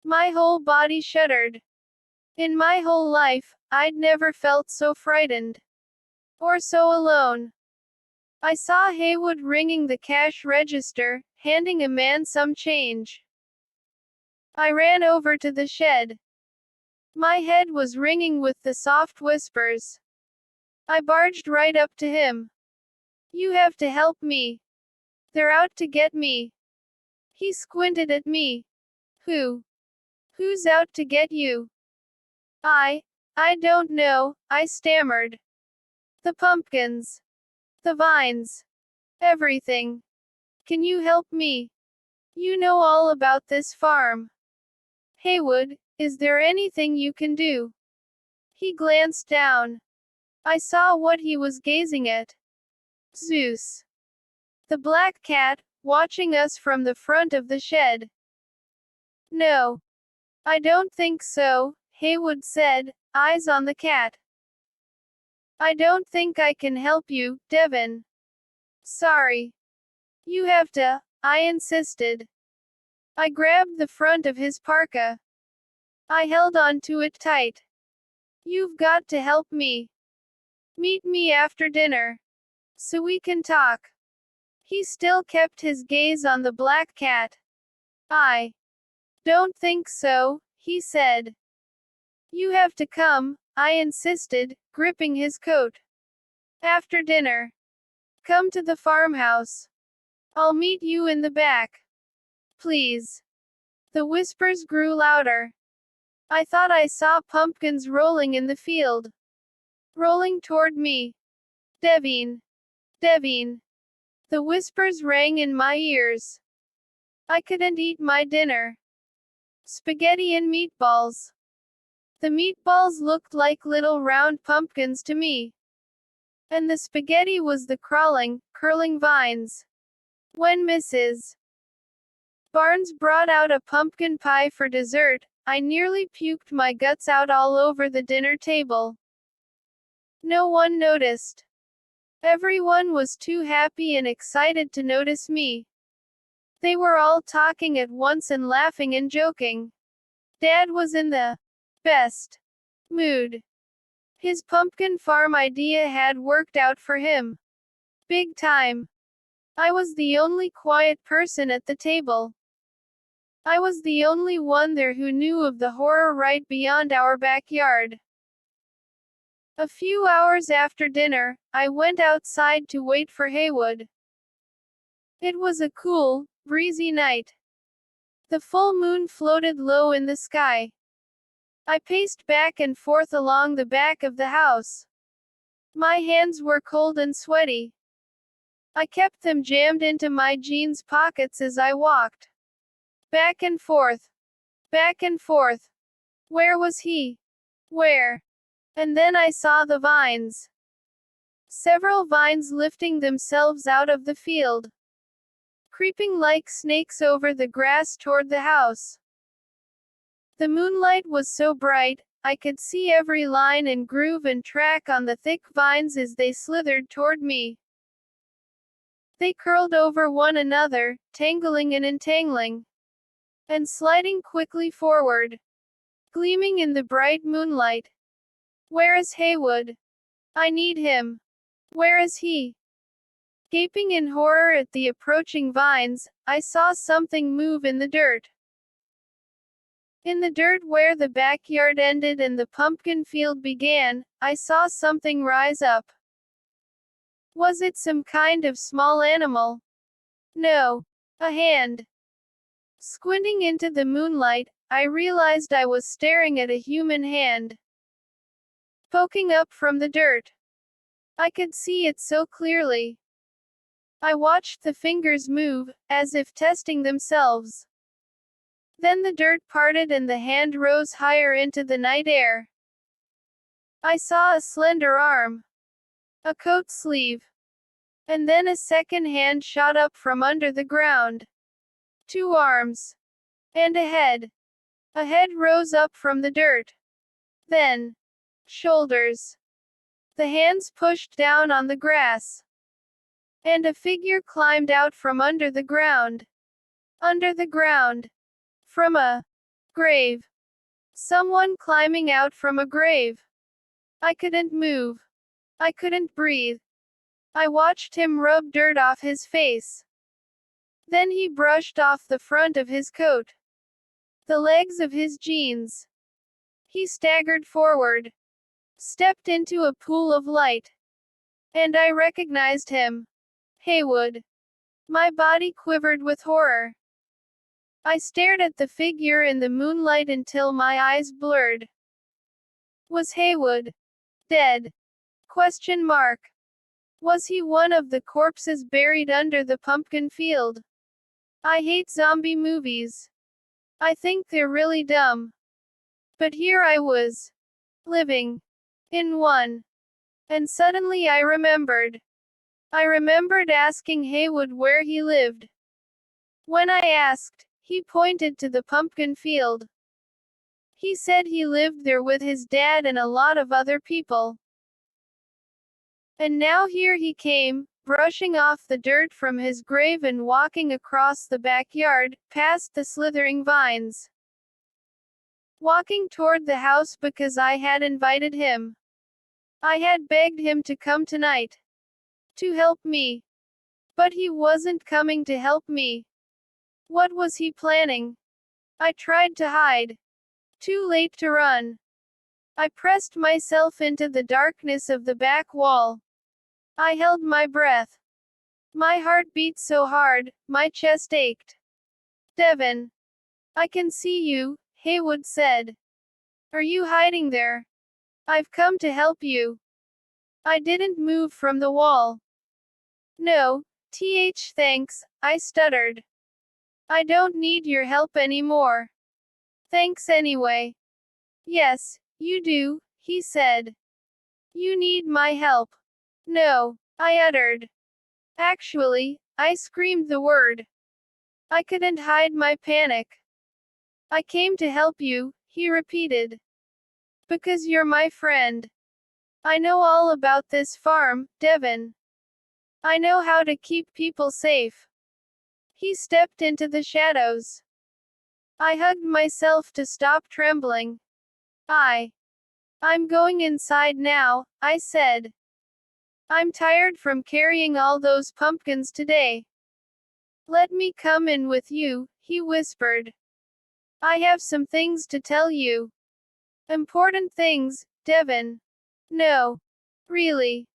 My whole body shuddered. In my whole life, I'd never felt so frightened. Or so alone. I saw Haywood ringing the cash register, handing a man some change. I ran over to the shed. My head was ringing with the soft whispers. I barged right up to him. You have to help me. They're out to get me. He squinted at me. Who? Who's out to get you? I don't know, I stammered. The pumpkins. The vines. Everything. Can you help me? You know all about this farm. Haywood, is there anything you can do? He glanced down. I saw what he was gazing at. Zeus. The black cat, watching us from the front of the shed. No. I don't think so, Haywood said, eyes on the cat. I don't think I can help you, Devin. Sorry. You have to, I insisted. I grabbed the front of his parka. I held on to it tight. You've got to help me. Meet me after dinner. So we can talk. He still kept his gaze on the black cat. I don't think so, he said. You have to come, I insisted, gripping his coat. After dinner. Come to the farmhouse. I'll meet you in the back. Please. The whispers grew louder. I thought I saw pumpkins rolling in the field. Rolling toward me. Devin. Devin. The whispers rang in my ears. I couldn't eat my dinner. Spaghetti and meatballs. The meatballs looked like little round pumpkins to me. And the spaghetti was the crawling, curling vines. When Mrs. Barnes brought out a pumpkin pie for dessert, I nearly puked my guts out all over the dinner table. No one noticed. Everyone was too happy and excited to notice me. They were all talking at once and laughing and joking. Dad was in the best mood. His pumpkin farm idea had worked out for him. Big time. I was the only quiet person at the table. I was the only one there who knew of the horror right beyond our backyard. A few hours after dinner, I went outside to wait for Haywood. It was a cool, breezy night. The full moon floated low in the sky. I paced back and forth along the back of the house. My hands were cold and sweaty. I kept them jammed into my jeans pockets as I walked. Back and forth. Back and forth. Where was he? Where? And then I saw the vines. Several vines lifting themselves out of the field. Creeping like snakes over the grass toward the house. The moonlight was so bright, I could see every line and groove and track on the thick vines as they slithered toward me. They curled over one another, tangling and entangling. And sliding quickly forward. Gleaming in the bright moonlight. Where is Haywood? I need him. Where is he? Gaping in horror at the approaching vines, I saw something move in the dirt. In the dirt where the backyard ended and the pumpkin field began, I saw something rise up. Was it some kind of small animal? No. A hand. Squinting into the moonlight, I realized I was staring at a human hand. Poking up from the dirt. I could see it so clearly. I watched the fingers move, as if testing themselves. Then the dirt parted and the hand rose higher into the night air. I saw a slender arm. A coat sleeve. And then a second hand shot up from under the ground. 2 arms. And a head. A head rose up from the dirt. Then. Shoulders. The hands pushed down on the grass. And a figure climbed out from under the ground. Under the ground. From a grave. Someone climbing out from a grave. I couldn't move. I couldn't breathe. I watched him rub dirt off his face. Then he brushed off the front of his coat. The legs of his jeans. He staggered forward. Stepped into a pool of light. And I recognized him. Haywood. My body quivered with horror. I stared at the figure in the moonlight until my eyes blurred. Was Haywood dead? Question mark. Was he one of the corpses buried under the pumpkin field? I hate zombie movies. I think they're really dumb. But here I was. Living. In one. And suddenly I remembered. I remembered asking Haywood where he lived. When I asked, he pointed to the pumpkin field. He said he lived there with his dad and a lot of other people. And now here he came, brushing off the dirt from his grave and walking across the backyard, past the slithering vines. Walking toward the house because I had invited him. I had begged him to come tonight. To help me. But he wasn't coming to help me. What was he planning? I tried to hide. Too late to run. I pressed myself into the darkness of the back wall. I held my breath. My heart beat so hard, my chest ached. Devin. I can see you, Haywood said. Are you hiding there? I've come to help you. I didn't move from the wall. No, thanks, I stuttered. I don't need your help anymore. Thanks anyway. Yes, you do, he said. You need my help. No, I uttered. Actually, I screamed the word. I couldn't hide my panic. I came to help you, he repeated. Because you're my friend. I know all about this farm, Devin. I know how to keep people safe. He stepped into the shadows. I hugged myself to stop trembling. I'm going inside now, I said. I'm tired from carrying all those pumpkins today. Let me come in with you, he whispered. I have some things to tell you. Important things, Devin. No. Really.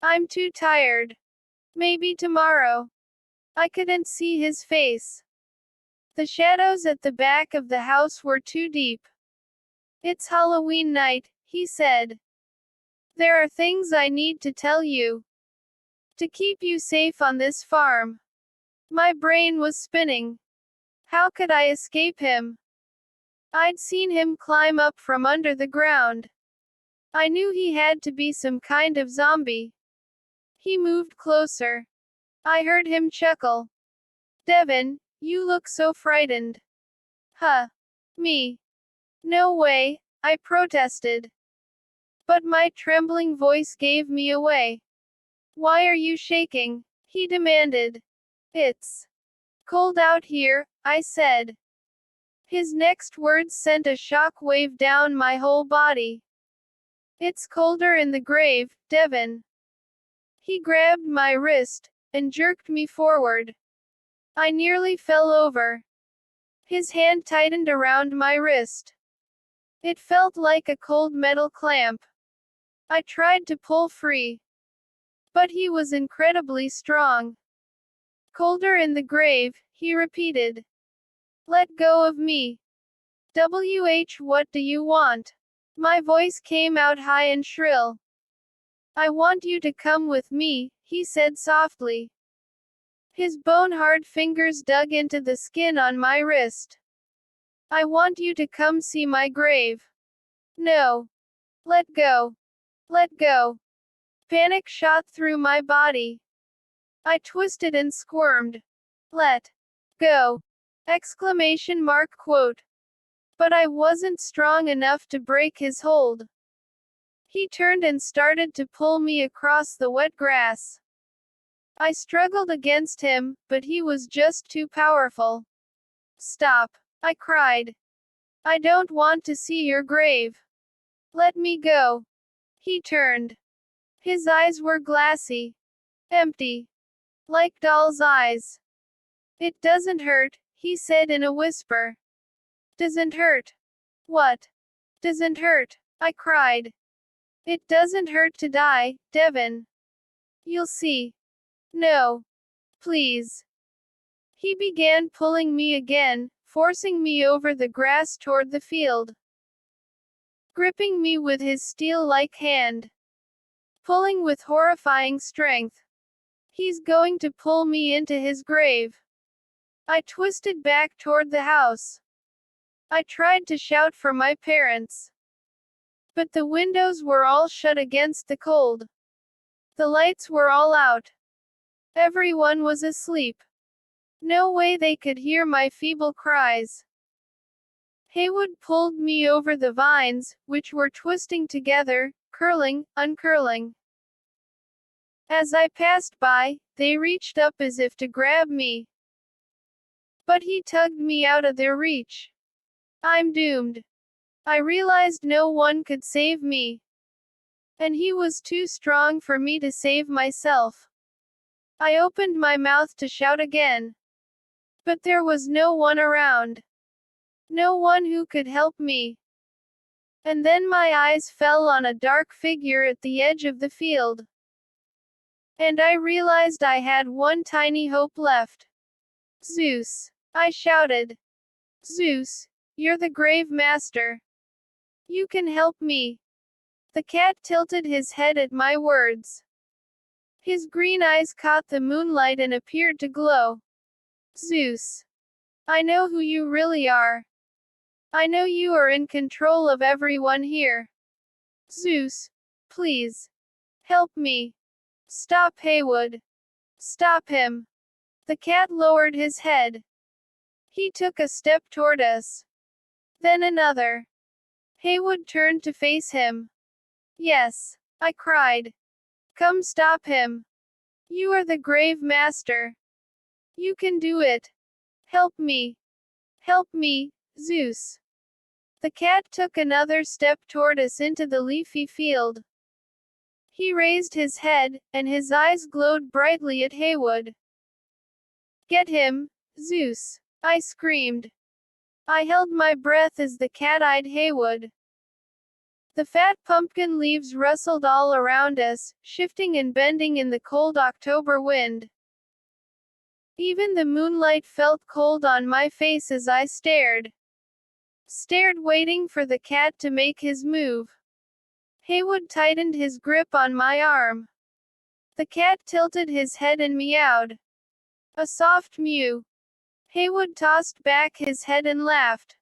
I'm too tired. Maybe tomorrow. I couldn't see his face. The shadows at the back of the house were too deep. It's Halloween night, he said. There are things I need to tell you. To keep you safe on this farm. My brain was spinning. How could I escape him? I'd seen him climb up from under the ground. I knew he had to be some kind of zombie. He moved closer. I heard him chuckle. Devin, you look so frightened. Huh. Me. No way, I protested. But my trembling voice gave me away. Why are you shaking? He demanded. It's cold out here, I said. His next words sent a shock wave down my whole body. It's colder in the grave, Devin. He grabbed my wrist and jerked me forward. I nearly fell over. His hand tightened around my wrist. It felt like a cold metal clamp. I tried to pull free. But he was incredibly strong. Colder in the grave, he repeated. Let go of me. What do you want? My voice came out high and shrill. I want you to come with me, he said softly. His bone-hard fingers dug into the skin on my wrist. I want you to come see my grave. No. Let go. Let go. Panic shot through my body. I twisted and squirmed. Let go. Exclamation mark quote. But I wasn't strong enough to break his hold. He turned and started to pull me across the wet grass. I struggled against him, but he was just too powerful. Stop, I cried. I don't want to see your grave. Let me go. He turned. His eyes were glassy. Empty. Like doll's eyes. It doesn't hurt, he said in a whisper. Doesn't hurt. What? Doesn't hurt, I cried. It doesn't hurt to die, Devin. You'll see. No. Please. He began pulling me again, forcing me over the grass toward the field. Gripping me with his steel-like hand. Pulling with horrifying strength. He's going to pull me into his grave. I twisted back toward the house. I tried to shout for my parents. But the windows were all shut against the cold. The lights were all out. Everyone was asleep. No way they could hear my feeble cries. Haywood pulled me over the vines, which were twisting together, curling, uncurling. As I passed by, they reached up as if to grab me. But he tugged me out of their reach. I'm doomed. I realized no one could save me. And he was too strong for me to save myself. I opened my mouth to shout again. But there was no one around. No one who could help me. And then my eyes fell on a dark figure at the edge of the field. And I realized I had one tiny hope left. Zeus. I shouted. Zeus, you're the grave master. You can help me. The cat tilted his head at my words. His green eyes caught the moonlight and appeared to glow. Zeus. I know who you really are. I know you are in control of everyone here. Zeus. Please. Help me. Stop Haywood. Stop him. The cat lowered his head. He took a step toward us. Then another. Haywood turned to face him. Yes, I cried. Come stop him. You are the grave master. You can do it. Help me. Help me, Zeus. The cat took another step toward us into the leafy field. He raised his head, and his eyes glowed brightly at Haywood. Get him, Zeus! I screamed. I held my breath as the cat eyed Haywood. The fat pumpkin leaves rustled all around us, shifting and bending in the cold October wind. Even the moonlight felt cold on my face as I stared, waiting for the cat to make his move. Haywood tightened his grip on my arm. The cat tilted his head and meowed. A soft mew. Haywood tossed back his head and laughed.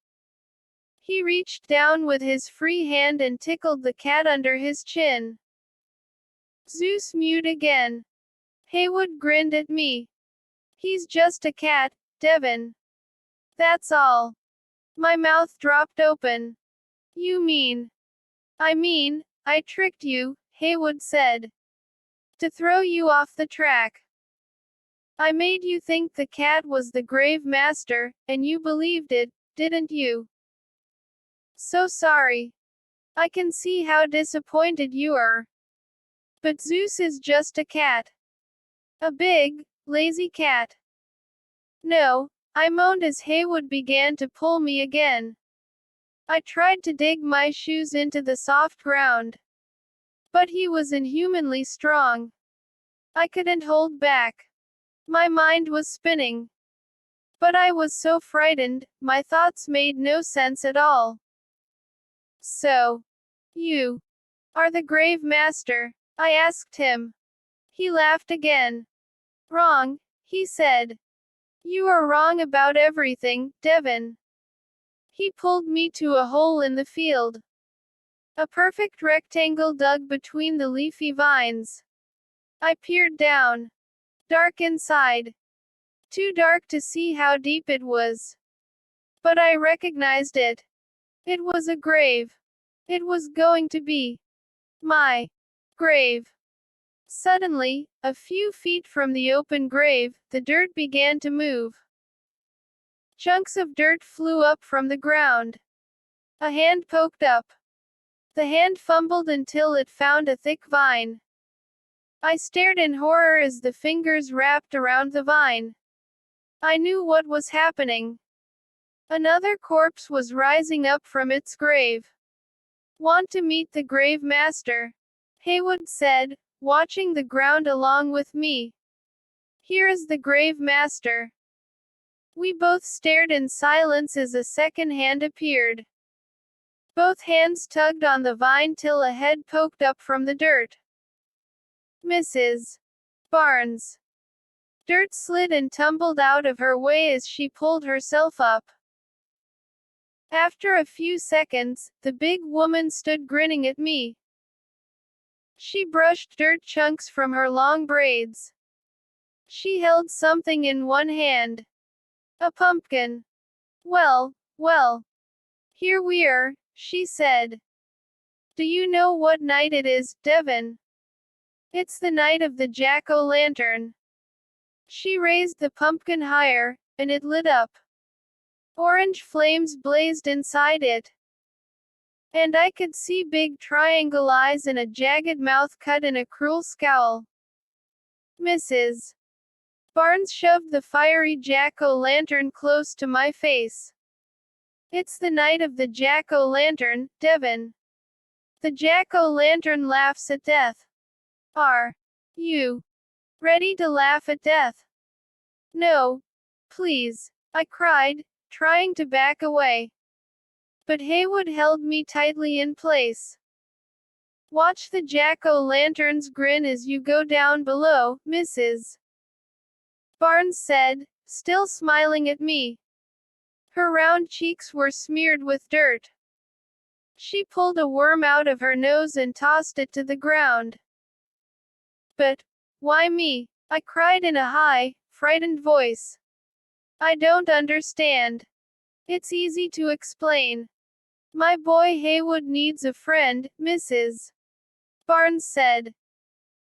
He reached down with his free hand and tickled the cat under his chin. Zeus mewed again. Haywood grinned at me. He's just a cat, Devin. That's all. My mouth dropped open. You mean? I tricked you, Haywood said. To throw you off the track. I made you think the cat was the grave master, and you believed it, didn't you? So sorry. I can see how disappointed you are. But Zeus is just a cat. A big, lazy cat. No, I moaned as Haywood began to pull me again. I tried to dig my shoes into the soft ground. But he was inhumanly strong. I couldn't hold back. My mind was spinning. But I was so frightened, my thoughts made no sense at all. So, you are the grave master? I asked him. He laughed again. Wrong, he said. You are wrong about everything, Devin. He pulled me to a hole in the field. A perfect rectangle dug between the leafy vines. I peered down. Dark inside. Too dark to see how deep it was. But I recognized it. It was a grave. It was going to be my grave. Suddenly, a few feet from the open grave, the dirt began to move. Chunks of dirt flew up from the ground. A hand poked up. The hand fumbled until it found a thick vine. I stared in horror as the fingers wrapped around the vine. I knew what was happening. Another corpse was rising up from its grave. Want to meet the grave master? Haywood said, watching the ground along with me. Here is the grave master. We both stared in silence as a second hand appeared. Both hands tugged on the vine till a head poked up from the dirt. Mrs. Barnes. Dirt slid and tumbled out of her way as she pulled herself up. After a few seconds, the big woman stood grinning at me. She brushed dirt chunks from her long braids. She held something in one hand. A pumpkin. Well, here we are, she said. Do you know what night it is, Devin? It's the night of the jack-o'-lantern. She raised the pumpkin higher, and it lit up. Orange flames blazed inside it. And I could see big triangle eyes and a jagged mouth cut in a cruel scowl. Mrs. Barnes shoved the fiery jack-o'-lantern close to my face. It's the night of the jack-o'-lantern, Devin. The jack-o'-lantern laughs at death. Are you ready to laugh at death? No. Please, I cried, trying to back away. But Haywood held me tightly in place. Watch the jack-o'-lanterns grin as you go down below, Mrs. Barnes said, still smiling at me. Her round cheeks were smeared with dirt. She pulled a worm out of her nose and tossed it to the ground. But why me? I cried in a high, frightened voice. I don't understand. It's easy to explain. My boy Haywood needs a friend, Mrs. Barnes said.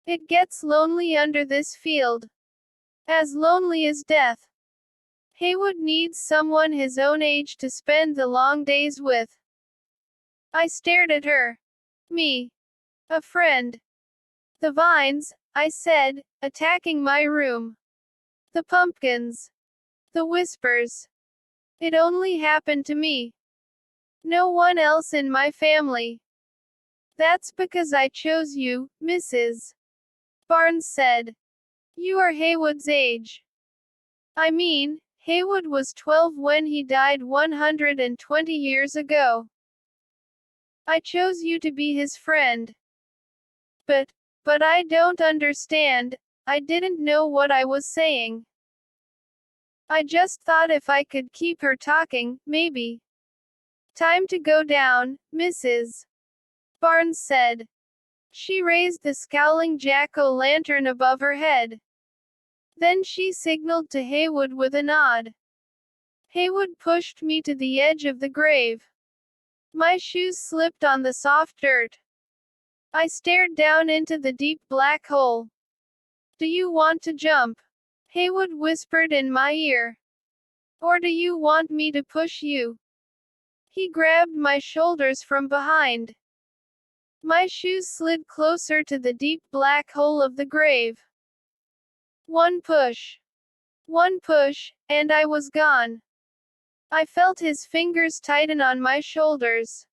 It gets lonely under this field. As lonely as death. Haywood needs someone his own age to spend the long days with. I stared at her. Me. A friend. The vines, I said, attacking my room. The pumpkins. The whispers. It only happened to me. No one else in my family. That's because I chose you, Mrs. Barnes said. You are Haywood's age. I mean, Haywood was 12 when he died 120 years ago. I chose you to be his friend. But I don't understand. I didn't know what I was saying. I just thought if I could keep her talking, maybe. Time to go down, Mrs. Barnes said. She raised the scowling jack-o'-lantern above her head. Then she signaled to Haywood with a nod. Haywood pushed me to the edge of the grave. My shoes slipped on the soft dirt. I stared down into the deep black hole. Do you want to jump? Haywood whispered in my ear. Or do you want me to push you? He grabbed my shoulders from behind. My shoes slid closer to the deep black hole of the grave. One push, and I was gone. I felt his fingers tighten on my shoulders,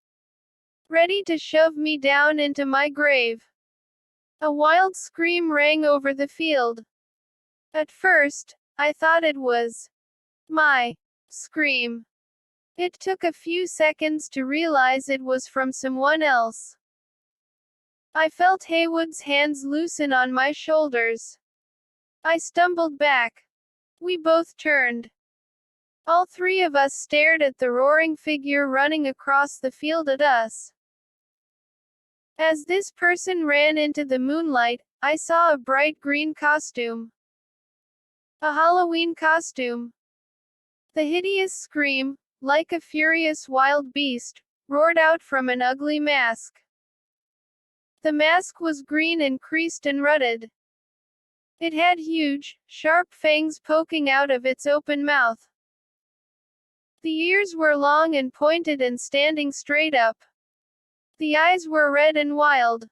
ready to shove me down into my grave. A wild scream rang over the field. At first, I thought it was my scream. It took a few seconds to realize it was from someone else. I felt Haywood's hands loosen on my shoulders. I stumbled back. We both turned. All three of us stared at the roaring figure running across the field at us. As this person ran into the moonlight, I saw a bright green costume. A Halloween costume. The hideous scream, like a furious wild beast, roared out from an ugly mask. The mask was green and creased and rutted. It had huge, sharp fangs poking out of its open mouth. The ears were long and pointed and standing straight up. The eyes were red and wild.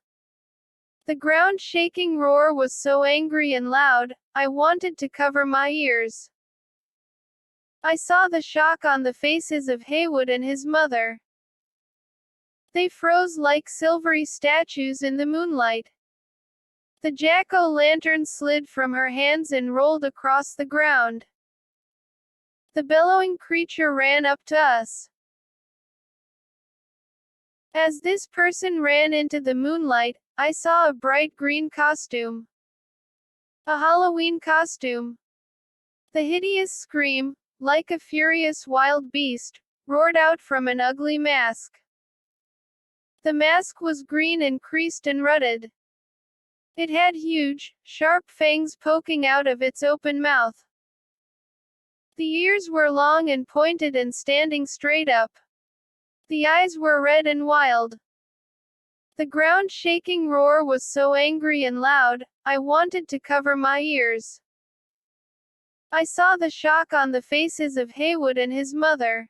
The ground-shaking roar was so angry and loud, I wanted to cover my ears. I saw the shock on the faces of Haywood and his mother. They froze like silvery statues in the moonlight. The jack-o'-lantern slid from her hands and rolled across the ground. The bellowing creature ran up to us. As this person ran into the moonlight, I saw a bright green costume. A Halloween costume. The hideous scream, like a furious wild beast, roared out from an ugly mask. The mask was green and creased and rutted. It had huge, sharp fangs poking out of its open mouth. The ears were long and pointed and standing straight up. The eyes were red and wild. The ground-shaking roar was so angry and loud, I wanted to cover my ears. I saw the shock on the faces of Haywood and his mother.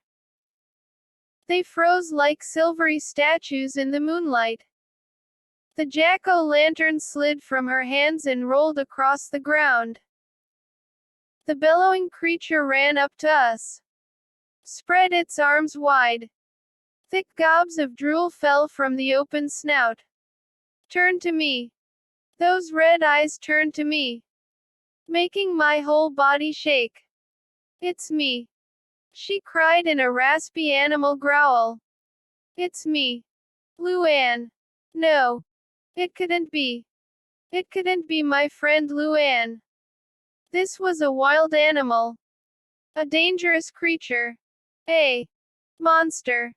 They froze like silvery statues in the moonlight. The jack-o'-lantern slid from her hands and rolled across the ground. The bellowing creature ran up to us. Spread its arms wide. Thick gobs of drool fell from the open snout. Turn to me. Those red eyes turned to me, making my whole body shake. It's me. She cried in a raspy animal growl. It's me. Luann. No. It couldn't be. It couldn't be my friend Luann. This was a wild animal. A dangerous creature. A monster.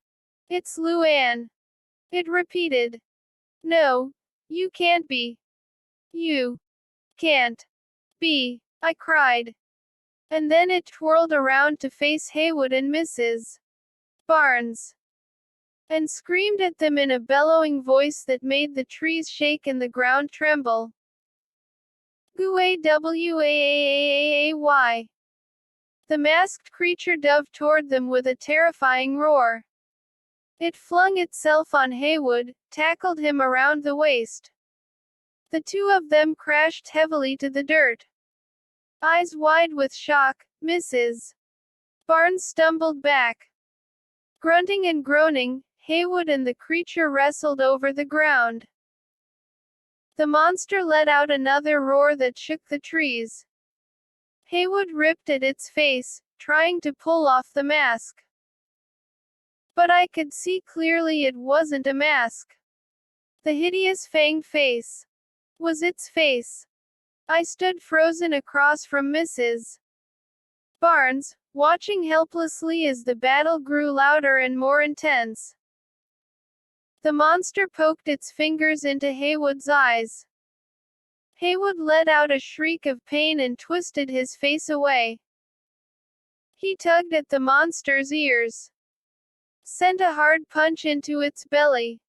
It's Luann. It repeated. No, you can't be. You can't be, I cried. And then it twirled around to face Haywood and Mrs. Barnes, and screamed at them in a bellowing voice that made the trees shake and the ground tremble. Gway. The masked creature dove toward them with a terrifying roar. It flung itself on Haywood, tackled him around the waist. The two of them crashed heavily to the dirt. Eyes wide with shock, Mrs. Barnes stumbled back. Grunting and groaning, Haywood and the creature wrestled over the ground. The monster let out another roar that shook the trees. Haywood ripped at its face, trying to pull off the mask. But I could see clearly it wasn't a mask. The hideous fanged face was its face. I stood frozen across from Mrs. Barnes, watching helplessly as the battle grew louder and more intense. The monster poked its fingers into Haywood's eyes. Haywood let out a shriek of pain and twisted his face away. He tugged at the monster's ears, sent a hard punch into its belly.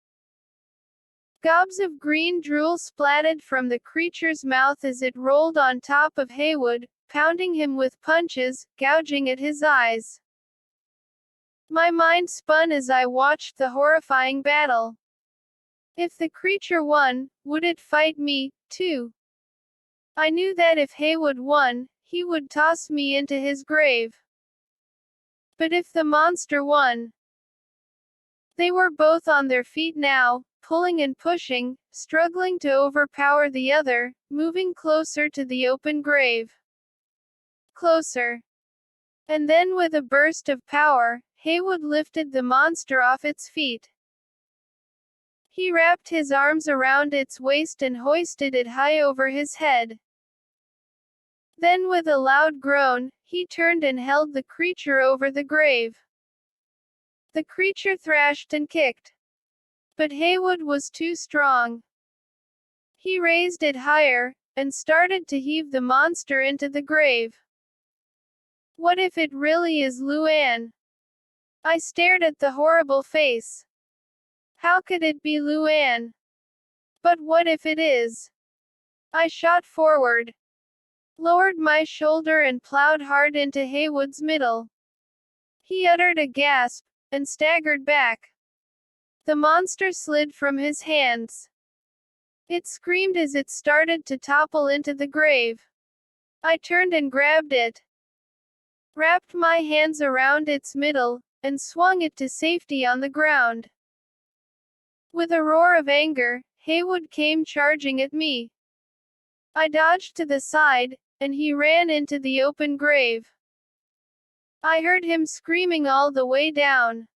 Gobs of green drool splattered from the creature's mouth as it rolled on top of Haywood, pounding him with punches, gouging at his eyes. My mind spun as I watched the horrifying battle. If the creature won, would it fight me, too? I knew that if Haywood won, he would toss me into his grave. But if the monster won, they were both on their feet now, pulling and pushing, struggling to overpower the other, moving closer to the open grave. Closer. And then with a burst of power, Haywood lifted the monster off its feet. He wrapped his arms around its waist and hoisted it high over his head. Then with a loud groan, he turned and held the creature over the grave. The creature thrashed and kicked. But Haywood was too strong. He raised it higher, and started to heave the monster into the grave. What if it really is Luann? I stared at the horrible face. How could it be Luann? But what if it is? I shot forward, lowered my shoulder and plowed hard into Haywood's middle. He uttered a gasp, and staggered back. The monster slid from his hands. It screamed as it started to topple into the grave. I turned and grabbed it, wrapped my hands around its middle, and swung it to safety on the ground. With a roar of anger, Haywood came charging at me. I dodged to the side, and he ran into the open grave. I heard him screaming all the way down.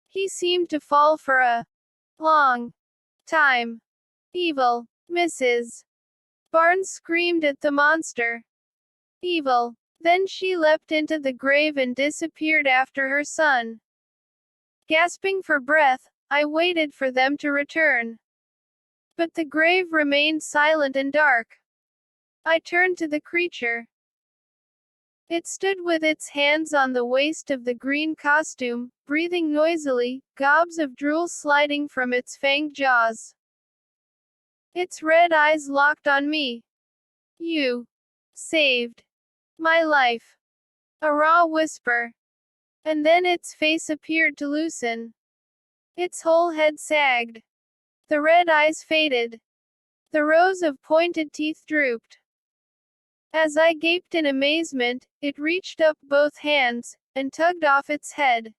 He seemed to fall for a long time. Evil, Mrs. Barnes screamed at the monster. Evil. Then she leapt into the grave and disappeared after her son. Gasping for breath, I waited for them to return. But the grave remained silent and dark. I turned to the creature. It stood with its hands on the waist of the green costume, breathing noisily, gobs of drool sliding from its fanged jaws. Its red eyes locked on me. You saved my life. A raw whisper. And then its face appeared to loosen. Its whole head sagged. The red eyes faded. The rows of pointed teeth drooped. As I gaped in amazement, it reached up both hands, and tugged off its head.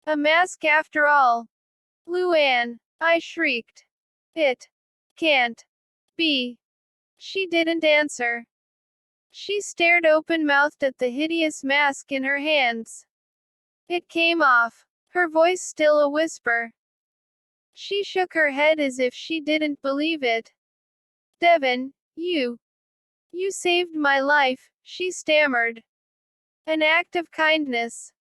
A mask after all. Luann, I shrieked. It can't be. She didn't answer. She stared open-mouthed at the hideous mask in her hands. It came off, her voice still a whisper. She shook her head as if she didn't believe it. Devin, you saved my life, she stammered. An act of kindness.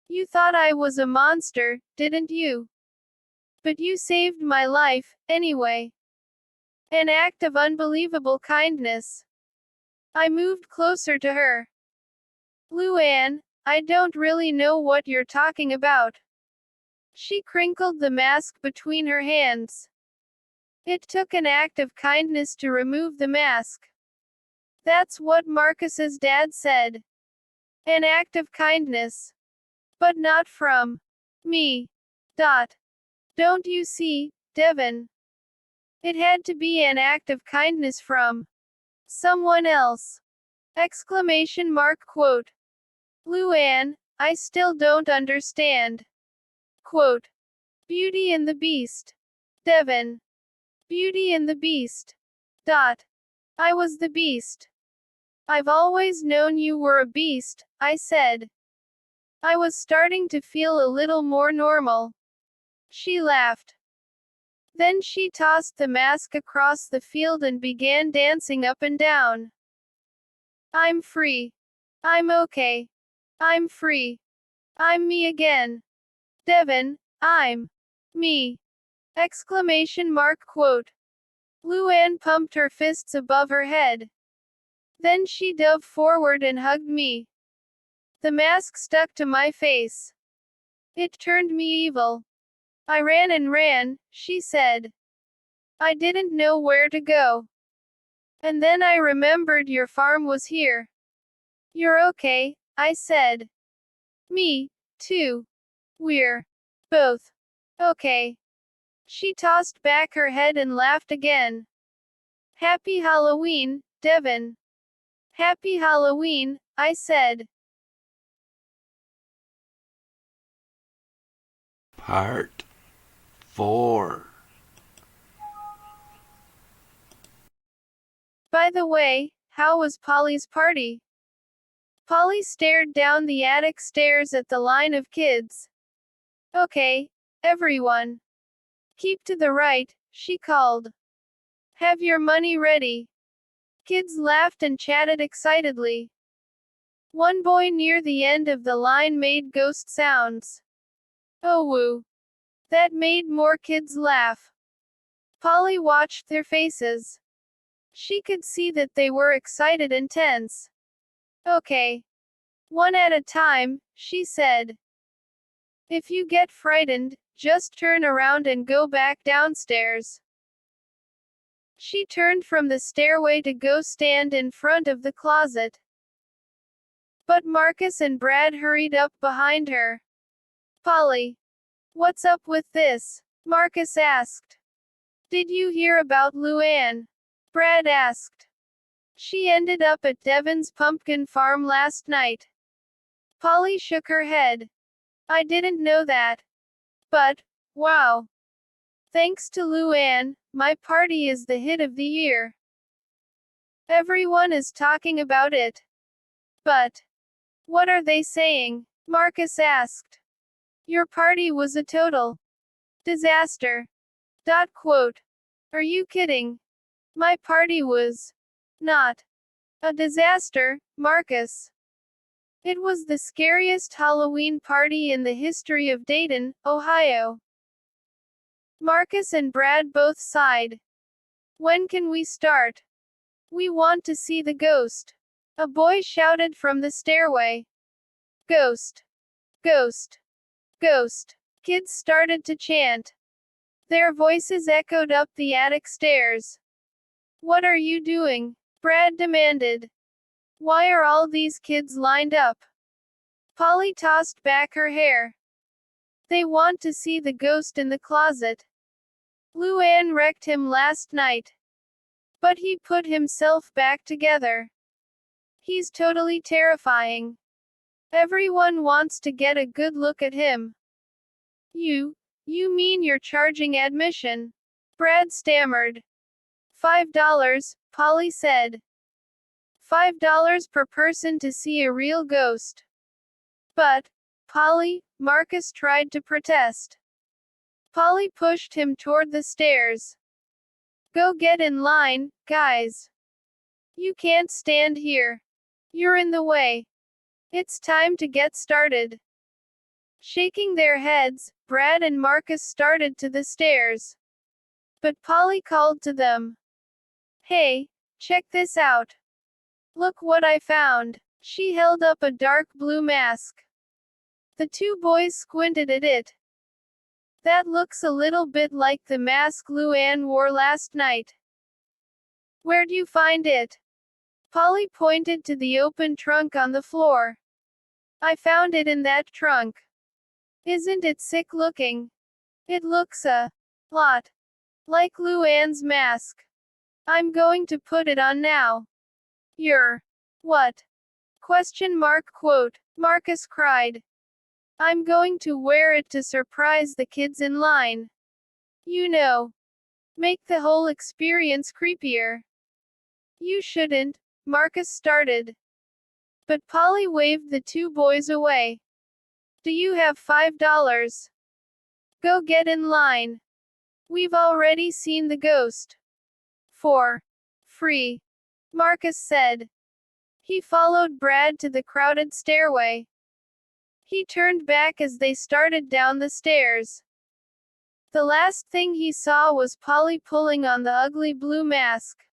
You thought I was a monster, didn't you? But you saved my life, anyway. An act of unbelievable kindness. I moved closer to her. Luann, I don't really know what you're talking about. She crinkled the mask between her hands. It took an act of kindness to remove the mask. That's what Marcus's dad said. An act of kindness. But not from me. Don't you see, Devin? It had to be an act of kindness from someone else. Exclamation mark quote. Luann, I still don't understand. Quote. Beauty and the Beast. Devon. Beauty and the Beast. Dot. I was the beast. I've always known you were a beast, I said. I was starting to feel a little more normal. She laughed. Then she tossed the mask across the field and began dancing up and down. I'm free. I'm okay. I'm free. I'm me again. Devon, I'm me. Exclamation mark quote. Luann pumped her fists above her head. Then she dove forward and hugged me. The mask stuck to my face. It turned me evil. I ran and ran, she said. I didn't know where to go. And then I remembered your farm was here. You're okay, I said. Me, too. We're both okay. She tossed back her head and laughed again. Happy Halloween, Devon. Happy Halloween, I said. Part 4. By the way, how was Polly's party? Polly stared down the attic stairs at the line of kids. Okay, everyone. Keep to the right, she called. Have your money ready. Kids laughed and chatted excitedly. One boy near the end of the line made ghost sounds. Oh woo. That made more kids laugh. Polly watched their faces. She could see that they were excited and tense. Okay. One at a time, she said. If you get frightened, just turn around and go back downstairs. She turned from the stairway to go stand in front of the closet. But Marcus and Brad hurried up behind her. Polly. What's up with this? Marcus asked. Did you hear about Luann? Brad asked. She ended up at Devon's pumpkin farm last night. Polly shook her head. I didn't know that. But, wow. Thanks to Luann, my party is the hit of the year. Everyone is talking about it. But, what are they saying? Marcus asked. Your party was a total disaster. Quote. Are you kidding? My party was not a disaster, Marcus. It was the scariest Halloween party in the history of Dayton, Ohio. Marcus and Brad both sighed. When can we start? We want to see the ghost. A boy shouted from the stairway. Ghost. Ghost. Ghost. Kids started to chant. Their voices echoed up the attic stairs. What are you doing? Brad demanded. Why are all these kids lined up? Polly tossed back her hair. They want to see the ghost in the closet. Luann wrecked him last night. But he put himself back together. He's totally terrifying. Everyone wants to get a good look at him. You mean you're charging admission? Brad stammered. $5, Polly said. $5 per person to see a real ghost. But, Polly, Marcus tried to protest. Polly pushed him toward the stairs. Go get in line, guys. You can't stand here. You're in the way. It's time to get started. Shaking their heads, Brad and Marcus started to the stairs. But Polly called to them. Hey, check this out. Look what I found. She held up a dark blue mask. The two boys squinted at it. That looks a little bit like the mask Luann wore last night. Where'd you find it? Polly pointed to the open trunk on the floor. I found it in that trunk. Isn't it sick looking? It looks a lot Like Luann's mask. I'm going to put it on now. What? Question mark quote. Marcus cried. I'm going to wear it to surprise the kids in line. You know. Make the whole experience creepier. You shouldn't, Marcus started. But Polly waved the two boys away. Do you have $5? Go get in line. We've already seen the ghost. For free, Marcus said. He followed Brad to the crowded stairway. He turned back as they started down the stairs. The last thing he saw was Polly pulling on the ugly blue mask.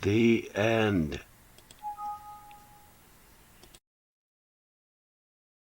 The end.